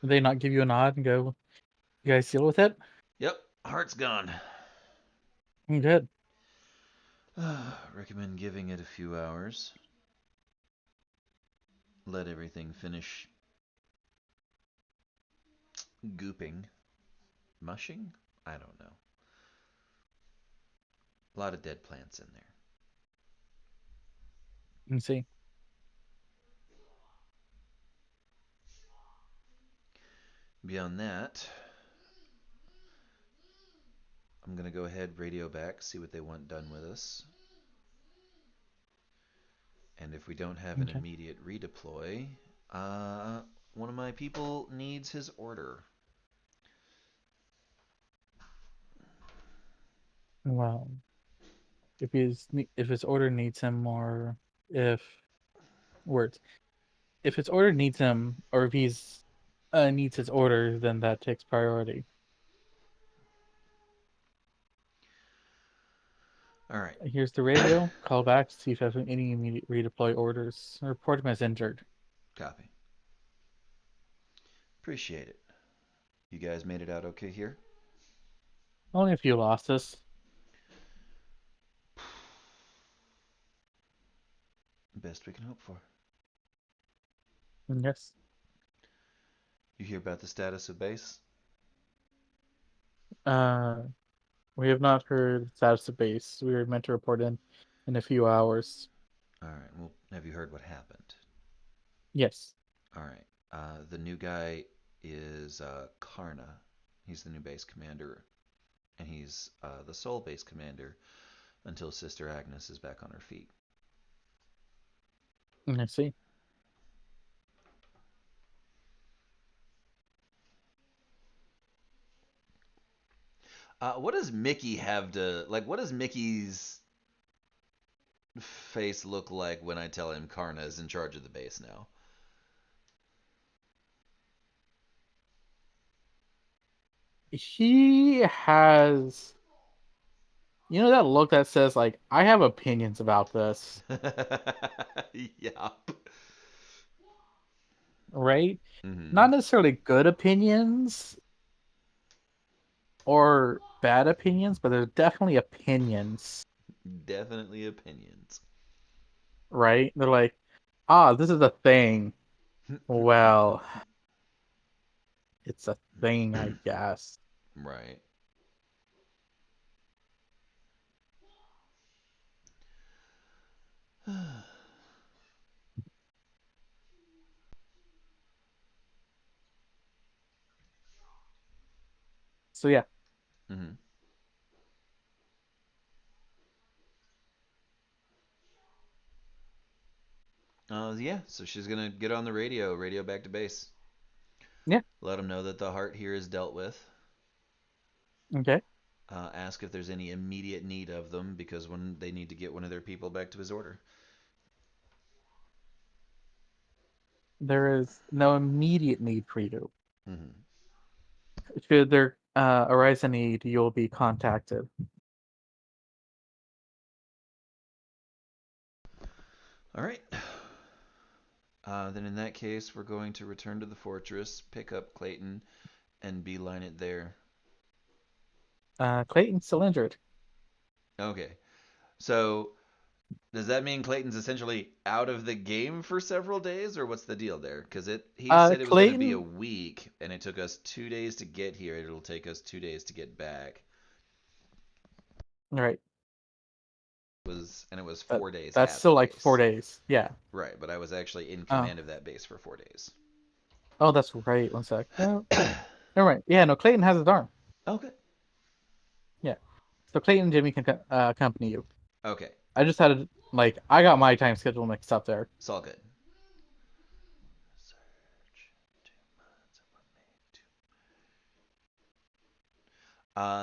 They not give you a nod and go, you guys deal with it? Yep, heart's gone. Good. Recommend giving it a few hours. Let everything finish gooping. Mushing? I don't know. A lot of dead plants in there. And see. Beyond that, I'm going to go ahead, radio back, see what they want done with us. And if we don't have an Okay. immediate redeploy, one of my people needs his order. Well, if his order needs him, or if words, if his order needs him, or if he's needs his order, then that takes priority. All right. Here's the radio. Call back to see if you have any immediate redeploy orders. Report him as injured. Copy. Appreciate it. You guys made it out okay here? Only a few losses. Best we can hope for. Yes. You hear about the status of base? We have not heard status of base. We were meant to report in a few hours. All right. Well, have you heard what happened? Yes. All right. The new guy is Karna. He's the new base commander, and he's the sole base commander until Sister Agnes is back on her feet. I see. What does Mickey have to like? What does Mickey's face look like when I tell him Karna is in charge of the base now? He has, you know, that look that says like, I have opinions about this, Yup. right? Hmm. Not necessarily good opinions or bad opinions, but there's definitely opinions, Definitely opinions. right? They're like, ah, this is a thing. Well, it's a thing, I guess. Right. So yeah, Hmm. Yeah, so she's gonna get on the radio back to base. yeah, Let them know that the heart here is dealt with. okay. Ask if there's any immediate need of them because when they need to get one of their people back to his order. There is no immediate need for you. Hmm. Should there arise a need, you'll be contacted. All right. Then in that case, we're going to return to the fortress, pick up Clayton, and beeline it there. Clayton's still injured. Okay. So does that mean Clayton's essentially out of the game for several days, or what's the deal there? Because he said it was going to be a Clayton, week, and it took us 2 days to get here. It'll take us 2 days to get back. right? It was That 4 days that's at the still like base. 4 days. Yeah. Right, but I was actually in Oh, command of that base for 4 days. oh, that's right. One sec. No, never mind. Yeah, no. Clayton has his arm. Okay. Yeah. So Clayton and Jimmy can accompany you. Okay. I just had to, like, I got my time schedule mixed up there. It's all good.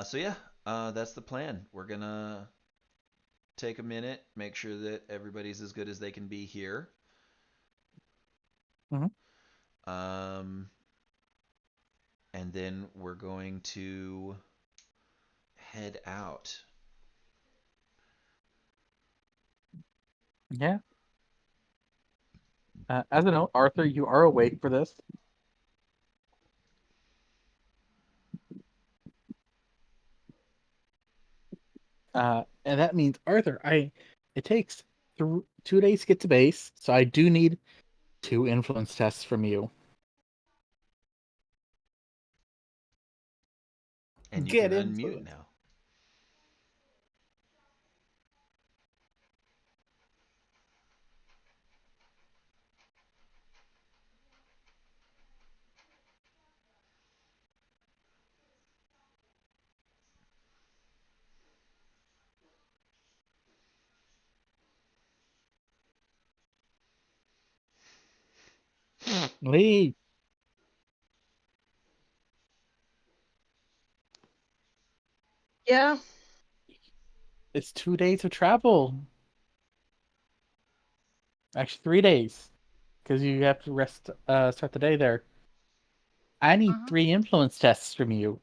So yeah, that's the plan. We're gonna take a minute, make sure that everybody's as good as they can be here. Hmm. Um, and then we're going to head out. Yeah. As a note, Arthur, you are awake for this. And that means Arthur, it takes 2 days to get to base, so I do need 2 influence tests from you. And you can Get unmute influence. now. Lee, Yeah. it's 2 days of travel. Actually, 3 days, because you have to rest. Start the day there. I need Mhm. 3 influence tests from you.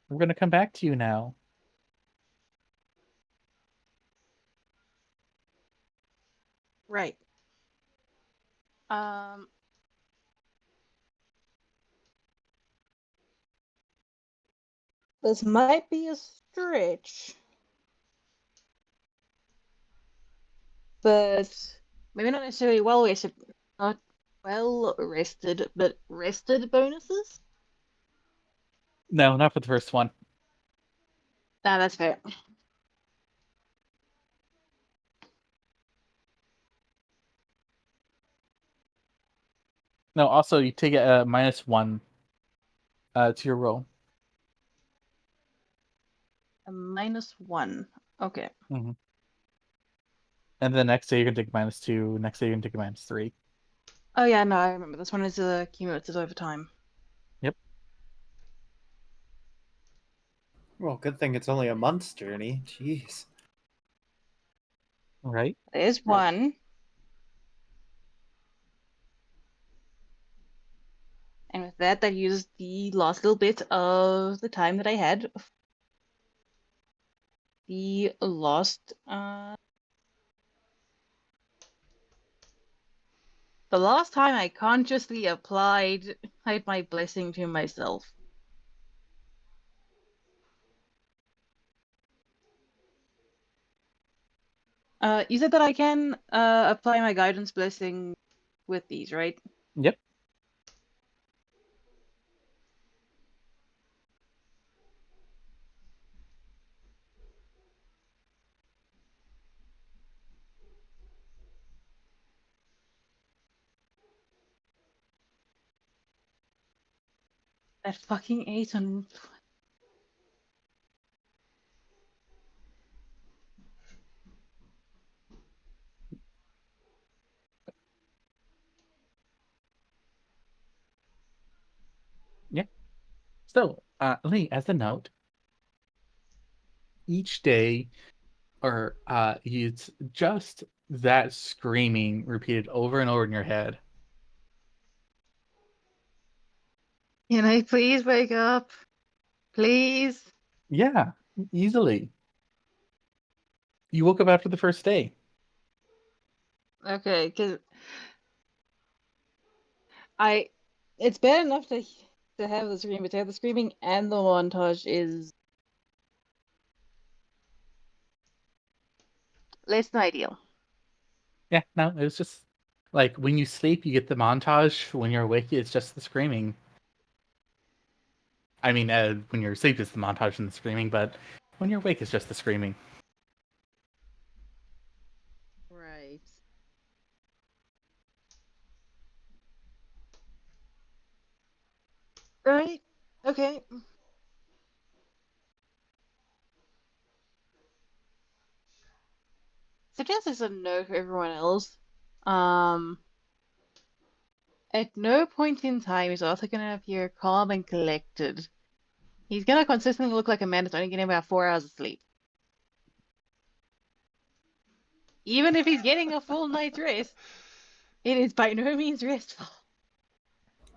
We're gonna come back to you now. Right. Um. This might be a stretch, but maybe not necessarily well rested. Not well rested, but rested bonuses. No, not for the first one. Ah, that's fair. No, also you take a -1 to your roll. A -1. Okay. Hmm. And the next day you can take -2. Next day you can take a -3. Oh yeah, no, I remember. This one is cumulative over time. Yep. Well, good thing it's only a month's journey. Jeez. Right? There's one. And with that, that used the last little bit of the time that I had. The last time I consciously applied Hide My Blessing to myself. You said that I can apply my guidance blessing with these, right? Yep. That fucking 8 on. So, Lee, as a note, each day, or it's just that screaming repeated over and over in your head. Can I please wake up? Please? Yeah, easily. You woke up after the first day. Okay, because it's bad enough to have the screaming, but to have the screaming and the montage is less than ideal. Yeah, no, it was just like when you sleep, you get the montage. When you're awake, it's just the screaming. I mean, when you're asleep, it's the montage and the screaming, but when you're awake, it's just the screaming. Right. Right. Okay. So just as a note for everyone else, um, at no point in time is Arthur gonna appear calm and collected. He's gonna consistently look like a man that's only getting about 4 hours of sleep. Even if he's getting a full night's rest, it is by no means restful.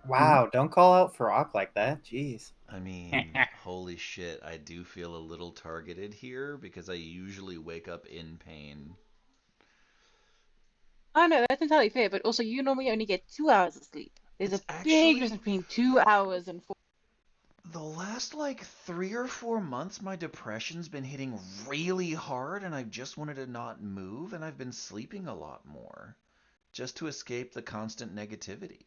Wow, don't call out Farok like that. Jeez. I mean, holy shit, I do feel a little targeted here because I usually wake up in pain. Oh no, that's entirely fair, but also you normally only get 2 hours of sleep. There's It's a big difference actually between 2 hours and 4. the last like 3 or 4 months, my depression's been hitting really hard, and I've just wanted to not move, and I've been sleeping a lot more just to escape the constant negativity.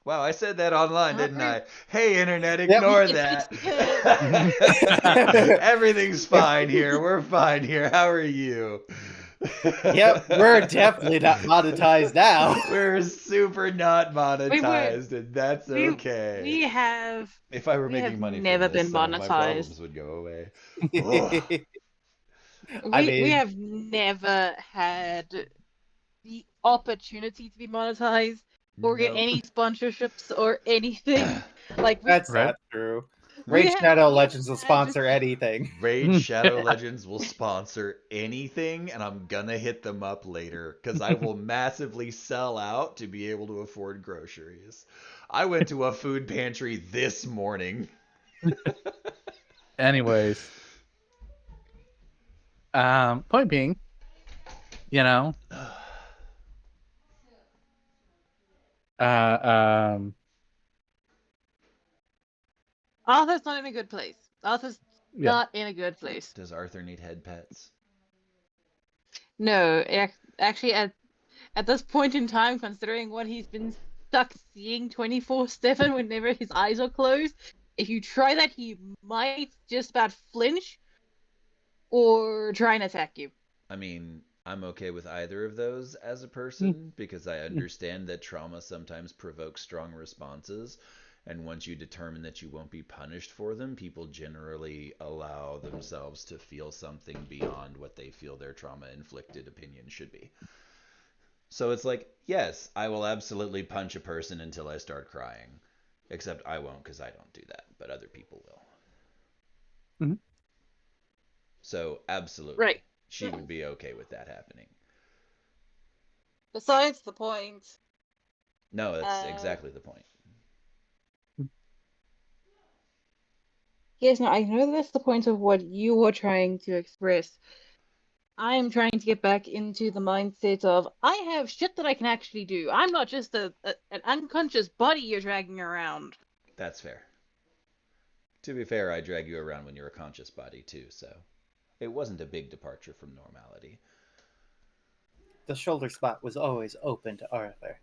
Wow, I said that online, didn't I? Hey, internet, Yep. ignore It's that. Everything's fine here. We're fine here. How are you? Yep, we're definitely not monetized now. We're super not We were. monetized, and that's We okay. we have If I were we have making money from never this, been some of my monetized. problems would go away. Ugh. I We mean, have never had the opportunity to be monetized or get Nope. any sponsorships or anything. Like that's Right. not true. we Raid have Shadow never Legends will had sponsor just anything. Raid Shadow Legends will sponsor anything, and I'm gonna hit them up later because I will massively sell out to be able to afford groceries. I went to a food pantry this morning. Anyways, point being, you know, uh, um, Arthur's not in a good place. Arthur's yeah, not in a good place. Does Arthur need head pets? No, actually, at this point in time, considering what he's been stuck seeing 24/7 whenever his eyes are closed, if you try that, he might just about flinch or try and attack you. I mean, I'm okay with either of those as a Mm, person because I mm. understand that trauma sometimes provokes strong responses. And once you determine that you won't be punished for them, people generally allow themselves to feel something beyond what they feel their trauma inflicted opinion should be. So it's like, yes, I will absolutely punch a person until I start crying. Except I won't because I don't do that, but other people will. Mhm. So absolutely, Right. she will be okay with that happening. Besides the point, No, that's exactly the point. Yes, no, I know that's the point of what you were trying to express. I am trying to get back into the mindset of I have shit that I can actually do. I'm not just an unconscious body you're dragging around. That's fair. To be fair, I drag you around when you're a conscious body too, so it wasn't a big departure from normality. The shoulder spot was always open to Arthur.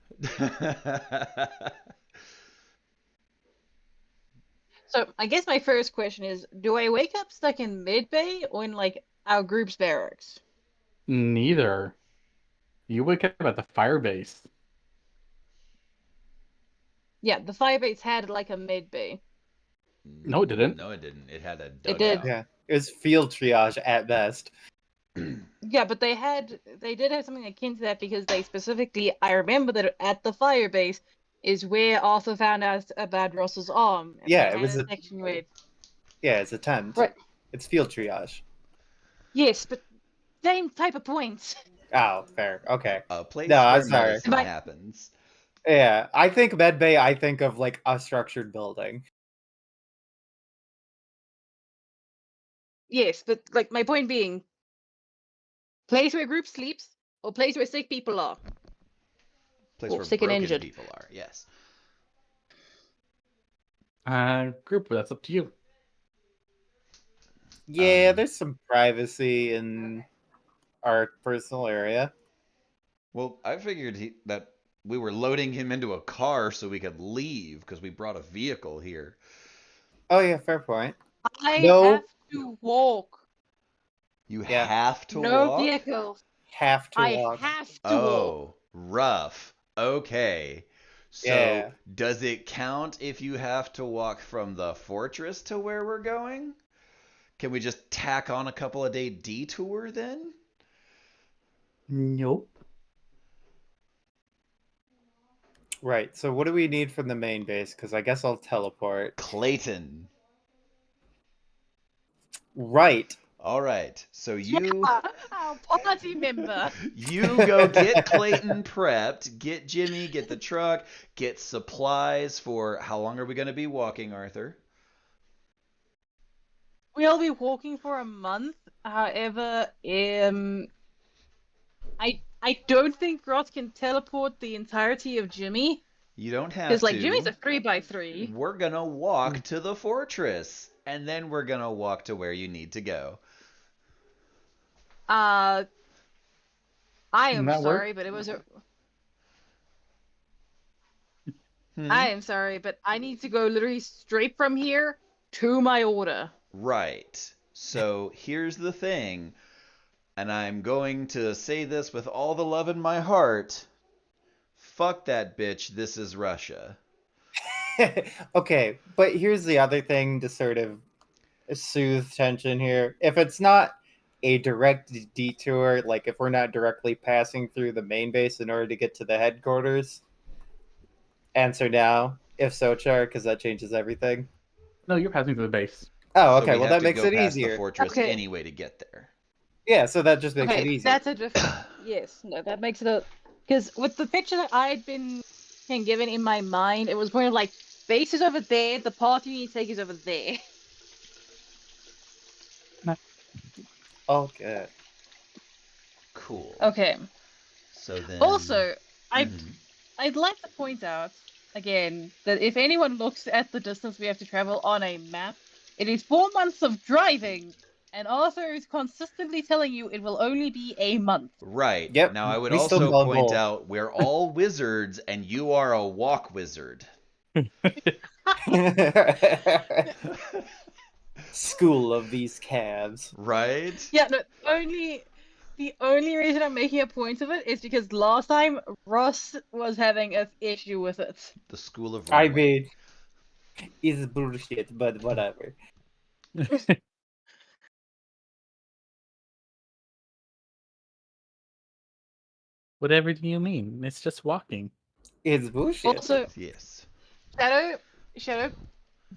So I guess my first question is, do I wake up stuck in medbay or in like our group's barracks? Neither. You wake up at the fire base. Yeah, the firebase had like a medbay. No, it didn't. No, it didn't. It had a It did. dugout. Yeah, it was field triage at best. Yeah, but they did have something akin to that because they specifically, I remember that at the firebase is where Arthur found out about Ross's arm. And Yeah, they it was had a- section where, Yeah, it's a tent. right. It's field triage. Yes, but same type of points. Oh, fair. Okay. A place No, I'm where sorry. medicine But- happens. Yeah, I think medbay. I think of like a structured building. Yes, but like my point being, place where group sleeps or place where sick people are. Place Or where sick and broken injured. people are. Yes. Group, that's up to you. Yeah, Um, there's some privacy in our personal area. Well, I figured that we were loading him into a car so we could leave because we brought a vehicle here. Oh yeah, fair point. I No. have to walk. You Yeah. have to No walk? vehicles. Have to I walk. have to walk. Oh, rough. Okay. So, Yeah. does it count if you have to walk from the fortress to where we're going? Can we just tack on a couple of day detour then? Nope. Right. So what do we need from the main base? Because I guess I'll teleport. Clayton. Right. All right. So you Our party member. you go get Clayton prepped, get Jimmy, get the truck, get supplies for how long are we going to be walking, Arthur? We'll be walking for a month. However, I don't think Ross can teleport the entirety of Jimmy. You don't have Because like to. Jimmy's a 3x3. We're going to walk to the fortress and then we're going to walk to where you need to go. I am That work? sorry, but it was a Hmm? I am sorry, but I need to go literally straight from here to my order. Right. So here's the thing, and I'm going to say this with all the love in my heart. Fuck that bitch, this is Russia. Okay, but here's the other thing to sort of soothe tension here. If it's not a direct detour, like if we're not directly passing through the main base in order to get to the headquarters, answer now. If so, Char, because that changes everything. No, you're passing through the base. Oh, So okay. we Well, have that to makes go it past the easier. fortress Okay. anyway to get there. Yeah, so that just makes it Okay, easier. that's a different. Yes, no, that makes it a. Because with the picture that I had been given in my mind, it was pointed like base is over there, the path you need to take is over there. Oh, good. Cool. Okay. So then Also, Mhm. I'd like to point out again that if anyone looks at the distance we have to travel on a map, it is 4 months of driving, and Arthur is consistently telling you it will only be a month. Right. Yep, Now I would we still also gone point gold. out we're all wizards and you are a walk wizard. School of these calves. Right? Yeah, no, the only reason I'm making a point of it is because last time Ross was having an issue with it. The school of I runway. mean, it's bullshit, but whatever. Whatever do you mean? It's just walking. It's bullshit. Also, Yes. Shadow,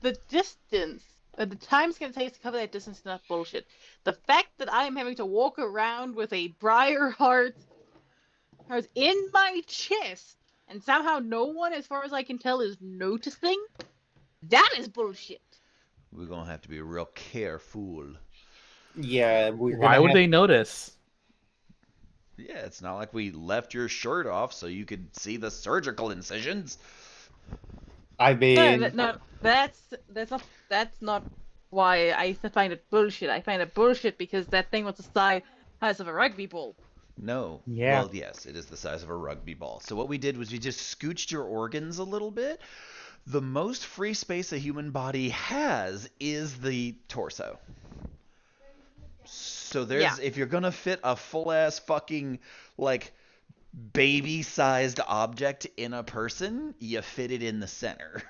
the distance, the time it's going to take to cover that distance is not bullshit. The fact that I am having to walk around with a briar heart in my chest, and somehow no one, as far as I can tell, is noticing, that is bullshit. We're gonna have to be real careful. Yeah, we're Why gonna would have... they notice? Yeah, it's not like we left your shirt off so you could see the surgical incisions. I mean, That's not why I find it bullshit. I find it bullshit because that thing was the size of a rugby ball. No. Yeah. Well, yes, it is the size of a rugby ball. So what we did was we just scooched your organs a little bit. The most free space a human body has is the torso. So if you're gonna fit a full ass fucking like baby sized object in a person, you fit it in the center.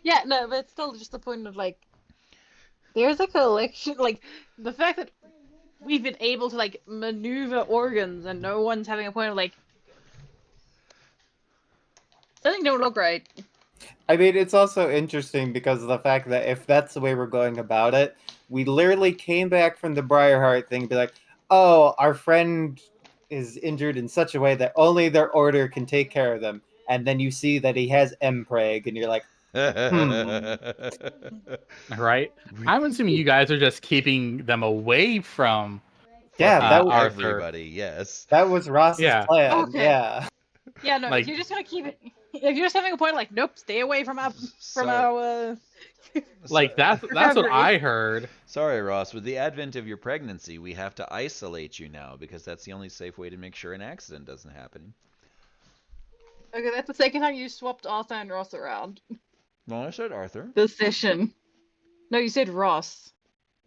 Yeah, no, but it's still just the point of like, there's a collection, like the fact that we've been able to like maneuver organs and no one's having a point of like, something don't look right. I mean, it's also interesting because of the fact that if that's the way we're going about it, we literally came back from the Briarheart thing and be like, oh, our friend is injured in such a way that only their order can take care of them. And then you see that he has Mpreg, and you're like, Right? I'm assuming you guys are just keeping them away from yeah, that was, everybody. Yes. that was Ross's Yeah. plan. Okay. Yeah. Yeah, no, Like- if you're just gonna keep it, if you're just having a point like, nope, stay away from our Like that's what I heard. Sorry, Ross. With the advent of your pregnancy, we have to isolate you now because that's the only safe way to make sure an accident doesn't happen. Okay, that's the second time you swapped Arthur and Ross around No, I said Arthur. this session. No, you said Ross.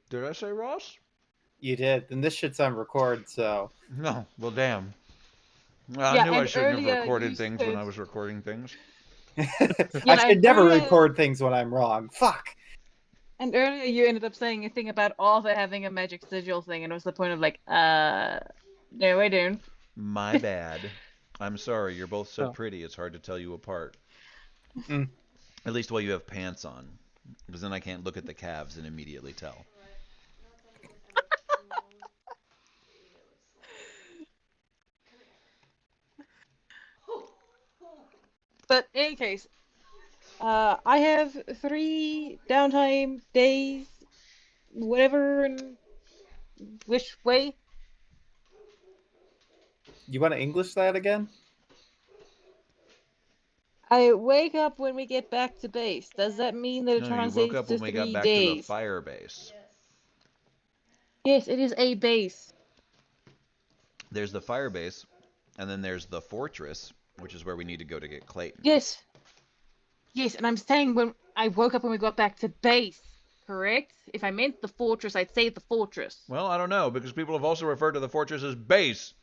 Did I say Ross? You did. And this shit's on record, so. No. Well, damn. Well, Yeah, I knew I and shouldn't have earlier recorded you things said- when I was recording things. I should never earlier- record things when I'm wrong. Fuck. And earlier you ended up saying a thing about Arthur having a magic sigil thing, and it was the point of like, no, I don't. My bad. I'm sorry. You're both so Oh. pretty. It's hard to tell you apart. Mm. At least while you have pants on, because then I can't look at the calves and immediately tell. But in any case, I have 3 downtime days, whatever, and which way. You want to English that again? I wake up when we get back to base. Does that mean that it No, you translates woke up to when we 3 got back to the days? fire base. Yes, it is a base. There's the fire base, and then there's the fortress, which is where we need to go to get Clayton. Yes. Yes, and I'm saying when I woke up when we got back to base, correct? If I meant the fortress, I'd say the fortress. Well, I don't know, because people have also referred to the fortress as base.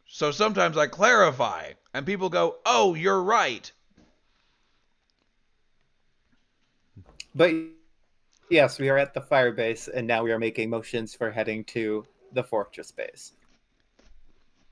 So sometimes I clarify, and people go, oh, you're right. But yes, we are at the fire base, and now we are making motions for heading to the fortress base.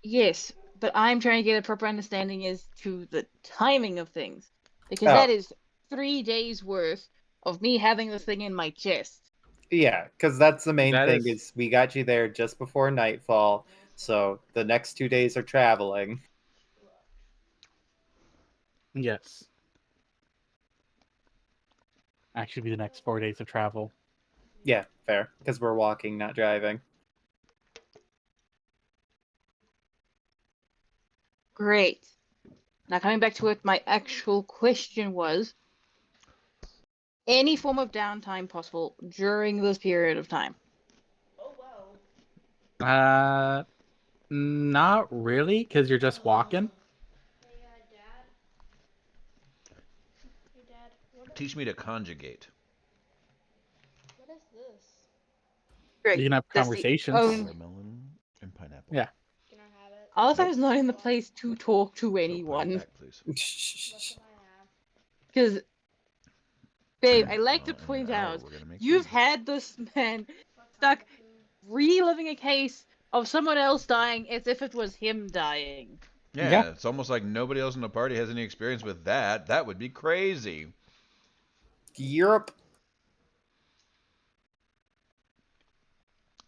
Yes, but I'm trying to get a proper understanding as to the timing of things. Because Oh. that is 3 days worth of me having this thing in my chest. Yeah, because that's the main That thing is- is we got you there just before nightfall, so the next 2 days are traveling. Yes. Actually, be the next 4 days of travel. Yeah, fair, because we're walking, not driving. Great. Now coming back to what my actual question was. Any form of downtime possible during this period of time? Not really, because you're just walking. Teach me to conjugate. What is this? Great. You can have That's the conversations. only- Watermelon and pineapple. Yeah. Can I have it? Arthur is not in the place to talk to So put it anyone. back, please. What can I have? Because, babe, I like to In an point hour, out, we're gonna make you've these. had this man stuck reliving a case of someone else dying as if it was him dying. Yeah, Yeah. it's almost like nobody else in the party has any experience with that. That would be crazy. Europe.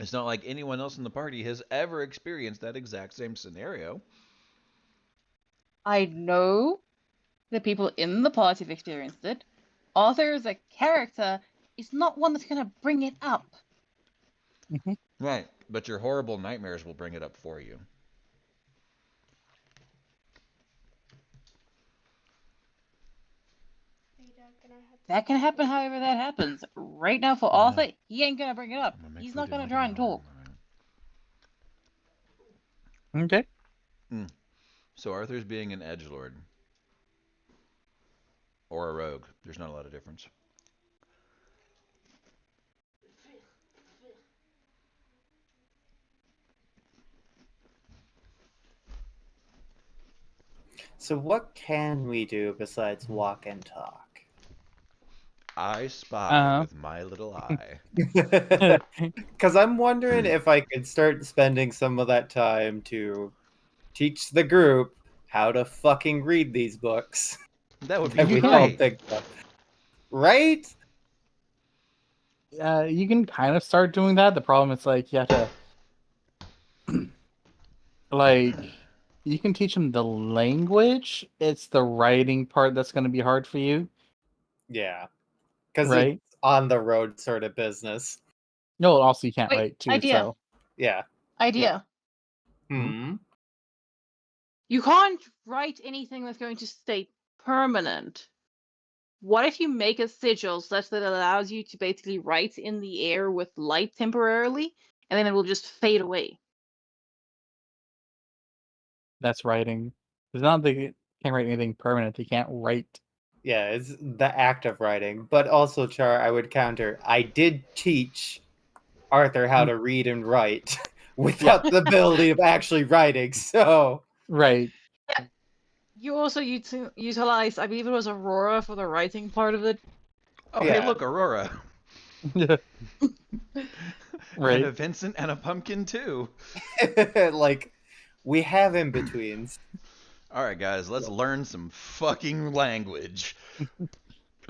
It's not like anyone else in the party has ever experienced that exact same scenario. I know the people in the party have experienced it. Arthur as a character is not one that's gonna bring it up. Right, but your horrible nightmares will bring it up for you. Hey, Dad, can I have That can happen however that happens. Right now for I know. Arthur, he ain't gonna bring it up. I'm gonna make He's food not in gonna like try an and hour. talk. Okay. So Arthur's being an edgelord or a rogue. There's not a lot of difference. So what can we do besides walk and talk? I spy Uh-huh. with my little eye. Because I'm wondering if I could start spending some of that time to teach the group how to fucking read these books That would be that You we can. don't great. think of. Right? You can kind of start doing that. The problem is like you have to like you can teach them the language. It's the writing part that's going to be hard for you, Yeah. Because right? it's on the road sort of business. No, also you can't Wait, write too. idea. So Yeah. Idea. Hmm. You can't write anything that's going to stay permanent. What if you make a sigil such that it allows you to basically write in the air with light temporarily, and then it will just fade away? that's writing. It's not they can't write anything permanent. They can't write. Yeah, it's the act of writing. But also, Char, I would counter. I did teach Arthur how to read and write without the ability of actually writing. So, Right. You also utilize, I believe it was Aurora for the writing part of it. Oh, hey, Yeah. look, Aurora. Yeah. And Right. a Vincent and a pumpkin, too. like, we have in betweens. All right, guys, let's learn some fucking language.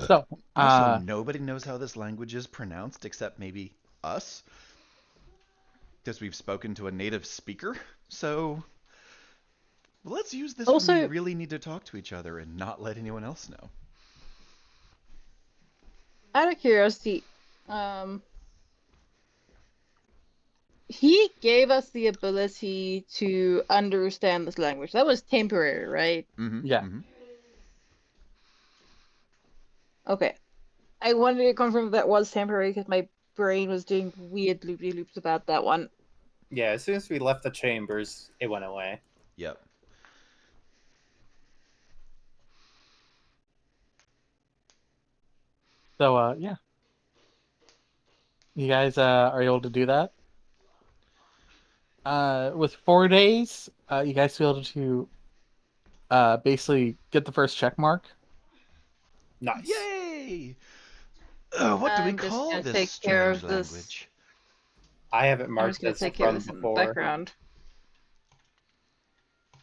So, Also, nobody knows how this language is pronounced except maybe us, because we've spoken to a native speaker. So let's use this when we Also, really need to talk to each other and not let anyone else know. out of curiosity, he gave us the ability to understand this language. That was temporary, right? Mm-hmm. Yeah. Mm-hmm. Okay. I wanted to confirm that was temporary because my brain was doing weird loopy loops about that one. Yeah, as soon as we left the chambers, it went away. Yep. so yeah. You guys are able to do that. With 4 days, you guys be able to basically get the first check mark. Nice. Yay! What do we I'm just call gonna this take care strange of this. language? I have it I'm marked just gonna as take care of from this in the before. background.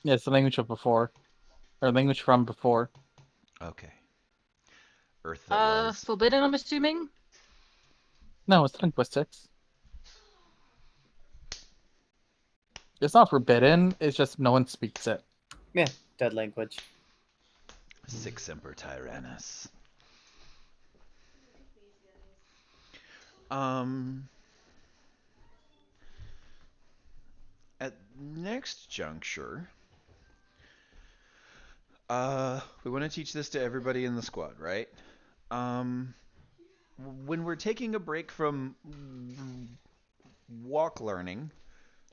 Yeah, it's the language of before, or language from before. Okay. Earth that was. Forbidden, I'm assuming. No, it's linguistics. It's not forbidden. It's just no one speaks it. Yeah, dead language. Sic Semper Tyrannis. At next juncture, we want to teach this to everybody in the squad, right? When we're taking a break from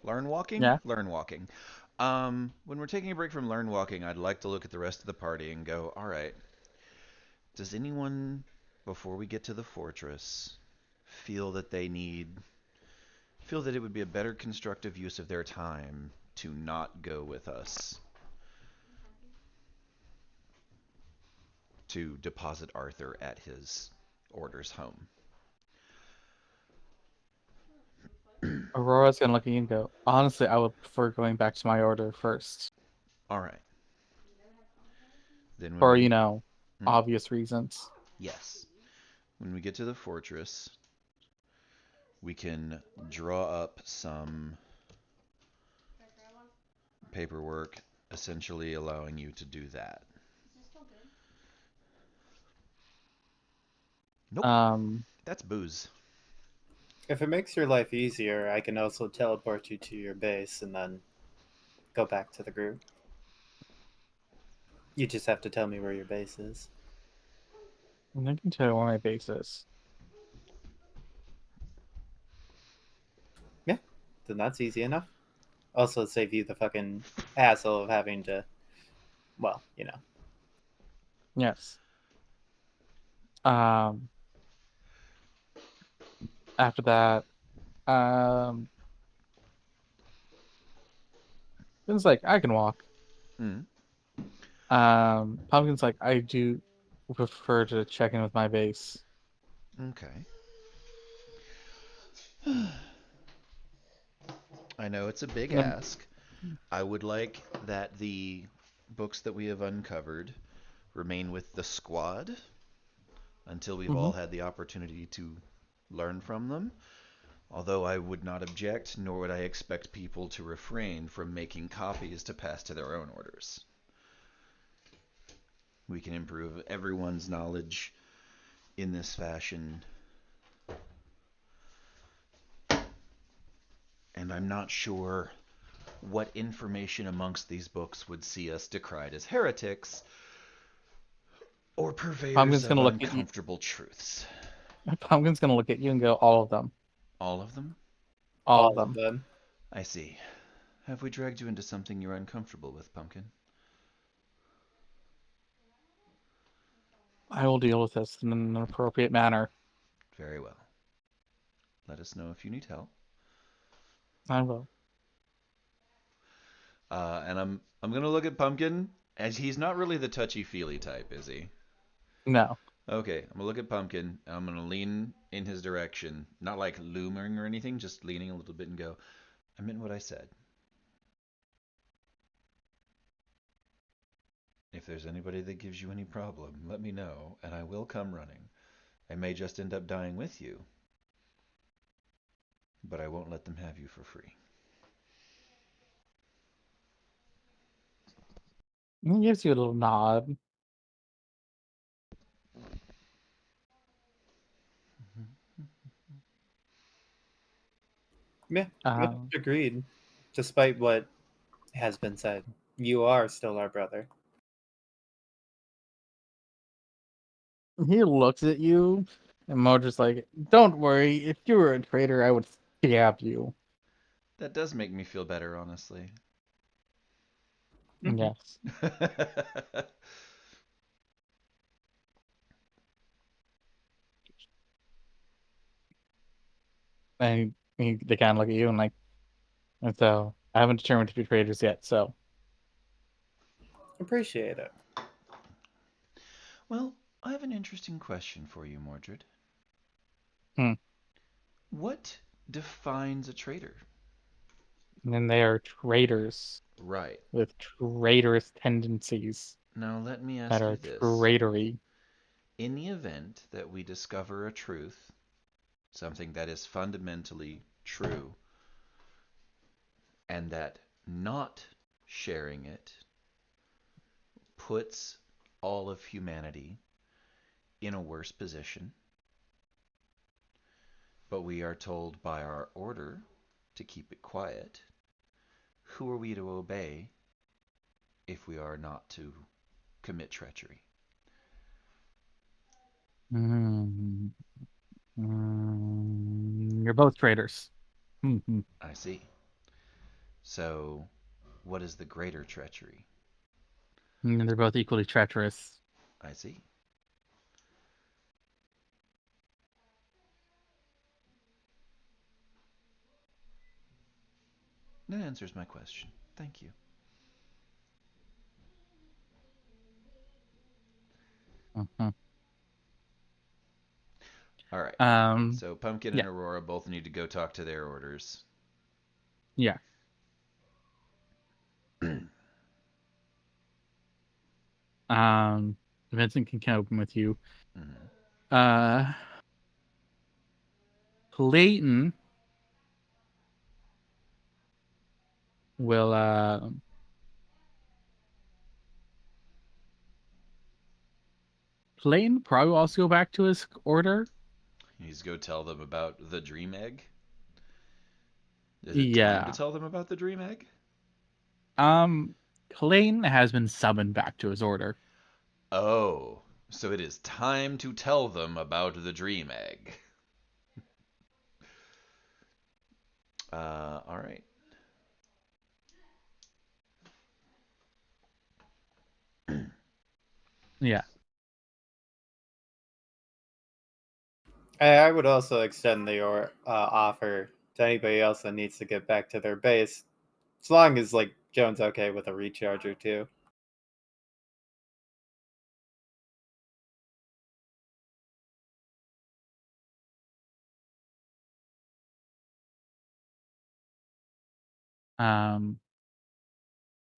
learn walking, Yeah. learn walking. When we're taking a break from learn walking, I'd like to look at the rest of the party and go, all right, does anyone, before we get to the fortress, feel that it would be a better constructive use of their time to not go with us? To deposit Arthur at his orders home. Aurora's gonna look at you and go, honestly, I would prefer going back to my order first. All right. Then when For, we get, Hmm? obvious reasons. yes, when we get to the fortress, we can draw up some paperwork, essentially allowing you to do that. Nope, Um, that's booze. If it makes your life easier, I can also teleport you to your base and then go back to the group. You just have to tell me where your base is. I can tell you where my base is. Yeah, then that's easy enough. Also, save you the fucking hassle of having to, well, Yes. Um, After that, um, Finn's like, I can walk. Mm. Pumpkin's like, I do prefer to check in with my base. Okay. I know it's a big Um, ask. I would like that the books that we have uncovered remain with the squad until we've all mhm. had the opportunity to learn from them. Although I would not object, nor would I expect people to refrain from making copies to pass to their own orders. We can improve everyone's knowledge in this fashion. And I'm not sure what information amongst these books would see us decried as heretics or purveyors Pumpkin's of gonna look at you. uncomfortable truths. Pumpkin's gonna look at you and go, all of them. All of them? All of all of them. them. I see. Have we dragged you into something you're uncomfortable with, Pumpkin? I will deal with this in an appropriate manner. Very well. Let us know if you need help. I will. And I'm gonna look at Pumpkin, as he's not really the touchy-feely type, is he? No. Okay, I'm gonna look at Pumpkin, and I'm gonna lean in his direction, not like looming or anything, just leaning a little bit and go, I meant what I said. If there's anybody that gives you any problem, let me know, and I will come running. I may just end up dying with you, but I won't let them have you for free. He gives you a little nod. Yeah, Um, agreed. Despite what has been said, you are still our brother. he looks at you, and Modra's like, don't worry, if you were a traitor, I would stab you. That does make me feel better, honestly. Mhm. Yes. And they kind of look at you and so I haven't determined if you're traitors yet, so. Appreciate it. Well, I have an interesting question for you, Mordred. Hmm. What defines a traitor? And then they are traitors Right. with traitorous tendencies Now let me that ask you are this. traitory. In the event that we discover a truth, something that is fundamentally true, and that not sharing it puts all of humanity in a worse position, but we are told by our order to keep it quiet, who are we to obey if we are not to commit treachery? Mm, you're both traitors. Mhm. I see. So, what is the greater treachery? And they're both equally treacherous. I see. That answers my question. Thank you. Mhm. All right. Um, So Pumpkin and yeah. Aurora both need to go talk to their orders. Yeah. Vincent can open with you. Mhm. Clayton will Clayton probably will also go back to his order. He's go tell them about the dream egg. Is it time to Yeah. tell them about the dream egg? Clayton has been summoned back to his order. Oh, so it is time to tell them about the dream egg. All right. Yeah. I would also extend the offer to anybody else that needs to get back to their base, as long as like Joan's okay with a recharger too.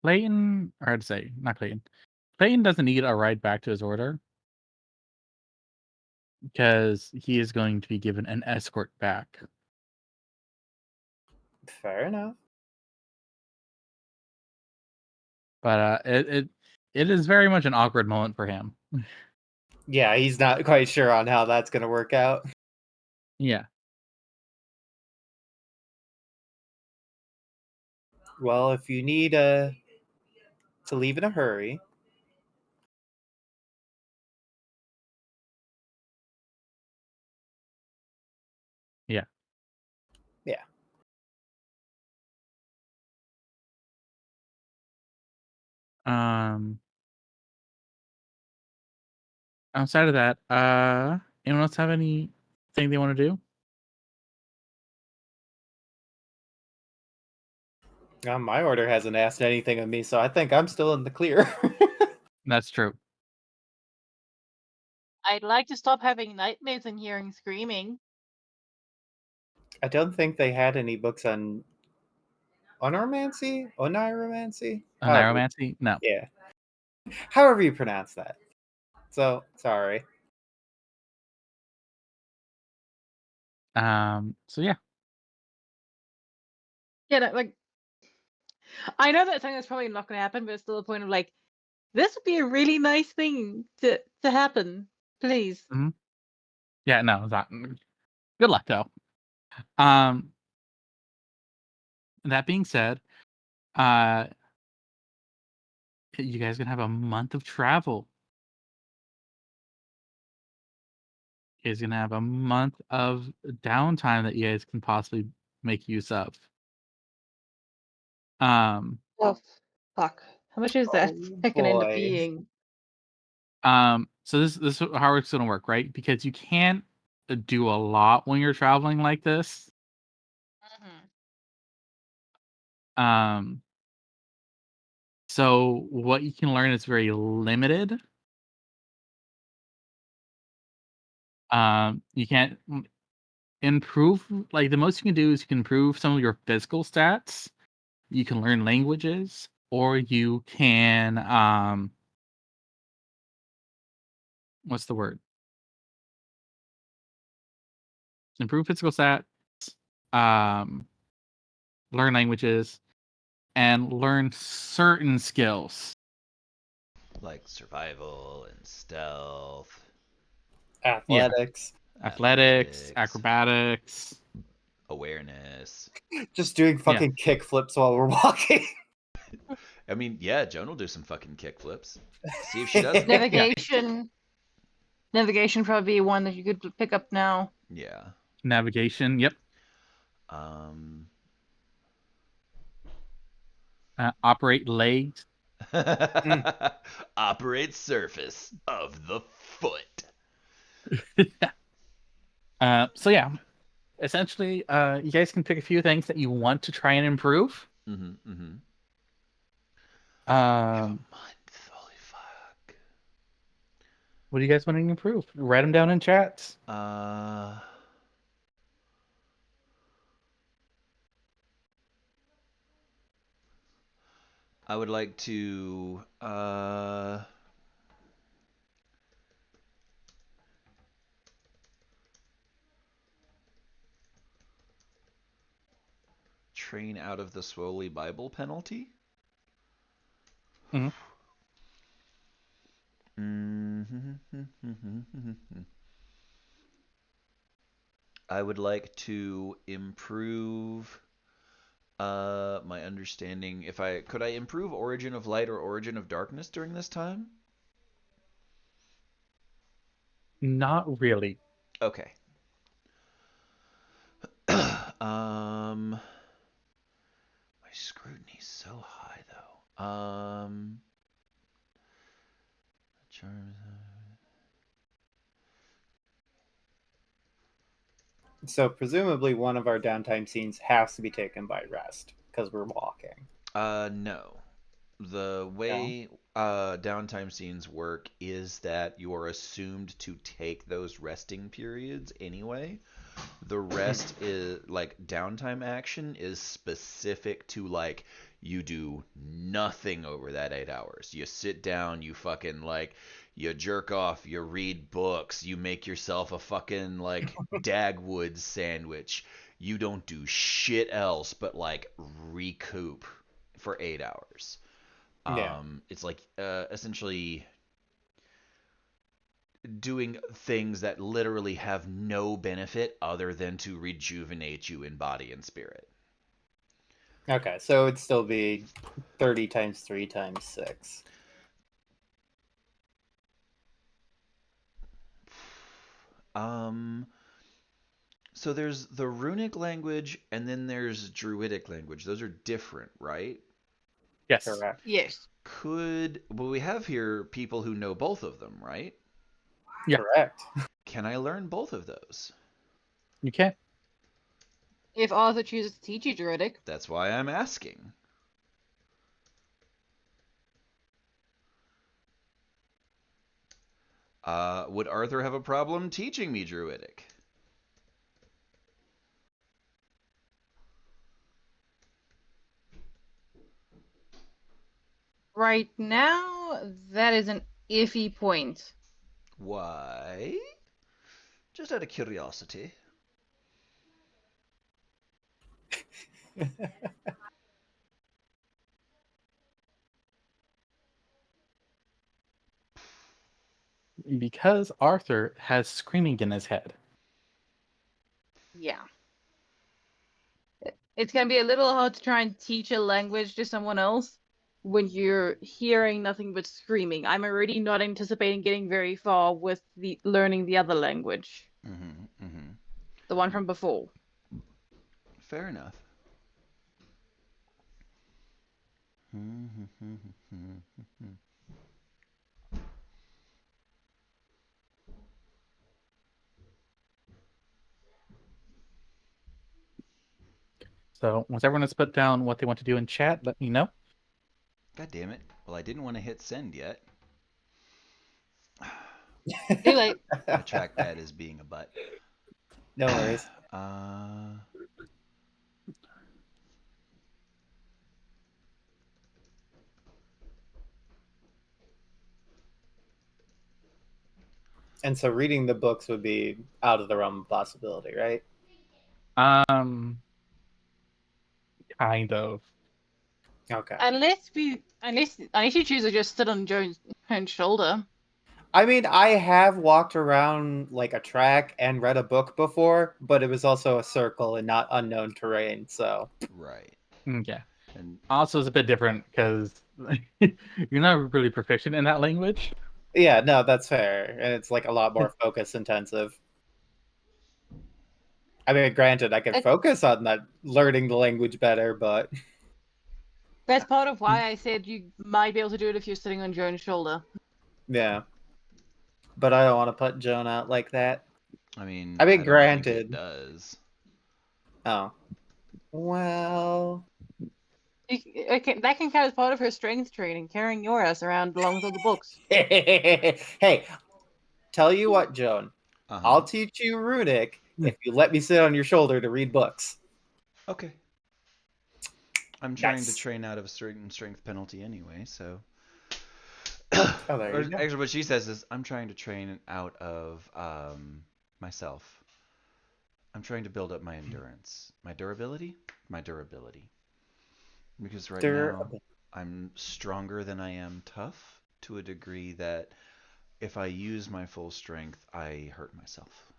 Clayton, or I'd say not Clayton. Clayton doesn't need a ride back to his order because he is going to be given an escort back. Fair enough. But it is very much an awkward moment for him. Yeah, he's not quite sure on how that's going to work out. Yeah. Well, if you need to leave in a hurry, Yeah. yeah. Outside of that, anyone else have anything they want to do? My order hasn't asked anything of me, so I think I'm still in the clear. That's true. I'd like to stop having nightmares and hearing screaming. I don't think they had any books on oneiromancy? Oneiromancy? Neuromancy? No. Yeah. However you pronounce that. So, sorry. So yeah. Yeah, like I know that's something that's probably not going to happen, but it's still a point of like, this would be a really nice thing to happen. Please. Yeah, no, that good luck though. Um that being said, you guys gonna have a month of travel. You guys gonna have a month of downtime that you guys can possibly make use of. Oh, fuck. How much is that? Oh, I can end up boy. being. So this is how it's gonna work, right? Because you can't do a lot when you're traveling like this. Um, so what you can learn is very limited. You can't improve, like the most you can do is you can improve some of your physical stats. You can learn languages, or you can what's the word? Improve physical stats, um, learn languages, and learn certain skills. Like survival and stealth, Athletics. Athletics, acrobatics. awareness. Just doing fucking kick flips while we're walking. I mean, yeah, Joan will do some fucking kick flips. See if she does. Navigation. Navigation probably be one that you could pick up now. Yeah. Navigation, yep. Operate legs. Operate surface of the foot. So yeah, essentially, you guys can pick a few things that you want to try and improve. Mm-hmm. Mm-hmm. Um, a month. Holy fuck. What do you guys want to improve? Write them down in chats. I would like to train out of the Swoley Bible penalty. Mhm. I would like to improve my understanding. If I could, I improve Origin of Light or Origin of Darkness during this time? Not really. Okay. My scrutiny's so high though. Charms. So presumably one of our downtime scenes has to be taken by rest because we're walking. No. The way downtime scenes work is that you are assumed to take those resting periods anyway. The rest is like downtime action is specific to like you do nothing over that 8 hours. You sit down, you fucking like you jerk off, you read books, you make yourself a fucking like Dagwood sandwich. You don't do shit else but like recoup for 8 hours. Yeah. It's like essentially doing things that literally have no benefit other than to rejuvenate you in body and spirit. Okay, so it'd still be 30 times 3 times 6. So there's the runic language and then there's druidic language. Those are different, right? Yes. Correct. Yes. Well, we have here people who know both of them, right? Yeah. Correct. Can I learn both of those? You can. If Arthur chooses to teach you Druidic. That's why I'm asking. Would Arthur have a problem teaching me druidic? Right now, that is an iffy point. Why? Just out of curiosity. Because Arthur has screaming in his head. Yeah. It's going to be a little hard to try and teach a language to someone else when you're hearing nothing but screaming. I'm already not anticipating getting very far with the learning the other language, the one from before. Fair enough. So once everyone has put down what they want to do in chat, let me know. God damn it. Well, I didn't want to hit send yet. Too late. My trackpad is being a butt. No worries. And so reading the books would be out of the realm of possibility, right? Kind of. Okay. Unless you choose to just sit on Joan's shoulder. I mean, I have walked around like a track and read a book before, but it was also a circle and not unknown terrain, so. Right. Yeah. And Also, it's a bit different because you're not really proficient in that language. Yeah, no, that's fair. And it's like a lot more focus intensive. I mean, granted, I can focus on that learning the language better, but That's part of why I said you might be able to do it if you're sitting on Joan's shoulder. yeah. But I don't want to put Joan out like that. I mean, I mean, don't think granted. it does. Oh. Well. That can count as part of her strength training, carrying your ass around along with all the books. Hey, tell you what, Joan. Uh-huh. I'll teach you runic if you let me sit on your shoulder to read books. Okay. I'm trying to Nice. train out of a certain strength penalty anyway, so. Oh, there Or you go. actually, what she says is, I'm trying to train out of myself. I'm trying to build up my endurance, my durability, because right now Durable. I'm stronger than I am tough to a degree that if I use my full strength, I hurt myself.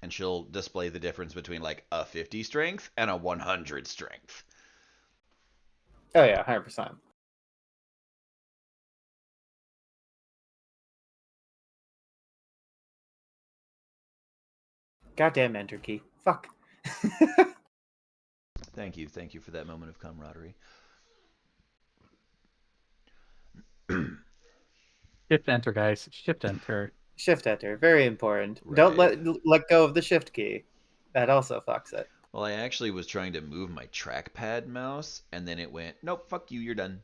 And she'll display the difference between like a 50 strength and a 100 strength. Oh yeah, 100%. Goddamn enter key. Fuck. Thank you for that moment of camaraderie. Shift enter, guys. Shift enter. Shift enter, very important. Don't Right. let go of the shift key. That also fucks it. Well, I actually was trying to move my trackpad mouse, and then it went, nope, fuck you, you're done.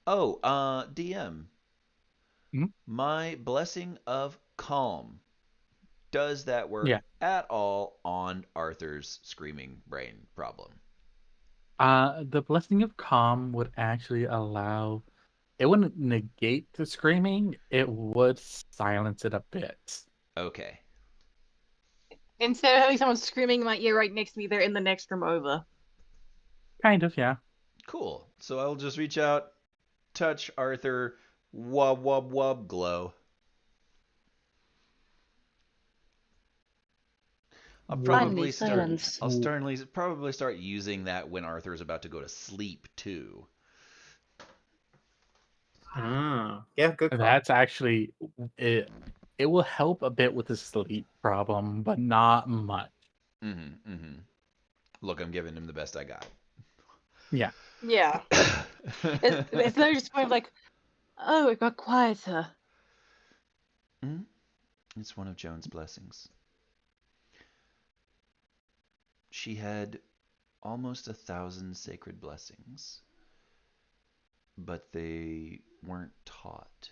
Oh, DM. Hmm? My blessing of calm. Does that work Yeah. at all on Arthur's screaming brain problem? The blessing of calm would actually allow. It wouldn't negate the screaming. It would silence it a bit. Okay. Instead of having someone screaming in my ear right next to me, they're in the next room over. Kind of, yeah. Cool. So I'll just reach out, touch Arthur, wub wub wub glow. Finally, silence. I'll probably start using that when Arthur's about to go to sleep too. Yeah, good call. That's actually it. It will help a bit with the sleep problem, but not much. Look, I'm giving him the best I got. Yeah. Yeah. It's no just point of like, oh, it got quieter. It's one of Joan's blessings. She had almost 1,000 sacred blessings, but they weren't taught,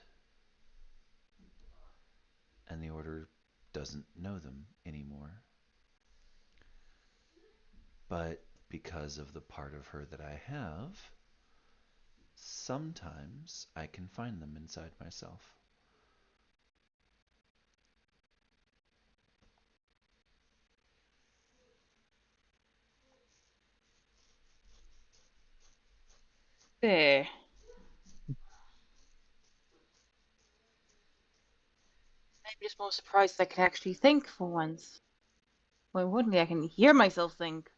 and the order doesn't know them anymore. But because of the part of her that I have, sometimes I can find them inside myself. There. I'm just more surprised I can actually think for once. Why wouldn't I? I can hear myself think.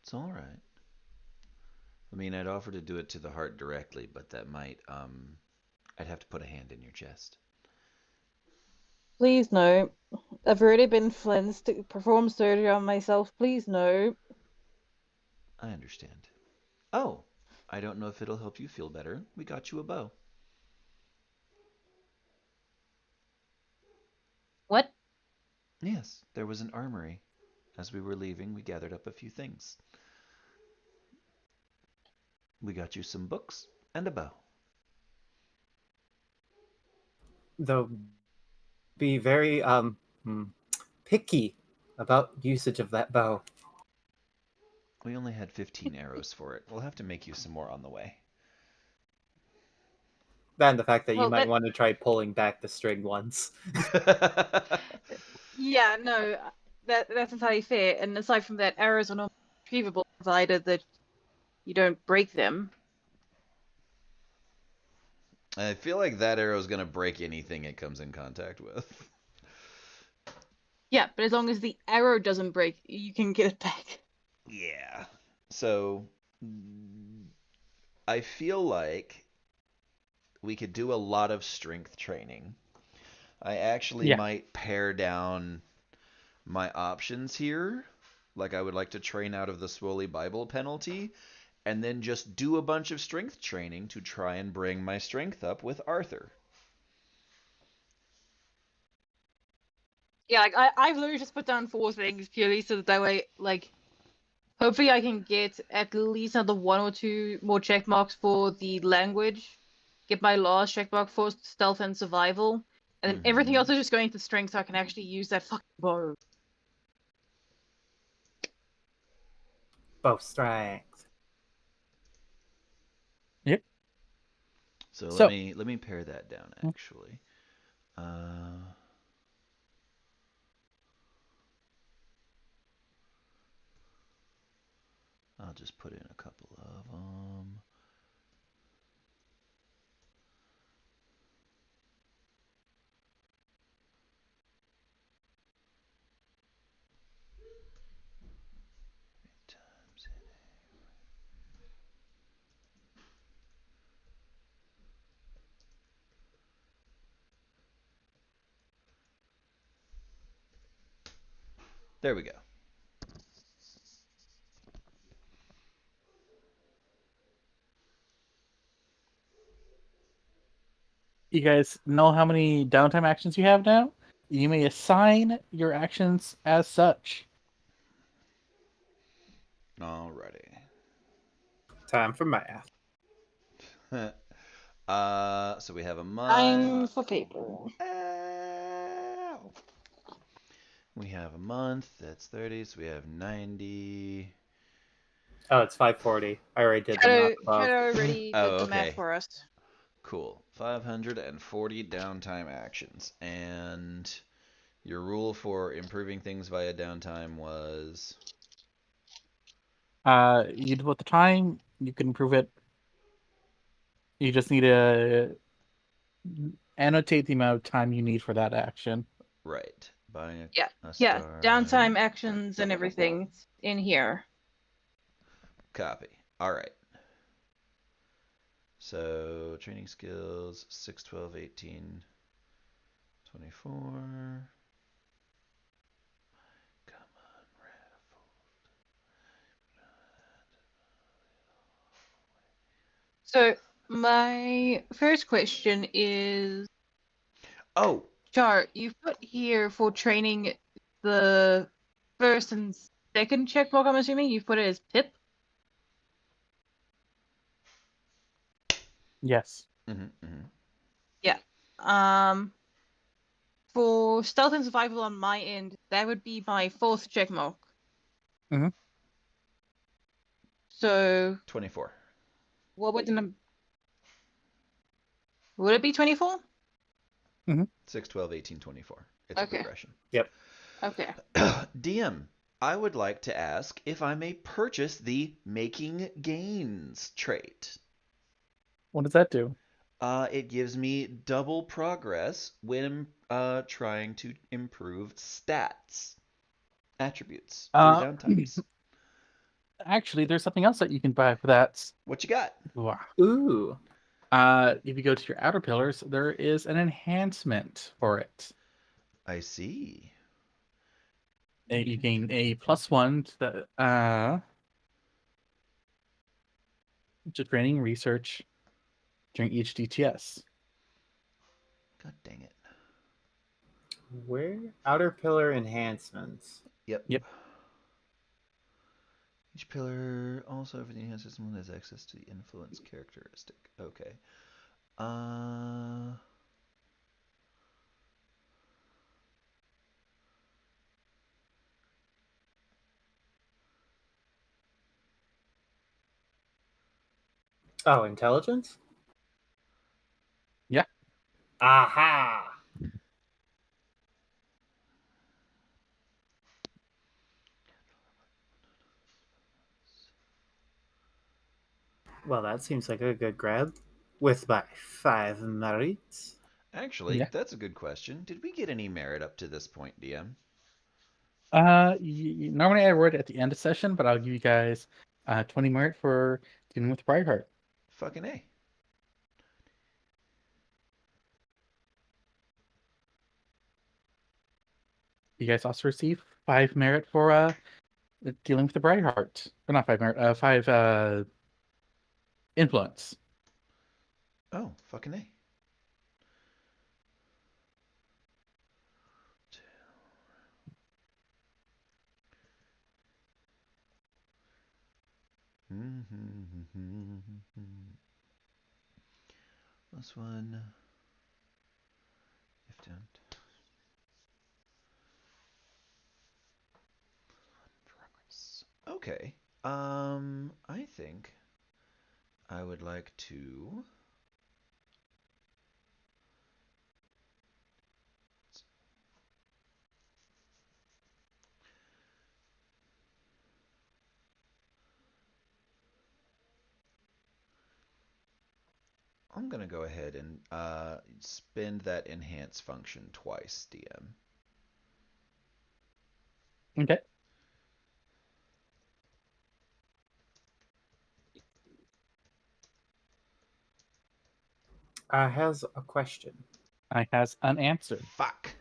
It's all right. I mean, I'd offer to do it to the heart directly, but that might, I'd have to put a hand in your chest. Please no. I've already been flinched to perform surgery on myself. Please no. I understand. Oh, I don't know if it'll help you feel better. We got you a bow. What? Yes, there was an armory. As we were leaving, we gathered up a few things. We got you some books and a bow. Though be very picky about usage of that bow. We only had 15 arrows for it. We'll have to make you some more on the way. And the fact that you Well, might want to try pulling back the string once. yeah, no, that's entirely fair. And aside from that, arrows are not retrievable provided that you don't break them. I feel like that arrow is going to break anything it comes in contact with. Yeah, but as long as the arrow doesn't break, you can get it back. Yeah. So, I feel like we could do a lot of strength training. I actually Yeah. might pare down my options here. Like, I would like to train out of the Swoley Bible penalty, and then just do a bunch of strength training to try and bring my strength up with Arthur. Yeah, like I've literally just put down 4 things purely so that way, like, hopefully I can get at least another 1 or 2 more check marks for the language, get my last check mark for stealth and survival, and then everything Mhm. else is just going to strength so I can actually use that fucking bow. Both strength. Yep. So So- let me pare that down actually. I'll just put in a couple of them. Times There we go. You guys know how many downtime actions you have now? You may assign your actions as such. Alrighty. Time for math. So we have a month. I'm for paper. Ow. We have a month. That's 30. So we have 90. Oh, it's 540. I already did the Shadow, math above. Shadow already did Oh, the math okay. for us. Cool. 540 downtime actions. And your rule for improving things via downtime was. You devote the time, you can improve it. You just need to annotate the amount of time you need for that action. Right. Buying a Yeah, star. downtime actions and everything in here. Copy. Alright. So, training skills 6, 12, 18, 24. Come on, raffle. So my first question is, Oh, Char, you've put here for training the first and second checkmark, I'm assuming you've put it as Pip. Yes. Yeah. For stealth and survival on my end, that would be my 4th checkmark. Mhm. So 24. what would the would it be 24? 6, 12, 18, 24. It's a Okay. progression. Yep. Okay. DM, I would like to ask if I may purchase the Making Gains trait. What does that do? It gives me double progress when trying to improve stats, attributes through Uh, downtimes. Actually, there's something else that you can buy for that. What you got? Wow. Ooh. If you go to your outer pillars, there is an enhancement for it. I see. You gain a +1 to training research during each DTS. God dang it. Where? Outer pillar enhancements. Yep. Yep. Each pillar also for the enhanced system has access to the influence characteristic. Okay. Oh, intelligence? Yeah. Aha! Well, that seems like a good grab. With my 5 merits. Actually, Yeah. that's a good question. Did we get any merit up to this point, DM? Normally I word it at the end of session, but I'll give you guys 20 merit for dealing with Briarheart. Fucking A. You guys also receive 5 merit for dealing with the Briarheart. Or not 5 merit, 5 influence. Oh, fucking A. This one. If don't. Progress. Okay. I think I would like to. I'm gonna go ahead and spend that enhance function twice, DM. Okay. Has a question. I has an answer. Fuck.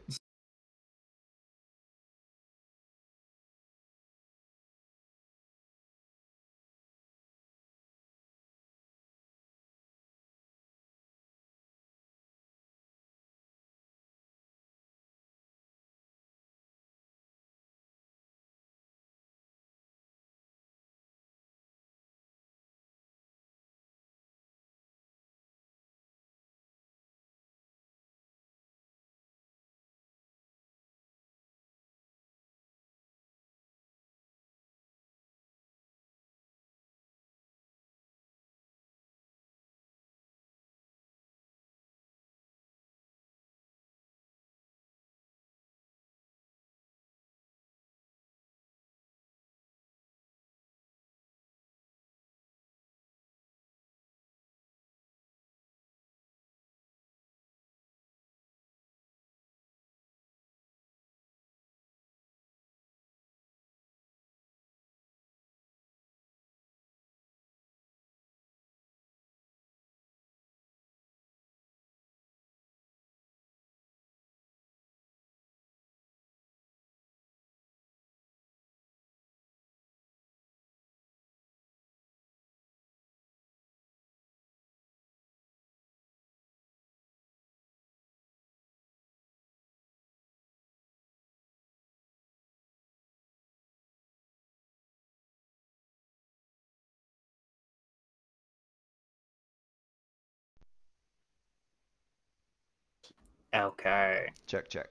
Okay. Check, check.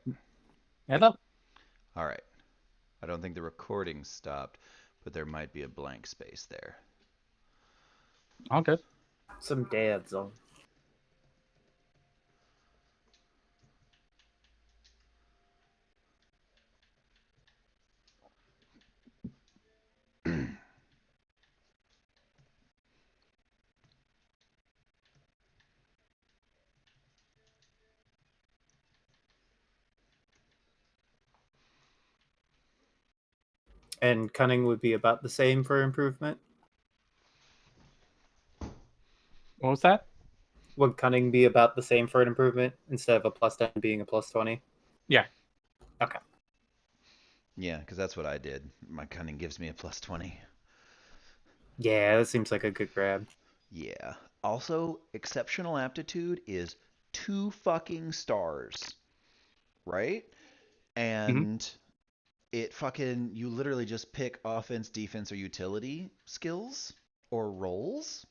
Hello. All right. I don't think the recording stopped, but there might be a blank space there. All good. Some dads on. And cunning would be about the same for improvement. What was that? Would cunning be about the same for an improvement instead of a +10 being a +20? Yeah. Okay. Yeah, because that's what I did. My cunning gives me a +20. Yeah, that seems like a good grab. Yeah. Also, exceptional aptitude is 2 fucking stars, right? And it fucking, you literally just pick offense, defense, or utility skills or roles,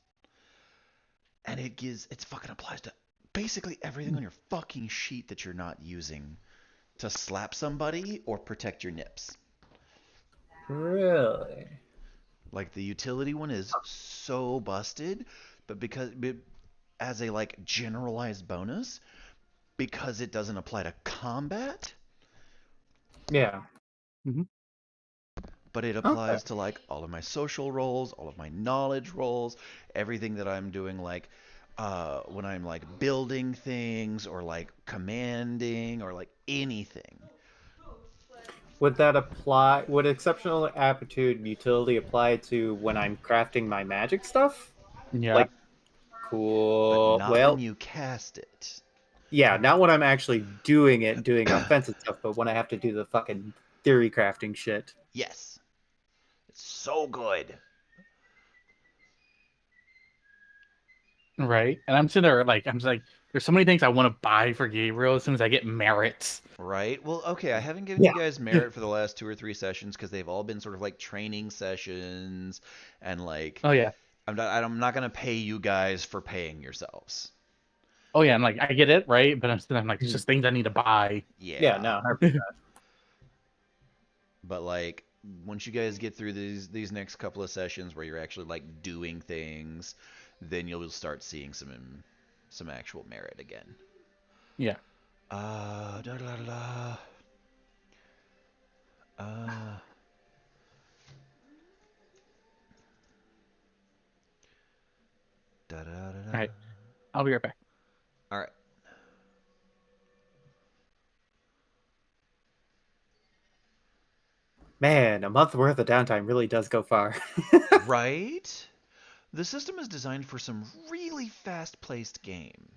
and it fucking applies to basically everything on your fucking sheet that you're not using to slap somebody or protect your nips. Really? Like the utility one is so busted, but as a like generalized bonus, because it doesn't apply to combat, Yeah. but it applies to like all of my social roles, all of my knowledge roles, everything that I'm doing, like when I'm like building things or like commanding or like anything. Would that apply? Would exceptional aptitude and utility apply to when I'm crafting my magic stuff? Yeah. Like, But cool. not Well, when you cast it. yeah, not when I'm actually doing it, doing offensive stuff, but when I have to do the fucking theory crafting shit. Yes. It's so good. Right. And I'm sitting there like, I'm just like, there's so many things I want to buy for Gabriel as soon as I get merits. Right. Well, okay, I haven't given you guys merit for the last 2 or 3 sessions because they've all been sort of like training sessions and like Oh yeah. I'm not gonna pay you guys for paying yourselves. Oh yeah, and like I get it, right? But I'm like, it's just things I need to buy. Yeah, no. But like once you guys get through these next couple of sessions where you're actually like doing things, then you'll start seeing some actual merit again. Yeah. Da da da. Uh. Da da da All da. right. I'll be right back. All right. Man, a month worth of downtime really does go far. Right? The system is designed for some really fast-paced game.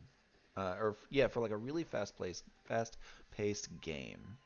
For like a really fast-paced game.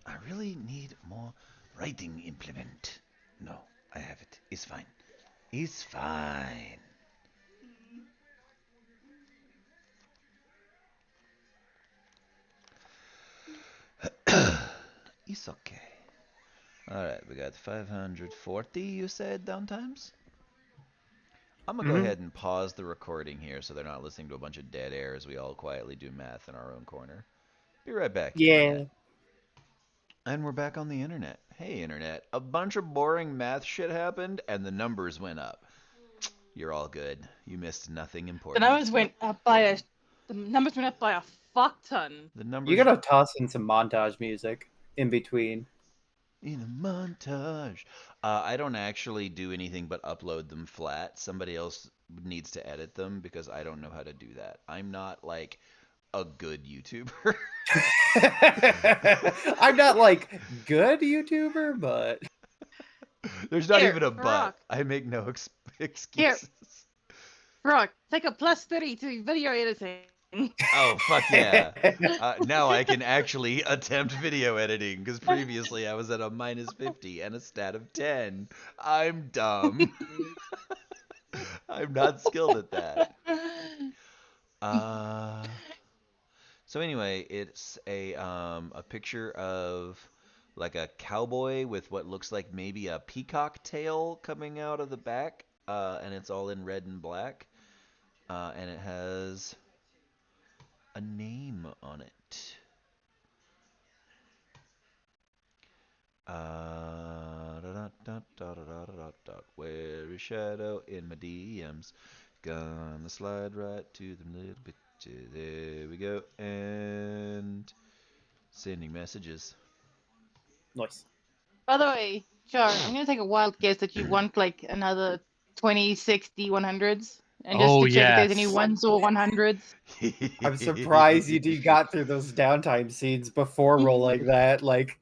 I really need more writing implement. No, I have it. It's fine. It's fine. It's okay. Alright, we got 540, you said, downtimes? I'm gonna go Mhm. ahead and pause the recording here so they're not listening to a bunch of dead air as we all quietly do math in our own corner. Be right back, Yeah. Internet. And we're back on the Internet. Hey, Internet. A bunch of boring math shit happened and the numbers went up. You're all good. You missed nothing The important. numbers went up by a fuck ton. The You numbers. gotta toss in some montage music in between. in a montage. I don't actually do anything but upload them flat. Somebody else needs to edit them because I don't know how to do that. I'm not like a good YouTuber. I'm not like good YouTuber, but There's not Here, even a but. Rock. I make no Here, excuses. Rock, take a +30 to video editing. Oh, fuck yeah. Now I can actually attempt video editing because previously I was at a -50 and a stat of 10. I'm dumb. I'm not skilled at that. Uh, so anyway, it's a picture of like a cowboy with what looks like maybe a peacock tail coming out of the back, and it's all in red and black, and it has a name on it. Where is Shadow in my DMs? Gonna slide right to them little bitches. There we go. And sending messages. nice. By the way, Char, I'm gonna take a wild guess that you want like another 20, 60, 100s, and just Oh to check if there's any yes. ones or 100s. I'm surprised you got through those downtime scenes before rolling that. Like,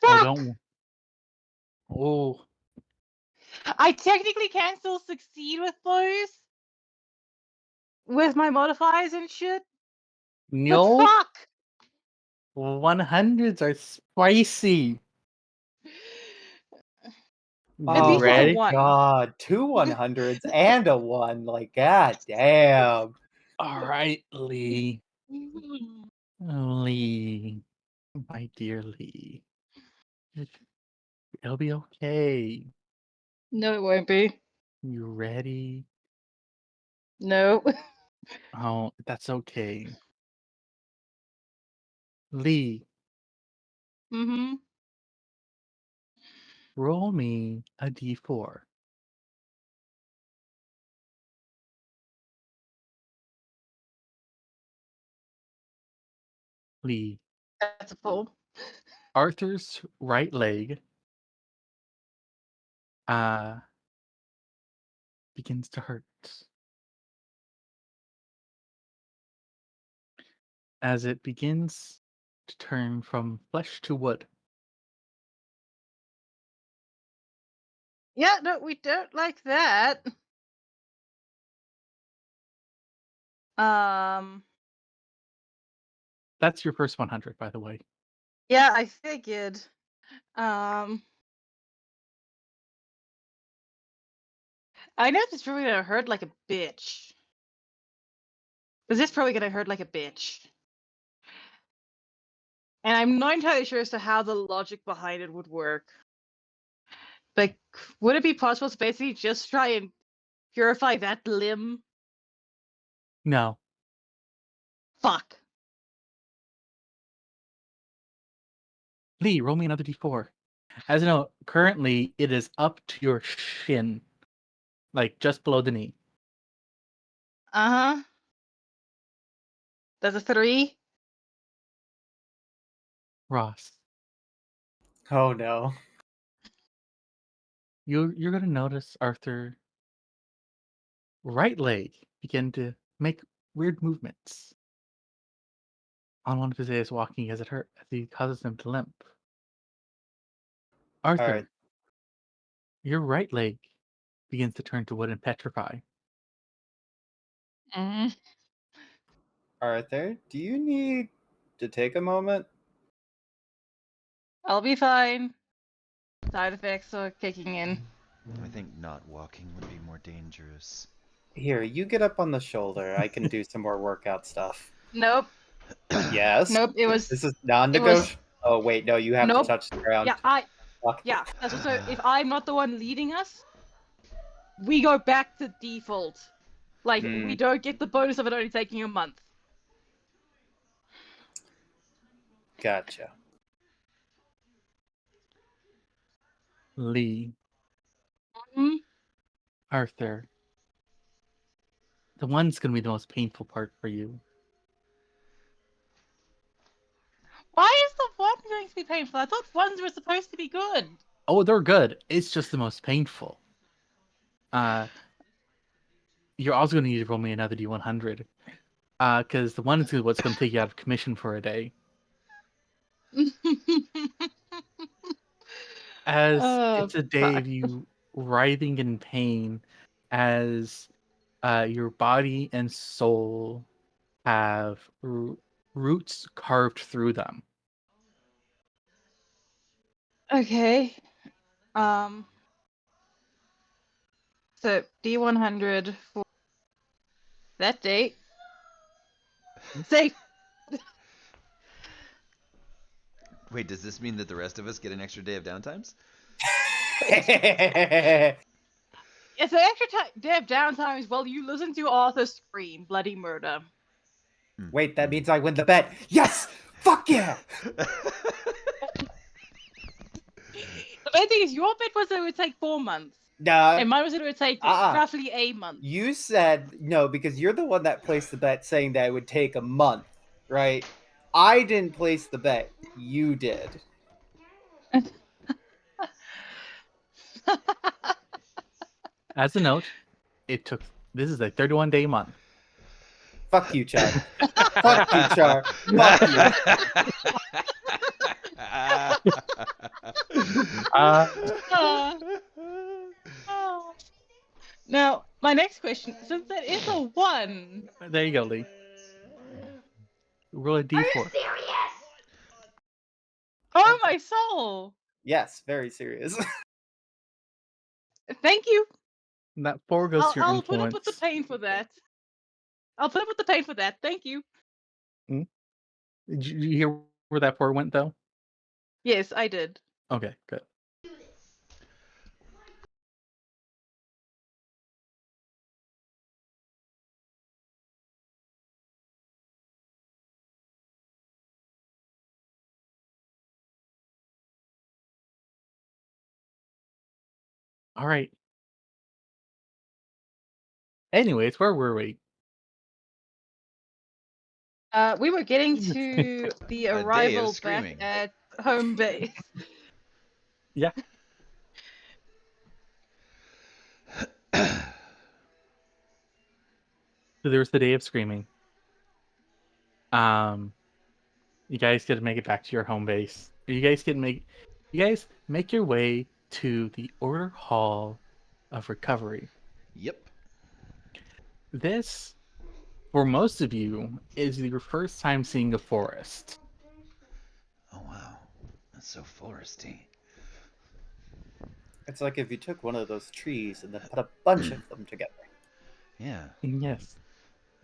Oh, Fuck! don't. Oh, I technically can still succeed with those with my modifiers and shit, but no. fuck! 100s are spicy. At oh least it's a my Ready? 1. god, 2 100s and a 1. Like, god damn. All right, Lee. Lee. My dear Lee. It'll be okay. No, it won't be. You ready? No. Oh, that's okay. Lee, Mm-hmm. roll me a d4. Lee, That's a full. Arthur's right leg uh begins to hurt as it begins to turn from flesh to wood. Yeah, no, we don't like that. Um, That's your first 100, by the way. yeah, I figured. Um, I know this is probably gonna hurt like a bitch. This is probably gonna hurt like a bitch. And I'm not entirely sure as to how the logic behind it would work. But would it be possible to basically just try and purify that limb? No. Fuck. Lee, roll me another d4. As you know, currently it is up to your shin, like just below the knee. Uh-huh. That's a 3. Ross, Oh no. you're gonna notice Arthur right leg begin to make weird movements on one of his days walking as he causes him to limp. Arthur, Alright. your right leg begins to turn to wood and petrify. Mm. Arthur, do you need to take a moment? I'll be fine. Side effects are kicking in. I think not walking would be more dangerous. Here, you get up on the shoulder. I can do some more workout stuff. Nope. Yes. Nope, it was. This is non-negotiable. Oh wait, no, you have Nope. to touch the ground. Fuck. Yeah. That's also, if I'm not the one leading us, we go back to default. Like, we don't get the bonus of it only taking a month. Gotcha. Lee, Mhm. Arthur, the one's gonna be the most painful part for you. going to be painful? I thought ones were supposed to be good. Oh, they're good. It's just the most painful. You're also going to need to roll me another D100. Because the one is what's going to take you out of commission for a day. As Oh, it's a day fuck. of you writhing in pain as your body and soul have roots carved through them. Okay. Um. So D100 for that date. Safe. Wait, does this mean that the rest of us get an extra day of downtimes? It's an extra day of downtime as well. You listen to Arthur scream bloody murder. Wait, that means I win the bet. Yes! Fuck yeah! The main thing is, your bet was that it would take 4 months, Nah, and mine was that it would take roughly a month. you said no because you're the one that placed the bet saying that it would take a month, right? I didn't place the bet. You did. As a note, this is a 31-day month. Fuck you, Char. Fuck you, Char. Fuck you. Now, my next question, since that is a 1, There you go, Lee. Roll a D4. oh my soul! Yes, very serious. Thank you. And that 4 goes to your I'll put influence. up with the pain for that. I'll put up with the pain for that. Thank you. Did you hear where that 4 went, though? Yes, I did. Okay, good. All right. Anyways, where were we? We were getting to the A day of arrival back screaming. at home base. Yeah. So there was the day of screaming. You guys get to make it back to your home base. You guys make your way to the Order Hall of Recovery. Yep. This, for most of you, is your first time seeing a forest. Oh wow, that's so foresty. It's like if you took one of those trees and then put a bunch of them together. Yeah. Yes.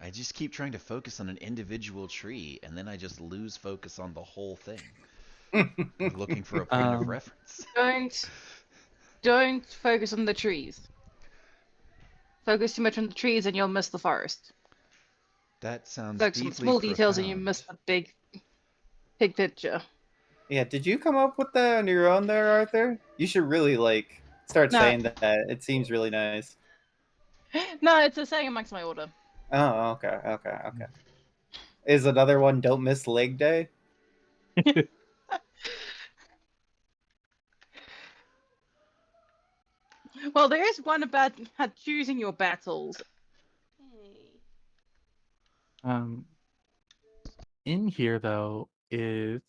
I just keep trying to focus on an individual tree, and then I just lose focus on the whole thing. Looking for a point of reference. Don't focus on the trees. Focus too much on the trees and you'll miss the forest. That sounds Focus on deeply small details and you profound. miss the big picture. Yeah, did you come up with that on your own there, Arthur? You should really start No. saying that. It seems really nice. No, it's a saying amongst my order. Oh, okay. Is another one don't miss leg day? Well, there is one about choosing your battles. In here though is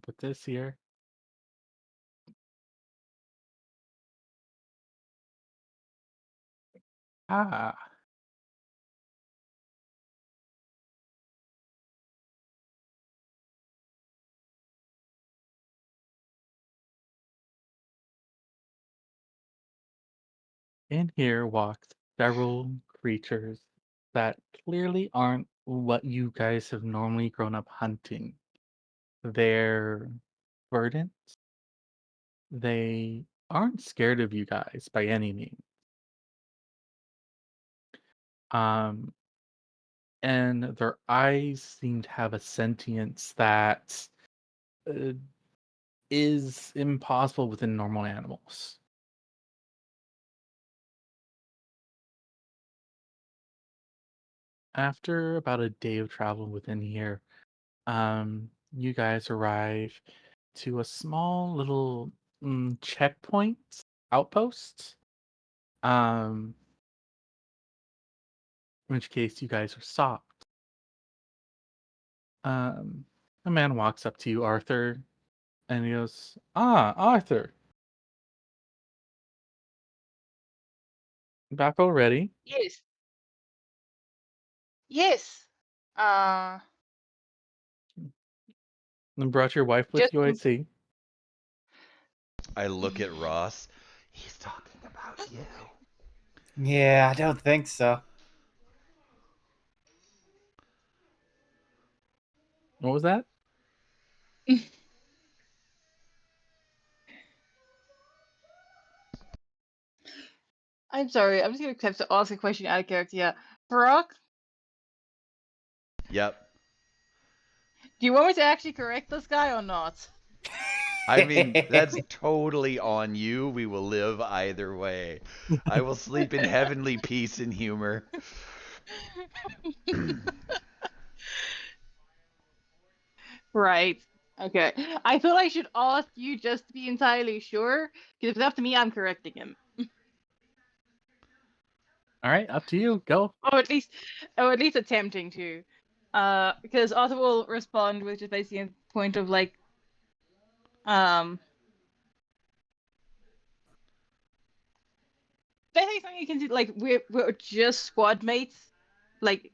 put this here. In here walk several creatures that clearly aren't what you guys have normally grown up hunting. They're verdant. They aren't scared of you guys by any means. And their eyes seem to have a sentience that is impossible within normal animals. After about a day of travel within here, you guys arrive to a small little checkpoint outpost. In which case you guys are stopped. A man walks up to you, Arthur, and he goes, "Ah, Arthur, back already?" Yes. Yes. Uh, And brought your wife with just you, I see. I look at Ross. He's talking about you. Yeah, I don't think so. What was that? I'm sorry. I'm just gonna have to ask a question out of character here. Brock, Yep. do you want me to actually correct this guy or not? I mean, that's totally on you. We will live either way. I will sleep in heavenly peace and humor. Right. Okay. I feel I should ask you just to be entirely sure, because if it's up to me, I'm correcting him. All right, up to you. Go. Or at least attempting to. Because Arthur will respond with just basically a point of like, basically something you can do, like we're just squad mates, like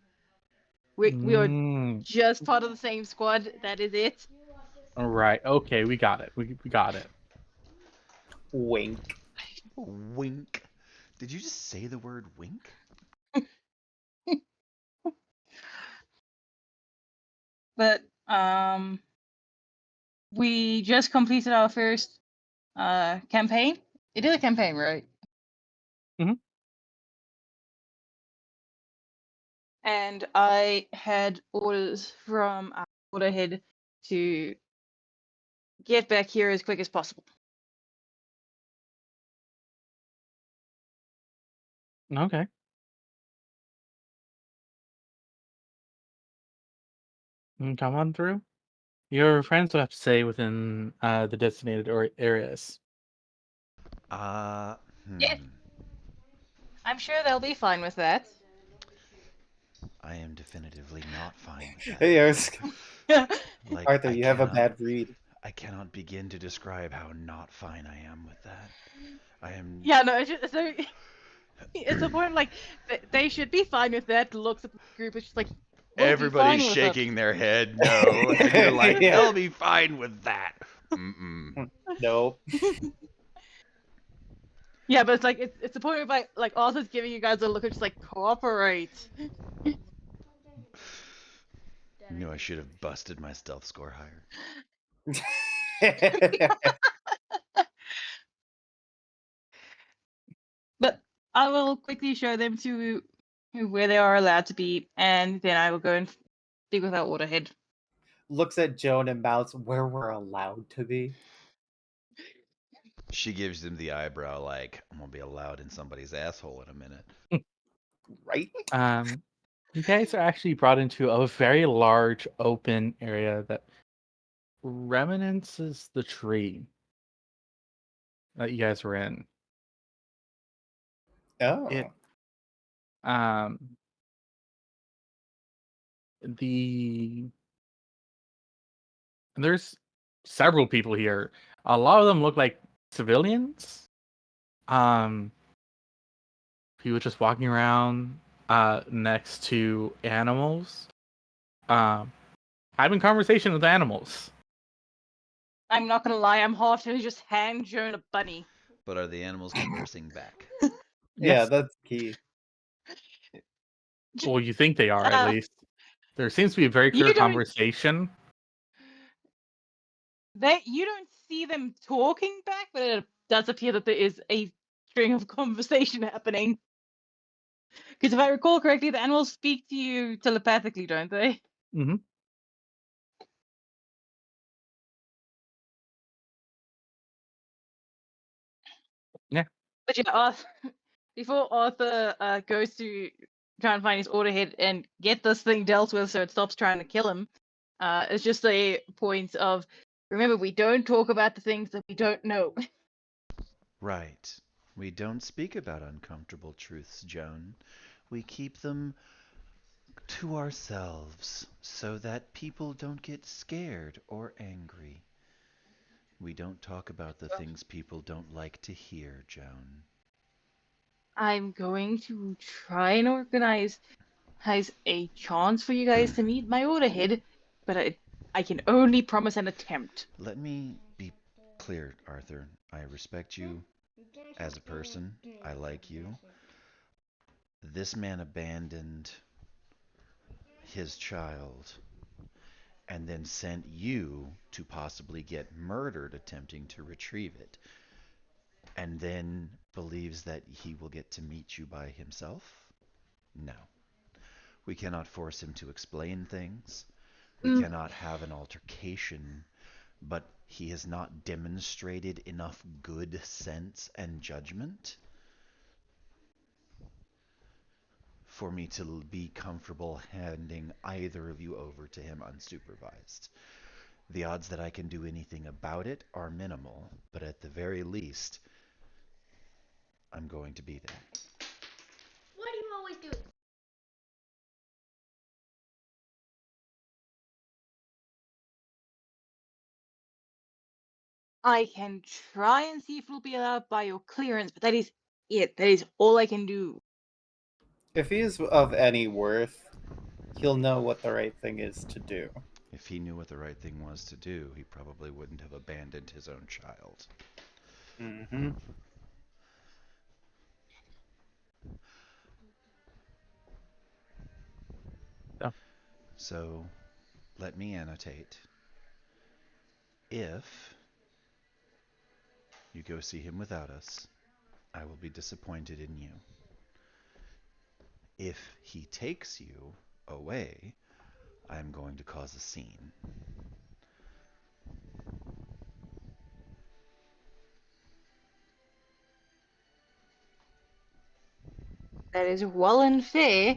we are Mm, just part of the same squad. That is it. all right. Okay, we got it. We got it. Wink. Wink. Did you just say the word wink? But we just completed our first campaign. It is a campaign, right? Mhm. And I had orders from our order head to get back here as quick as possible. Okay. Come on through. Your friends will have to stay within the designated areas. Uh, Yeah. hmm. I'm sure they'll be fine with that. I am definitively not fine with that. Hey, yes. Like, Arthur, I you have a cannot- bad read. I cannot begin to describe how not fine I am with that. I am. Yeah, no, it's just so it's the point like they should be fine with that. Looks at the group, it's just like we'll be Everybody's fine with it. shaking their head no, and you're like, Yeah. they'll be fine with that. Mm-mm. Nope. Yeah, but it's like it's the point of like Arthur's giving you guys a look, it's just like cooperate. Knew I should have busted my stealth score higher. But I will quickly show them to where they are allowed to be, and then I will go and speak with our order head. Looks at Joan and mouths where we're allowed to be. She gives him the eyebrow like, I'm gonna be allowed in somebody's asshole in a minute. Right? You guys are actually brought into a very large open area that reminisces the tree that you guys were in. Oh. It um the there's several people here. A lot of them look like civilians. People just walking around next to animals. Having conversation with animals. I'm not gonna lie, I'm hot to just hand Joan a bunny. But are the animals conversing back? Yeah, Yes. that's key. Well, you think they are at least. There seems to be a very clear You don't- conversation. You don't see them talking back, but it does appear that there is a string of conversation happening. Because if I recall correctly, the animals speak to you telepathically, don't they? Mm-hmm. Yeah. But yeah, before Arthur goes to try and find his order head and get this thing dealt with so it stops trying to kill him, It's just a point of remember we don't talk about the things that we don't know. Right. We don't speak about uncomfortable truths, Joan. We keep them to ourselves so that people don't get scared or angry. We don't talk about the things people don't like to hear, Joan. I'm going to try and organize has a chance for you guys to meet my order head, but I can only promise an attempt. Let me be clear, Arthur. I respect you as a person. I like you. This man abandoned his child and then sent you to possibly get murdered attempting to retrieve it, and then believes that he will get to meet you by himself? No. We cannot force him to explain things. We Mm, cannot have an altercation, but he has not demonstrated enough good sense and judgment for me to be comfortable handing either of you over to him unsupervised. The odds that I can do anything about it are minimal, but at the very least, I'm going to be there. Why do you always do it? I can try and see if it'll be allowed by your clearance, but that is it. That is all I can do. If he is of any worth, he'll know what the right thing is to do. If he knew what the right thing was to do, he probably wouldn't have abandoned his own child. Mm-hmm. Yeah. So, let me annotate. If you go see him without us, I will be disappointed in you. If he takes you away, I am going to cause a scene. That is well and fair,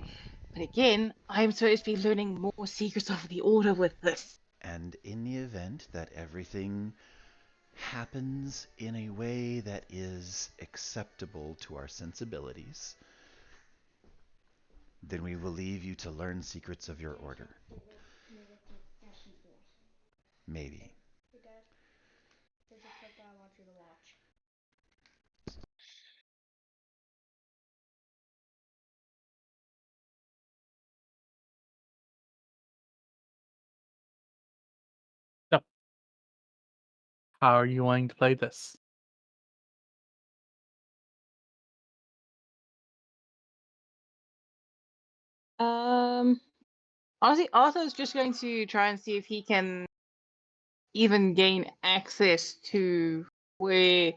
but again, I'm supposed to be learning more secrets of the order with this. And in the event that everything happens in a way that is acceptable to our sensibilities, then we will leave you to learn secrets of your order. Maybe. Hey Dad, there's a clip that I want you to watch. So, how are you going to play this? Um, Honestly, Arthur's just going to try and see if he can even gain access to where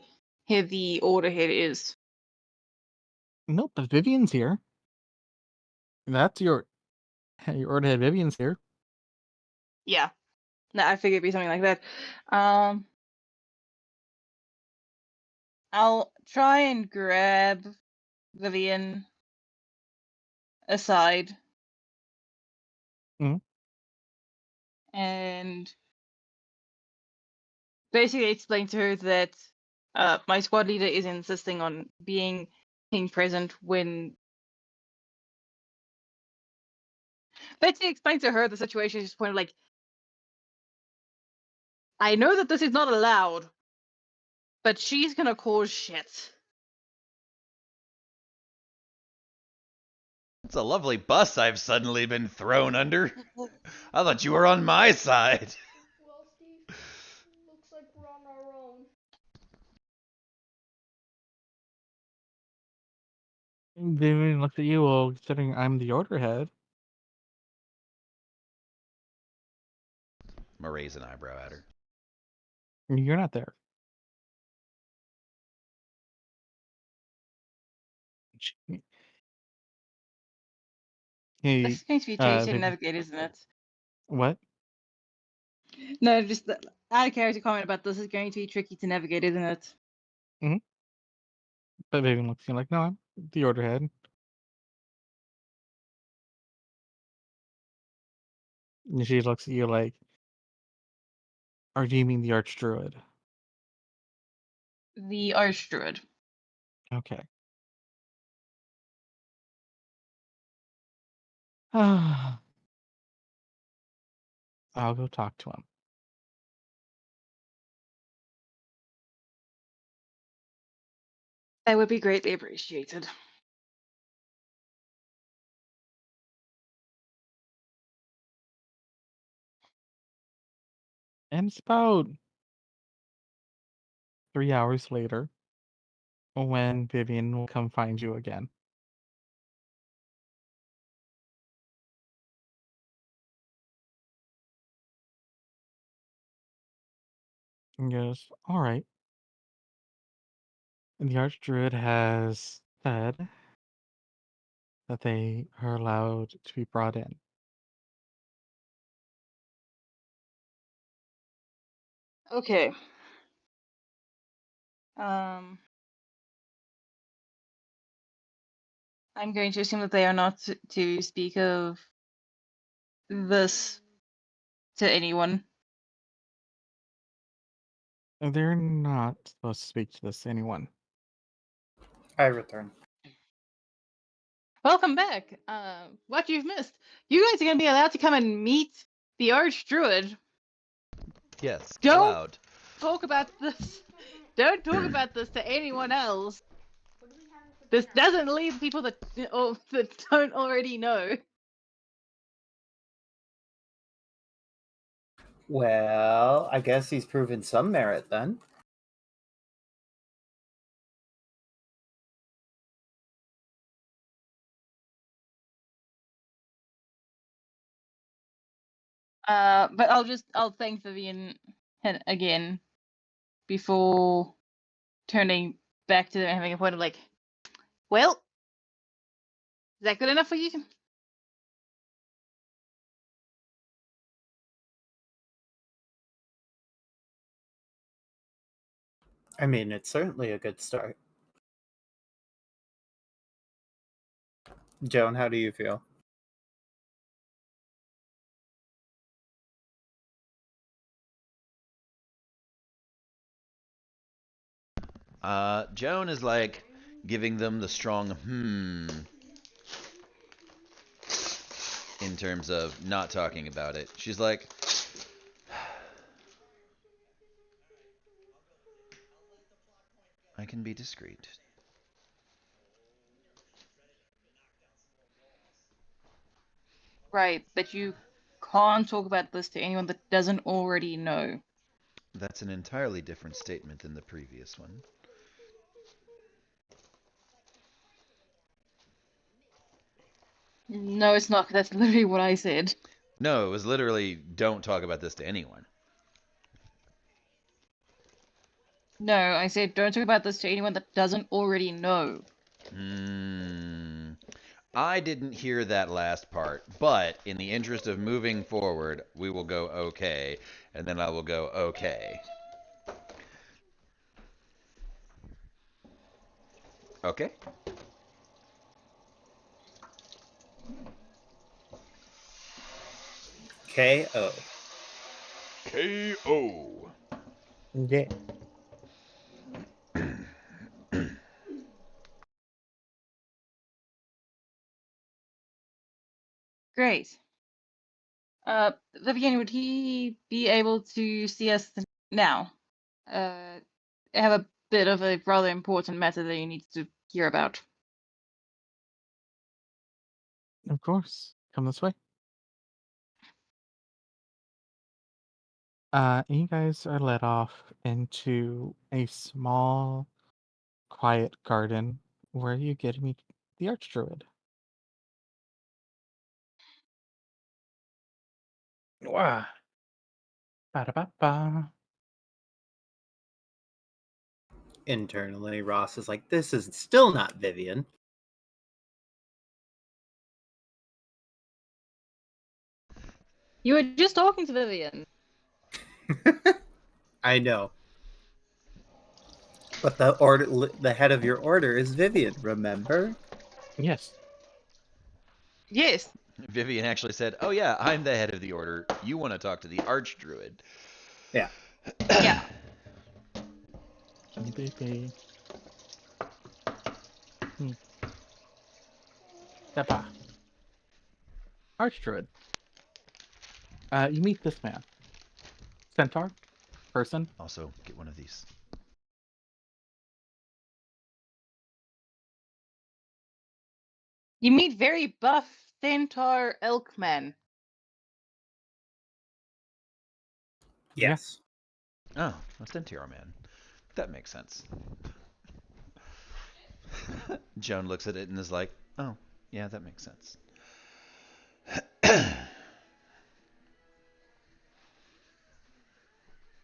the order head is. Nope, but Vivian's here. That's your order head. Vivian's here. Yeah, no, I figured it'd be something like that. I'll try and grab Vivian aside. Mhm. And basically explain to her that my squad leader is insisting on being present when. Basically, explain to her the situation. Just point like, I know that this is not allowed, but she's gonna cause shit. It's a lovely bus I've suddenly been thrown under. I thought you were on my side. Well, Steve, looks like we're on our own. Vivian looks at you, well, considering I'm the order head. I'm gonna raise an eyebrow at her. You're not there. Hey, This is going to be tricky to Vivian, navigate, isn't it? what? No, just out of character comment about this is going to be tricky to navigate, isn't it? But Vivian looks at you like, no, I'm the order head. And she looks at you like, or do you mean the Archdruid? The Archdruid. Okay. I'll go talk to him. That would be greatly appreciated. And it's about 3 hours later when Vivian will come find you again. And goes, all right. And the Archdruid has said that they are allowed to be brought in. Okay. I'm going to assume that they are not to speak of this to anyone. They're not supposed to speak to this to anyone. I return. Welcome back. What you've missed. You guys are going to be allowed to come and meet the Archdruid. Yes, Don't- allowed. Talk about this. Don't talk about this to anyone else. This doesn't leave people that don't already know. Well, I guess he's proven some merit then. But I'll thank Vivian again before turning back to them and having a point of like, well, is that good enough for you? I mean, it's certainly a good start. Joan, how do you feel? Joan is like giving them the strong in terms of not talking about it. She's like, I can be discreet. Right, but you can't talk about this to anyone that doesn't already know. That's an entirely different statement than the previous one. No, it's not. That's literally what I said. No, it was literally, don't talk about this to anyone. No, I said don't talk about this to anyone that doesn't already know. I didn't hear that last part, but in the interest of moving forward, we will go okay, and then I will go okay. Okay? KO. KO. Yeah. Great. Vivian, would he be able to see us now? I have a bit of a rather important matter that you need to hear about. Of course. Come this way. You guys are led off into a small, quiet garden where you get to meet the Archdruid. Wow. Ba-da-ba-ba. Internally, Ross is like, this is still not Vivian. You were just talking to Vivian. I know. But the head of your order is Vivian, remember? Yes. Yes. Vivian actually said, "Oh yeah, I'm the head of the order. You want to talk to the Archdruid?" Yeah. Yeah. Baby. Deppa. Archdruid. You meet this man. Centaur? Person? Also, get one of these. You meet very buff centaur elk man. Yeah. Yes. Oh, a Centaur man. That makes sense. Joan looks at it and is like, "Oh, yeah, that makes sense."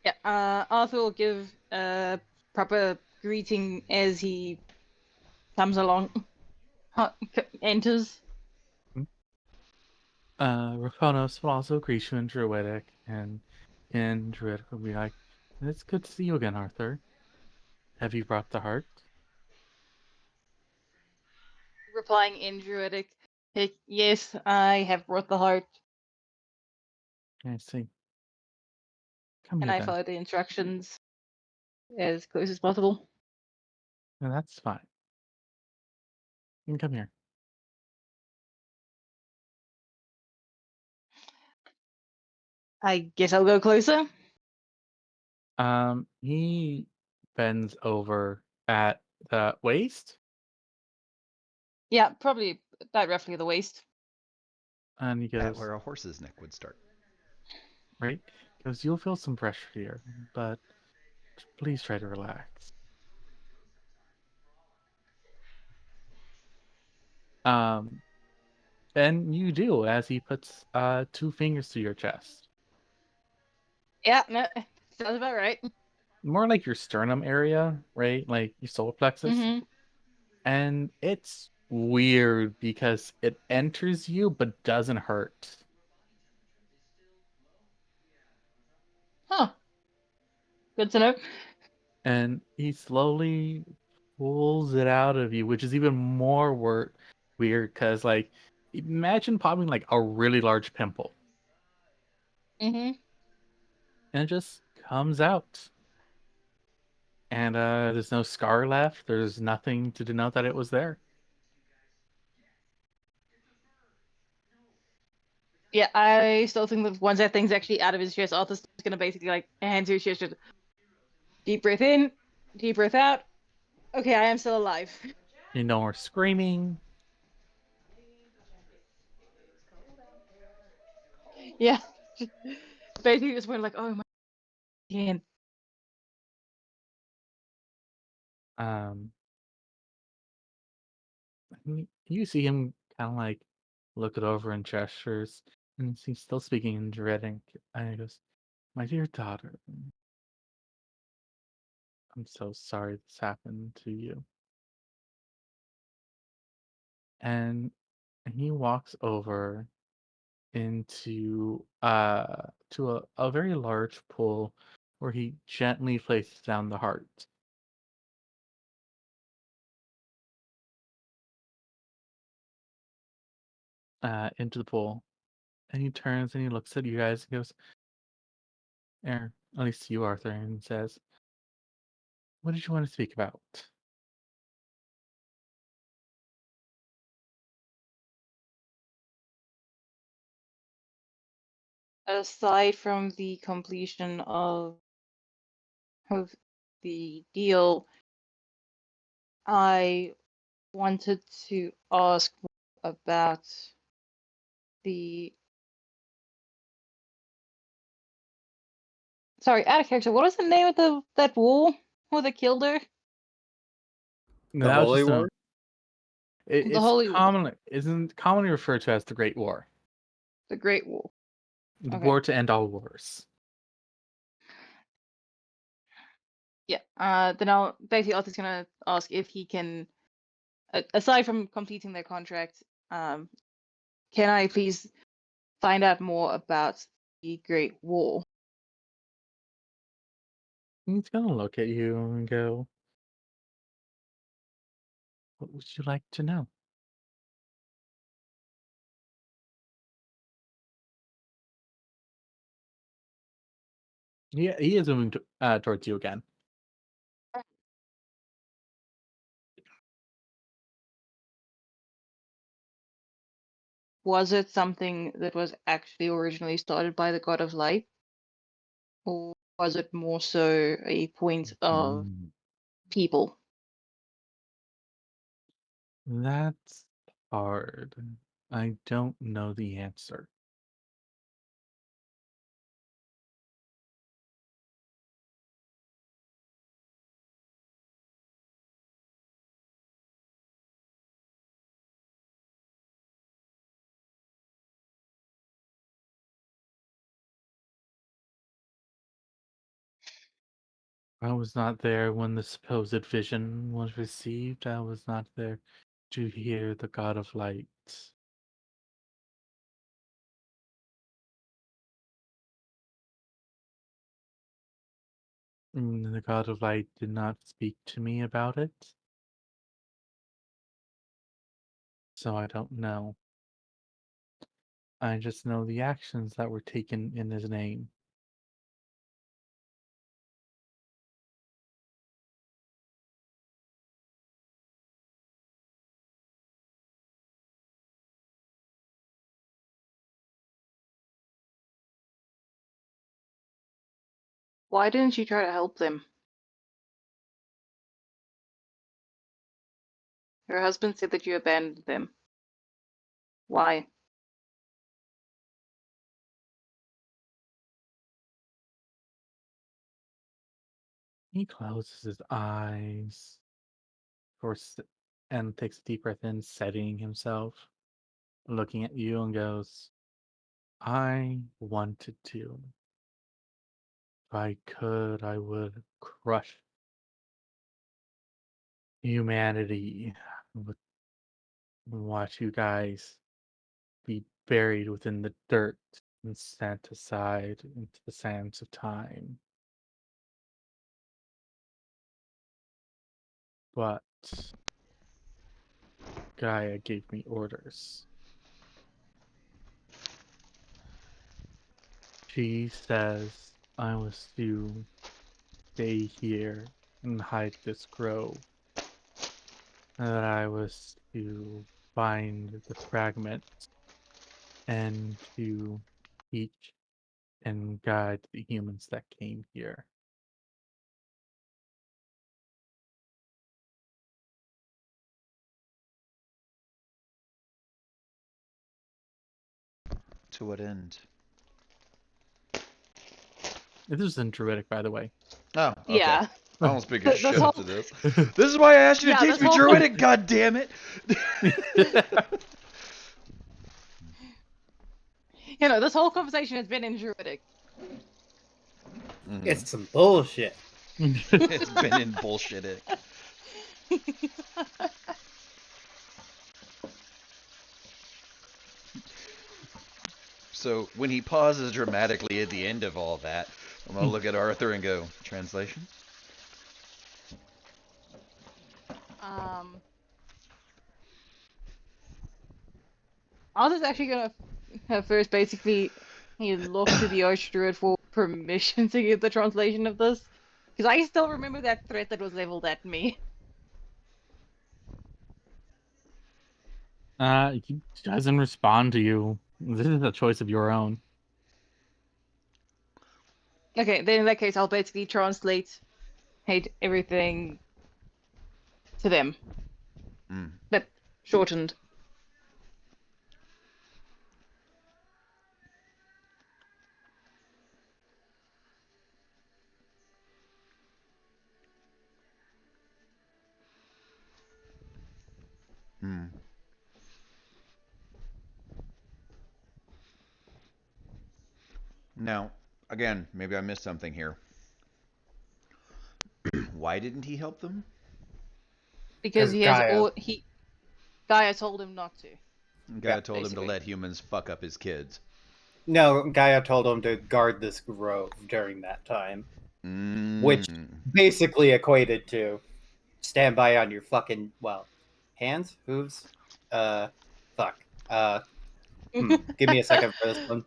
Yeah, Arthur will give a proper greeting as he comes along, enters. Raphonos will also greet you in Druidic, and in Druidic will be like, "It's good to see you again, Arthur. Have you brought the heart?" Replying in Druidic, yes, I have brought the heart, I see. Come and here I then. followed the instructions as close as possible. No, that's fine. You can come here. I guess I'll go closer. He bends over at the waist, Yeah, probably about roughly the waist. and he At goes, where a horse's neck would start. right? He goes, "You'll feel some pressure here, but please try to relax." Um, and you do as he puts 2 fingers to your chest, Yeah, no, sounds about right. more like your sternum area, right? Like your solar plexus. Mm-hmm. And it's weird because it enters you but doesn't hurt. Huh. Good to know. And he slowly pulls it out of you, which is even more weird because, like, imagine popping like a really large pimple Mm-hmm. and it just comes out. And there's no scar left. There's nothing to denote that it was there. Yeah, I still think that once that thing's actually out of his chest, Arthur's gonna basically like hand to his chest, just deep breath in, deep breath out. Okay, I am still alive. You know, more screaming. Yeah, basically just went like, oh my god. Um, you see him kind of like look it over and gestures, and he's still speaking in Druidic. And he goes, "My dear daughter, I'm so sorry this happened to you." And he walks over into to a very large pool where he gently places down the heart. Into the pool. And he turns and he looks at you guys and goes, "Aaron, at least you, Arthur," and says, "What did you want to speak about?" Aside from the completion of the deal, I wanted to ask about the. Sorry, out of character. What was the name of that war where they killed her? No, The that was Holy just War? The Holy War, isn't commonly referred to as the Great War, the Great War. the Okay. war to end all wars. Yeah. Then I'll basically Arthur's gonna ask if he can, aside from completing their contract, can I please find out more about the Great War? He's gonna look at you and go, "What would you like to know?" He is moving towards you again. Was it something that was actually originally started by the god of light? Or was it more so a point of people? That's hard. I don't know the answer. I was not there when the supposed vision was received. I was not there to hear the God of Light. The God of Light did not speak to me about it. So I don't know. I just know the actions that were taken in his name. Why didn't you try to help them? Her husband said that you abandoned them. Why? He closes his eyes, and takes a deep breath in, steadying himself, looking at you, and goes, I wanted to. If I could, I would crush humanity. Would watch you guys be buried within the dirt and sent aside into the sands of time. But Gaia gave me orders. She says I was to stay here and hide this grove. And that I was to find the fragment and to teach and guide the humans that came here. To what end? This is in Druidic, by the way. Oh, okay. Yeah. I don't speak a This shit whole- to this. This is why I asked you to Yeah, teach this me whole- Druidic, goddammit! You know, this whole conversation has been in Druidic. Mhm. It's some bullshit. It's been in bullshit. So when he pauses dramatically at the end of all that, I'm gonna look at Arthur and go, translation? Arthur's actually gonna first basically he look to the Archdruid for permission to get the translation of this. Because I still remember that threat that was leveled at me. He doesn't respond to you. This is a choice of your own. Okay, then in that case I'll basically translate everything to them. Mm. But shortened. Mm. Now, again, maybe I missed something here. Why didn't he help them? Because 'Cause he has Gaia. Gaia told him not to. Guy Yeah, told him to basically. let humans fuck up his kids. No, Gaia told him to guard this grove during that time, which Mm. basically equated to stand by on your fucking hands, hooves, fuck. Give me a second for this one.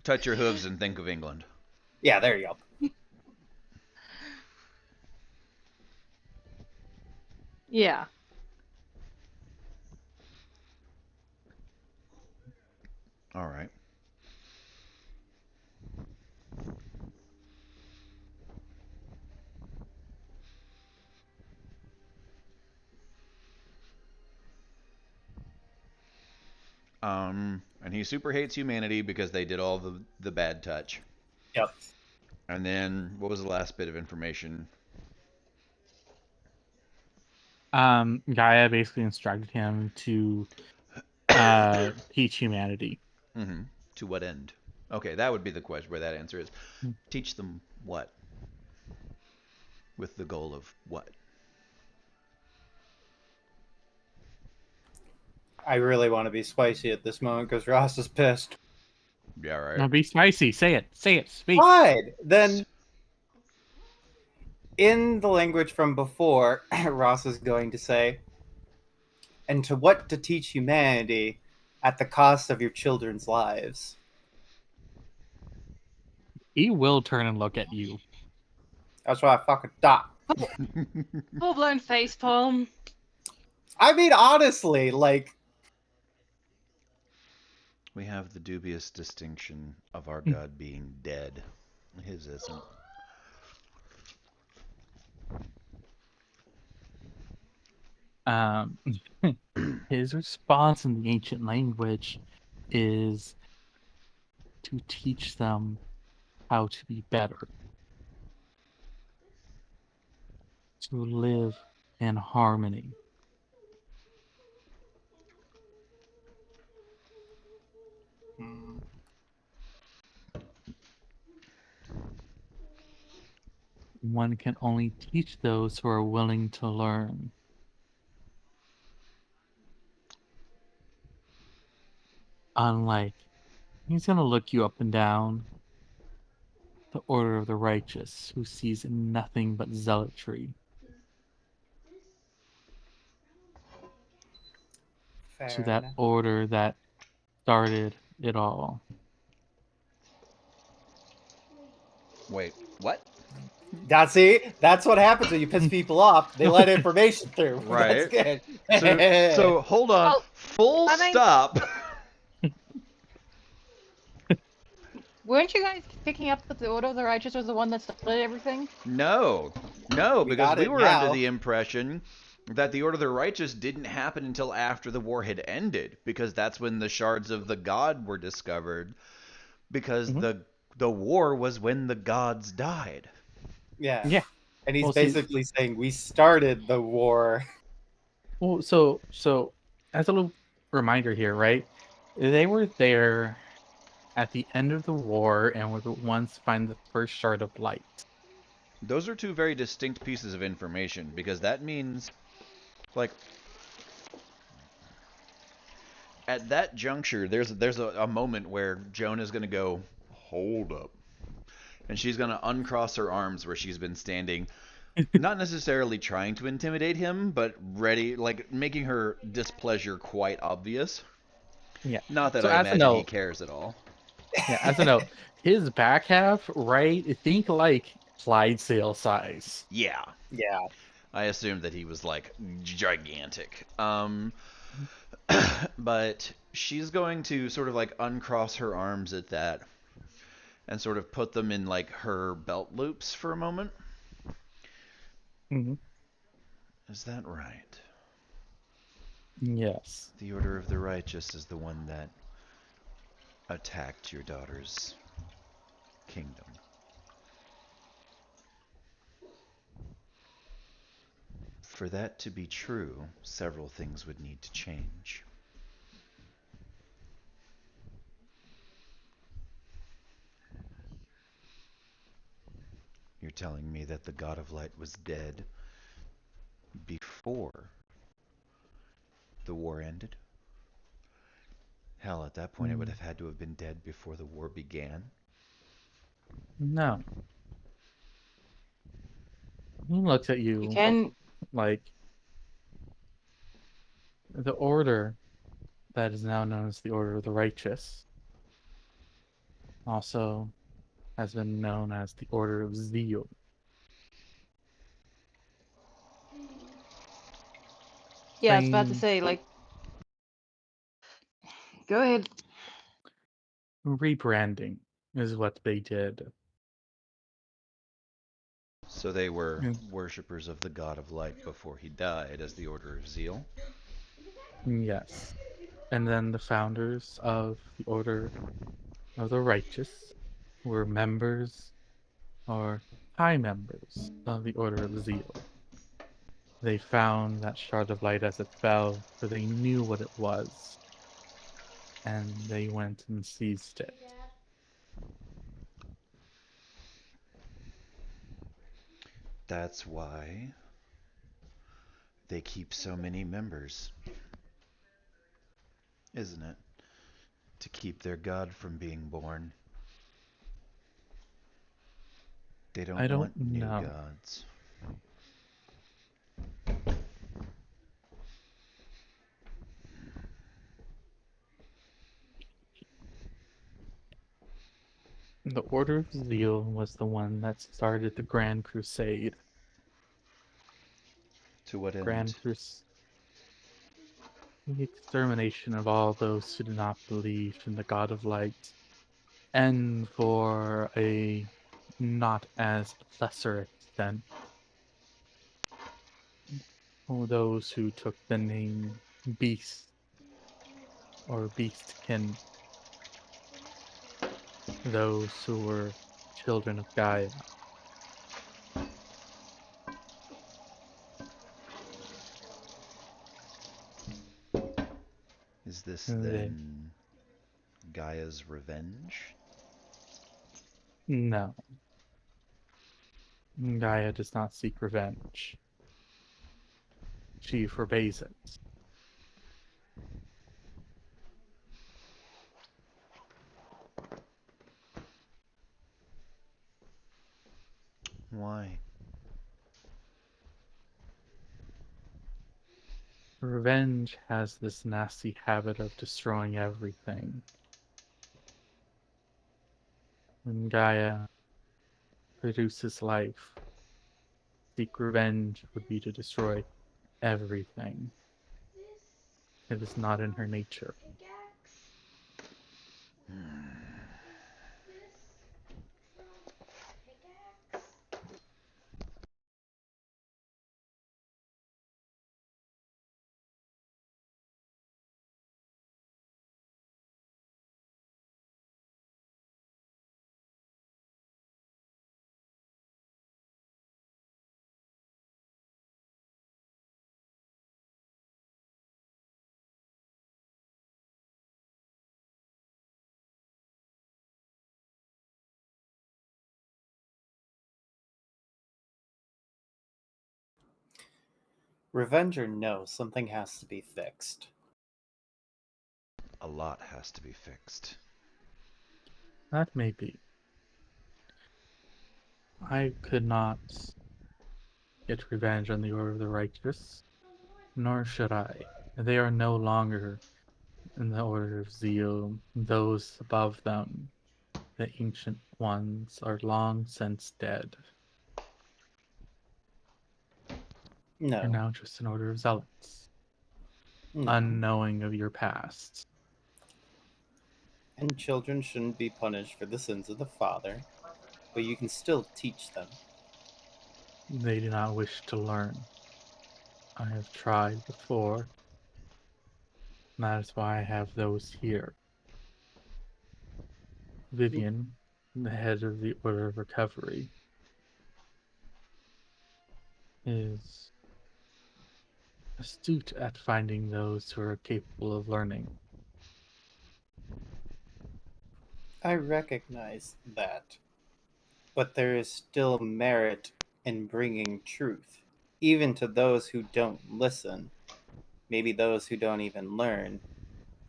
Touch your hooves and think of England. Yeah, there you go. Yeah. All right. And he super hates humanity because they did all the bad touch. Yep. And then what was the last bit of information? Gaia basically instructed him to teach humanity. Mm-hmm. To what end? Okay, that would be the question where that answer is. Hmm. Teach them what? With the goal of what? I really want to be spicy at this moment because Ross is pissed. Yeah, right. Now be spicy. Say it. Say it. Speak. Fine. Then, in the language from before, Ross is going to say, and to what to teach humanity at the cost of your children's lives. He will turn and look at you. That's what I fucking thought. Full blown facepalm. I mean, honestly, like, We have the dubious distinction of our God being dead. His isn't. Um, his response in the ancient language is to teach them how to be better, to live in harmony. One can only teach those who are willing to learn. Unlike, he's going to look you up and down. The order of the righteous, who sees nothing but zealotry. fair To that enough. order that started it all. Wait, what? That's what happens when you piss people off. They let information through. Right. That's good. So hold on. Well, Full I mean- stop. Weren't you guys picking up that the Order of the Righteous was the one that started everything? No, We because got we it were under now. the impression that the Order of the Righteous didn't happen until after the war had ended, because that's when the shards of the god were discovered. Because Mhm. the war was when the gods died. Yeah. Yeah. And he's Well, see- basically saying we started the war. Well, so as a little reminder here, right? They were there at the end of the war and were the ones to find the first shard of light. Those are two very distinct pieces of information, because that means, like, at that juncture, there's a moment where Joan is going to go, hold up. And she's going to uncross her arms where she's been standing, not necessarily trying to intimidate him, but ready, like, making her displeasure quite obvious. Yeah. Not that So I as a imagine he note- cares at all. Yeah, as a note, his back half, right? Think like Clydesdale size. Yeah. Yeah. I assumed that he was, like, gigantic. But she's going to sort of, like, uncross her arms at that and sort of put them in, like, her belt loops for a moment. Mm-hmm. Is that right? Yes. The Order of the Righteous is the one that attacked your daughter's kingdom. For that to be true, several things would need to change. You're telling me that the God of Light was dead before the war ended? Hell, at that point, it would have had to have been dead before the war began. No. He looks at you You can. like the order that is now known as the Order of the Righteous also has been known as the Order of Zeal. Yeah, I was about to Same say, like, go ahead. rebranding is what they did. So they were Mm, worshippers of the god of light before he died as the Order of Zeal. Yes. And then the founders of the Order of the Righteous were members or high members of the Order of Zeal. They found that shard of light as it fell, for they knew what it was, and they went and seized it. That's why they keep so many members, isn't it? To keep their god from being born. They I don't don't want new know. gods. The Order of Zeal was the one that started the Grand Crusade. To what Grand end? Crusade. The extermination of all those who did not believe in the God of Light, and for a not as lesser extent, those who took the name Beast or Beastkin, those who were children of Gaia. Is this They, then Gaia's revenge? no, Gaia does not seek revenge. She forbids it. Why? Revenge has this nasty habit of destroying everything. When Gaia produces life, seek revenge would be to destroy everything. It is not in her nature. Revenge or no, something has to be fixed. A lot has to be fixed. That may be. I could not get revenge on the Order of the Righteous, nor should I. They are no longer in the Order of Zeal. Those above them, the Ancient Ones, are long since dead. You're No, now just an Order of Zealots, no. unknowing of your past. And children shouldn't be punished for the sins of the father, but you can still teach them. They do not wish to learn. I have tried before. That is why I have those here. Vivian, the head of the Order of Recovery, is astute at finding those who are capable of learning. I recognize that, but there is still merit in bringing truth, even to those who don't listen, maybe those who don't even learn.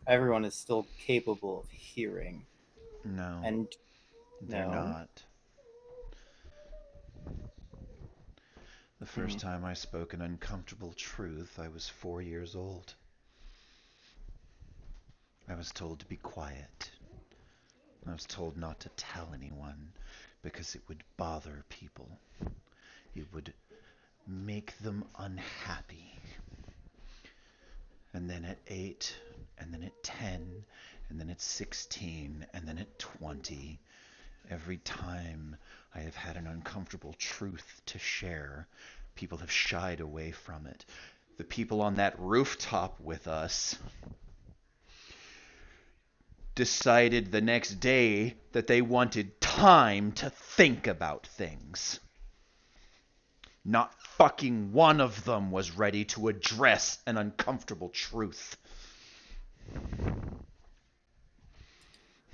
Everyone is still capable of hearing. No, And they're no. not. The Hmm. first time I spoke an uncomfortable truth, I was 4 years old. I was told to be quiet, I was told not to tell anyone because it would bother people. It would make them unhappy. And then at 8, and then at 10, and then at 16, and then at 20, every time I have had an uncomfortable truth to share, people have shied away from it. The people on that rooftop with us decided the next day that they wanted time to think about things. Not fucking one of them was ready to address an uncomfortable truth.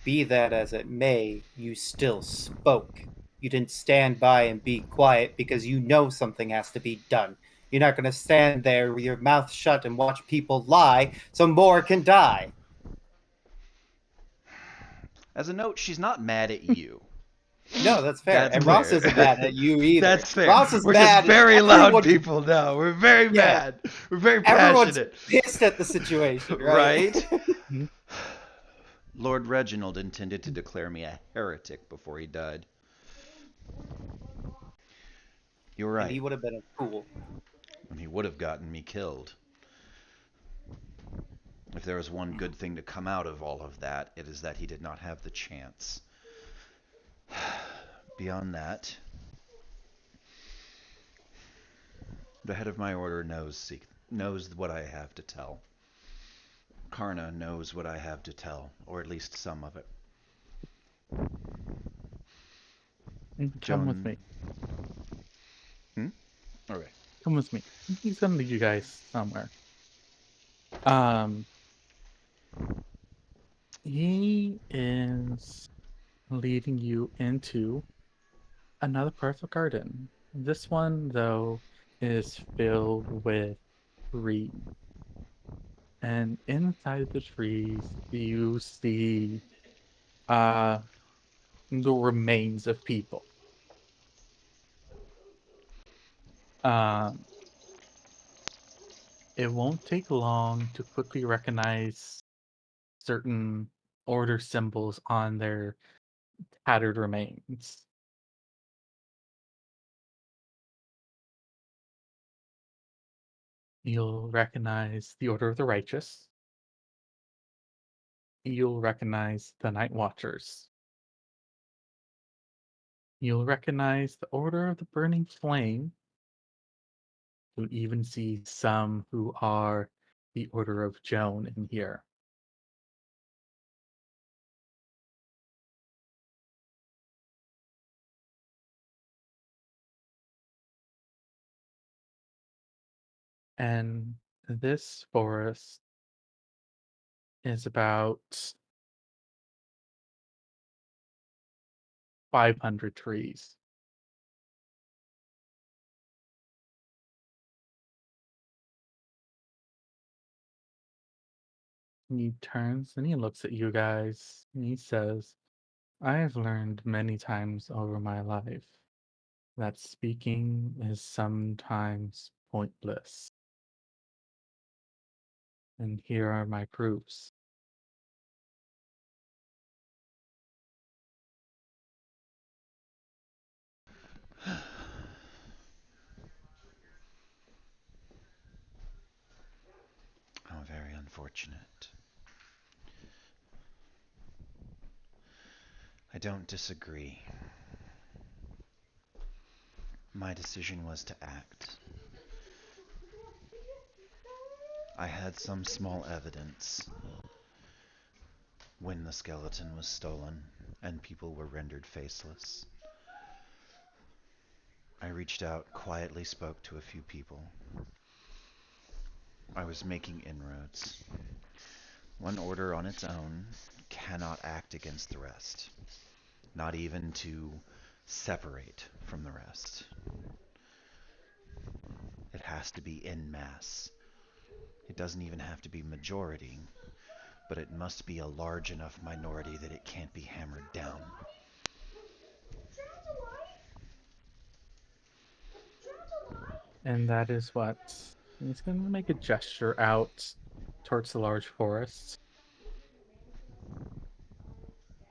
Be that as it may, you still spoke. You didn't stand by and be quiet because you know something has to be done. You're not going to stand there with your mouth shut and watch people lie so more can die. As a note, she's not mad at you. No, that's fair. That's and Ross fair. isn't mad at you either. That's fair. Ross is We're mad. just very Everyone- loud people now. We're very Yeah. mad. We're very Everyone's passionate. pissed at the situation, right? Right? Lord Reginald intended to declare me a heretic before he died. You're And he right. would have been a fool. And he would have gotten me killed. If there was one good thing to come out of all of that, it is that he did not have the chance. Beyond that, the head of my order knows what I have to tell. Karna knows what I have to tell, or at least some of it. Come with me. Okay. Come with me. He's gonna lead you guys somewhere. He is leading you into another part of the garden. This one, though, is filled with trees. And inside the trees, you see the remains of people. It won't take long to quickly recognize certain order symbols on their tattered remains. You'll recognize the Order of the Righteous. You'll recognize the Night Watchers. You'll recognize the Order of the Burning Flame. You'll even see some who are the Order of Joan in here. And this forest is about 500 trees. He turns and he looks at you guys and he says, I have learned many times over my life that speaking is sometimes pointless. And here are my proofs. How very unfortunate. I don't disagree. My decision was to act. I had some small evidence when the skeleton was stolen and people were rendered faceless. I reached out, quietly spoke to a few people. I was making inroads. One order on its own cannot act against the rest, not even to separate from the rest. It has to be en masse. It doesn't even have to be majority, but it must be a large enough minority that it can't be hammered down. And that is what he's going to make a gesture out towards the large forest.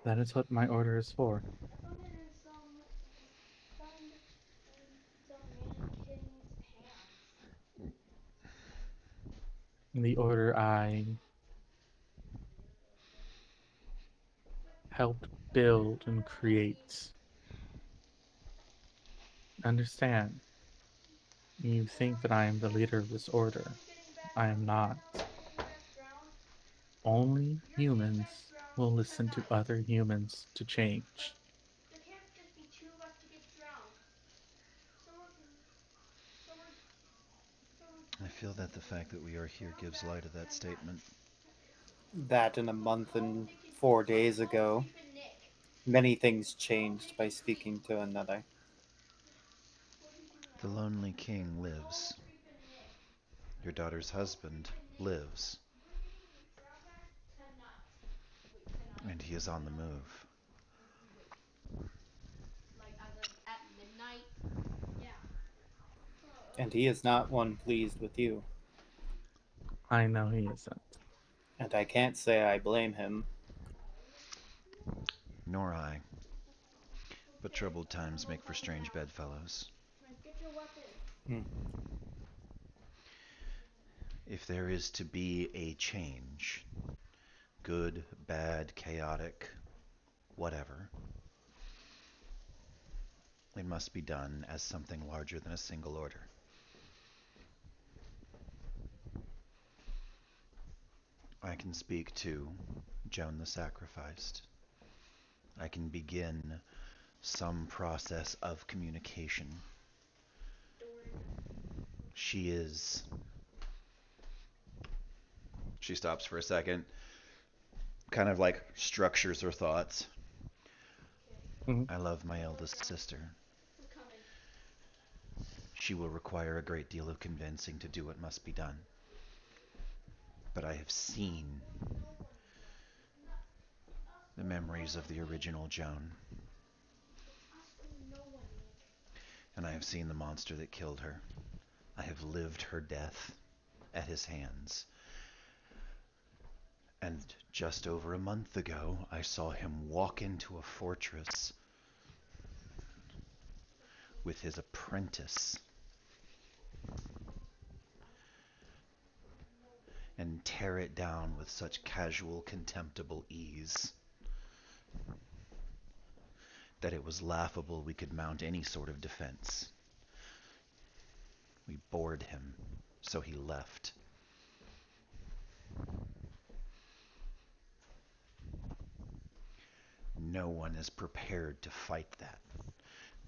That is what my order is for. I found it in some mannequin's pants. The order I helped build and create. Understand, you think that I am the leader of this order. I am not. Only humans will listen to other humans to change. There can't just be two of us to get drowned. I feel that the fact that we are here gives light to that statement. That in a month and 4 days ago, many things changed by speaking to another. The lonely king lives. Your daughter's husband lives. And he is on the move. Like as of at midnight. Yeah. And he is not one pleased with you. I know he isn't. And I can't say I blame him. Nor I. But troubled times make for strange bedfellows. Get your weapon. If there is to be a change, good, bad, chaotic, whatever, it must be done as something larger than a single order. I can speak to Joan the Sacrificed. I can begin some process of communication. She stops for a second, kind of like structures her thoughts. Mhm. I love my eldest sister. I'm coming. She will require a great deal of convincing to do what must be done. But I have seen the memories of the original Joan. And I have seen the monster that killed her. I have lived her death at his hands. And just over a month ago, I saw him walk into a fortress with his apprentice and tear it down with such casual, contemptible ease that it was laughable we could mount any sort of defense. We bored him, so he left. No one is prepared to fight that.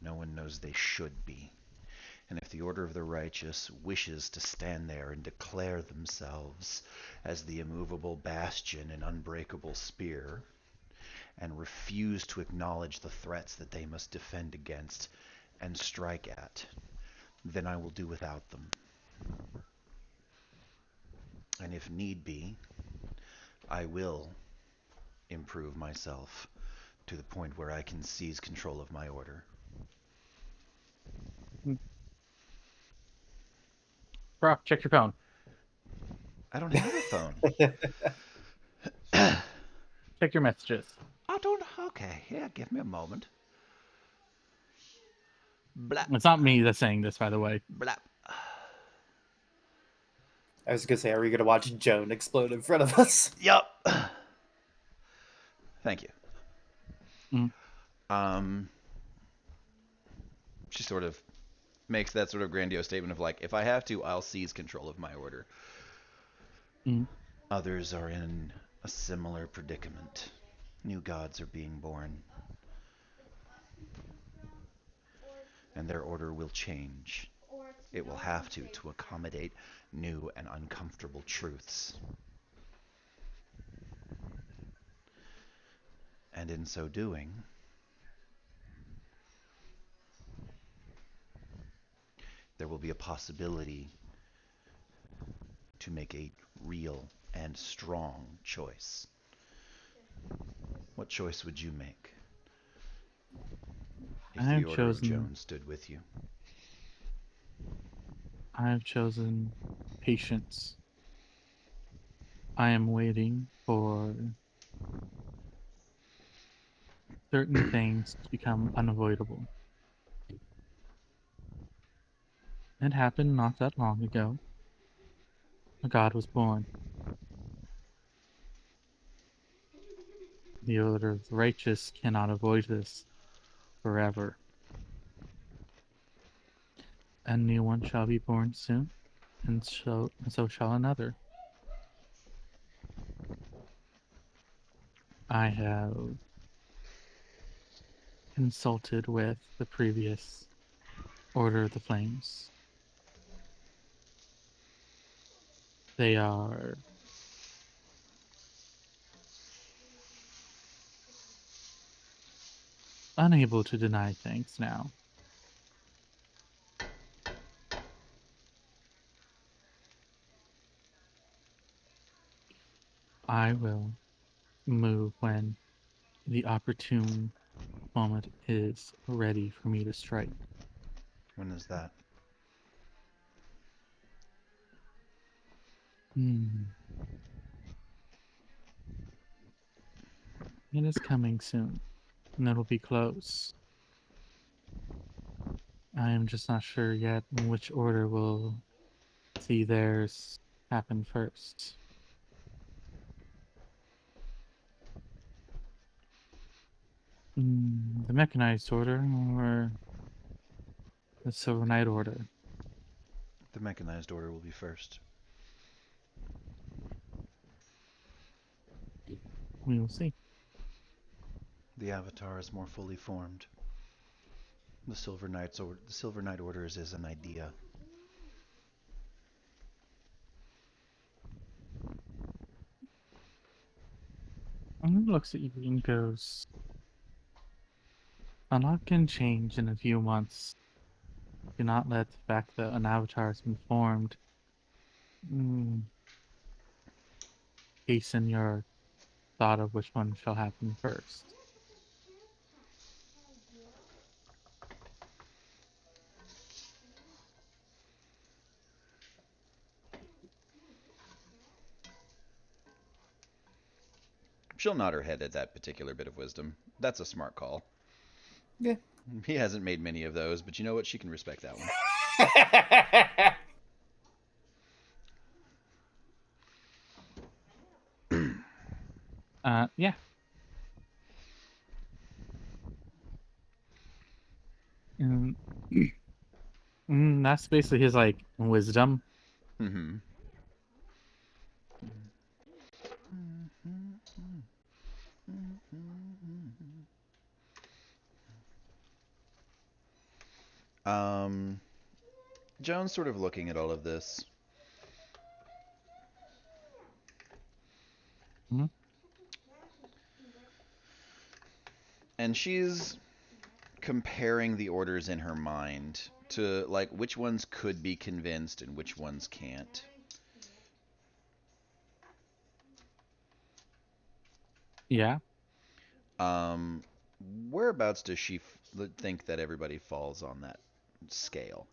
No one knows they should be. And if the Order of the Righteous wishes to stand there and declare themselves as the immovable bastion and unbreakable spear, and refuse to acknowledge the threats that they must defend against and strike at, then I will do without them. And if need be, I will improve myself to the point where I can seize control of my order. Brock, check your phone. I don't have a phone. Check your messages. I don't. Okay, yeah, give me a moment. Blap. It's not me that's saying this, by the way. Blap. I was gonna say, are we gonna watch Joan explode in front of us? Yup. Thank you. Mm. She sort of makes that sort of grandiose statement of like, if I have to, I'll seize control of my order. Mm. Others are in a similar predicament. New gods are being born. And their order will change. It will have to accommodate new and uncomfortable truths. And in so doing, there will be a possibility to make a real and strong choice. What choice would you make if I have the Order of chosen- Joan stood with you? I have chosen patience. I am waiting for certain things become unavoidable. It happened not that long ago. A god was born. The order of the righteous cannot avoid this forever. A new one shall be born soon, and so shall another. I have consulted with the previous Order of the Flames. They are unable to deny things now. I will move when the opportune moment is ready for me to strike. When is that? It is coming soon, and it'll be close. I am just not sure yet which order will see theirs happen first. The Mechanized Order or the Silver Knight Order? The Mechanized Order will be first. We will see. The Avatar is more fully formed. The Silver Knight Order is an idea. And he looks at you and goes, "A lot can change in a few months. Do not let the fact that an avatar has been formed hasten your thought of which one shall happen first." She'll nod her head at that particular bit of wisdom. That's a smart call. Yeah. He hasn't made many of those, but you know what? She can respect that one. Yeah. And that's basically his like wisdom. Mm-hmm. Joan's sort of looking at all of this. Mm-hmm. And she's comparing the orders in her mind to like which ones could be convinced and which ones can't. Yeah. Whereabouts does she think that everybody falls on that scale?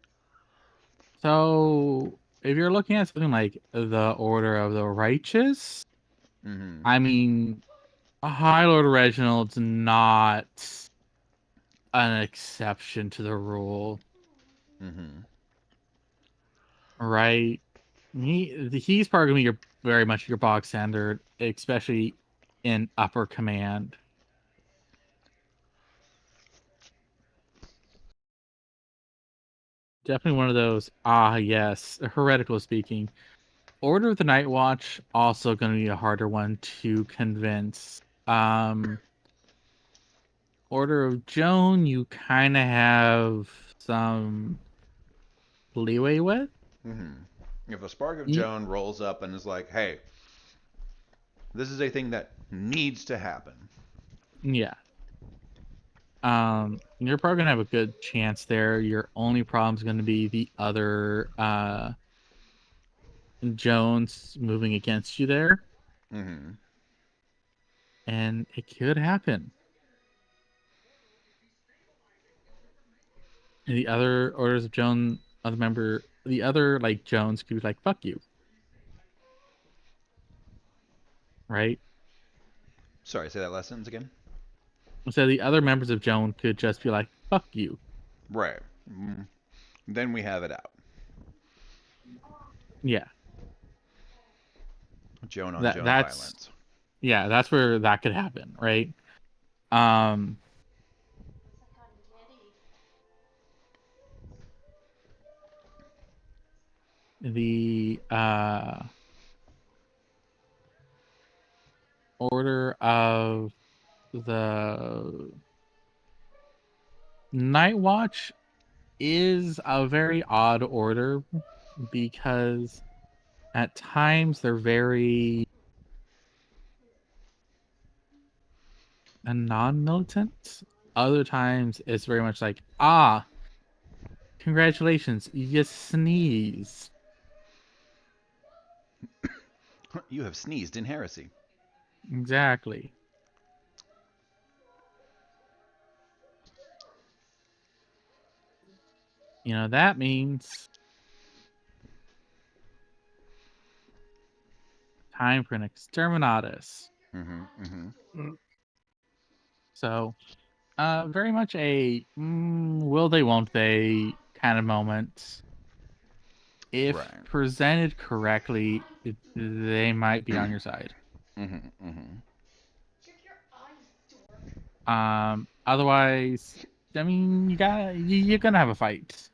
So if you're looking at something like the Order of the Righteous, Mm-hmm. I mean, High Lord Reginald's not an exception to the rule, Mm-hmm. right? He's probably gonna be your very much your bog standard, especially in upper command. Definitely one of those. Yes, heretical speaking. Order of the Night Watch also going to be a harder one to convince. Order of Joan, you kind of have some leeway with. Mm-hmm. If a Spark of Joan rolls up and is like, "Hey, this is a thing that needs to happen," Yeah. You're probably gonna have a good chance there. Your only problem is going to be the other Jones moving against you there, mm-hmm. and it could happen. And the other orders of Joan, the other like Jones could be like, "Fuck you," right? Sorry, say that last sentence again. So the other members of Joan could just be like, "Fuck you." Right. Then we have it out. Yeah, Joan on that Joan that's violence. yeah, that's where that could happen, right? Um, the order of the Night Watch is a very odd order because at times they're very non-militant. Other times it's very much like, congratulations, you sneezed. You have sneezed in heresy. Exactly. That means time for an exterminatus. So, very much a will they, won't they kind of moment. If Right. presented correctly, they might be on your side. Check your eyes, dork. Otherwise, I mean, you're gonna have a fight,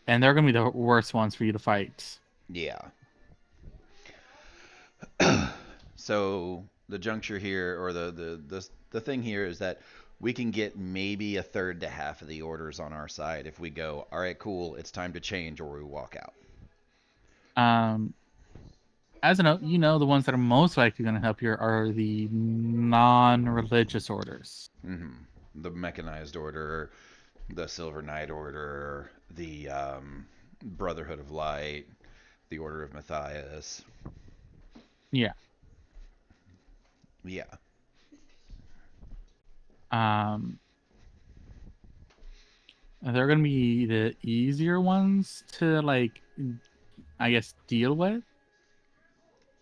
and they're gonna be the worst ones for you to fight. Yeah. So the juncture here, or the thing here, is that we can get maybe a third to half of the orders on our side if we go, all right, cool, it's time to change, or we walk out. As a note, the ones that are most likely going to help you are the non-religious orders. The Mechanized Order, the Silver Knight Order, the Brotherhood of Light, the Order of Matthias. Yeah. Yeah. They're going to be the easier ones to, I guess, deal with.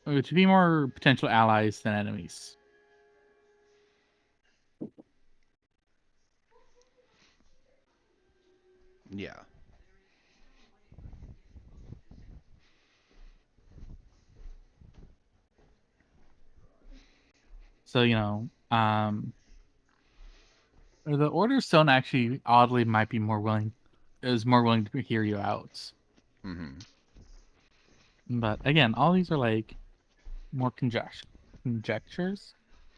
To be more potential allies than enemies. Yeah. So, the Order Stone actually, oddly, might be more willing to hear you out. But again, all these are more conjectures.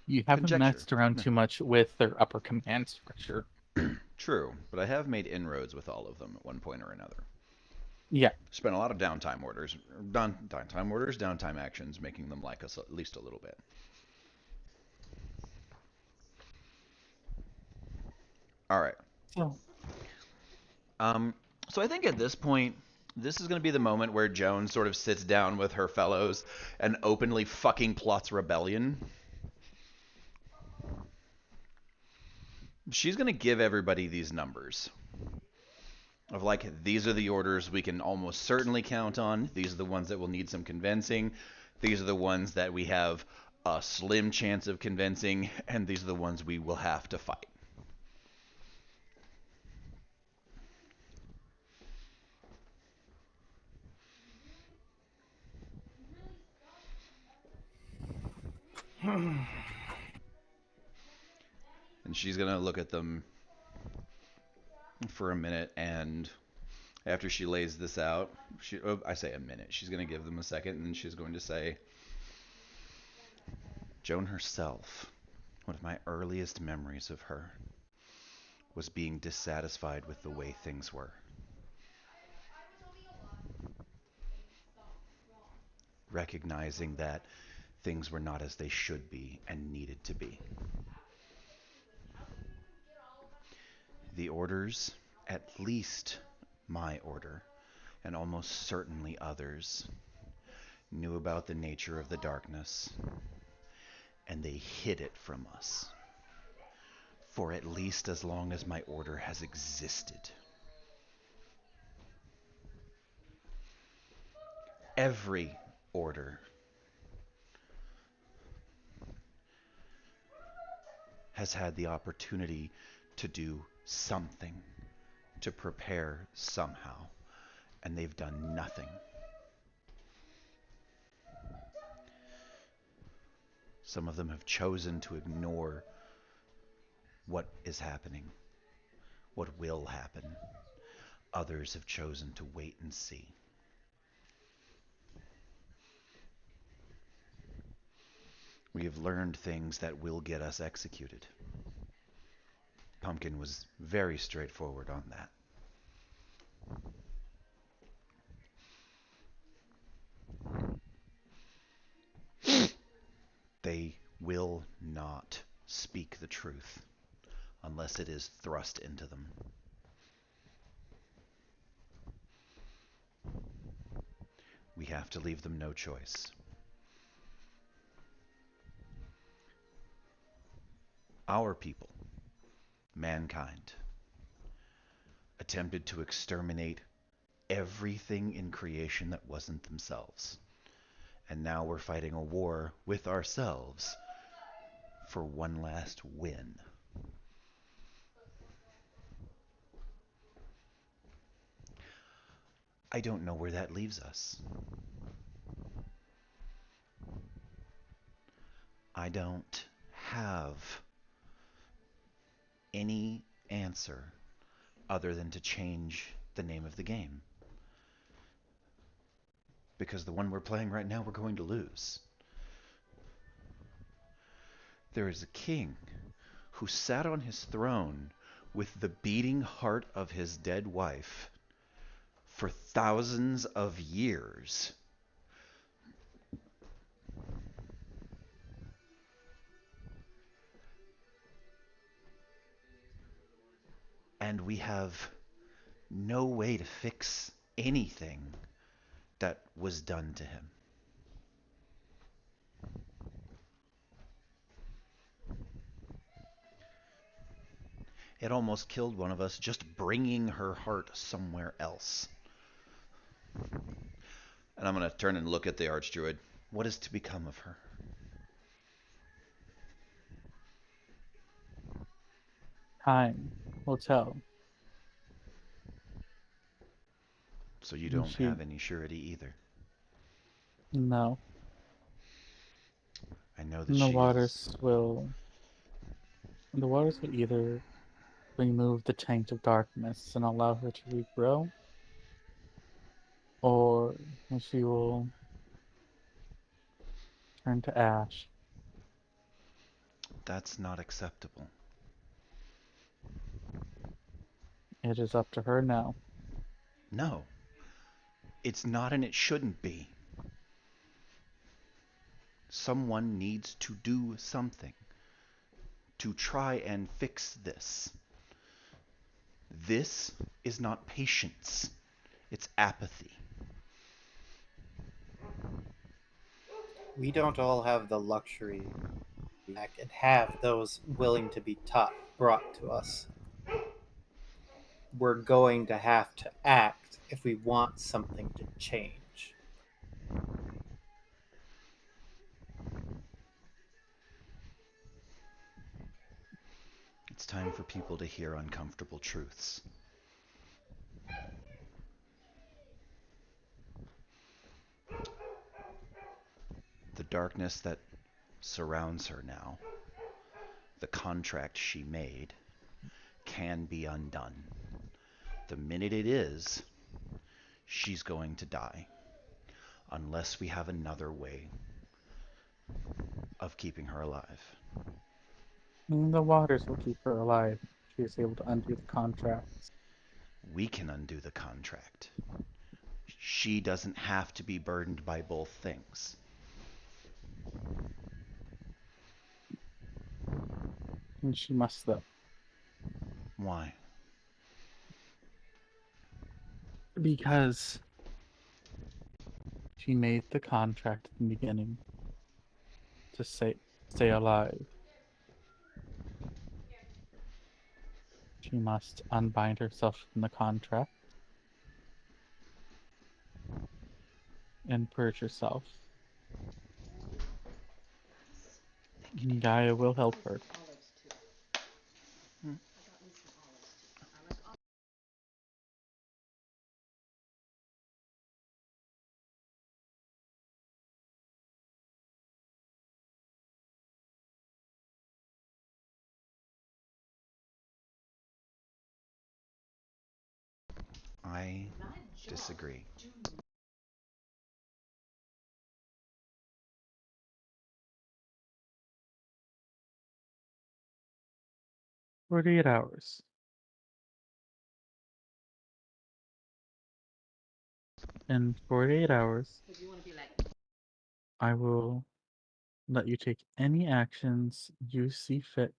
You haven't messed around too much with their upper command structure. True, but I have made inroads with all of them at one point or another. Yeah. Spent a lot of downtime orders, downtime actions, making them like us at least a little bit. All right. So I think at this point, this is going to be the moment where Joan sort of sits down with her fellows and openly fucking plots rebellion. She's going to give everybody these numbers of these are the orders we can almost certainly count on. These are the ones that will need some convincing. These are the ones that we have a slim chance of convincing, and these are the ones we will have to fight. And she's going to look at them for a minute, and after she lays this out, I say a minute, she's going to give them a second, and then she's going to say, Joan herself, one of my earliest memories of her, was being dissatisfied with the way things were. Recognizing that things were not as they should be and needed to be. The orders, at least my order, and almost certainly others, knew about the nature of the darkness, and they hid it from us, for at least as long as my order has existed. Every order has had the opportunity to do something, to prepare somehow, and they've done nothing. Some of them have chosen to ignore what is happening, what will happen. Others have chosen to wait and see. We have learned things that will get us executed. Pumpkin was very straightforward on that. They will not speak the truth unless it is thrust into them. We have to leave them no choice. Our people, mankind, attempted to exterminate everything in creation that wasn't themselves. And now we're fighting a war with ourselves for one last win. I don't know where that leaves us. I don't have any answer other than to change the name of the game. Because the one we're playing right now, we're going to lose. There is a king who sat on his throne with the beating heart of his dead wife for thousands of years. And we have no way to fix anything that was done to him. It almost killed one of us just bringing her heart somewhere else. And I'm going to turn and look at the Archdruid. What is to become of her? Time will tell. So you And don't she- have any surety either. No. I know that And she the is... waters will either remove the taint of darkness and allow her to regrow, or she will turn to ash. That's not acceptable. It is up to her now. No. It's not, and it shouldn't be. Someone needs to do something to try and fix this. This is not patience. It's apathy. We don't all have the luxury back and have those willing to be taught brought to us. We're going to have to act if we want something to change. It's time for people to hear uncomfortable truths. The darkness that surrounds her now, the contract she made, can be undone. The minute it is, she's going to die. Unless we have another way of keeping her alive. And the waters will keep her alive. She is able to undo the contracts. We can undo the contract. She doesn't have to be burdened by both things. And she must, though. Why? Because she made the contract in the beginning to stay alive. She must unbind herself from the contract and purge herself. And Gaia will help her. I disagree. 48 hours. In 48 hours, I will let you take any actions you see fit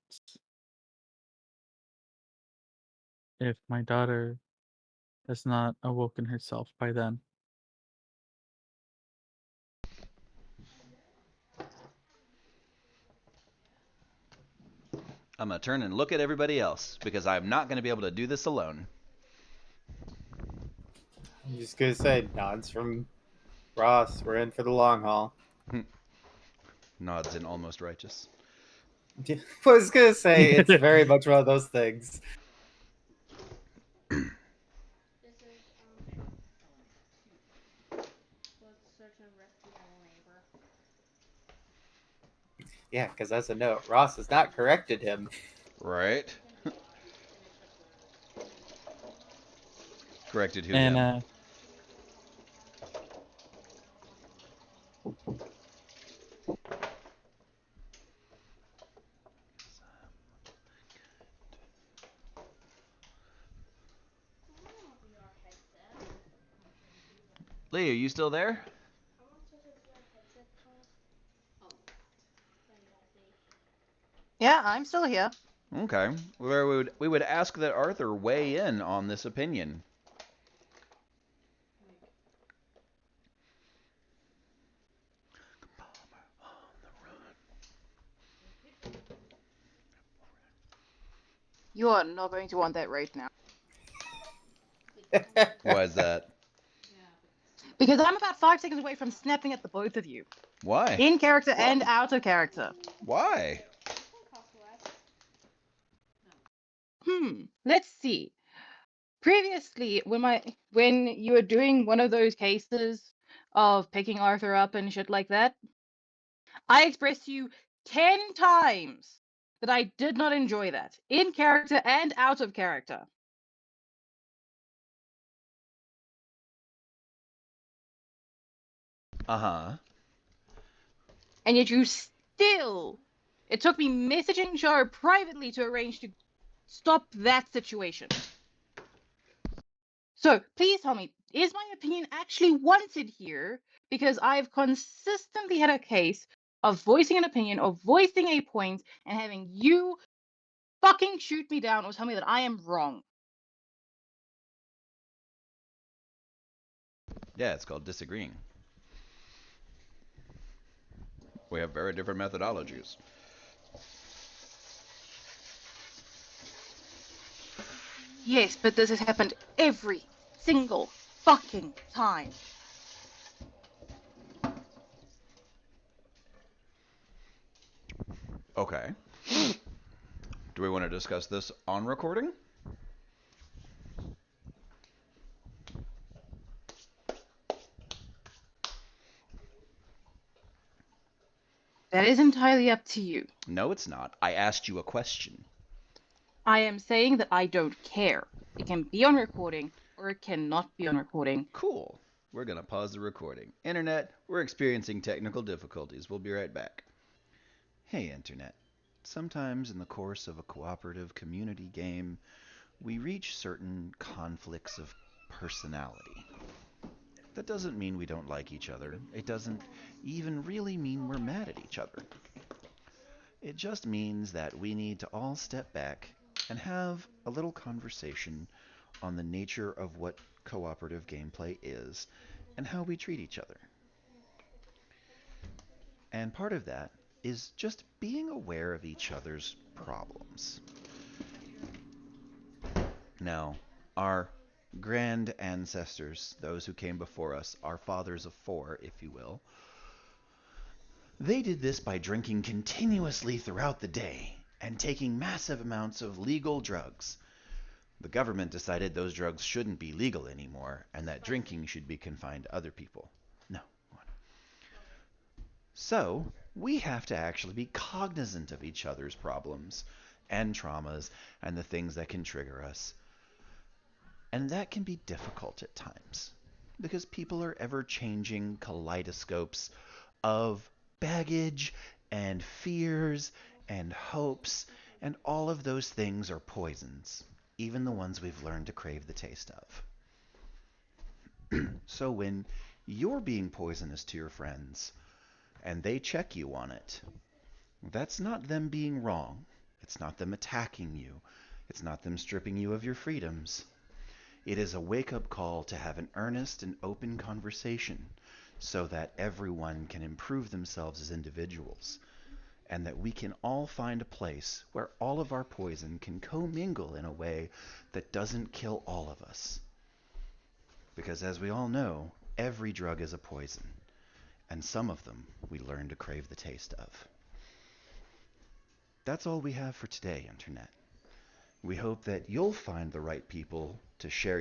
if my daughter has not awoken herself by then. I'm going to turn and look at everybody else because I'm not going to be able to do this alone. I'm just gonna say nods from Ross. We're in for the long haul. Nods in Almost Righteous. I was gonna say it's very much one of those things. This is let's search and rescue our neighbor. Yeah, because as a note, Ross has not corrected him. Right? Corrected who And him? Lee, are you still there? How much does a VR headset cost? Yeah, I'm still here. Okay. Where we would ask that Arthur weigh in on this opinion. You are not going to want that right now. Why is that? Because I'm about 5 seconds away from snapping at the both of you. Why? In character and out of character. Why? Let's see. Previously, when you were doing one of those cases of picking Arthur up and shit like that, I expressed to you 10 times that I did not enjoy that. In character and out of character. Uh-huh. And yet you still... It took me messaging Char privately to arrange to stop that situation. So, please tell me, is my opinion actually wanted here? Because I've consistently had a case of voicing an opinion, or voicing a point, and having you fucking shoot me down or tell me that I am wrong. Yeah, it's called disagreeing. We have very different methodologies. Yes, but this has happened every single fucking time. Okay. Do we want to discuss this on recording? That is entirely up to you. No, it's not. I asked you a question. I am saying that I don't care. It can be on recording, or it cannot be on recording. Cool. We're going to pause the recording. Internet, we're experiencing technical difficulties. We'll be right back. Hey, Internet. Sometimes in the course of a cooperative community game, we reach certain conflicts of personality. That doesn't mean we don't like each other. It doesn't even really mean we're mad at each other. It just means that we need to all step back and have a little conversation on the nature of what cooperative gameplay is and how we treat each other. And part of that is just being aware of each other's problems. Now, our grand ancestors, those who came before us, our fathers of four, if you will, they did this by drinking continuously throughout the day and taking massive amounts of legal drugs. The government decided those drugs shouldn't be legal anymore and that drinking should be confined to other people. No. So, we have to actually be cognizant of each other's problems and traumas and the things that can trigger us. And that can be difficult at times because people are ever changing kaleidoscopes of baggage and fears and hopes, and all of those things are poisons, even the ones we've learned to crave the taste of. So when you're being poisonous to your friends and they check you on it, that's not them being wrong. It's not them attacking you. It's not them stripping you of your freedoms. It is a wake-up call to have an earnest and open conversation so that everyone can improve themselves as individuals, and that we can all find a place where all of our poison can commingle in a way that doesn't kill all of us. Because as we all know, every drug is a poison, and some of them we learn to crave the taste of. That's all we have for today, Internet. We hope that you'll find the right people to share